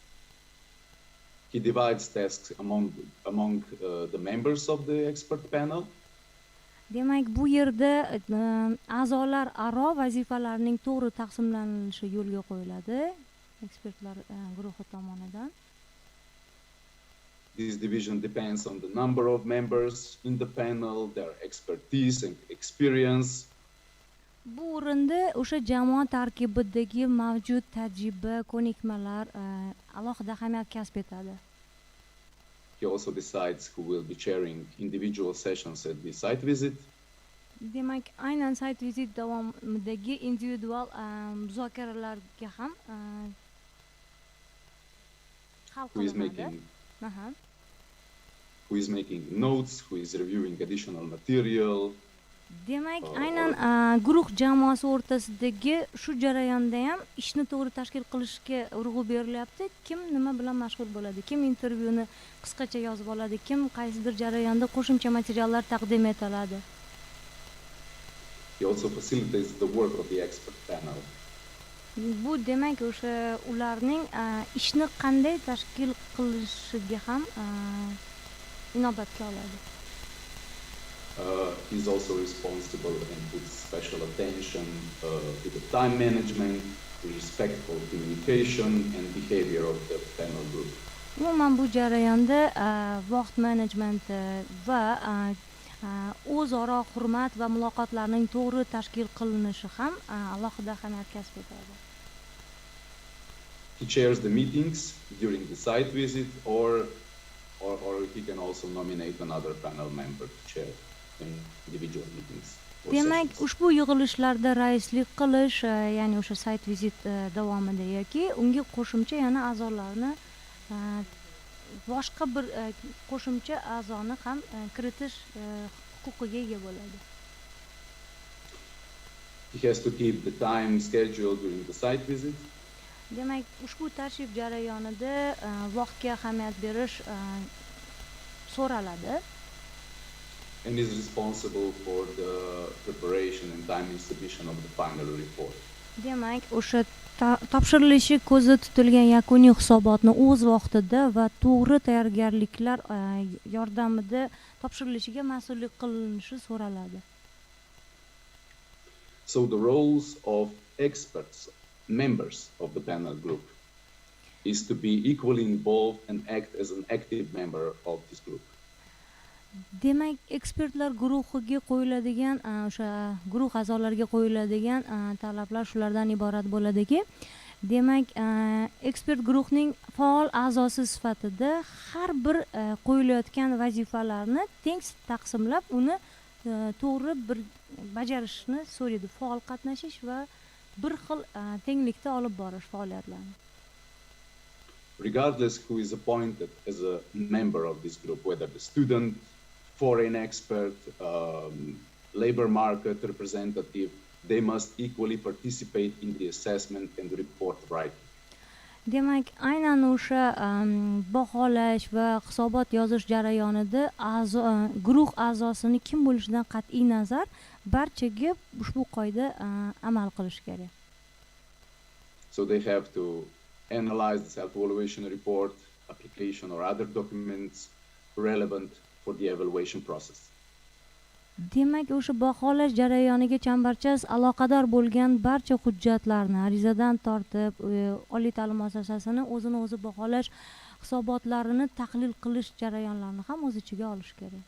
He divides tasks among the members of the expert panel. Demak, bu yerda a'zolar aro vazifalarning to'g'ri taqsimlanishi yo'lga qo'yiladi ekspertlar guruhi tomonidan. This division depends on the number of members in the panel, their expertise and experience. Bu o'rinda o'sha jamoa tarkibidagi mavjud tajriba, ko'nikmalar alohida ahamiyat kasb etadi. He also decides who will be chairing individual sessions at the site visit. Demak, aynan site visit davomidagi individual muzokaralarga ham hal qilinadi. Who is making notes, who is reviewing additional material. Demak, aynan guruh jamoasi o'rtasidagi shu jarayonda ham ishni to'g'ri tashkil qilishga urg'u berilyapti. Kim nima bilan mashg'ul bo'ladi, kim intervyuni qisqacha yozib oladi, kim qaysidir jarayonda qo'shimcha materiallar taqdim etiladi. He also facilitates the work of the expert panel. Bu demak, o'sha ularning ishni qanday tashkil qilishiga ham inobatga oladi. He's also responsible and puts special attention to the time management, respectful communication and behavior of the panel group. Umuman bu jarayonda vaqt menejmenti va o'zaro hurmat va muloqotlarning to'g'ri tashkil qilinishi ham alohida ahamiyat kasb etadi. He chairs the meetings during the site visit or he can also nominate another panel member to chair individual meetings. demak ushbu yig'ilishlarda raislik qilish ya'ni o'sha sayt vizit davomida yoki unga qo'shimcha yana a'zolarni boshqa bir qo'shimcha a'zoni ham kiritish huquqiga ega bo'ladi. He has to keep the time schedule during the site visit. Demak, ushbu tashrif jarayonida vaqtga ahamiyat berish so'raladi. And is responsible for the preparation and timely submission of the final report. Demak, o'sha topshirilishi ko'zda tutilgan yakuniy hisobotni o'z vaqtida va to'g'ri tayyorgarliklar yordamida topshirilishiga mas'ullik qilinishi so'raladi. So the roles of experts, members of the panel group, is to be equally involved and act as an active member of this group. Demak, ekspertlar guruhiga qo'yiladigan o'sha guruh a'zolariga qo'yiladigan talablar shulardan iborat bo'ladiki, demak, ekspert guruhning faol a'zosi sifatida har bir qo'yilayotgan vazifalarni teng taqsimlab, uni to'g'ri bir bajarishni so'raydi, faol qatnashish va bir xil tenglikda olib borish faoliyatlarni. Regardless who is appointed as a member of this group, whether the student, foreign expert, labor market representative, they must equally participate in the assessment and report writing. Demak, aynan o'sha baholash va hisobot yozish jarayonida guruh a'zosini kim bo'lishidan qat'iy nazar barchaga ushbu qoida amal qilish kerak. So they have to analyze the self-evaluation report, application or other documents relevant for the evaluation process. Demak, o'sha baholash jarayoniga chambarchas aloqador bo'lgan barcha hujjatlarni arizadan tortib, oliy ta'lim muassasasini o'zini o'zi baholash hisobotlarini tahlil qilish jarayonlarini ham o'z ichiga olish kerak.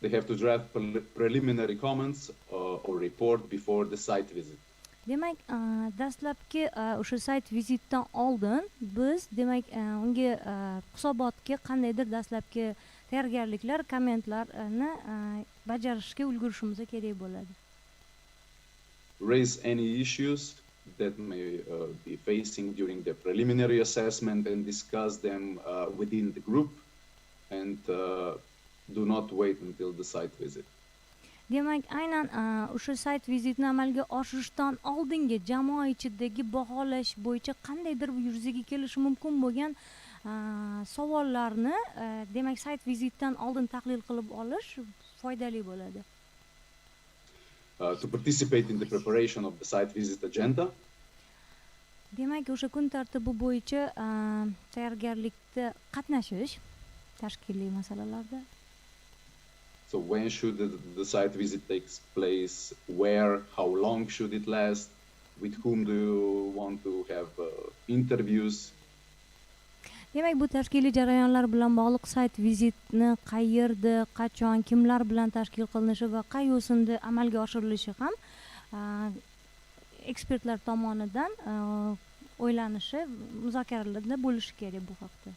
They have to draft preliminary comments or report before the site visit. Demak, dastlabki o'sha sayt vizitdan oldin biz demak unga hisobotga qandaydir dastlabki tayyorgarliklar, kommentlarni bajarishga ulgurishimiz kerak bo'ladi. Raise any issues that may be facing during the preliminary assessment and discuss them within the group and do not wait until the site visit. Demak, aynan o'sha sayt vizitni amalga oshirishdan oldingi jamoa ichidagi baholash bo'yicha qandaydir yuzaga kelishi mumkin bo'lgan savollarni demak sayt vizitdan oldin tahlil qilib olish foydali bo'ladi. To participate in the preparation of the site visit agenda. Demak, o'sha kun tartibi bo'yicha tayyorgarlikda qatnashish tashkiliy masalalarda. So when should the site visit take place, where, how long should it last, with whom do you want to have interviews? Demak, bu tashkiliy jarayonlar bilan bog'liq sayt vizitni qayerda, qachon, kimlar bilan tashkil qilinishi va qay yo'sinda amalga oshirilishi ham ekspertlar tomonidan o'ylanishi, muzokaralarda bo'lishi kerak bu haqda.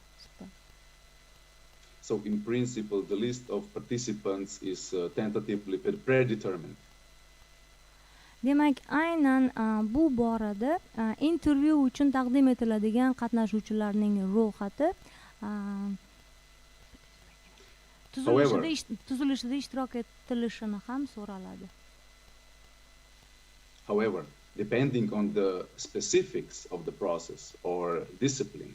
So in principle, the list of participants is tentatively predetermined. Demak, aynan bu borada intervyu uchun taqdim etiladigan qatnashuvchilarning ro'yxati tuzilishida ishtirok etilishini ham so'raladi. However, depending on the specifics of the process or discipline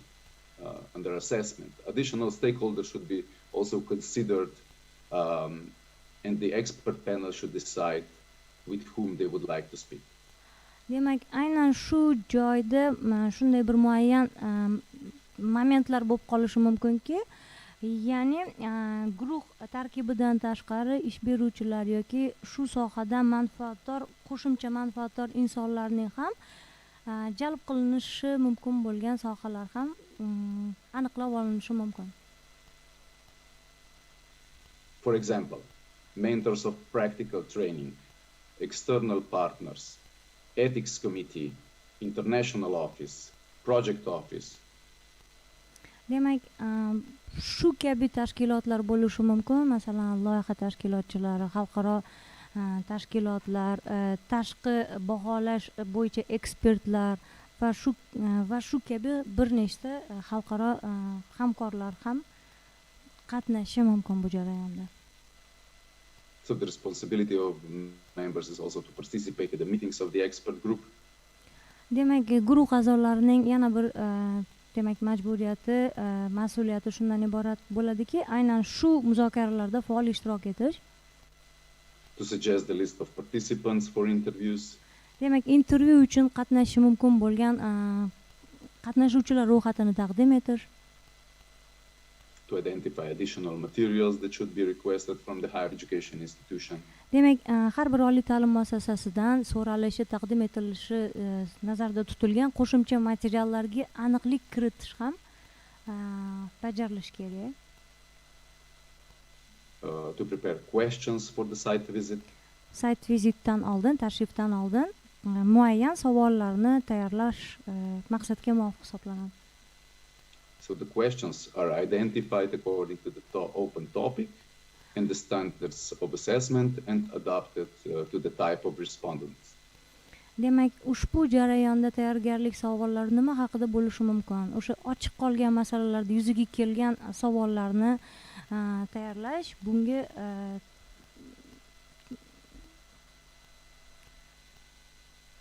under assessment, additional stakeholders should be also considered, and the expert panel should decide with whom they would like to speak. Demak, aynan shu joyda shunday bir muayyan momentlar bo'lib qolishi mumkinki, ya'ni guruh tarkibidan tashqari ish beruvchilar yoki shu sohadan manfaatdor, qo'shimcha manfaatdor insonlarning ham jalb qilinishi mumkin bo'lgan sohalar ham aniqlab olinishi mumkin. For example, mentors of practical training, external partners, ethics committee, international office, project office. Demak, shu kabi tashkilotlar bo'lishi mumkin. Masalan, loyiha tashkilotchilari, xalqaro tashkilotlar, tashqi baholash bo'yicha ekspertlar va shu kabi bir nechta xalqaro hamkorlar ham qatnashishi mumkin bu jarayonda. So the responsibility of members is also to participate in the meetings of the expert group. Demak, guruh a'zolarining yana bir demak majburiyati, mas'uliyati shundan iborat bo'ladiki, aynan shu muzokaralarda faol ishtirok etish. To suggest the list of participants for interviews. Demak, intervyu uchun qatnashishi mumkin bo'lgan qatnashuvchilar ro'yxatini taqdim etish. To identify additional materials that should be requested from the higher education institution. Demak, har bir oliy ta'lim muassasasidan so'ralishi, taqdim etilishi nazarda tutilgan qo'shimcha materiallarga aniqlik kiritish ham bajarilishi kerak. To prepare questions for the site visit. Site vizitdan oldin, tashrifdan oldin muayyan savollarni tayyorlash maqsadga muvofiq hisoblanadi. So the questions are identified according to the open topic and the standards of assessment and adapted to the type of respondents. Demak, ushbu jarayonda tayyorgarlik savollari nima haqida bo'lishi mumkin? O'sha ochiq qolgan masalalarda yuzaga kelgan savollarni tayyorlash bunga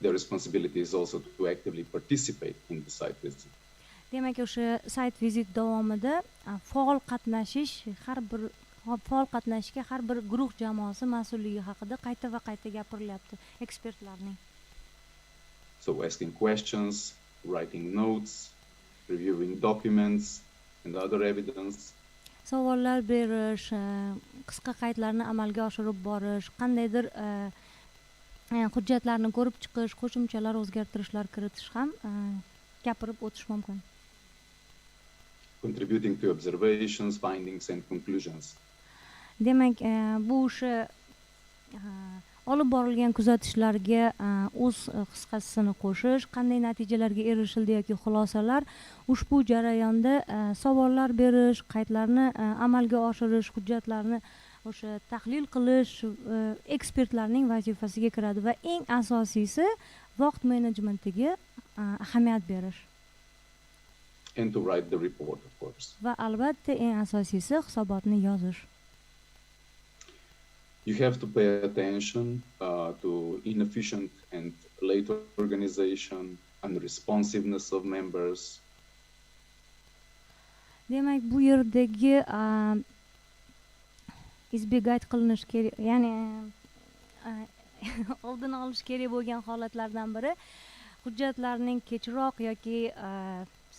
The responsibility is also to actively participate in the site visit. Demak, o'sha site visit davomida faol qatnashishga har bir guruh jamoasi mas'ulligi haqida qayta va qayta gapirilyapti ekspertlarning. So asking questions, writing notes, reviewing documents and other evidence. Savollar berish, qisqa qaydlarni amalga oshirib borish, qandaydir hujjatlarni ko'rib chiqish, qo'shimchalar, o'zgartirishlar kiritish ham gapirib o'tish mumkin. Contributing to observations, findings and conclusions. Demak, bu o'sha olib borilgan kuzatishlarga o'z qisqasini qo'shish, qanday natijalarga erishildi yoki xulosalar, ushbu jarayonda savollar berish, qaydlarni amalga oshirish, hujjatlarni o'sha tahlil qilish ekspertlarning vazifasiga kiradi va eng asosiysi vaqt menejmentiga ahamiyat berish. And to write the report, of course. Va albatta eng asosiysi hisobotni yozish. You have to pay attention to inefficient and late organization, unresponsiveness of members. Demak, bu yerdagi izbegat qilinish kerak, ya'ni oldini olish kerak bo'lgan holatlardan biri hujjatlarning kechroq yoki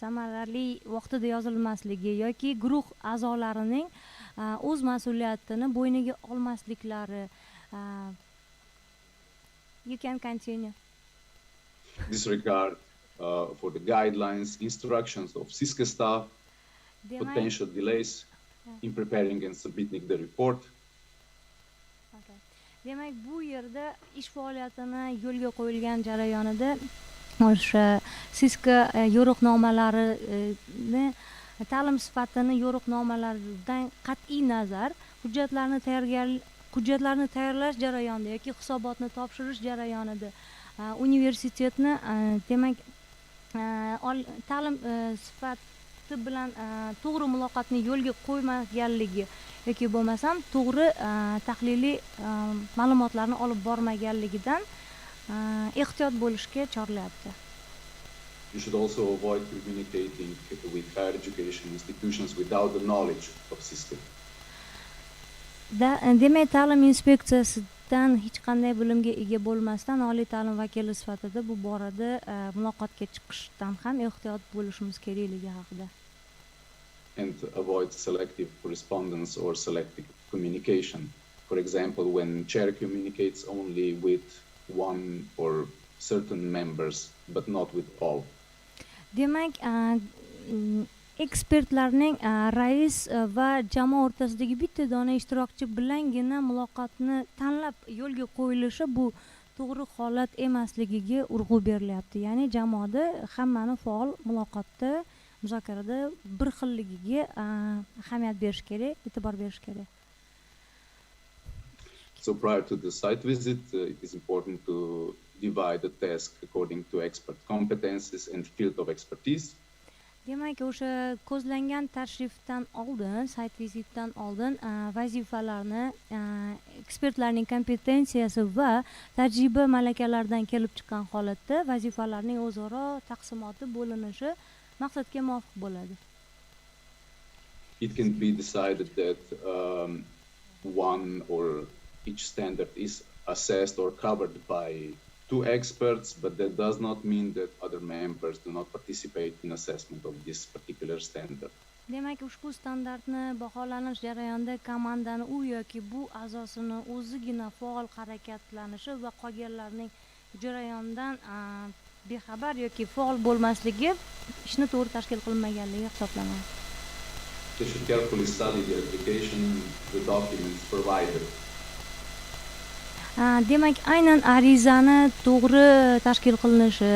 samarali vaqtida yozilmasligi yoki guruh a'zolarining o'z mas'uliyatini bo'yniga olmasliklari. You can continue. Disregard for the guidelines, instructions of SISCA staff, potential delays in preparing and submitting the report. Okay. Demak, bu yerda ish faoliyatini yo'lga qo'yilgan jarayonida o'sha SISCA yo'riqnomalarini ta'lim sifatini yo'riqnomalaridan qat'iy nazar hujjatlarni tayyorlash jarayonida yoki hisobotni topshirish jarayonida universitetni demak ta'lim sifati bilan to'g'ri muloqotni yo'lga qo'ymaganligi yoki bo'lmasam to'g'ri tahliliy ma'lumotlarni olib bormaganligidan ehtiyot bo'lishga chorlayapti. You should also avoid communicating with higher education institutions without the knowledge of SISCA. Demak, ta'lim inspeksiyasidan hech qanday bilimga ega bo'lmasdan oliy ta'lim vakili sifatida bu borada muloqotga chiqishdan ham ehtiyot bo'lishimiz kerakligi haqida. And avoid selective correspondence or selective communication. For example, when chair communicates only with one or certain members, but not with all. Demak, ekspertlarning rais va jamoa o'rtasidagi bitta dona ishtirokchi bilangina muloqotni tanlab yo'lga qo'yilishi bu to'g'ri holat emasligiga urg'u berilyapti. Ya'ni jamoada hammani faol muloqotda, muzokarada bir xilligiga ahamiyat berish kerak, e'tibor berish kerak. So prior to the site visit, it is important to divide the task according to expert competencies and field of expertise. Demak, o'sha ko'zlangan tashrifdan oldin, sayt vizitdan oldin vazifalarni ekspertlarning kompetensiyasi va tajriba malakalaridan kelib chiqqan holatda vazifalarning o'zaro taqsimoti bo'linishi maqsadga muvofiq bo'ladi. It can be decided that one or each standard is assessed or covered by two experts, but that does not mean that other members do not participate in assessment of this particular standard. Demak, ushbu standartni baholanish jarayonida komandani u yoki bu a'zosini o'zigina faol harakatlanishi va qolganlarning jarayondan bexabar yoki faol bo'lmasligi ishni to'g'ri tashkil qilmaganligi hisoblanadi. They should carefully study the application, the documents provided. Demak, aynan arizani to'g'ri tashkil qilinishi,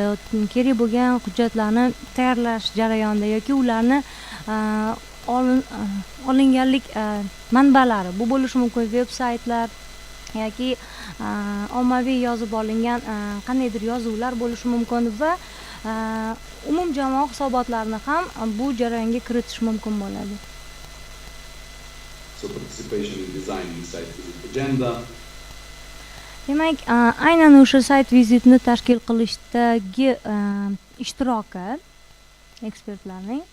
kerak bo'lgan hujjatlarni tayyorlash jarayonida yoki ularni olinganlik manbalari, bu bo'lishi mumkin veb-saytlar yoki ommaviy yozib olingan qandaydir yozuvlar bo'lishi mumkin va umumjamoa hisobotlarini ham bu jarayonga kiritish mumkin bo'ladi. So participation in designing site visit agenda. Demak, aynan o'sha sayt vizitni tashkil qilishdagi ishtiroki ekspertlarning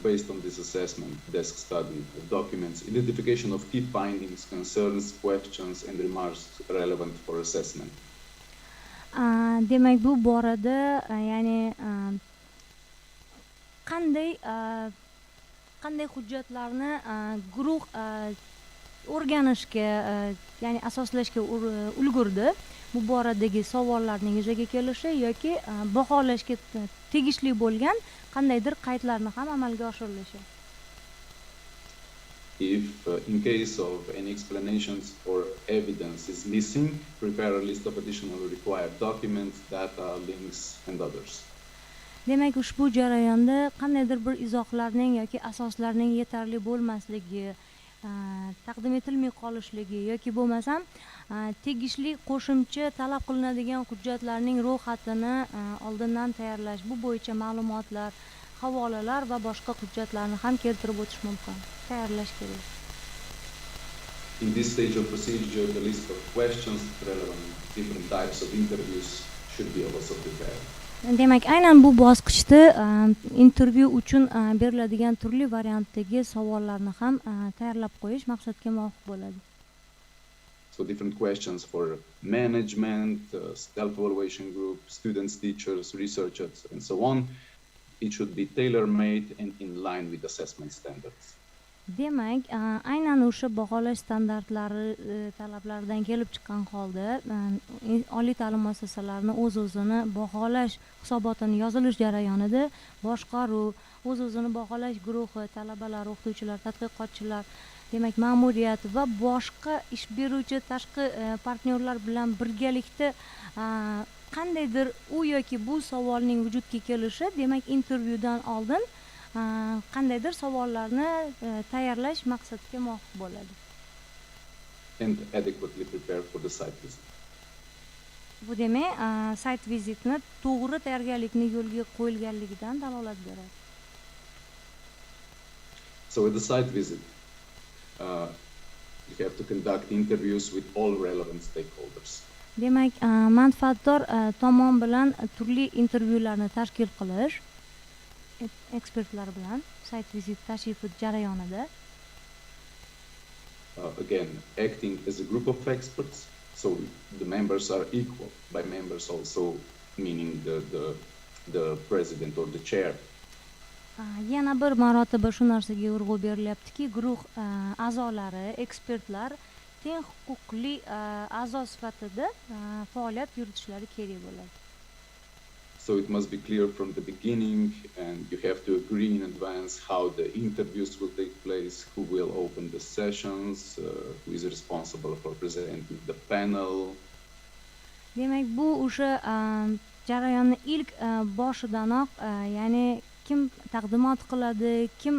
Based on this assessment, desk study of documents, identification of key findings, concerns, questions, and remarks relevant for assessment. Demak, bu borada ya'ni qanday hujjatlarni guruh o'rganishga, ya'ni asoslashga ulgurdi. Bu boradagi savollarning yuzaga kelishi yoki baholashga tegishli bo'lgan qandaydir qaydlarni ham amalga oshirilishi. If in case of any explanations or evidence is missing, prepare a list of additional required documents, data, links, and others. Demak, ushbu jarayonda qandaydir bir izohlarning yoki asoslarning yetarli bo'lmasligi, taqdim etilmay qolishligi yoki bo'lmasam tegishli qo'shimcha talab qilinadigan hujjatlarning ro'yxatini oldindan tayyorlash, bu bo'yicha ma'lumotlar, havolalar va boshqa hujjatlarni ham keltirib o'tish mumkin, tayyorlash kerak. In this stage of procedure, the list of questions relevant to different types of interviews should be also prepared. Demak, aynan bu bosqichda intervyu uchun beriladigan turli variantdagi savollarni ham tayyorlab qo'yish maqsadga muvofiq bo'ladi. So different questions for management, self-evaluation group, students, teachers, researchers, and so on. It should be tailor-made and in line with assessment standards. Demak, aynan o'sha baholash standartlari talablaridan kelib chiqqan holda oliy ta'lim muassasalarini o'z-o'zini baholash hisobotini yozilish jarayonida boshqaruv, o'z-o'zini baholash guruhi, talabalar, o'qituvchilar, tadqiqotchilar, demak ma'muriyat va boshqa ish beruvchi tashqi partnyorlar bilan birgalikda qandaydir u yoki bu savolning vujudga kelishi, demak intervyudan oldin qandaydir savollarni tayyorlash maqsadga muvofiq bo'ladi. And adequately prepare for the site visit. Bu demak, sayt vizitni to'g'ri tayyorgarlikni yo'lga qo'yilganligidan dalolat beradi. So at the site visit, you have to conduct interviews with all relevant stakeholders. Demak, manfaatdor tomon bilan turli intervyularni tashkil qilish ekspertlar bilan sayt vizit tashrifi jarayonida. Again, acting as a group of experts, so the members are equal. By members also meaning the president or the chair. Yana bir marotaba shu narsaga urg'u berilyaptiki, guruh a'zolari, ekspertlar teng huquqli a'zo sifatida faoliyat yuritishlari kerak bo'ladi. So it must be clear from the beginning, and you have to agree in advance how the interviews will take place, who will open the sessions, who is responsible for presenting the panel. Demak, bu o'sha jarayonni ilk boshidanoq, ya'ni kim taqdimot qiladi, kim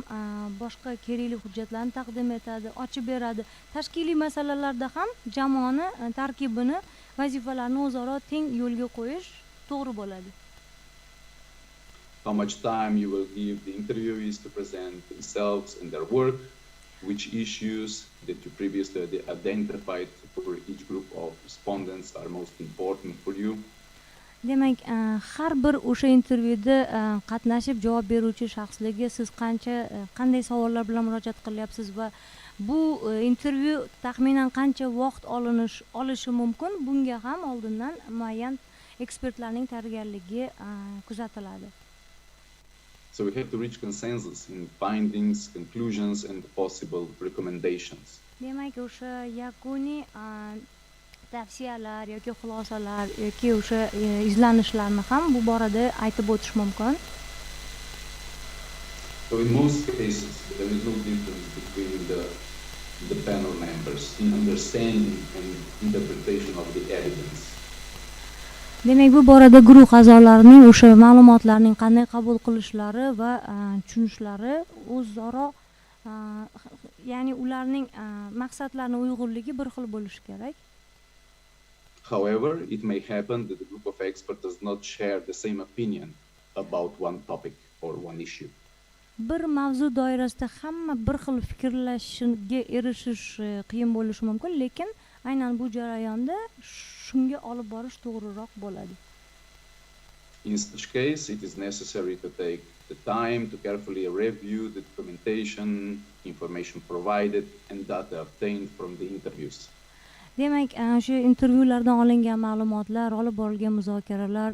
boshqa kerakli hujjatlarni taqdim etadi, ochib beradi. Tashkiliy masalalarda ham jamoani tarkibini, vazifalarni o'zaro teng yo'lga qo'yish to'g'ri bo'ladi. How much time you will give the interviewees to present themselves and their work, which issues that you previously identified for each group of respondents are most important for you. Demak, har bir o'sha intervyuda qatnashib javob beruvchi shaxslarga siz qanday savollar bilan murojaat qilyapsiz va bu intervyu taxminan qancha vaqt olishi mumkin, bunga ham oldindan muayyan ekspertlarning tayyorgarligi kuzatiladi. So we have to reach consensus in findings, conclusions, and possible recommendations. Demak, o'sha yakuniy tavsiyalar yoki xulosalar yoki o'sha izlanishlarni ham bu borada aytib o'tish mumkin. So in most cases, there is no difference between the panel members in understanding and interpretation of the evidence. Demak, bu borada guruh a'zolarining o'sha ma'lumotlarning qanday qabul qilishlari va tushunishlari o'zaro, ya'ni ularning maqsadlarini uyg'unligi bir xil bo'lishi kerak. However, it may happen that the group of experts does not share the same opinion about one topic or one issue. Bir mavzu doirasida hamma bir xil fikrlashiga erishish qiyin bo'lishi mumkin, lekin aynan bu jarayonda shunga olib borish to'g'riroq bo'ladi. In such case, it is necessary to take the time to carefully review the documentation, information provided, and data obtained from the interviews. Demak, o'sha intervyulardan olingan ma'lumotlar, olib borilgan muzokaralar,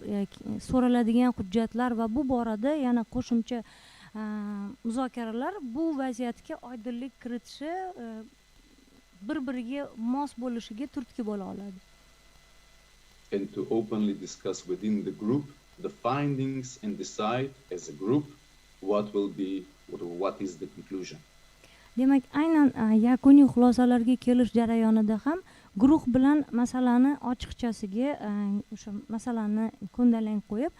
so'raladigan hujjatlar va bu borada yana qo'shimcha muzokaralar bu vaziyatga oydinlik kiritishi, bir-biriga mos bo'lishiga turtki bo'la oladi. And to openly discuss within the group the findings and decide as a group what is the conclusion. Demak, aynan yakuniy xulosalarga kelish jarayonida ham guruh bilan masalani ochiqchasiga o'sha masalani ko'ndalang qo'yib,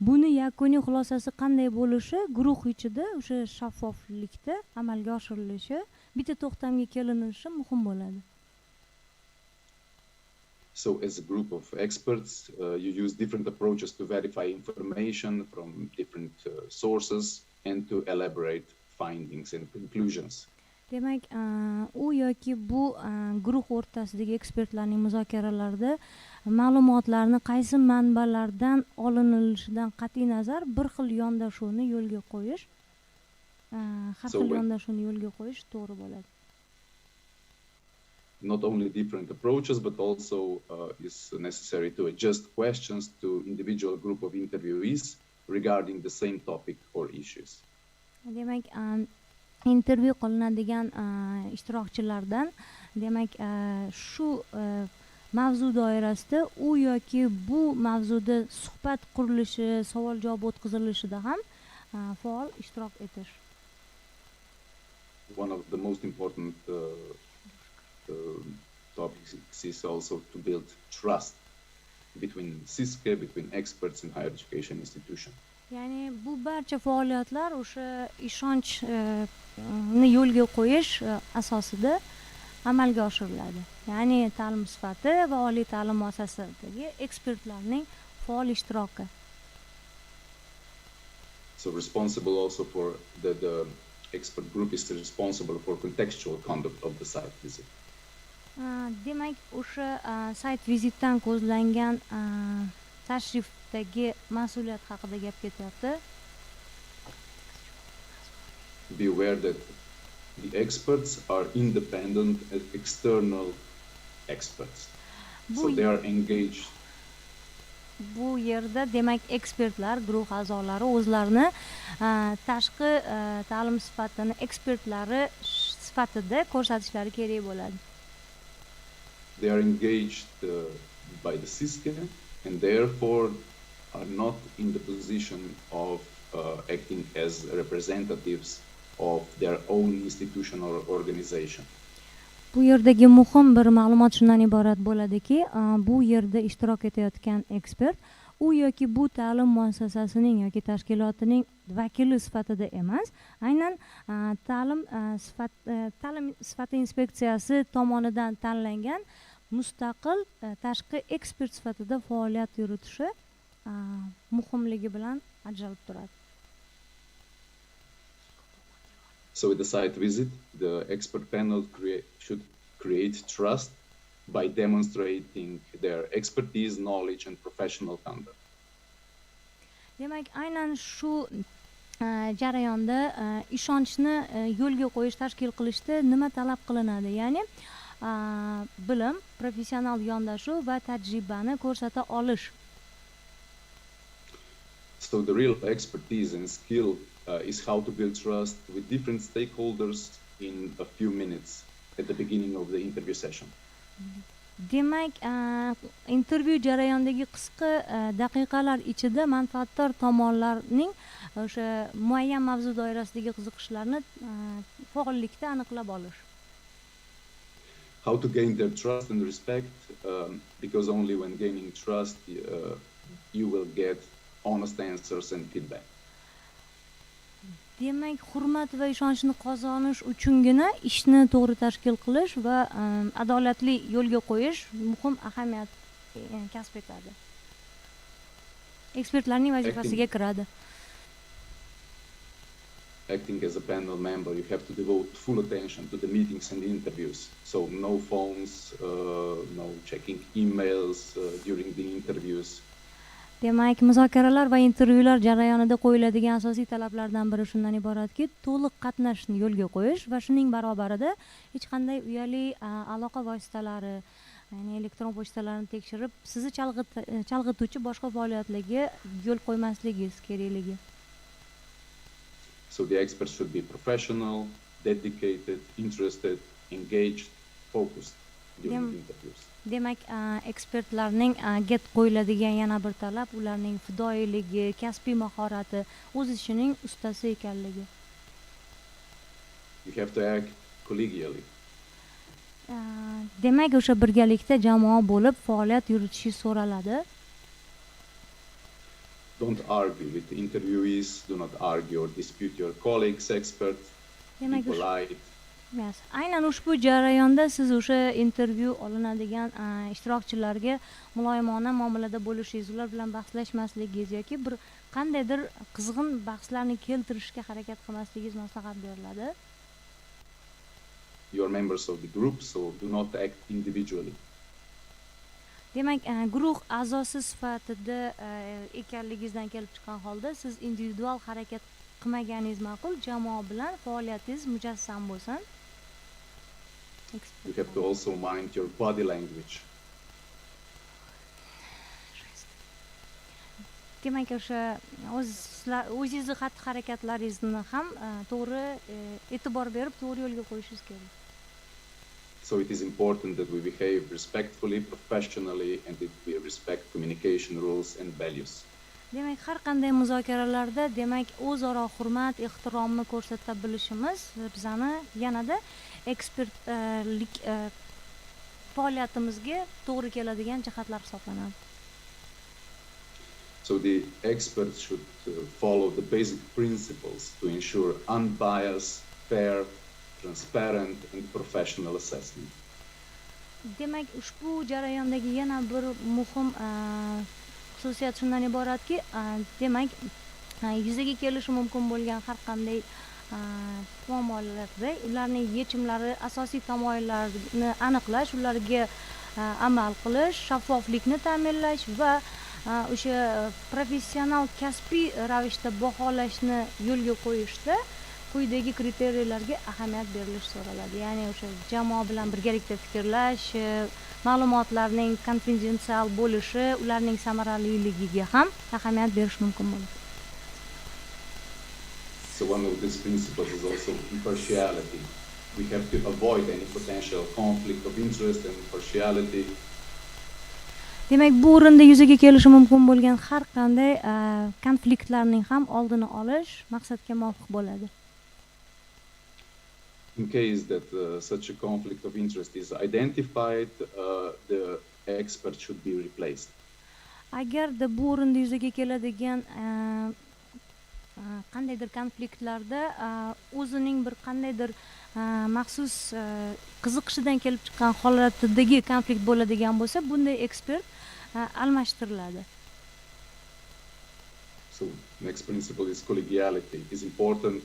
buni yakuniy xulosasi qanday bo'lishi guruh ichida o'sha shaffoflikda amalga oshirilishi, bitta to'xtamga kelinishi muhim bo'ladi. So as a group of experts, you use different approaches to verify information from different sources and to elaborate findings and conclusions. Demak, u yoki bu guruh o'rtasidagi ekspertlarning muzokaralarida ma'lumotlarni qaysi manbalardan olinilishidan qat'iy nazar bir xil yondashuvni yo'lga qo'yish, har xil yondashuvni yo'lga qo'yish to'g'ri bo'ladi. Not only different approaches, but also is necessary to adjust questions to individual group of interviewees regarding the same topic or issues. Demak, intervyu qilinadigan ishtirokchilardan, demak, shu mavzu doirasida u yoki bu mavzuda suhbat qurilishi, savol-javob o'tkazilishida ham faol ishtirok etish. One of the most important topics is also to build trust between SISKE, between experts in higher education institution. Ya'ni bu barcha faoliyatlar o'sha ishonchni yo'lga qo'yish asosida amalga oshiriladi. Ya'ni ta'lim sifati va oliy ta'lim muassasasidagi ekspertlarning faol ishtiroki. So responsible also for the expert group is responsible for contextual conduct of the site visit. Demak, o'sha sayt vizitdan ko'zlangan tashrifdagi mas'uliyat haqida gap ketyapti. Be aware that the experts are independent and external experts. So they are engaged. Bu yerda demak ekspertlar guruh a'zolari o'zlarini tashqi ta'lim sifatini ekspertlari sifatida ko'rsatishlari kerak bo'ladi. They are engaged by the SISKE and therefore are not in the position of acting as representatives of their own institution or organization. Bu yerdagi muhim bir ma'lumot shundan iborat bo'ladiki, bu yerda ishtirok etayotgan ekspert u yoki bu ta'lim muassasasining yoki tashkilotining vakili sifatida emas, aynan ta'lim sifati inspeksiyasi tomonidan tanlangan mustaqil tashqi ekspert sifatida faoliyat yuritishi muhimligi bilan ajralib turadi. So with the site visit, the expert panel should create trust by demonstrating their expertise, knowledge, and professional conduct. Demak, aynan shu jarayonda ishonchni yo'lga qo'yish, tashkil qilishda nima talab qilinadi? Ya'ni bilim, professional yondashuv va tajribani ko'rsata olish. So the real expertise and skill is how to build trust with different stakeholders in a few minutes at the beginning of the interview session. Demak, intervyu jarayonidagi qisqa daqiqalar ichida manfaatdor tomonlarning o'sha muayyan mavzu doirasidagi qiziqishlarini faollikda aniqlab olish. How to gain their trust and respect, because only when gaining trust you will get honest answers and feedback. Demak, hurmat va ishonchni qozonish uchungina ishni to'g'ri tashkil qilish va adolatli yo'lga qo'yish muhim ahamiyat kasb etadi. Ekspertlarning vazifasiga kiradi. Acting as a panel member, you have to devote full attention to the meetings and interviews. So no phones, no checking emails during the interviews. Demak, muzokaralar va intervyular jarayonida qo'yiladigan asosiy talablardan biri shundan iboratki, to'liq qatnashishni yo'lga qo'yish va shuning barobarida hech qanday uyali aloqa vositalari, ya'ni elektron pochtalarni tekshirib, sizni chalg'ituvchi boshqa faoliyatlarga yo'l qo'ymasligingiz kerakligi. So the experts should be professional, dedicated, interested, engaged, focused during the interviews. Demak, ekspertlarning get qo'yiladigan yana bir talab ularning fidoyiligi, kasbiy mahorati, o'z ishining ustasi ekanligi. You have to act collegially. Demak, o'sha birgalikda jamoa bo'lib faoliyat yuritishi so'raladi. Don't argue with the interviewees, do not argue or dispute your colleagues, experts, be polite. Yes. Aynan ushbu jarayonda siz o'sha intervyu olinadigan ishtirokchilarga muloyimona muomalada bo'lishingiz, ular bilan bahslashmasligingiz yoki bir qandaydir qizg'in bahslarni keltirishga harakat qilmasligingiz maslahat beriladi. You are members of the group, so do not act individually. Demak, guruh a'zosi sifatida ekanligingizdan kelib chiqqan holda siz individual harakat qilmaganingiz ma'qul, jamoa bilan faoliyatingiz mujassam bo'lsin. You have to also mind your body language. Demak, o'sha o'zingizni xatti-harakatlaringizni ham to'g'ri e'tibor berib, to'g'ri yo'lga qo'yishingiz kerak. So it is important that we behave respectfully, professionally, and that we respect communication rules and values. Demak, har qanday muzokaralarda, demak, o'zaro hurmat, ehtiromni ko'rsata bilishimiz bizani yanada ekspertlik faoliyatimizga to'g'ri keladigan jihatlar hisoblanadi. So the experts should follow the basic principles to ensure unbiased, fair, transparent and professional assessment. Demak, ushbu jarayondagi yana bir muhim xususiyat shundan iboratki, demak, yuzaga kelishi mumkin bo'lgan har qanday muammolarda ularning yechimlari, asosiy tamoyillarini aniqlash, ularga amal qilish, shaffoflikni ta'minlash va o'sha professional kasbiy ravishda baholashni yo'lga qo'yishda quyidagi kriteriyalarga ahamiyat berilishi so'raladi. Ya'ni o'sha jamoa bilan birgalikda fikrlash, ma'lumotlarning konfidensial bo'lishi, ularning samaraliligiga ham ahamiyat berish mumkin bo'ladi. So one of these principles is also impartiality. We have to avoid any potential conflict of interest and partiality. Demak, bu o'rinda yuzaga kelishi mumkin bo'lgan har qanday konfliktlarning ham oldini olish maqsadga muvofiq bo'ladi. In case that such a conflict of interest is identified, the expert should be replaced. agarda bu o'rinda yuzaga keladigan qandaydir konfliktlarda o'zining bir qandaydir maxsus qiziqishidan kelib chiqqan holatidagi konflikt bo'ladigan bo'lsa, bunday ekspert almashtiriladi. So next principle is collegiality. It is important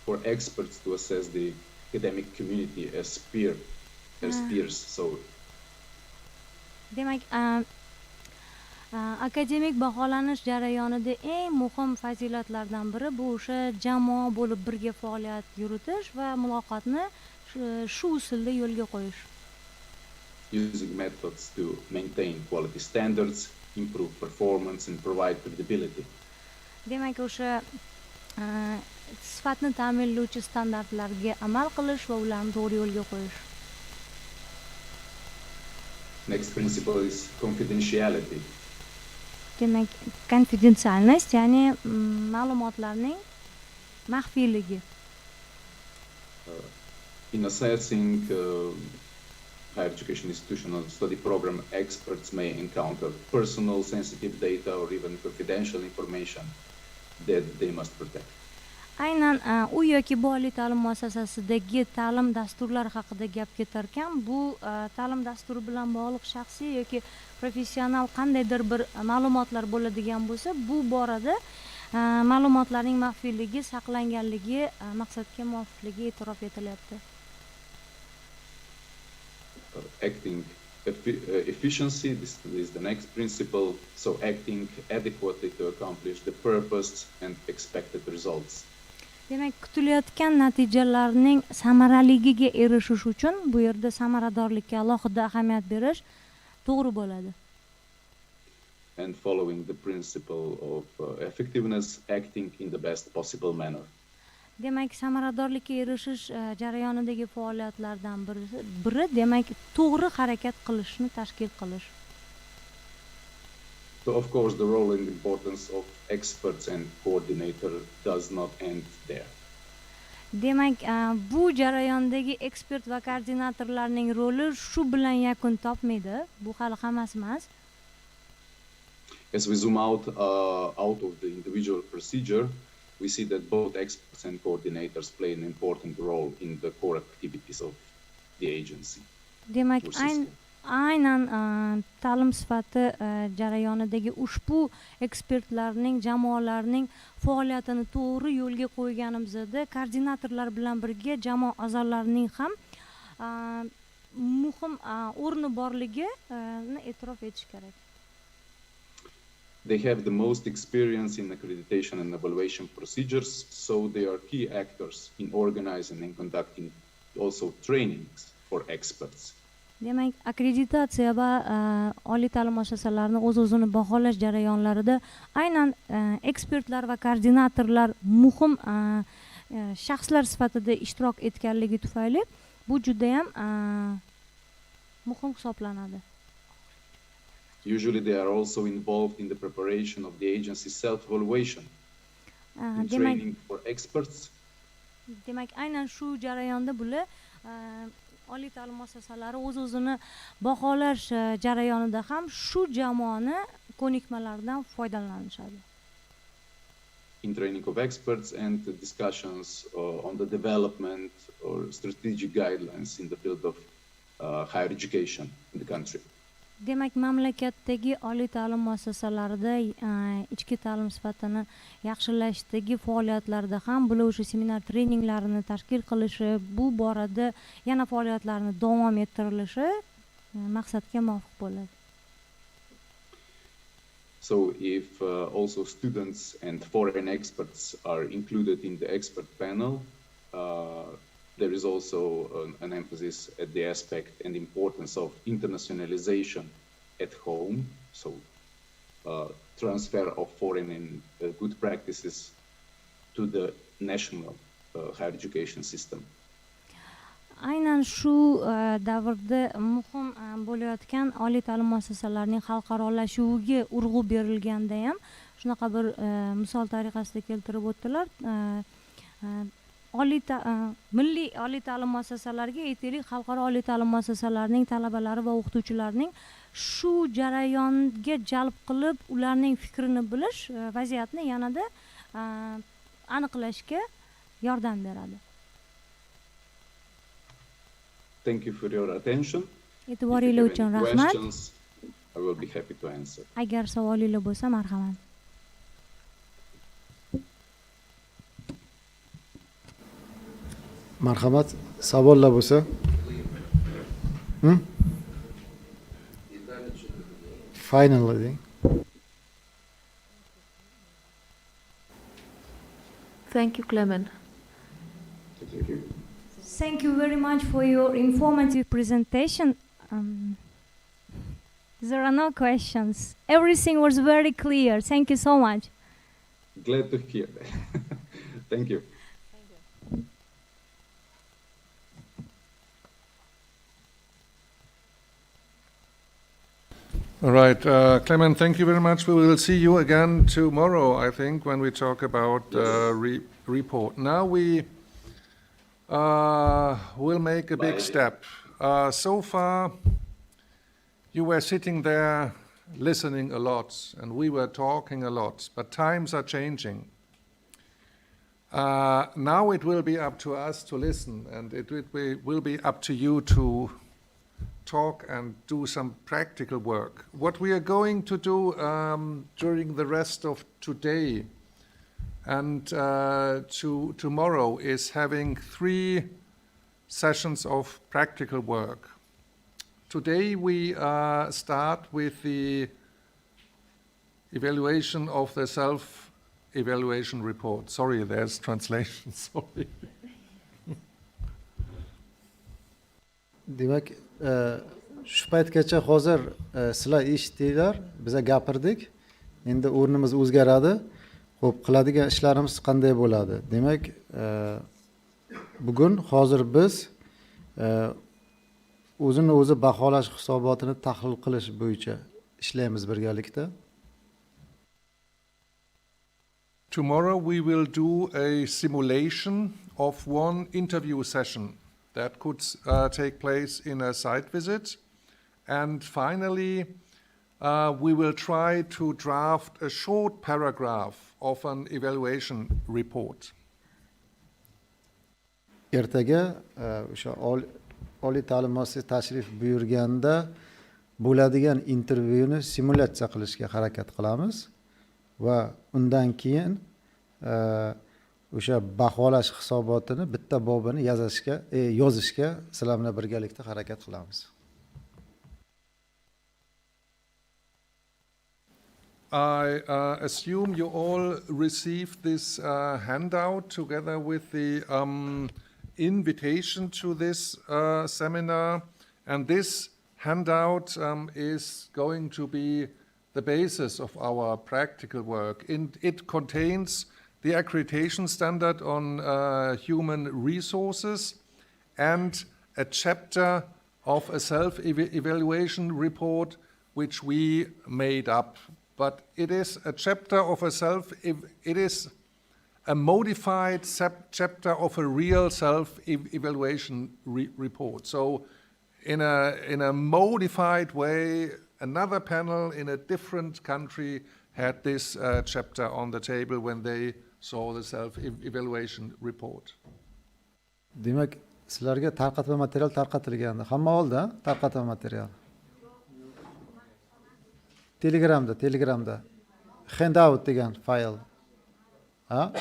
for experts to assess the academic community as peers. So demak, akademik baholanish jarayonida eng muhim fazilatlardan biri bu o'sha jamoa bo'lib birga faoliyat yuritish va muloqotni shu usulda yo'lga qo'yish. Using methods to maintain quality standards, improve performance and provide credibility. Demak, o'sha sifatni ta'minlovchi standartlarga amal qilish va ularni to'g'ri yo'lga qo'yish. Next principle is confidentiality. Demak, konfidensialnost, ya'ni ma'lumotlarning maxfiyligi. In assessing higher education institutional study program, experts may encounter personal sensitive data or even confidential information that they must protect. Aynan u yoki bu oliy ta'lim muassasasidagi ta'lim dasturlari haqida gap ketar ekan, bu ta'lim dasturi bilan bog'liq shaxsiy yoki professional qandaydir bir ma'lumotlar bo'ladigan bo'lsa, bu borada ma'lumotlarning maxfiyligi, saqlanganligi maqsadga muvofiqligi e'tirof etilyapti. Acting efficiency, this is the next principle. So acting adequately to accomplish the purpose and expected results. Demak, kutilayotgan natijalarning samaraligiga erishish uchun bu yerda samaradorlikka alohida ahamiyat berish to'g'ri bo'ladi. And following the principle of effectiveness, acting in the best possible manner. Demak, samaradorlikka erishish jarayonidagi faoliyatlardan biri demak, to'g'ri harakat qilishni tashkil qilish. So of course the role and importance of experts and coordinator does not end there. Demak, bu jarayondagi ekspert va koordinatorlarning roli shu bilan yakun topmaydi. Bu hali hammasi emas. As we zoom out of the individual procedure, we see that both experts and coordinators play an important role in the core activities of the agency. Demak, aynan ta'lim sifati jarayonidagi ushbu ekspertlarning, jamoalarning faoliyatini to'g'ri yo'lga qo'yganimizda koordinatorlar bilan birga jamoa a'zolarining ham muhim o'rni borligini e'tirof etish kerak. They have the most experience in accreditation and evaluation procedures, so they are key actors in organizing and conducting also trainings for experts. Demak, akkreditatsiya va oliy ta'lim muassasalarini o'z-o'zini baholash jarayonlarida aynan ekspertlar va koordinatorlar muhim shaxslar sifatida ishtirok etganligi tufayli bu juda ham muhim hisoblanadi. Usually they are also involved in the preparation of the agency's self-evaluation, in training for experts. Demak, aynan shu jarayonda bular oliy ta'lim muassasalari o'z-o'zini baholash jarayonida ham shu jamoani ko'nikmalaridan foydalanishadi. In training of experts and discussions on the development or strategic guidelines in the field of higher education in the country. Demak, mamlakatdagi oliy ta'lim muassasalarida ichki ta'lim sifatini yaxshilashdagi faoliyatlarda ham bular o'sha seminar-treninglarini tashkil qilishi, bu borada yana faoliyatlarni davom ettirilishi maqsadga muvofiq bo'ladi. So if also students and foreign experts are included in the expert panel, there is also an emphasis at the aspect and importance of internationalization at home, so transfer of foreign and good practices to the national higher education system. Aynan shu davrda muhim bo'layotgan oliy ta'lim muassasalarining xalqarolashuviga urg'u berilganda ham shunaqa bir misol tariqasida keltirib o'tdilar. Milliy oliy ta'lim muassasalariga aytaylik, xalqaro oliy ta'lim muassasalarining talabalari va o'qituvchilarining shu jarayonga jalb qilib ularning fikrini bilish vaziyatni yanada aniqlashga yordam beradi. Thank you for your attention. E'tiboringlar uchun rahmat. Questions, I will be happy to answer. Agar savolinglar bo'lsa, marhamat. Marhamat, savollar bo'lsa. Finally. Thank you, Clement. Thank you. Thank you very much for your informative presentation. There are no questions. Everything was very clear. Thank you so much. Glad to hear that. Thank you. All right, Clement, thank you very much. We will see you again tomorrow, I think, when we talk about report. Now we will make a big step. So far, you were sitting there listening a lot, and we were talking a lot, but times are changing. Now it will be up to us to listen, and it will be up to you to talk and do some practical work. What we are going to do during the rest of today and tomorrow is having 3 sessions of practical work. Today we start with the evaluation of the self-evaluation report. Sorry, there's translation, sorry. Demak, shu paytgacha hozir sizlar eshitdinglar, biza gapirdik. Endi o'rnimiz o'zgaradi. Xo'p, qiladigan ishlarimiz qanday bo'ladi? Demak, bugun hozir biz o'zini o'zi baholash hisobotini tahlil qilish bo'yicha ishlaymiz birgalikda. Tomorrow we will do a simulation of one interview session that could take place in a site visit. And finally, we will try to draft a short paragraph of an evaluation report. Ertaga o'sha oliy ta'lim muassasasiga tashrif buyurganda bo'ladigan intervyuni simulyatsiya qilishga harakat qilamiz va undan keyin o'sha baholash hisobotini bitta bobini yozishga sizlar bilan birgalikda harakat qilamiz. I assume you all received this handout together with the invitation to this seminar, and this handout is going to be the basis of our practical work. It contains the accreditation standard on human resources and a chapter of a self-evaluation report which we made up. But it is a chapter of it is a modified chapter of a real self-evaluation report. So in a modified way, another panel in a different country had this chapter on the table when they saw the self-evaluation report. Demak, sizlarga tarqatma material tarqatilgandi. Hamma oldi, tarqatma material. Telegramda. Handout degan fayl. Ha?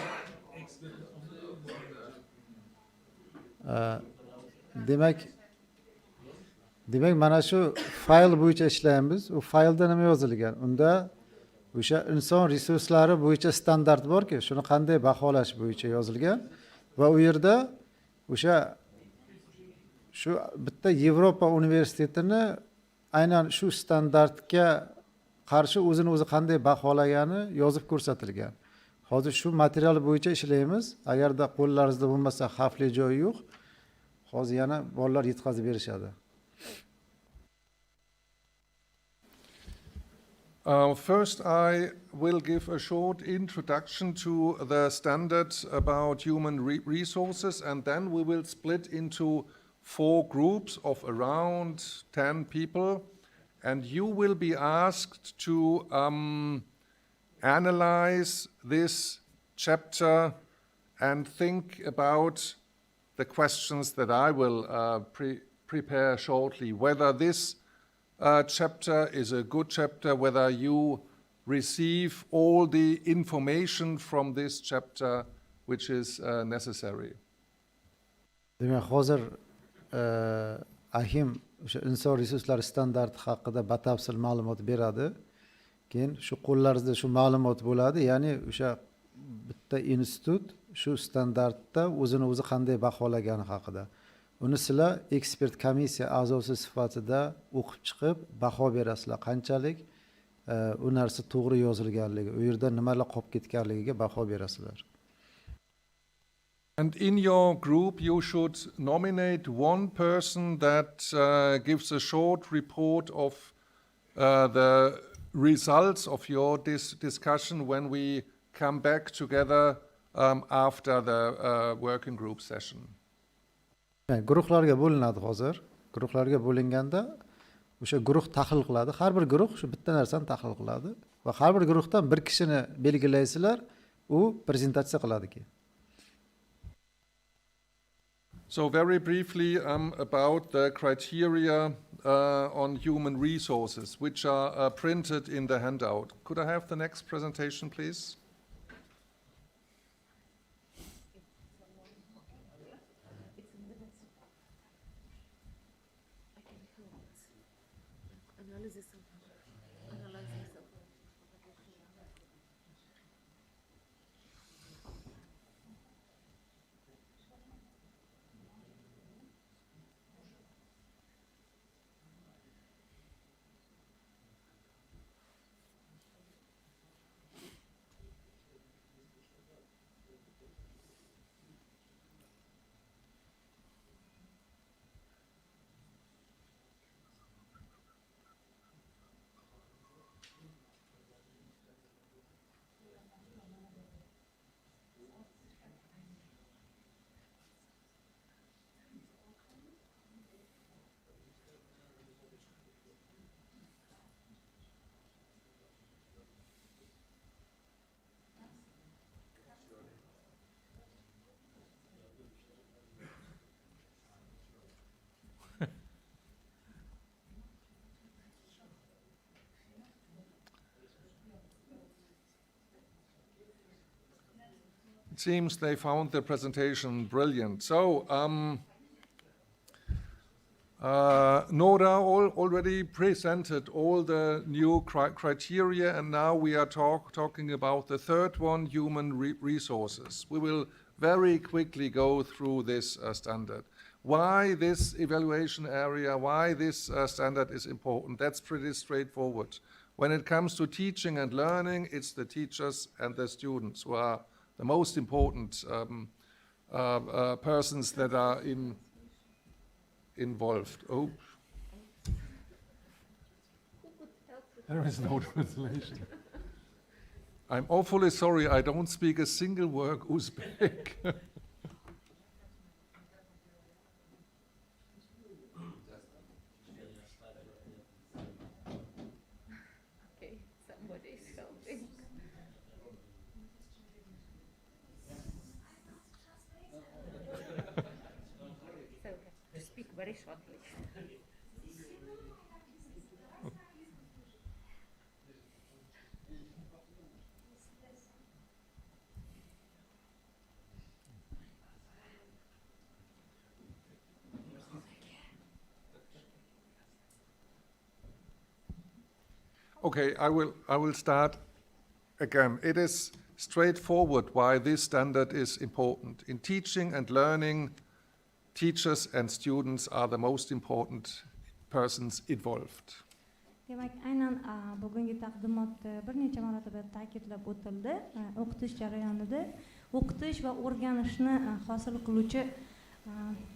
Demak mana shu fayl bo'yicha ishlaymiz. U faylda nima yozilgan? Unda o'sha inson resurslari bo'yicha standart borki, shuni qanday baholash bo'yicha yozilgan va u yerda shu bitta Yevropa universitetini aynan shu standartga qarshi o'zini o'zi qanday baholagani yozib ko'rsatilgan. Hozir shu material bo'yicha ishlaymiz. Agarda qo'llaringizda bo'lmasa, xavfli joyi yo'q. Hozir yana bolalar yetkazib berishadi. First, I will give a short introduction to the standards about human resources, and then we will split into 4 groups of around 10 people, and you will be asked to analyze this chapter and think about the questions that I will prepare shortly, whether this chapter is a good chapter, whether you receive all the information from this chapter which is necessary. Demak, hozir ahim o'sha inson resurslari standarti haqida batafsil ma'lumot beradi. Keyin shu qo'llaringizda shu ma'lumot bo'ladi, ya'ni o'sha bitta institut shu standartda o'zini o'zi qanday baholagani haqida. Uni sizlar ekspert komissiya a'zosi sifatida o'qib chiqib baho berasizlar, qanchalik u narsa to'g'ri yozilganligi, u yerda nimalar qolib ketganligiga baho berasizlar. And in your group, you should nominate one person that gives a short report of the results of your discussion when we come back together after the working group session. Guruhlarga bo'linadi hozir. Guruhlarga bo'linganda o'sha guruh tahlil qiladi. Har bir guruh shu bitta narsani tahlil qiladi va har bir guruhdan bir kishini belgilaysizlar, u prezentatsiya qiladi keyin. So very briefly about the criteria on human resources, which are printed in the handout. Could I have the next presentation, please? It seems they found the presentation brilliant. So, Nora already presented all the new criteria, and now we are talking about the third one, human resources. We will very quickly go through this standard. Why this evaluation area, why this standard is important, that's pretty straightforward. When it comes to teaching and learning, it's the teachers and the students who are the most important persons that are involved. Oh, there is no translation. I'm awfully sorry, I don't speak a single word Uzbek. Okay, somebody is helping. So, to speak very shortly. Okay, I will start again. It is straightforward why this standard is important. In teaching and learning, teachers and students are the most important persons involved. Demak, aynan bugungi taqdimotda bir necha marotaba ta'kidlab o'tildi. O'qitish jarayonida o'qitish va o'rganishni hosil qiluvchi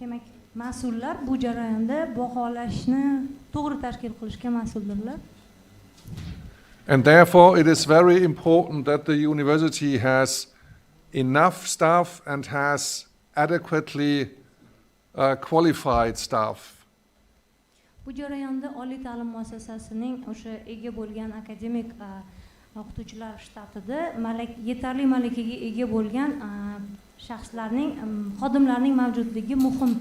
demak, mas'ullar bu jarayonda baholashni to'g'ri tashkil qilishga mas'uldirlar. And therefore, it is very important that the university has enough staff and has adequately qualified staff. Bu jarayonda oliy ta'lim muassasasining o'sha ega bo'lgan akademik o'qituvchilar shtatida yetarli malakaga ega bo'lgan shaxslarning, xodimlarning mavjudligi muhim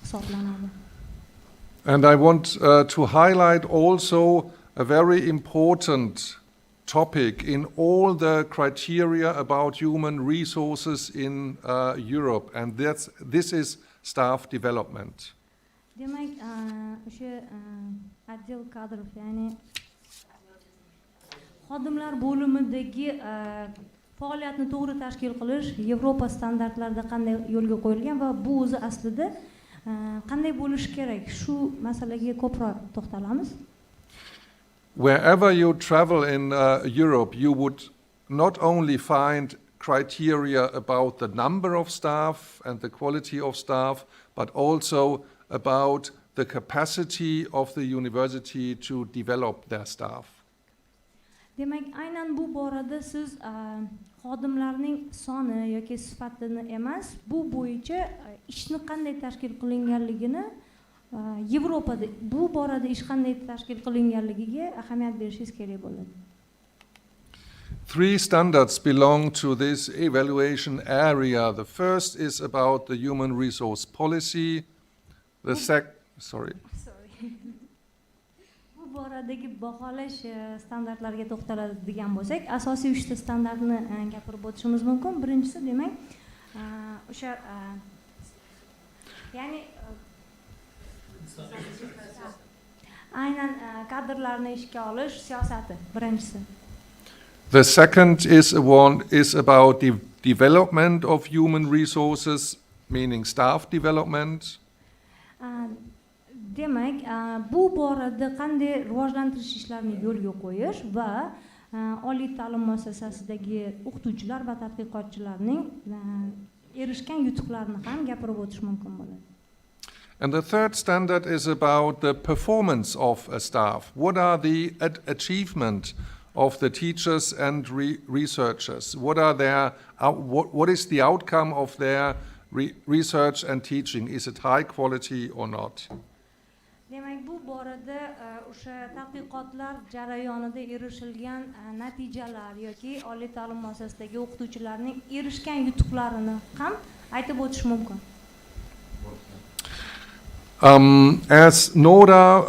hisoblanadi. And I want to highlight also a very important topic in all the criteria about human resources in Europe, and this is staff development. Demak, o'sha отдел kadrov, ya'ni xodimlar bo'limidagi faoliyatni to'g'ri tashkil qilish Yevropa standartlarida qanday yo'lga qo'yilgan va bu o'zi aslida qanday bo'lishi kerak, shu masalaga ko'proq to'xtalamiz. Wherever you travel in Europe, you would not only find criteria about the number of staff and the quality of staff, but also about the capacity of the university to develop their staff. Demak, aynan bu borada siz xodimlarning soni yoki sifatini emas, bu bo'yicha ishni qanday tashkil qilinganligini, Yevropada bu borada ish qanday tashkil qilinganligiga ahamiyat berishingiz kerak bo'ladi. 3 standards belong to this evaluation area. The first is about the human resource policy. The Bu boradagi baholash standartlariga to'xtaladigan bo'lsak, asosiy 3 ta standartni gapirib o'tishimiz mumkin. Birinchisi, demak, o'sha ya'ni aynan kadrlarni ishga olish siyosati birinchisi. The second is about the development of human resources, meaning staff development. Demak, bu borada qanday rivojlantirish ishlarini yo'lga qo'yish va oliy ta'lim muassasasidagi o'qituvchilar va tadqiqotchilarning erishgan yutuqlarini ham gapirib o'tish mumkin bo'ladi. And the third standard is about the performance of a staff. What are the achievements of the teachers and researchers? What is the outcome of their research and teaching? Is it high quality or not? Demak, bu borada o'sha tadqiqotlar jarayonida erishilgan natijalar yoki oliy ta'lim muassasasidagi o'qituvchilarning erishgan yutuqlarini ham aytib o'tish mumkin. As Nora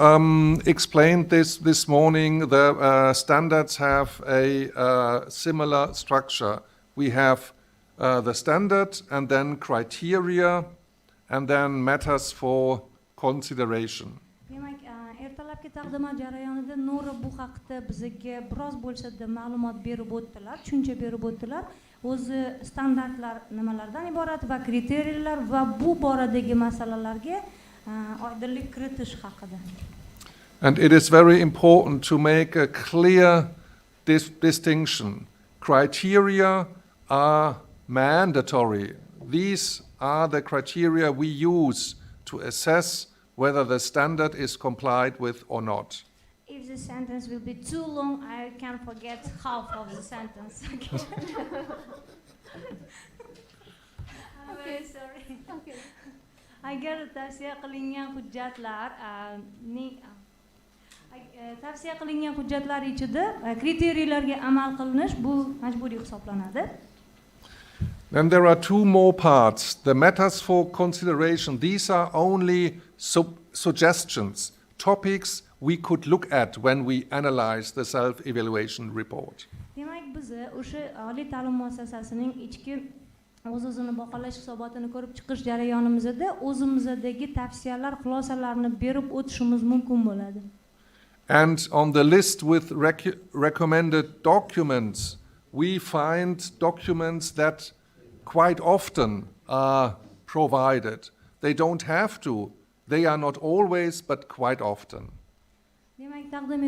explained this morning, the standards have a similar structure. We have the standard and then criteria and then matters for consideration. Demak, ertalabki taqdimot jarayonida Nora bu haqda bizga biroz bo'lsa-da ma'lumot berib o'tdilar, tushuncha berib o'tdilar. O'zi standartlar nimalardan iborat va kriteriyalar va bu boradagi masalalarga oydinlik kiritish haqida. And it is very important to make a clear distinction. Criteria are mandatory. These are the criteria we use to assess whether the standard is complied with or not. If the sentence will be too long, I can forget half of the sentence. I'm very sorry. Okay. Agar tavsiya qilingan hujjatlar ichida kriteriyalarga amal qilinish bu majburiy hisoblanadi. Then there are 2 more parts. The matters for consideration. These are only suggestions, topics we could look at when we analyze the self-evaluation report. Demak, biz o'sha oliy ta'lim muassasasining ichki o'z-o'zini baholash hisobotini ko'rib chiqish jarayonimizda o'zimizdagi tavsiyalar, xulosalarni berib o'tishimiz mumkin bo'ladi. And on the list with recommended documents, we find documents that quite often are provided. They don't have to. They are not always, but quite often. Demak, taqdim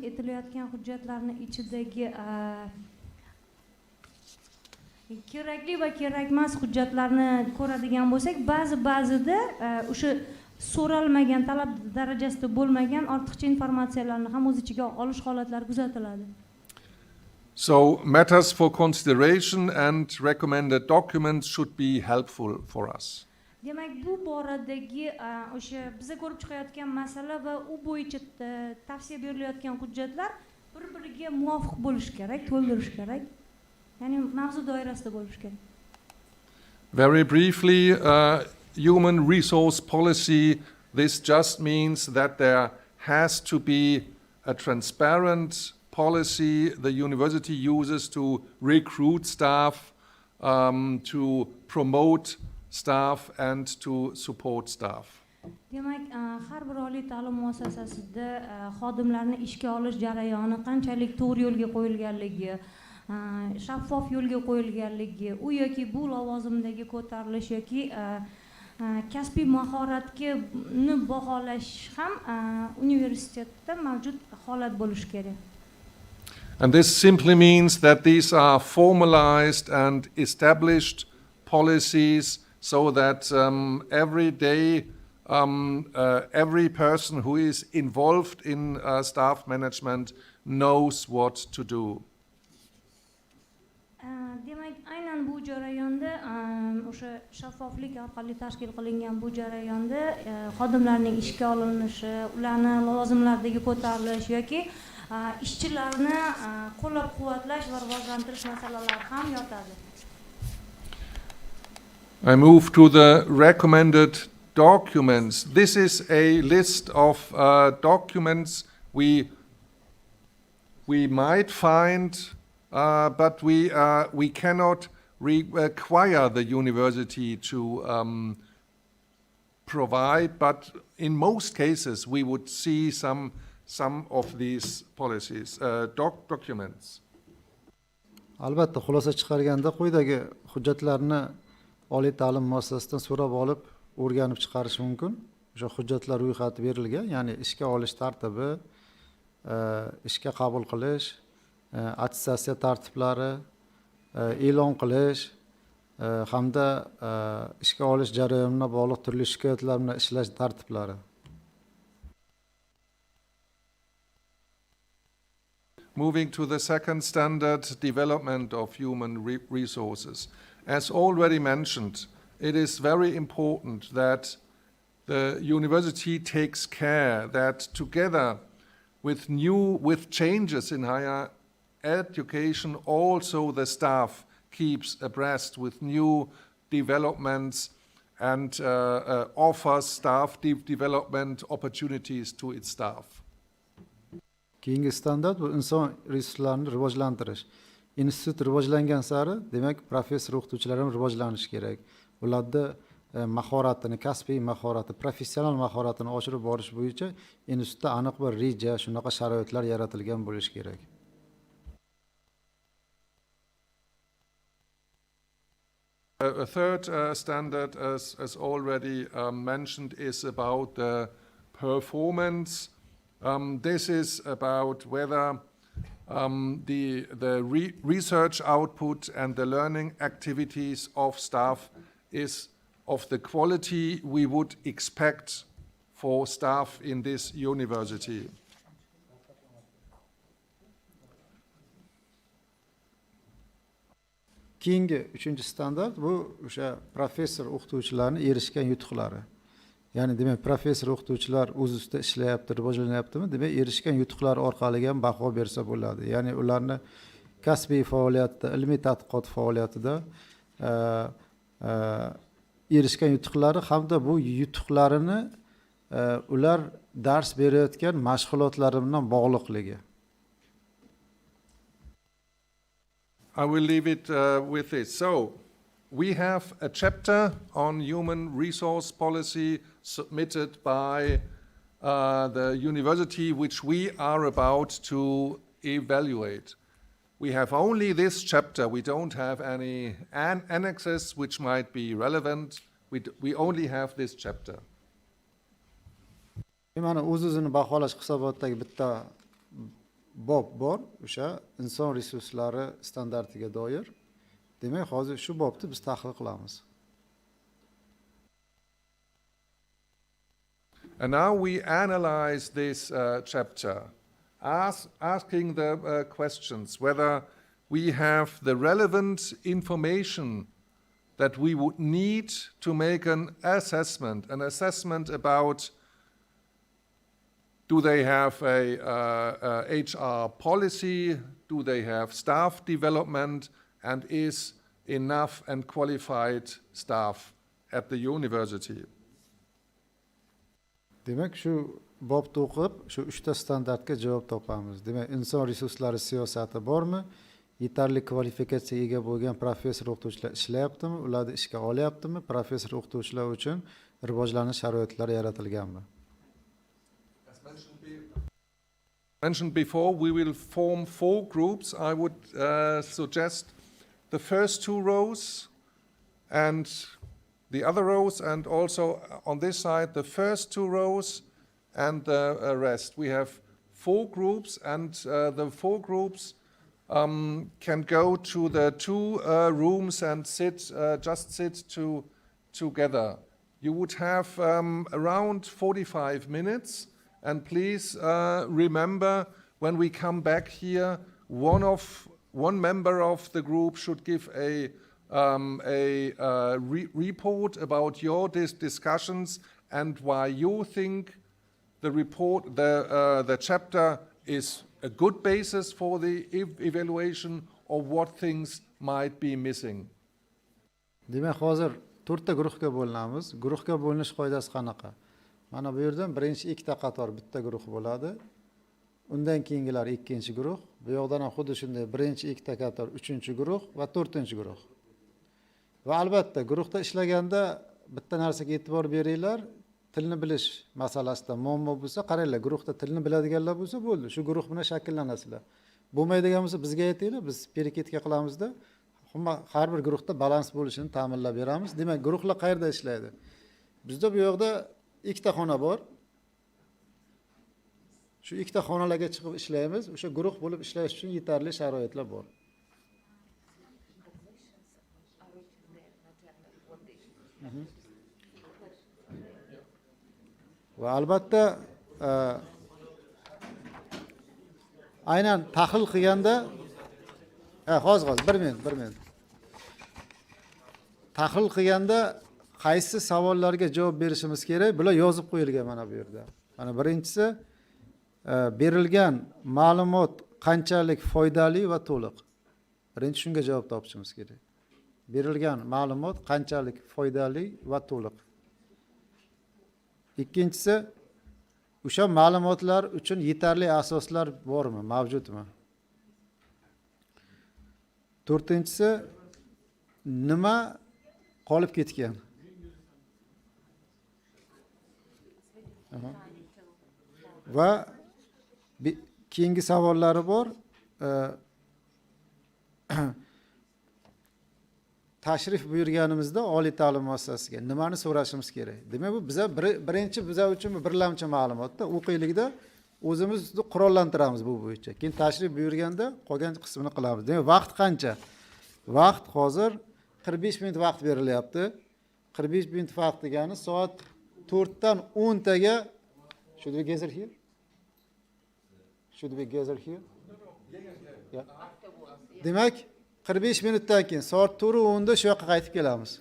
etilayotgan hujjatlarning ichidagi kerakli va kerakmas hujjatlarni ko'radigan bo'lsak, ba'zida o'sha so'ralmagan, talab darajasida bo'lmagan ortiqcha informatsiyalarni ham o'z ichiga olish holatlari kuzatiladi. So matters for consideration and recommended documents should be helpful for us. demak bu boradagi o'sha biza ko'rib chiqayotgan masala va u bo'yicha tavsiya berilayotgan hujjatlar bir biriga muvofiq bo'lishi kerak, to'ldirish kerak, ya'ni mavzu doirasida bo'lishi kerak. Very briefly, human resource policy, this just means that there has to be a transparent policy the university uses to recruit staff, to promote staff and to support staff. Demak, har bir oliy ta'lim muassasasida xodimlarni ishga olish jarayoni qanchalik to'g'ri yo'lga qo'yilganligi, shaffof yo'lga qo'yilganligi, u yoki bu lavozimdagi ko'tarilish yoki kasbiy mahoratni baholash ham universitetda mavjud holat bo'lishi kerak. And this simply means that these are formalized and established policies so that every day every person who is involved in staff management knows what to do. Demak, aynan bu jarayonda o'sha shaffoflik orqali tashkil qilingan bu jarayonda xodimlarning ishga olinishi, ularni lavozimlardagi ko'tarilish yoki ishchilarni qo'llab-quvvatlash va rivojlantirish masalalari ham yotadi. I move to the recommended documents. This is a list of documents we might find, but we cannot require the university to provide. But in most cases, we would see some of these policies, documents. Albatta, xulosa chiqarganda quyidagi hujjatlarni oliy ta'lim muassasasidan so'rab olib, o'rganib chiqarish mumkin. O'sha hujjatlar ro'yxati berilgan, ya'ni ishga olish tartibi, ishga qabul qilish, attestatsiya tartiblari, e'lon qilish hamda ishga olish jarayoniga bog'liq turli shikoyatlar bilan ishlash tartiblari. Moving to the second standard, development of human resources. As already mentioned, it is very important that the university takes care that together with changes in higher education, also the staff keeps abreast with new developments and offers staff development opportunities to its staff. Keyingi standart bu inson resurslarini rivojlantirish. Institut rivojlangan sari, demak, professor o'qituvchilar ham rivojlanishi kerak. Ularda mahoratini, kasbiy mahorati, professional mahoratini oshirib borish bo'yicha institutda aniq bir reja, shunaqa sharoitlar yaratilgan bo'lishi kerak. A third standard, as already mentioned, is about the performance. This is about whether the research output and the learning activities of staff is of the quality we would expect for staff in this university. Keyingi 3-chi standart bu o'sha professor o'qituvchilarning erishgan yutuqlari. Ya'ni demak, professor o'qituvchilar o'z ustida ishlayapti, rivojlanyaptimi? Demak, erishgan yutuqlar orqali ham baho bersa bo'ladi. Ya'ni ularni kasbiy faoliyatida, ilmiy tadqiqot faoliyatida erishgan yutuqlari hamda bu yutuqlarini ular dars berayotgan mashg'ulotlari bilan bog'liqligi. I will leave it with this. So, we have a chapter on human resource policy submitted by the university, which we are about to evaluate. We have only this chapter. We don't have any annexes which might be relevant. We only have this chapter. Mana o'z-o'zini baholash hisobotidagi bitta bob bor, o'sha inson resurslari standartiga doir. Demak, hozir shu bobni biz tahlil qilamiz. And now we analyze this chapter, asking the questions whether we have the relevant information that we would need to make an assessment about do they have a HR policy, do they have staff development, and is enough and qualified staff at the university. Demak, shu bobda o'qib, shu 3 ta standartga javob topamiz. Demak, inson resurslari siyosati bormi? Yetarli kvalifikatsiyaga ega bo'lgan professor o'qituvchilar ishlayaptimi? Ularni ishga olyaptimi? Professor o'qituvchilar uchun rivojlanish sharoitlari yaratilganmi? Mentioned before, we will form 4 groups. I would suggest the first 2 rows and the other rows, and also on this side, the first 2 rows and the rest. We have 4 groups, and the 4 groups can go to the 2 rooms and just sit together. You would have around 45 minutes, and please remember, when we come back here, one member of the group should give a report about your discussions and why you think the report, the chapter is a good basis for the evaluation, or what things might be missing. Demak, hozir 4 ta guruhga bo'linamiz. Guruhga bo'linish qoidasi qanaqa? Mana bu yerdan birinchi 2 ta qator bitta guruh bo'ladi. Undan keyingilar ikkinchi guruh. Bu yoqdan ham xuddi shunday birinchi 2 ta qator 3-chi guruh va 4-chi guruh. Va albatta guruhda ishlaganda bitta narsaga e'tibor beringlar. Tilni bilish masalasida muammo bo'lsa, qaranglar, guruhda tilni biladiganlar bo'lsa bo'ldi. Shu guruh bilan shakllanasizlar. Bo'lmaydigan bo'lsa bizga aytinglar, biz periketka qilamizda, har bir guruhda balans bo'lishini ta'minlab beramiz. Demak, guruhlar qayerda ishlaydi? Bizda bu yoqda 2 ta xona bor. Shu 2 ta xonalarga chiqib ishlaymiz. O'sha guruh bo'lib ishlash uchun yetarli sharoitlar bor. Va albatta aynan tahlil qilganda hozir 1 minut. Tahlil qilganda qaysi savollarga javob berishimiz kerak? Bular yozib qo'yilgan mana bu yerda. Mana birinchisi berilgan ma'lumot qanchalik foydali va to'liq. Birinchi shunga javob topishimiz kerak. Berilgan ma'lumot qanchalik foydali va to'liq. Ikkinchisi, o'sha ma'lumotlar uchun yetarli asoslar bormi, mavjudmi? To'rtinchisi, nima qolib ketgan? Va keyingi savollari bor. Tashrif buyurganimizda oliy ta'lim muassasasiga nimani so'rashimiz kerak? Demak, bu biza birinchi biza uchun birlamchi ma'lumotda o'qiylikda o'zimizni qurollantiramiz bu bo'yicha. Keyin tashrif buyurganda qolgan qismini qilamiz. Demak, vaqt qancha? Vaqt hozir 45 minut vaqt berilyapti. 45 minut vaqt degani soat 4 dan 10 taga should we gather here? Should we gather here? Yeah. Demak, 45 minutdan keyin soat 4:10 shu yoqqa qaytib kelamiz.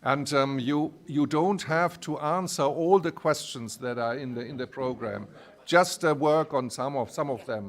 And you don't have to answer all the questions that are in the program. Just work on some of them.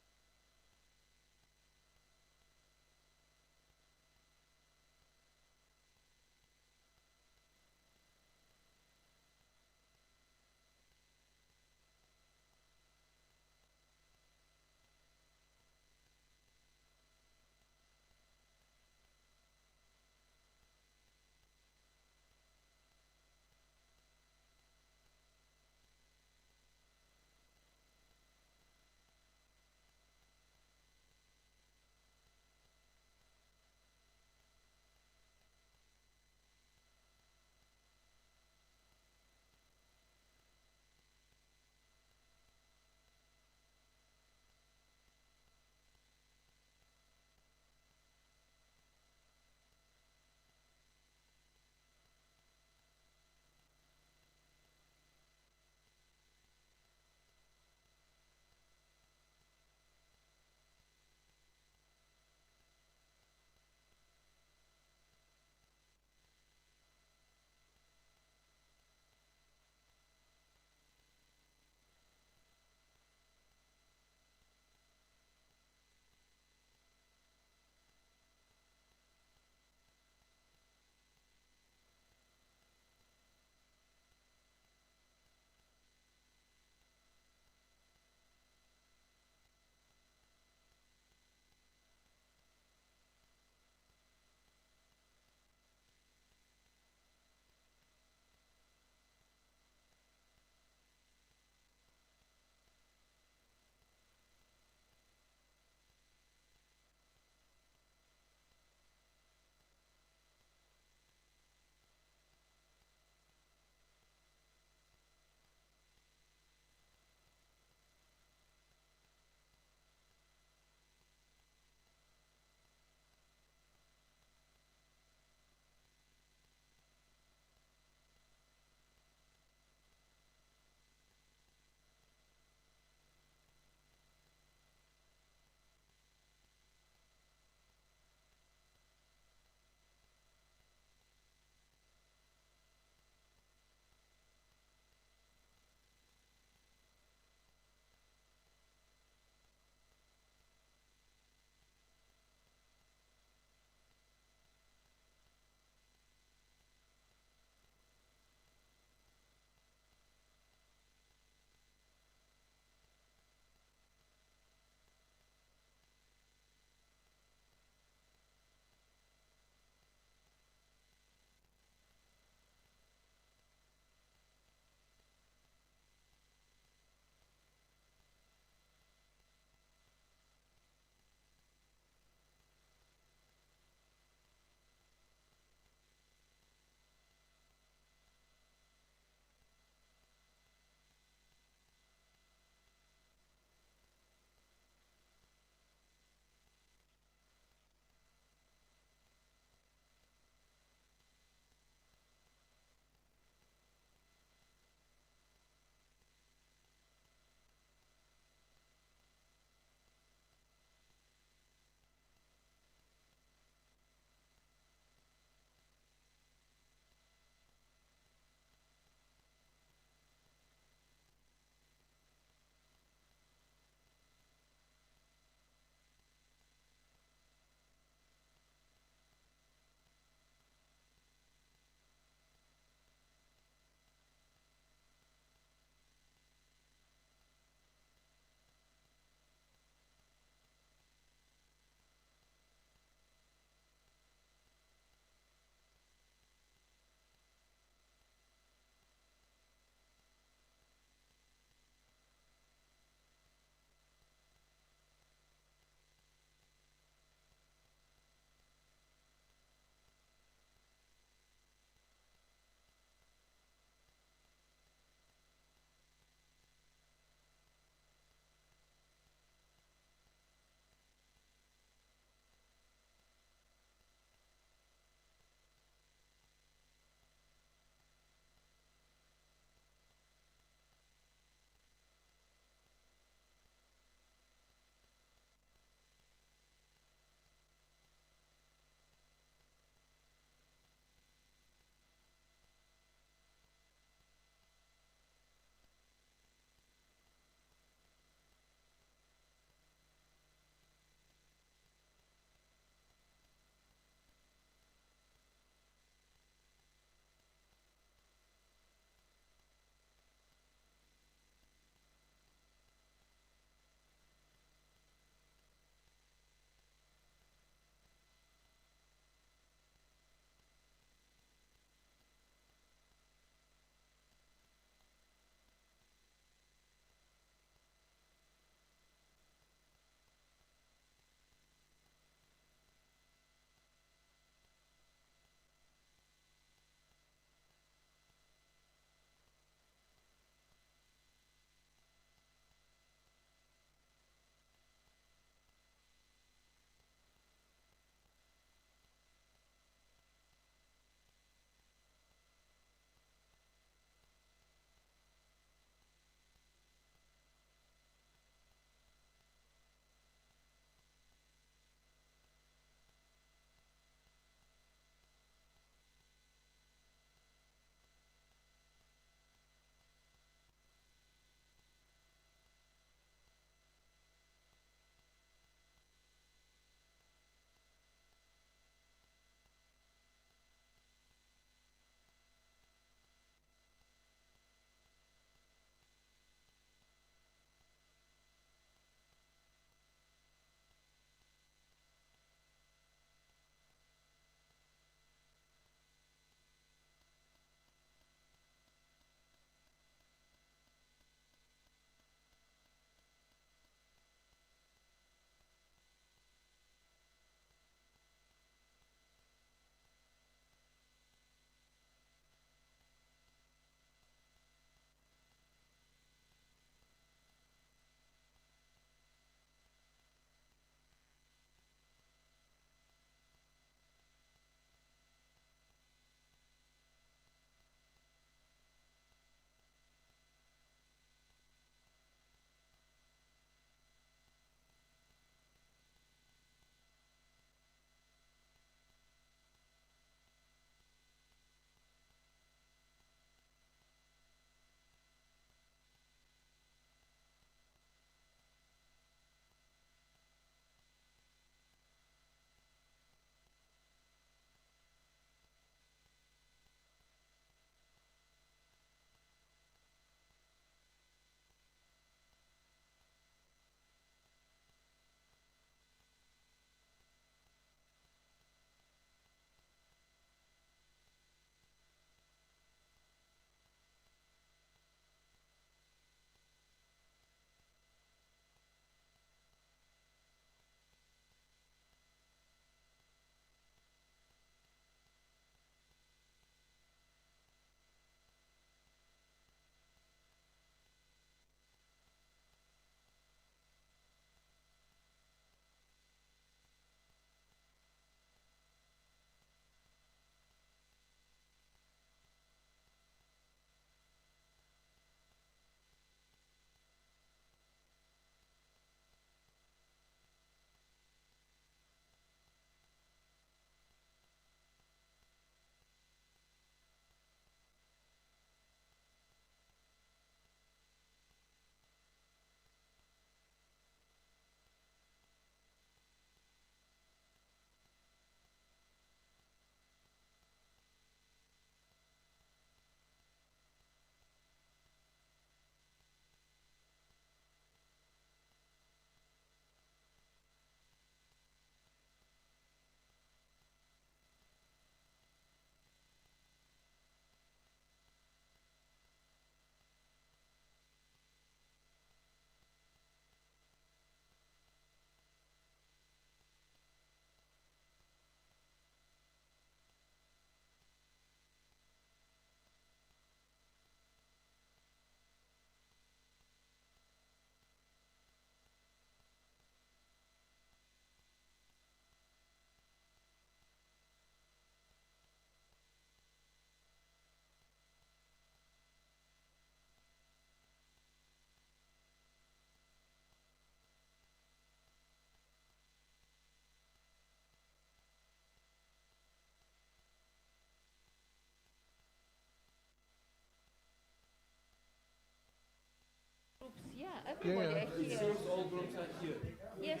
everybody are It here. seems all groups are here. Yes.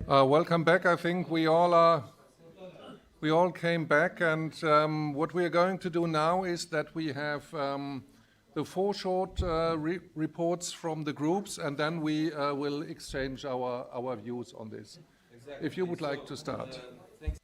Welcome back. I think we all came back, and what we are going to do now is that we have the 4 short reports from the groups, and then we will exchange our views on this. Exactly. If you would like to start. Thanks.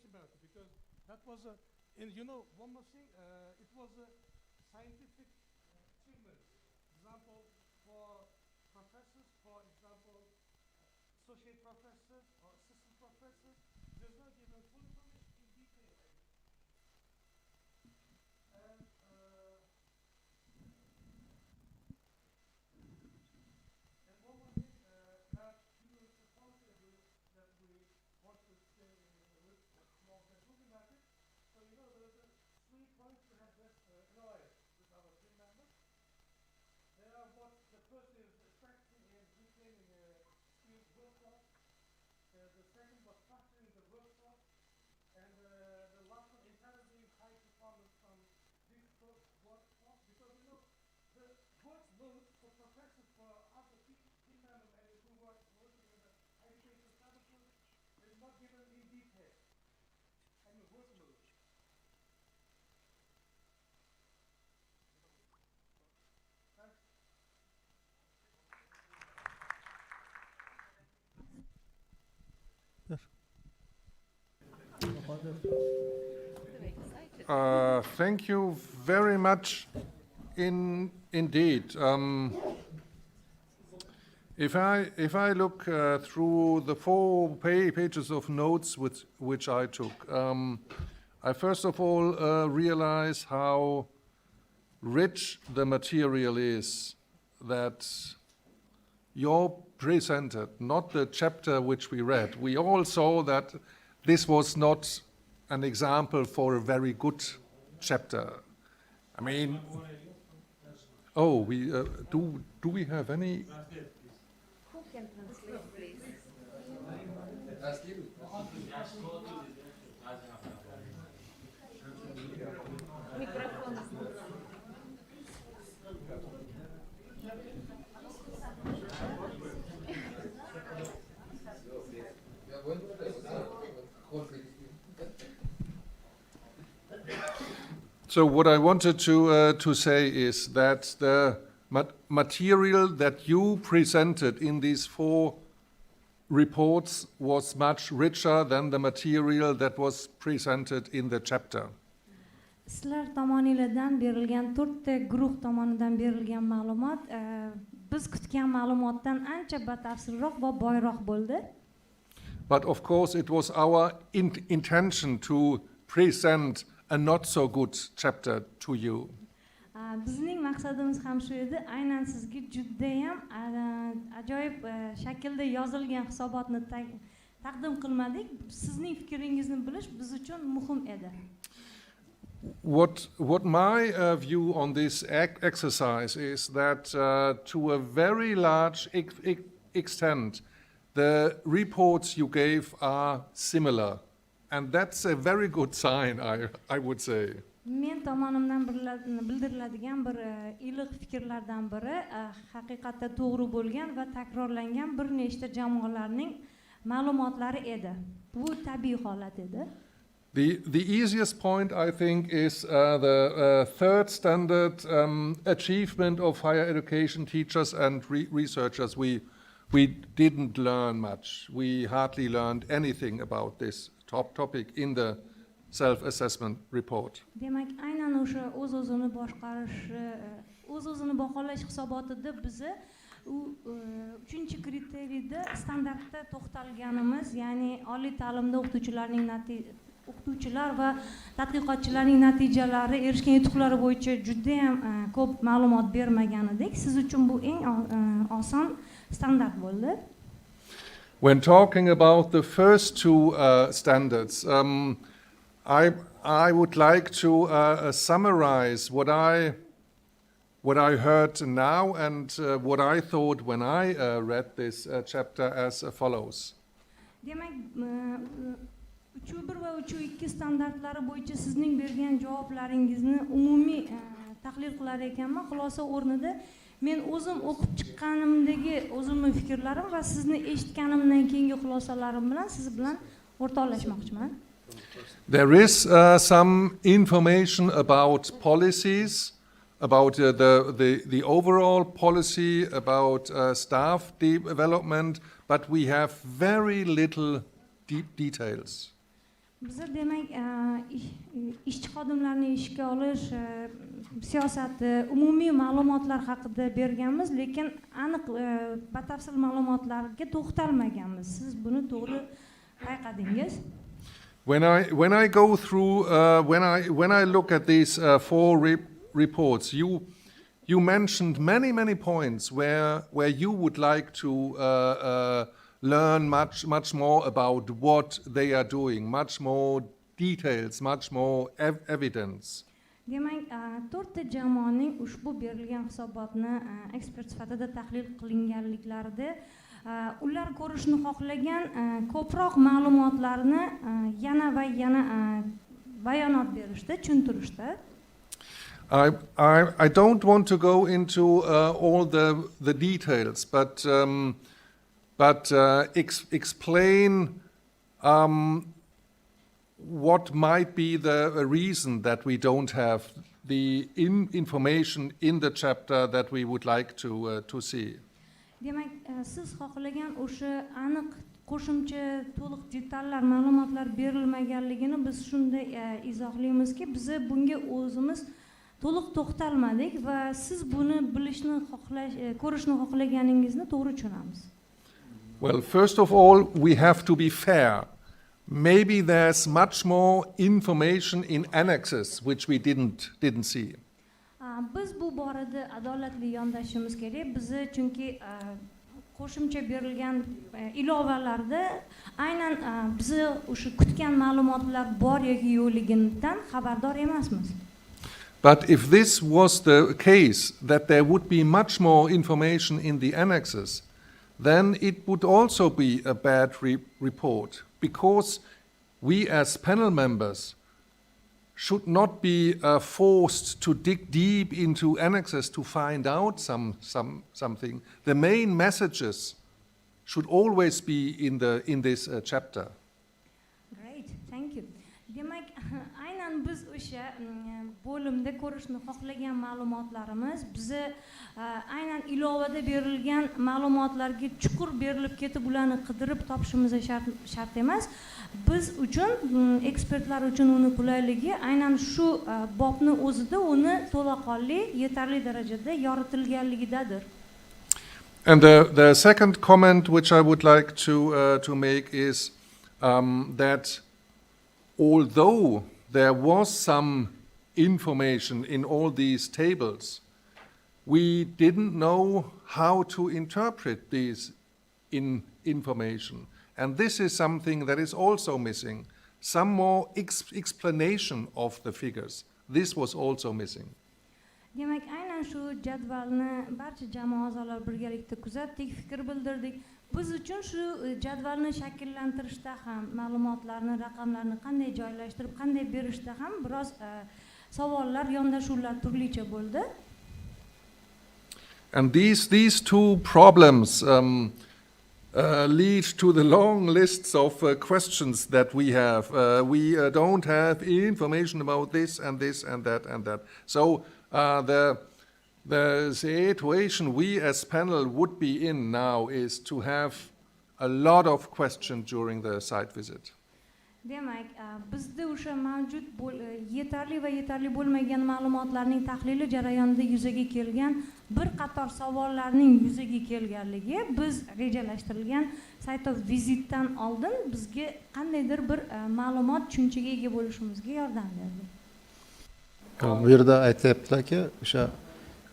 about it because that was a, and you know, one more thing, it was a scientific achievement. Example for professors, for example, associate professors or assistant professors, does not give a full information in detail. And one more thing, that you know, it's a policy that we want to stay with more than talking about it. So you know, there are 3 points we have this Oliy with our team members. There are what the first is attracting and retaining skilled workforce. The second was fostering the workforce, and the last one encouraging high performance from this workforce. Because you know the workload for professors, for other team members, and who are working in the education establishment is not given in detail. I mean workload. Thank you very much indeed. If I look through the 4 pages of notes which I took, I first of all realize how rich the material is that you presented, not the chapter which we read. We all saw that this was not an example for a very good chapter. I mean, oh, we do we have any? Who can translate, please? Microphone. So what I wanted to say is that the material that you presented in these 4 reports was much richer than the material that was presented in the chapter. Sizlar tomoningizdan berilgan 4 ta guruh tomonidan berilgan ma'lumot biz kutgan ma'lumotdan ancha batafsilroq va boyroq bo'ldi. But of course it was our intention to present a not so good chapter to you. Bizning maqsadimiz ham shu edi, aynan sizga juda ham ajoyib shaklda yozilgan hisobotni taqdim qilmadik. Sizning fikringizni bilish biz uchun muhim edi. What my view on this exercise is that to a very large extent the reports you gave are similar, and that's a very good sign, I would say. Men tomonimdan bildiriladigan bir iliq fikrlardan biri haqiqatda to'g'ri bo'lgan va takrorlangan bir nechta jamoalarning ma'lumotlari edi. Bu tabiiy holat edi. The easiest point, I think, is the 3rd standard achievement of higher education teachers and researchers. We didn't learn much. We hardly learned anything about this topic in the self-assessment report. Demak, aynan o'sha o'z-o'zini boshqarish, o'z-o'zini baholash hisobotida bizni 3-kriteriyda standartda to'xtalganimiz, ya'ni oliy ta'limda o'qituvchilar va tadqiqotchilarning natijalari, erishgan yutuqlari bo'yicha juda ham ko'p ma'lumot bermagan edik. Siz uchun bu eng oson standart bo'ldi. When talking about the first 2 standards, I would like to summarize what I heard now and what I thought when I read this chapter as follows. Demak, 3.1 va 3.2 standartlari bo'yicha sizning bergan javoblaringizni umumiy tahlil qilar ekanman. Xulosa o'rnida men o'zim o'qib chiqqanimdagi o'zimning fikrlarim va sizni eshitganimdan keyingi xulosalarim bilan siz bilan o'rtoqlashmoqchiman. There is some information about policies, about the overall policy, about staff development, but we have very little deep details. Biza demak ishchi xodimlarni ishga olish siyosati, umumiy ma'lumotlar haqida berganmiz, lekin aniq batafsil ma'lumotlarga to'xtalmaganmiz. Siz buni to'g'ri payqadingiz. When I go through, when I look at these four reports, you mentioned many points where you would like to learn much more about what they are doing, much more details, much more evidence. Demak, to'rtta jamoaning ushbu berilgan hisobotni ekspert sifatida tahlil qilinganliklarida ular ko'rishni xohlagan ko'proq ma'lumotlarni yana va yana bayonot berishdi, tushuntirishdi. I don't want to go into all the details, but explain what might be the reason that we don't have the information in the chapter that we would like to see. Demak, siz xohlagan o'sha aniq qo'shimcha to'liq detallar, ma'lumotlar berilmaganligini biz shunday izohlaymiz-ki, biz bunga o'zimiz to'liq to'xtalmadik va siz buni bilishni ko'rishni xohlaganingizni to'g'ri tushunamiz. Well, first of all, we have to be fair. Maybe there's much more information in annexes which we didn't see. Biz bu borada adolatli yondashishimiz kerak. Bizni chunki qo'shimcha berilgan ilovalarda aynan bizni o'sha kutgan ma'lumotlar bor yoki yo'qligidan xabardor emasmiz. But if this was the case, that there would be much more information in the annexes, then it would also be a bad report, because we as panel members should not be forced to dig deep into annexes to find out something. The main messages should always be in this chapter. Great, thank you. Demak, aynan biz o'sha bo'limda ko'rishni xohlagan ma'lumotlarimiz bizni aynan ilovada berilgan ma'lumotlarga chuqur berilib ketib ularni qidirib topishimiz shart emas. Biz uchun, ekspertlar uchun uni qulayligi aynan shu bobni o'zida uni to'laqonli, yetarli darajada yoritilganligidadir. And the second comment which I would like to make is that although there was some information in all these tables, we didn't know how to interpret these information. And this is something that is also missing. Some more explanation of the figures. This was also missing. Demak, aynan shu jadvalni barcha jamoa a'zolari birgalikda kuzatdik, fikr bildirdik. Biz uchun shu jadvalni shakllantirishda ham, ma'lumotlarni, raqamlarni qanday joylashtirib, qanday berishda ham biroz savollar, yondashuvlar turlicha bo'ldi. And these two problems lead to the long lists of questions that we have. We don't have information about this and this and that and that. So the situation we as panel would be in now is to have a lot of questions during the site visit. Demak, bizda o'sha mavjud yetarli va yetarli bo'lmagan ma'lumotlarning tahlili jarayonida yuzaga kelgan bir qator savollarning yuzaga kelganligi biz rejalashtirilgan site vizitdan oldin bizga qandaydir bir ma'lumot tushunchaga ega bo'lishimizga yordam berdi. Bu yerda aytyaptilarki, o'sha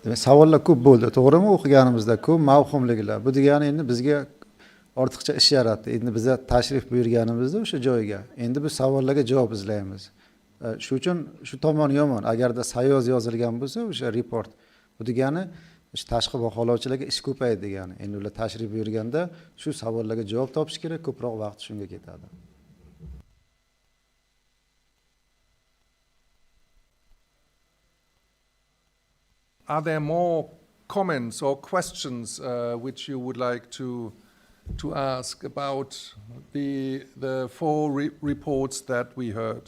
demak savollar ko'p bo'ldi, to'g'rimi? O'qiganimizda ko'p mavhumliklar. Bu degani endi bizga ortiqcha ish yaratdi. Endi biz tashrif buyurganimizda o'sha joyga endi bu savollarga javob izlaymiz. Shu uchun shu tomoni yomon. Agarda sayoz yozilgan bo'lsa o'sha report, bu degani tashqi baholovchilarga ish ko'paydi degani. Endi ular tashrif buyurganda shu savollarga javob topish kerak, ko'proq vaqt shunga ketadi. Are there more comments or questions which you would like to ask about the four reports that we heard?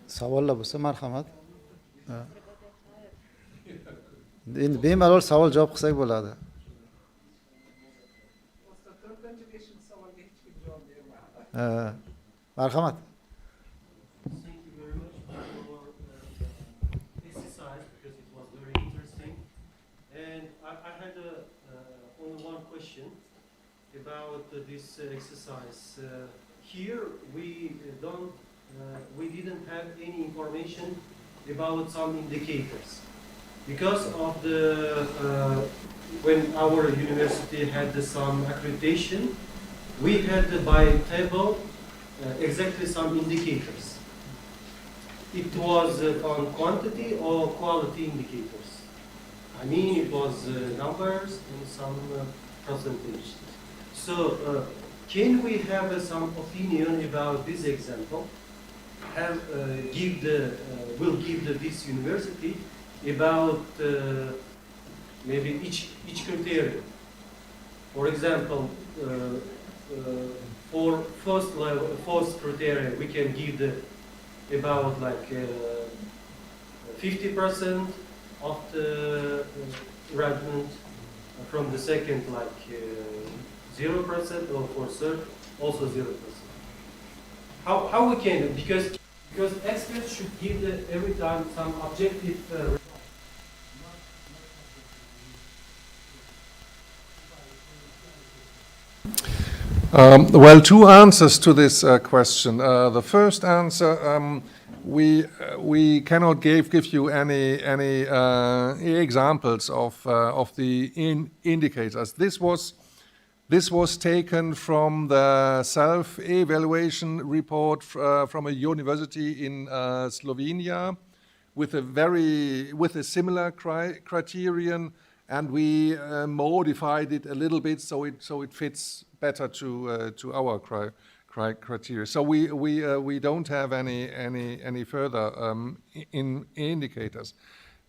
Savollar bo'lsa marhamat. Endi bemalol savol javob qilsak bo'ladi. Was the third education savol Marhamat. Thank you very much for your exercise because it was very interesting. And I had only one question about this exercise. Here we didn't have any information about some indicators because of the when our university had some accreditation, we had by table exactly some indicators. It was on quantity or quality indicators. I mean, it was numbers and some percentage. So, can we have some opinion about this example? Will give this university about maybe each criterion. For example, for first criteria, we can give about like 50% of the graduate. From the second, like 0%, or for third, also 0%. How we can, because experts should give every time some objective Well, two answers to this question. The first answer, we cannot give you any examples of the indicators. This was taken from the self-evaluation report from a university in Slovenia, with a similar criterion, and we modified it a little bit so it fits better to our criteria. So we don't have any further indicators.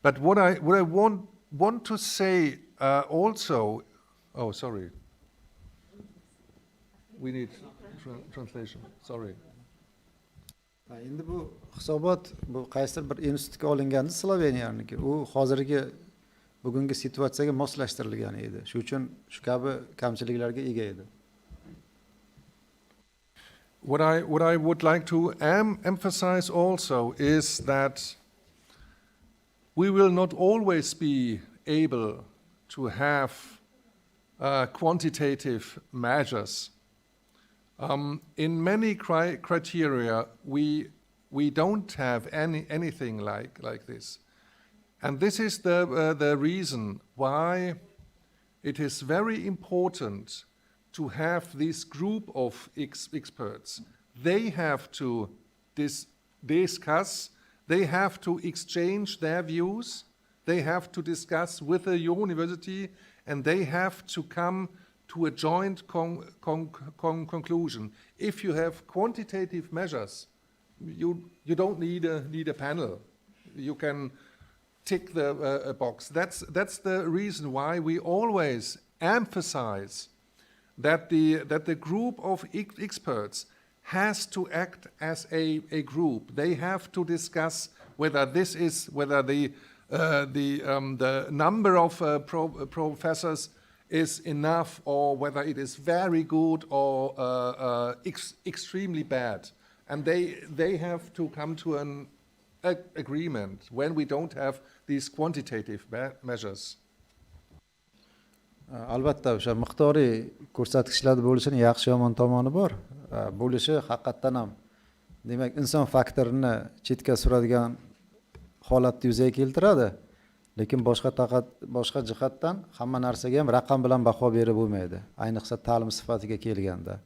But what I want to say also. Oh, sorry. We need translation. Sorry. Endi bu hisobot bu qaysidir bir institutga olingandi Sloveniyaniki. U hozirgi bugungi situatsiyaga moslashtirilgan edi. Shu uchun shu kabi kamchiliklarga ega edi. What I would like to emphasize also is that we will not always be able to have quantitative measures. In many criteria, we don't have anything like this. And this is the reason why it is very important to have this group of experts. They have to discuss, they have to exchange their views, they have to discuss with the university, and they have to come to a joint conclusion. If you have quantitative measures, you don't need a panel. You can tick a box. That's the reason why we always emphasize that the group of experts has to act as a group. They have to discuss whether the number of professors is enough, or whether it is very good or extremely bad. And they have to come to an agreement when we don't have these quantitative measures. Albatta o'sha miqdoriy ko'rsatkichlarda bo'lishini yaxshi yomon tomoni bor. Bo'lishi haqiqatan ham demak inson faktorini chetga suradigan holatni yuzaga keltiradi. Lekin boshqa jihatdan hamma narsaga ham raqam bilan baho berib bo'lmaydi. Ayniqsa ta'lim sifatiga kelganda.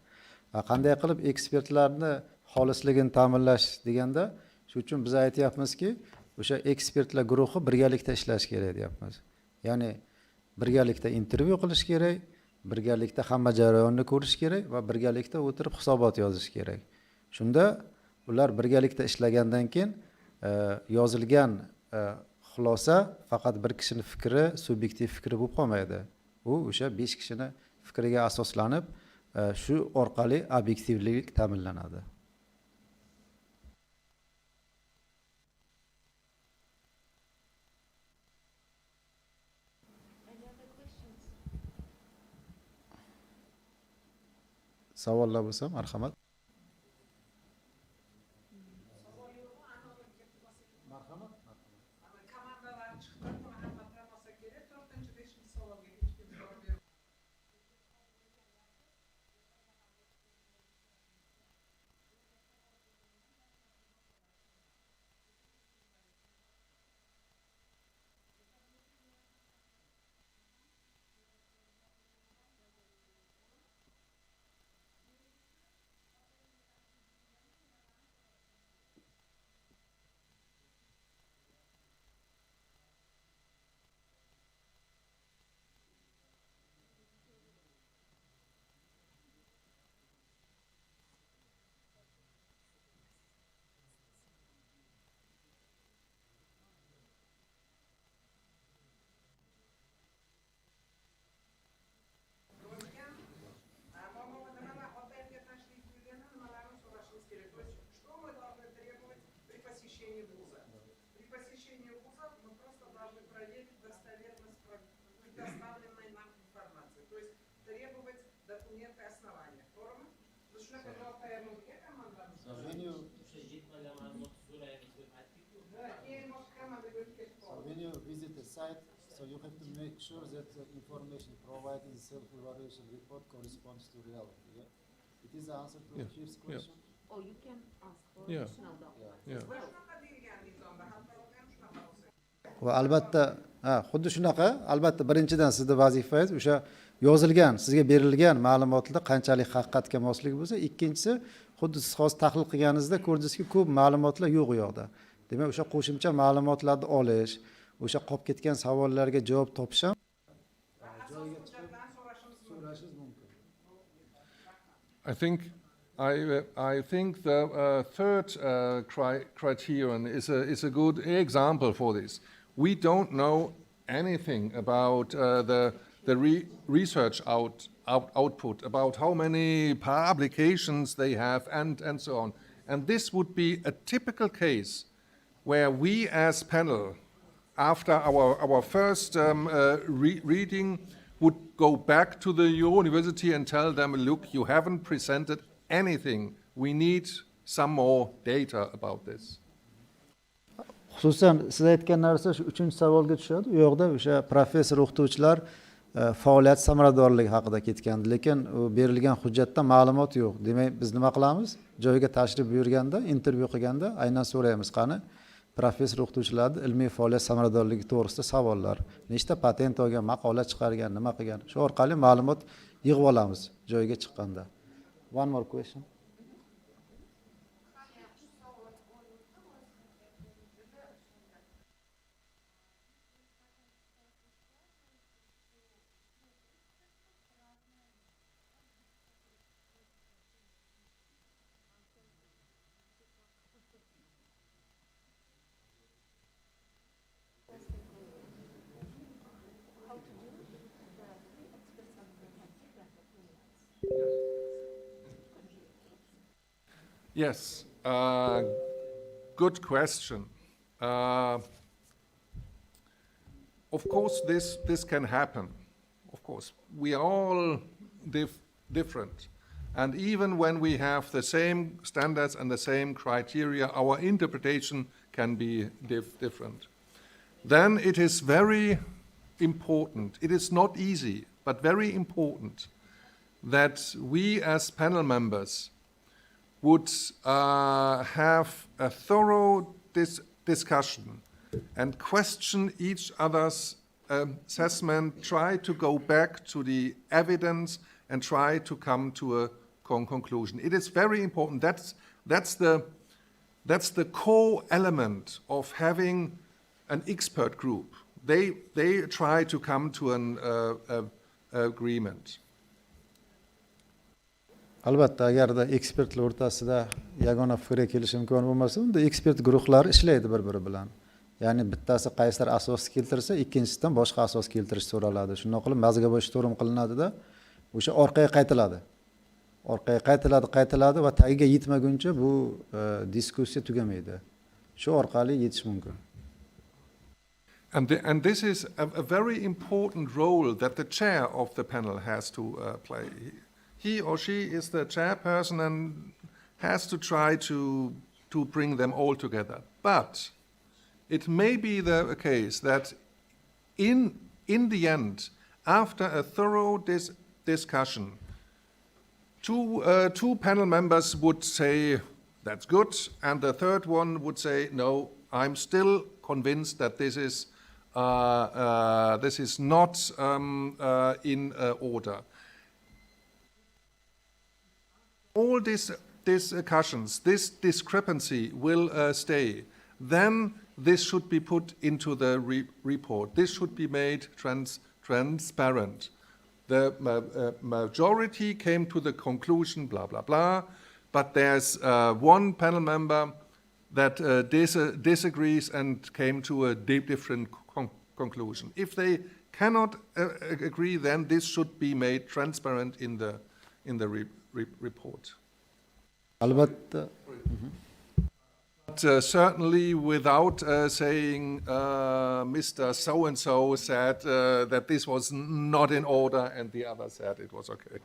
Qanday qilib ekspertlarni xolisligini ta'minlash deganda, shu uchun biz aytyapmizki, o'sha ekspertlar guruhi birgalikda ishlash kerak deyapmiz. Ya'ni birgalikda intervyu qilish kerak, birgalikda hamma jarayonni ko'rish kerak va birgalikda o'tirib hisobot yozish kerak. Shunda ular birgalikda ishlagandan keyin yozilgan xulosa faqat bir kishining fikri, subyektiv fikri bo'lib qolmaydi. U o'sha 5 kishining fikriga asoslanib, shu orqali obyektivlik ta'minlanadi. Savollar bo'lsa, marhamat. When you visit the site, so you have to make sure that the information provided in self-evaluation report corresponds to reality. Yeah? It is the answer to the first question. Or you can ask for Yeah. additional documents Yeah. as well. Va albatta, xuddi shunaqa, albatta birinchidan sizning vazifangiz o'sha yozilgan, sizga berilgan ma'lumotlar qanchalik haqiqatga mosligi bo'lsa, ikkinchisi xuddi siz hozir tahlil qilganingizda ko'rdingizki, ko'p ma'lumotlar yo'q u yoqda. Demak, o'sha qo'shimcha ma'lumotlarni olish, o'sha qolib ketgan savollarga javob topish ham joyiga chiqib so'rashingiz mumkin. I think the third criterion is a good example for this. We don't know anything about the research output, about how many publications they have, and so on. And this would be a typical case where we as panel, after our first reading, would go back to the university and tell them, look, you haven't presented anything. We need some more data about this. Xususan siz aytgan narsa shu 3-savolga tushadi. U yoqda o'sha professor o'qituvchilar faoliyat samaradorligi haqida ketgandi, lekin u berilgan hujjatda ma'lumot yo'q. Demak, biz nima qilamiz? Joyga tashrif buyurganda, intervyu qilganda aynan so'raymiz, qani professor o'qituvchilarning ilmiy faoliyat samaradorligi to'g'risida savollar, nechta patent olgan, maqola chiqargan, nima qilgan. Shu orqali ma'lumot yig'ib olamiz joyga chiqqanda. One more question. Yes, good question. Of course, this can happen. Of course, we are all different. And even when we have the same standards and the same criteria, our interpretation can be different. Then it is very important, it is not easy, but very important that we as panel members would have a thorough discussion and question each other's assessment, try to go back to the evidence and try to come to a conclusion. It is very important. That's the core element of having an expert group. They try to come to an agreement. Albatta, agarda ekspertlar o'rtasida yagona fikrga kelish imkoni bo'lmasa, unda ekspert guruhlari ishlaydi bir-biri bilan. Ya'ni bittasi qaysidir asos keltirsa, ikkinchisidan boshqa asos keltirish so'raladi. Shunday qilib mazgavoy shturm qilinadi-da, o'sha orqaga qaytiladi. Orqaga qaytiladi va tagiga yetmaguncha bu diskussiya tugamaydi. Shu orqali yetish mumkin. And this is a very important role that the chair of the panel has to play. He or she is the chairperson and has to try to bring them all together. But it may be the case that in in the end, after a thorough discussion, two panel members would say, that's good, and the third one would say, no, I'm still convinced that this is not in order. All these discussions, this discrepancy will stay. Then this should be put into the report. This should be made transparent. The majority came to the conclusion, blah, blah, blah, but there's one panel member that disagrees and came to a different conclusion. If they cannot agree, then this should be made transparent in the report. Albatta. But certainly without saying Mr. So-and-so said that this was not in order and the other said it was okay.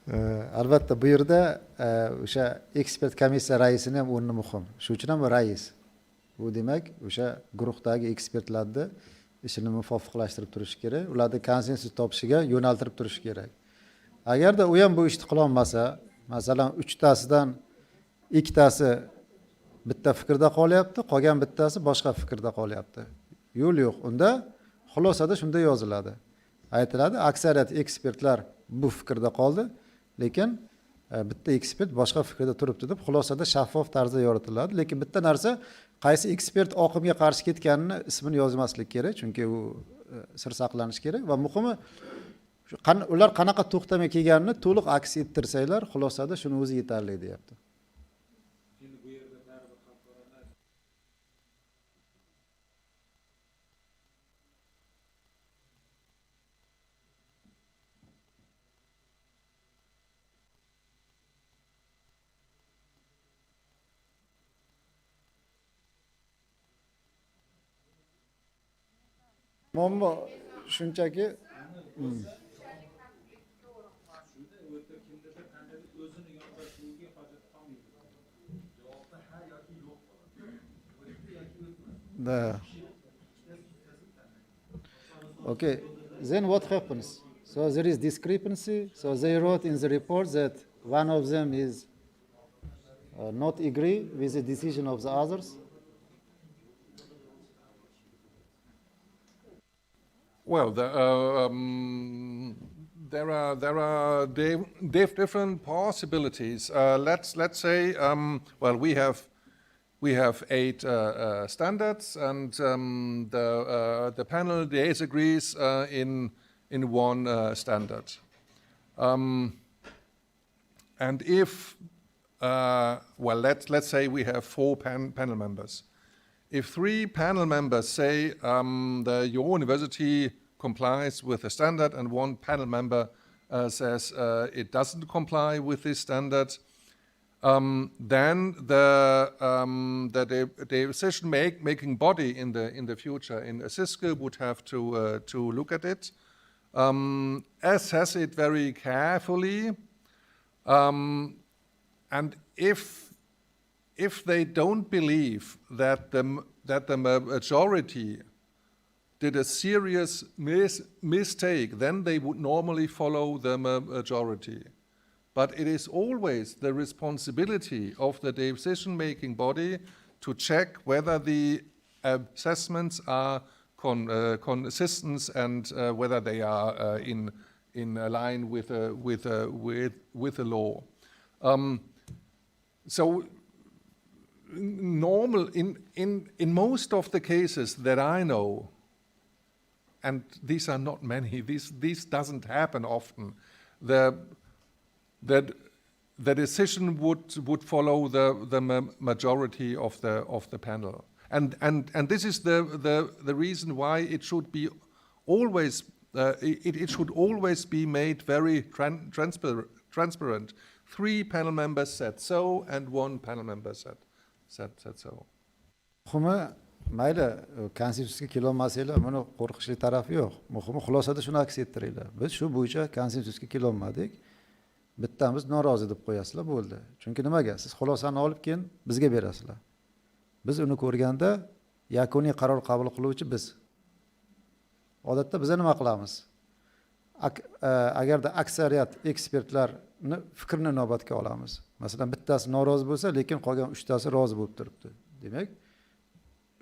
Albatta bu yerda o'sha ekspert komissiya raisini ham o'rni muhim. Shuning uchun ham rais. Bu demak o'sha guruhdagi ekspertlarni ishini muvofiqlashtirib turish kerak, ularni konsensus topishiga yo'naltirib turish kerak. Agarda u ham bu ishni qila olmasa, masalan 3 tasidan 2 tasi bitta fikrda qolyapti, qolgan bittasi boshqa fikrda qolyapti. Yo'l yo'q. Unda xulosada shunday yoziladi. Aytiladi, aksariyat ekspertlar bu fikrda qoldi, lekin bitta ekspert boshqa fikrda turibdi deb xulosada shaffof tarzda yoritiladi. Lekin bitta narsa, qaysi ekspert oqimga qarshi ketganini ismini yozmaslik kerak, chunki u sir saqlanishi kerak va muhimi ular qanaqa to'xtamga kelganini to'liq aks ettirsanglar, xulosada shuni o'zi yetarli deyapti. Muammo shunchaki Okay, then what happens? So there is discrepancy. So they wrote in the report that one of them is not agree with the decision of the others. Well, there are different possibilities. Let's say, well, we have 8 standards, and the panel disagrees in one standard. And if well, let's say we have 4 panel members. If 3 panel members say your university complies with the standard, and 1 panel member says it doesn't comply with this standard, then the decision-making body in the future in CISCE would have to look at it, assess it very carefully, and if they don't believe that the majority did a serious mistake, then they would normally follow the majority. But it is always the responsibility of the decision-making body to check whether the assessments are consistent and whether they are in line with the law. So normal in most of the cases that I know, and these are not many, this doesn't happen often, the decision would follow the majority of the panel, and this is the reason why it should be always it should always be made very transparent. 3 panel members said so, and 1 panel member said so. Muhimi mayli konsensusga kelolmasanglar, buni qo'rqishli tarafi yo'q. Muhimi xulosada shuni aks ettiringlar. Biz shu bo'yicha konsensusga kelolmadik. Bittamiz norozi deb qo'yasizlar, bo'ldi. Chunki nimaga? Siz xulosani olib keyin bizga berasizlar. Biz uni ko'rganda yakuniy qaror qabul qiluvchi biz. odatda biz nima qilamiz? Agarda aksariyat ekspertlarni fikrini inobatga olamiz. Masalan, bittasi norozi bo'lsa, lekin qolgan 3tasi rozi bo'lib turibdi. Demak,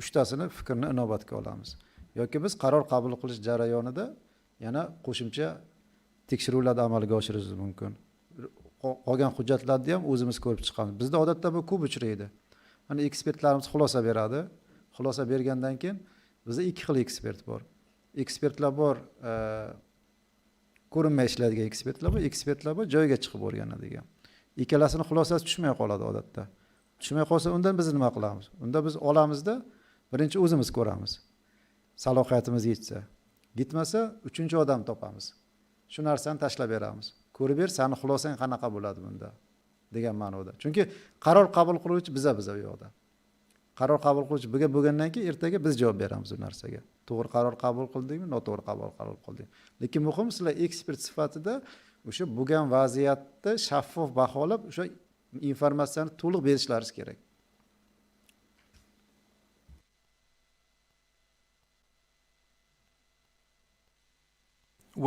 3tasini fikrini inobatga olamiz. Yoki biz qaror qabul qilish jarayonida yana qo'shimcha tekshiruvlarni amalga oshirishimiz mumkin. Qolgan hujjatlarni ham o'zimiz ko'rib chiqamiz. Bizda odatda bu ko'p uchraydi. Mana ekspertlarimiz xulosa beradi. Xulosa bergandan keyin bizda ikki xil ekspert bor. Ekspertlar bor, ko'rinmay ishlaydigan ekspertlar bor, ekspertlar bor joyiga chiqib o'rganadigan. Ikkalasini xulosasi tushmay qoladi odatda. Tushmay qolsa undan biz nima qilamiz? Unda biz olamizda birinchi o'zimiz ko'ramiz. Salohiyatimiz yetsa. Yetmasa, uchinchi odam topamiz. Shu narsani tashlab beramiz. Ko'rib ber, seni xulosang qanaqa bo'ladi bunda degan ma'noda. Chunki qaror qabul qiluvchi biza u yoqda. Qaror qabul qiluvchi bo'lgandan keyin ertaga biz javob beramiz bu narsaga. To'g'ri qaror qabul qildingmi, noto'g'ri qaror qabul qilding. Lekin muhim sizlar ekspert sifatida o'sha bo'lgan vaziyatni shaffof baholab, o'sha informatsiyani to'liq berishlaringiz kerak.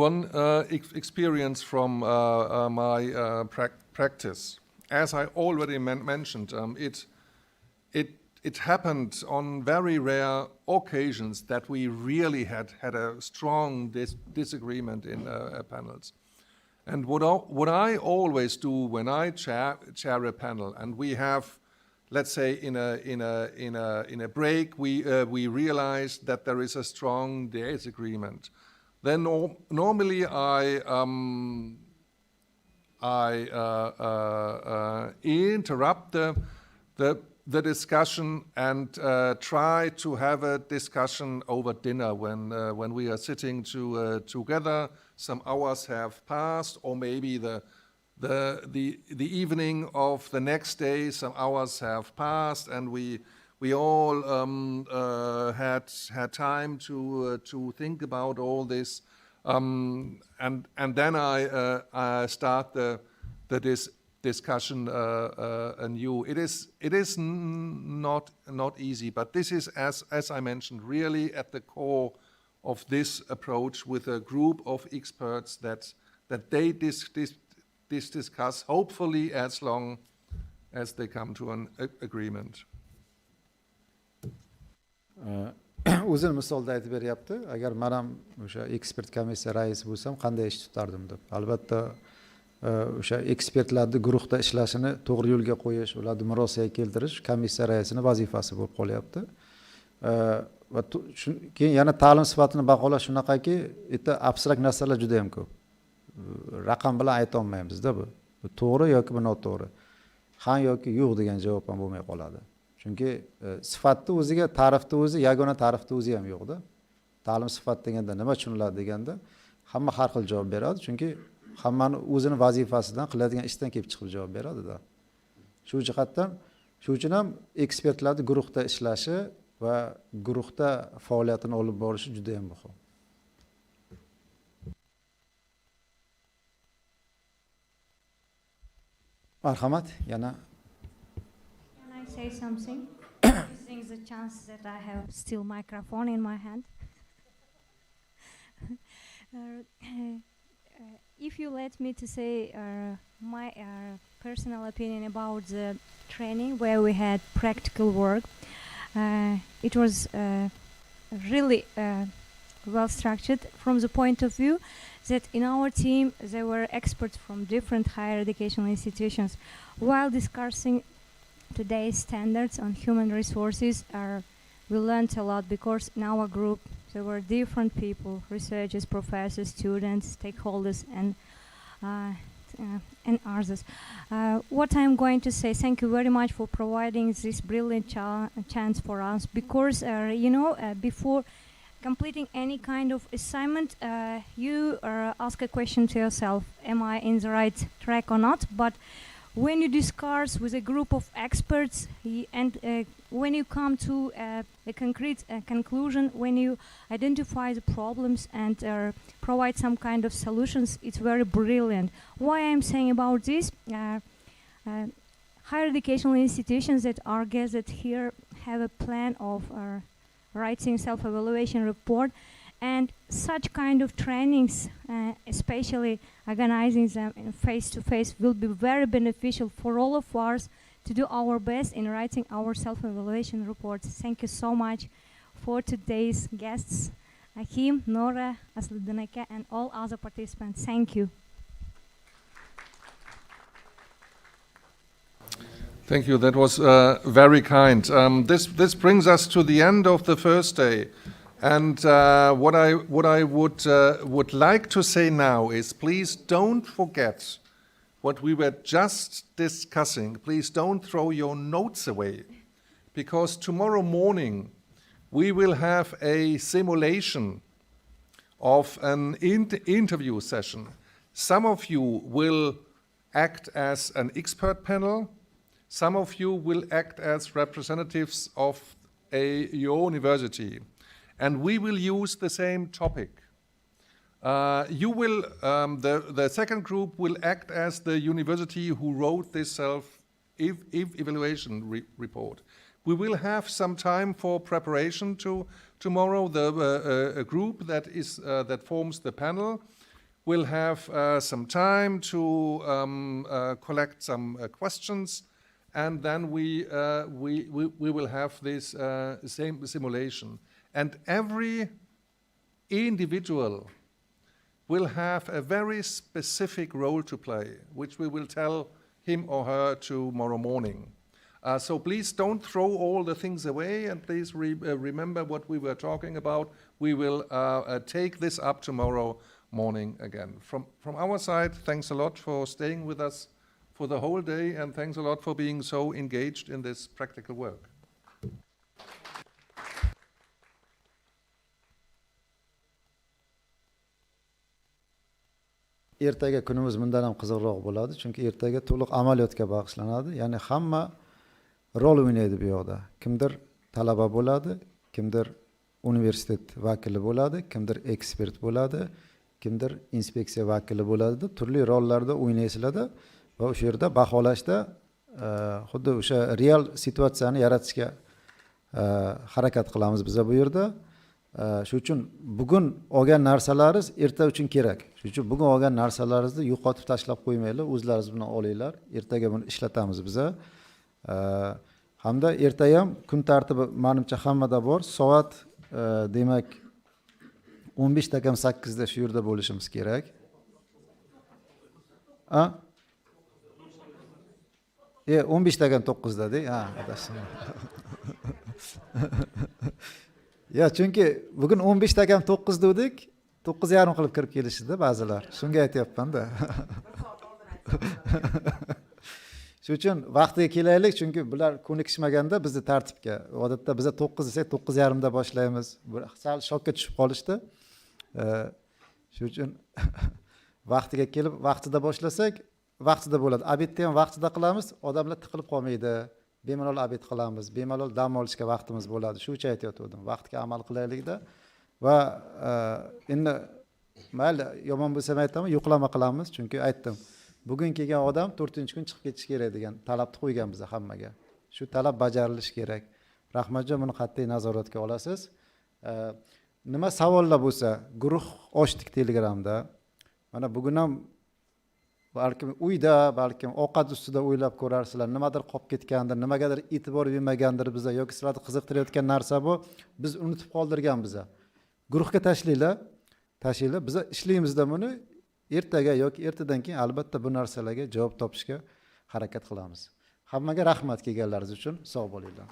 One experience from my practice, as I already mentioned, it happened on very rare occasions that we really had a strong disagreement in panels. And what I always do when I chair a panel, and we have, let's say, in a break, we realize that there is a strong disagreement. Then normally I interrupt the discussion and try to have a discussion over dinner when we are sitting together. Some hours have passed, or maybe the evening of the next day, some hours have passed, and we all had time to think about all this, and then I start the discussion anew. It is not easy, but this is, as I mentioned, really at the core of this approach with a group of experts that they discuss, hopefully as long as they come to an agreement. O'zini misolda aytib beryapti. Agar men ham o'sha ekspert komissiya raisi bo'lsam, qanday ish tutardim deb. Albatta, o'sha ekspertlarni guruhda ishlashini to'g'ri yo'lga qo'yish, ularni murosaga keltirish komissiya raisining vazifasi bo'lib qolyapti. Va keyin yana ta'lim sifatini baholash shunaqaki, bitta abstrakt narsalar juda ham ko'p. Raqam bilan ayta olmaymiz-da bu. Bu to'g'ri yoki bu noto'gri. Ha yoki yo'q degan javob ham bo'lmay qoladi. Chunki sifatni o'ziga, ta'rifni o'zi, yagona ta'rifni o'zi ham yo'q-da. Ta'lim sifat deganda nima tushuniladi deganda hamma har xil javob beradi, chunki hammani o'zini vazifasidan qiladigan ishdan kelib chiqib javob beradi-da. Shu jihatdan, shu uchun ham ekspertlarning guruhda ishlashi va guruhda faoliyatini olib borishi juda ham muhim. Marhamat, yana say something using the chance that I have still microphone in my hand. If you let me to say my personal opinion about the training where we had practical work, it was really well structured from the point of view that in our team there were experts from different higher educational institutions. While discussing today's standards on human resources, we learned a lot because in our group there were different people, researchers, professors, students, stakeholders, and others. What I'm going to say, thank you very much for providing this brilliant chance for us, because before completing any kind of assignment, you ask a question to yourself: am I in the right track or not? But when you discuss with a group of experts and when you come to a concrete conclusion, when you identify the problems and provide some kind of solutions, it's very brilliant. Why I'm saying about this? Higher educational institutions that are gathered here have a plan of writing self-evaluation report, And such kind of trainings, especially organizing them in face-to-face, will be very beneficial for all of us to do our best in writing our self-evaluation reports. Thank you so much for today's guests, Akim, Nora, Asluddin aka, and all other participants. Thank you. Thank you. That was very kind. This brings us to the end of the first day. And what I would like to say now is, please don't forget what we were just discussing. Please don't throw your notes away, because tomorrow morning we will have a simulation of an interview session. Some of you will act as an expert panel. Some of you will act as representatives of a university. And we will use the same topic. The second group will act as the university who wrote this self-evaluation report. We will have some time for preparation tomorrow. A group that forms the panel will have some time to collect some questions, and then we will have this same simulation. And every individual will have a very specific role to play, which we will tell him or her tomorrow morning. So please don't throw all the things away, and please remember what we were talking about. We will take this up tomorrow morning again. From our side, thanks a lot for staying with us for the whole day, and thanks a lot for being so engaged in this practical work. Ertaga kunimiz bundan ham qiziqroq bo'ladi, chunki ertaga to'liq amaliyotga bag'ishlanadi. Ya'ni hamma rol o'ynaydi bu yoqda. Kimdir talaba bo'ladi, kimdir universitet vakili bo'ladi, kimdir ekspert bo'ladi, kimdir inspeksiya vakili bo'ladi deb turli rollarda o'ynaysizlar-da va o'sha yerda baholashda xuddi o'sha real situatsiyani yaratishga harakat qilamiz biz bu yerda. Shuning uchun bugun olgan narsalaringiz erta uchun kerak. Shuning uchun bugun olgan narsalaringizni yo'qotib tashlab qo'ymanglar, o'zlaringiz bilan olinglar. Ertaga buni ishlatamiz biz. Hamda erta ham kun tartibi menimcha hammada bor. Soat demak 15:08 da shu yerda bo'lishimiz kerak. 15:09 da-da. Ha, adashdim. Ya chunki bugun 15:09 dedik, 9:30 qilib kirib kelishdi ba'zilar. Shunga aytayapman-da. Shuning uchun vaqtiga kelaylik, chunki bular ko'nikishmaganda bizni tartibga. Odatda biz 9 desak 9:30 da boshlaymiz. Sal shokka tushib qolishdi. Shuning uchun vaqtiga kelib, vaqtida boshlasak, vaqtida bo'ladi. Obedni ham vaqtida qilamiz, odamlar tiqilib qolmaydi. Bemalol obed qilamiz, bemalol dam olishga vaqtimiz bo'ladi. Shu uchun aytayotgandim. Vaqtga amal qilaylik-da va endi mayli yomon bo'lsa ham aytaman, yo'qlama qilamiz, chunki aytdim. Bugun kelgan odam 4-kun chiqib ketish kerak degan talabni qo'ygan biz hammaga. Shu talab bajarilishi kerak. Rahmatjon, buni qat'iy nazoratga olasiz. Nima savollar bo'lsa, guruh ochdik Telegramda. Mana bugun ham balkim uyda, balkim ovqat ustida o'ylab ko'rarsizlar, nimadir qolib ketgandir, nimagadir e'tibor bermagandir bizga, yoki sizlarni qiziqtirayotgan narsa bu, biz unutib qoldirgan biza. Guruhga tashlanglar, biz ishlaymizda buni ertaga yoki ertadan keyin albatta bu narsalarga javob topishga harakat qilamiz. Hammaga rahmat kelganlaringiz uchun. Sog' bo'linglar.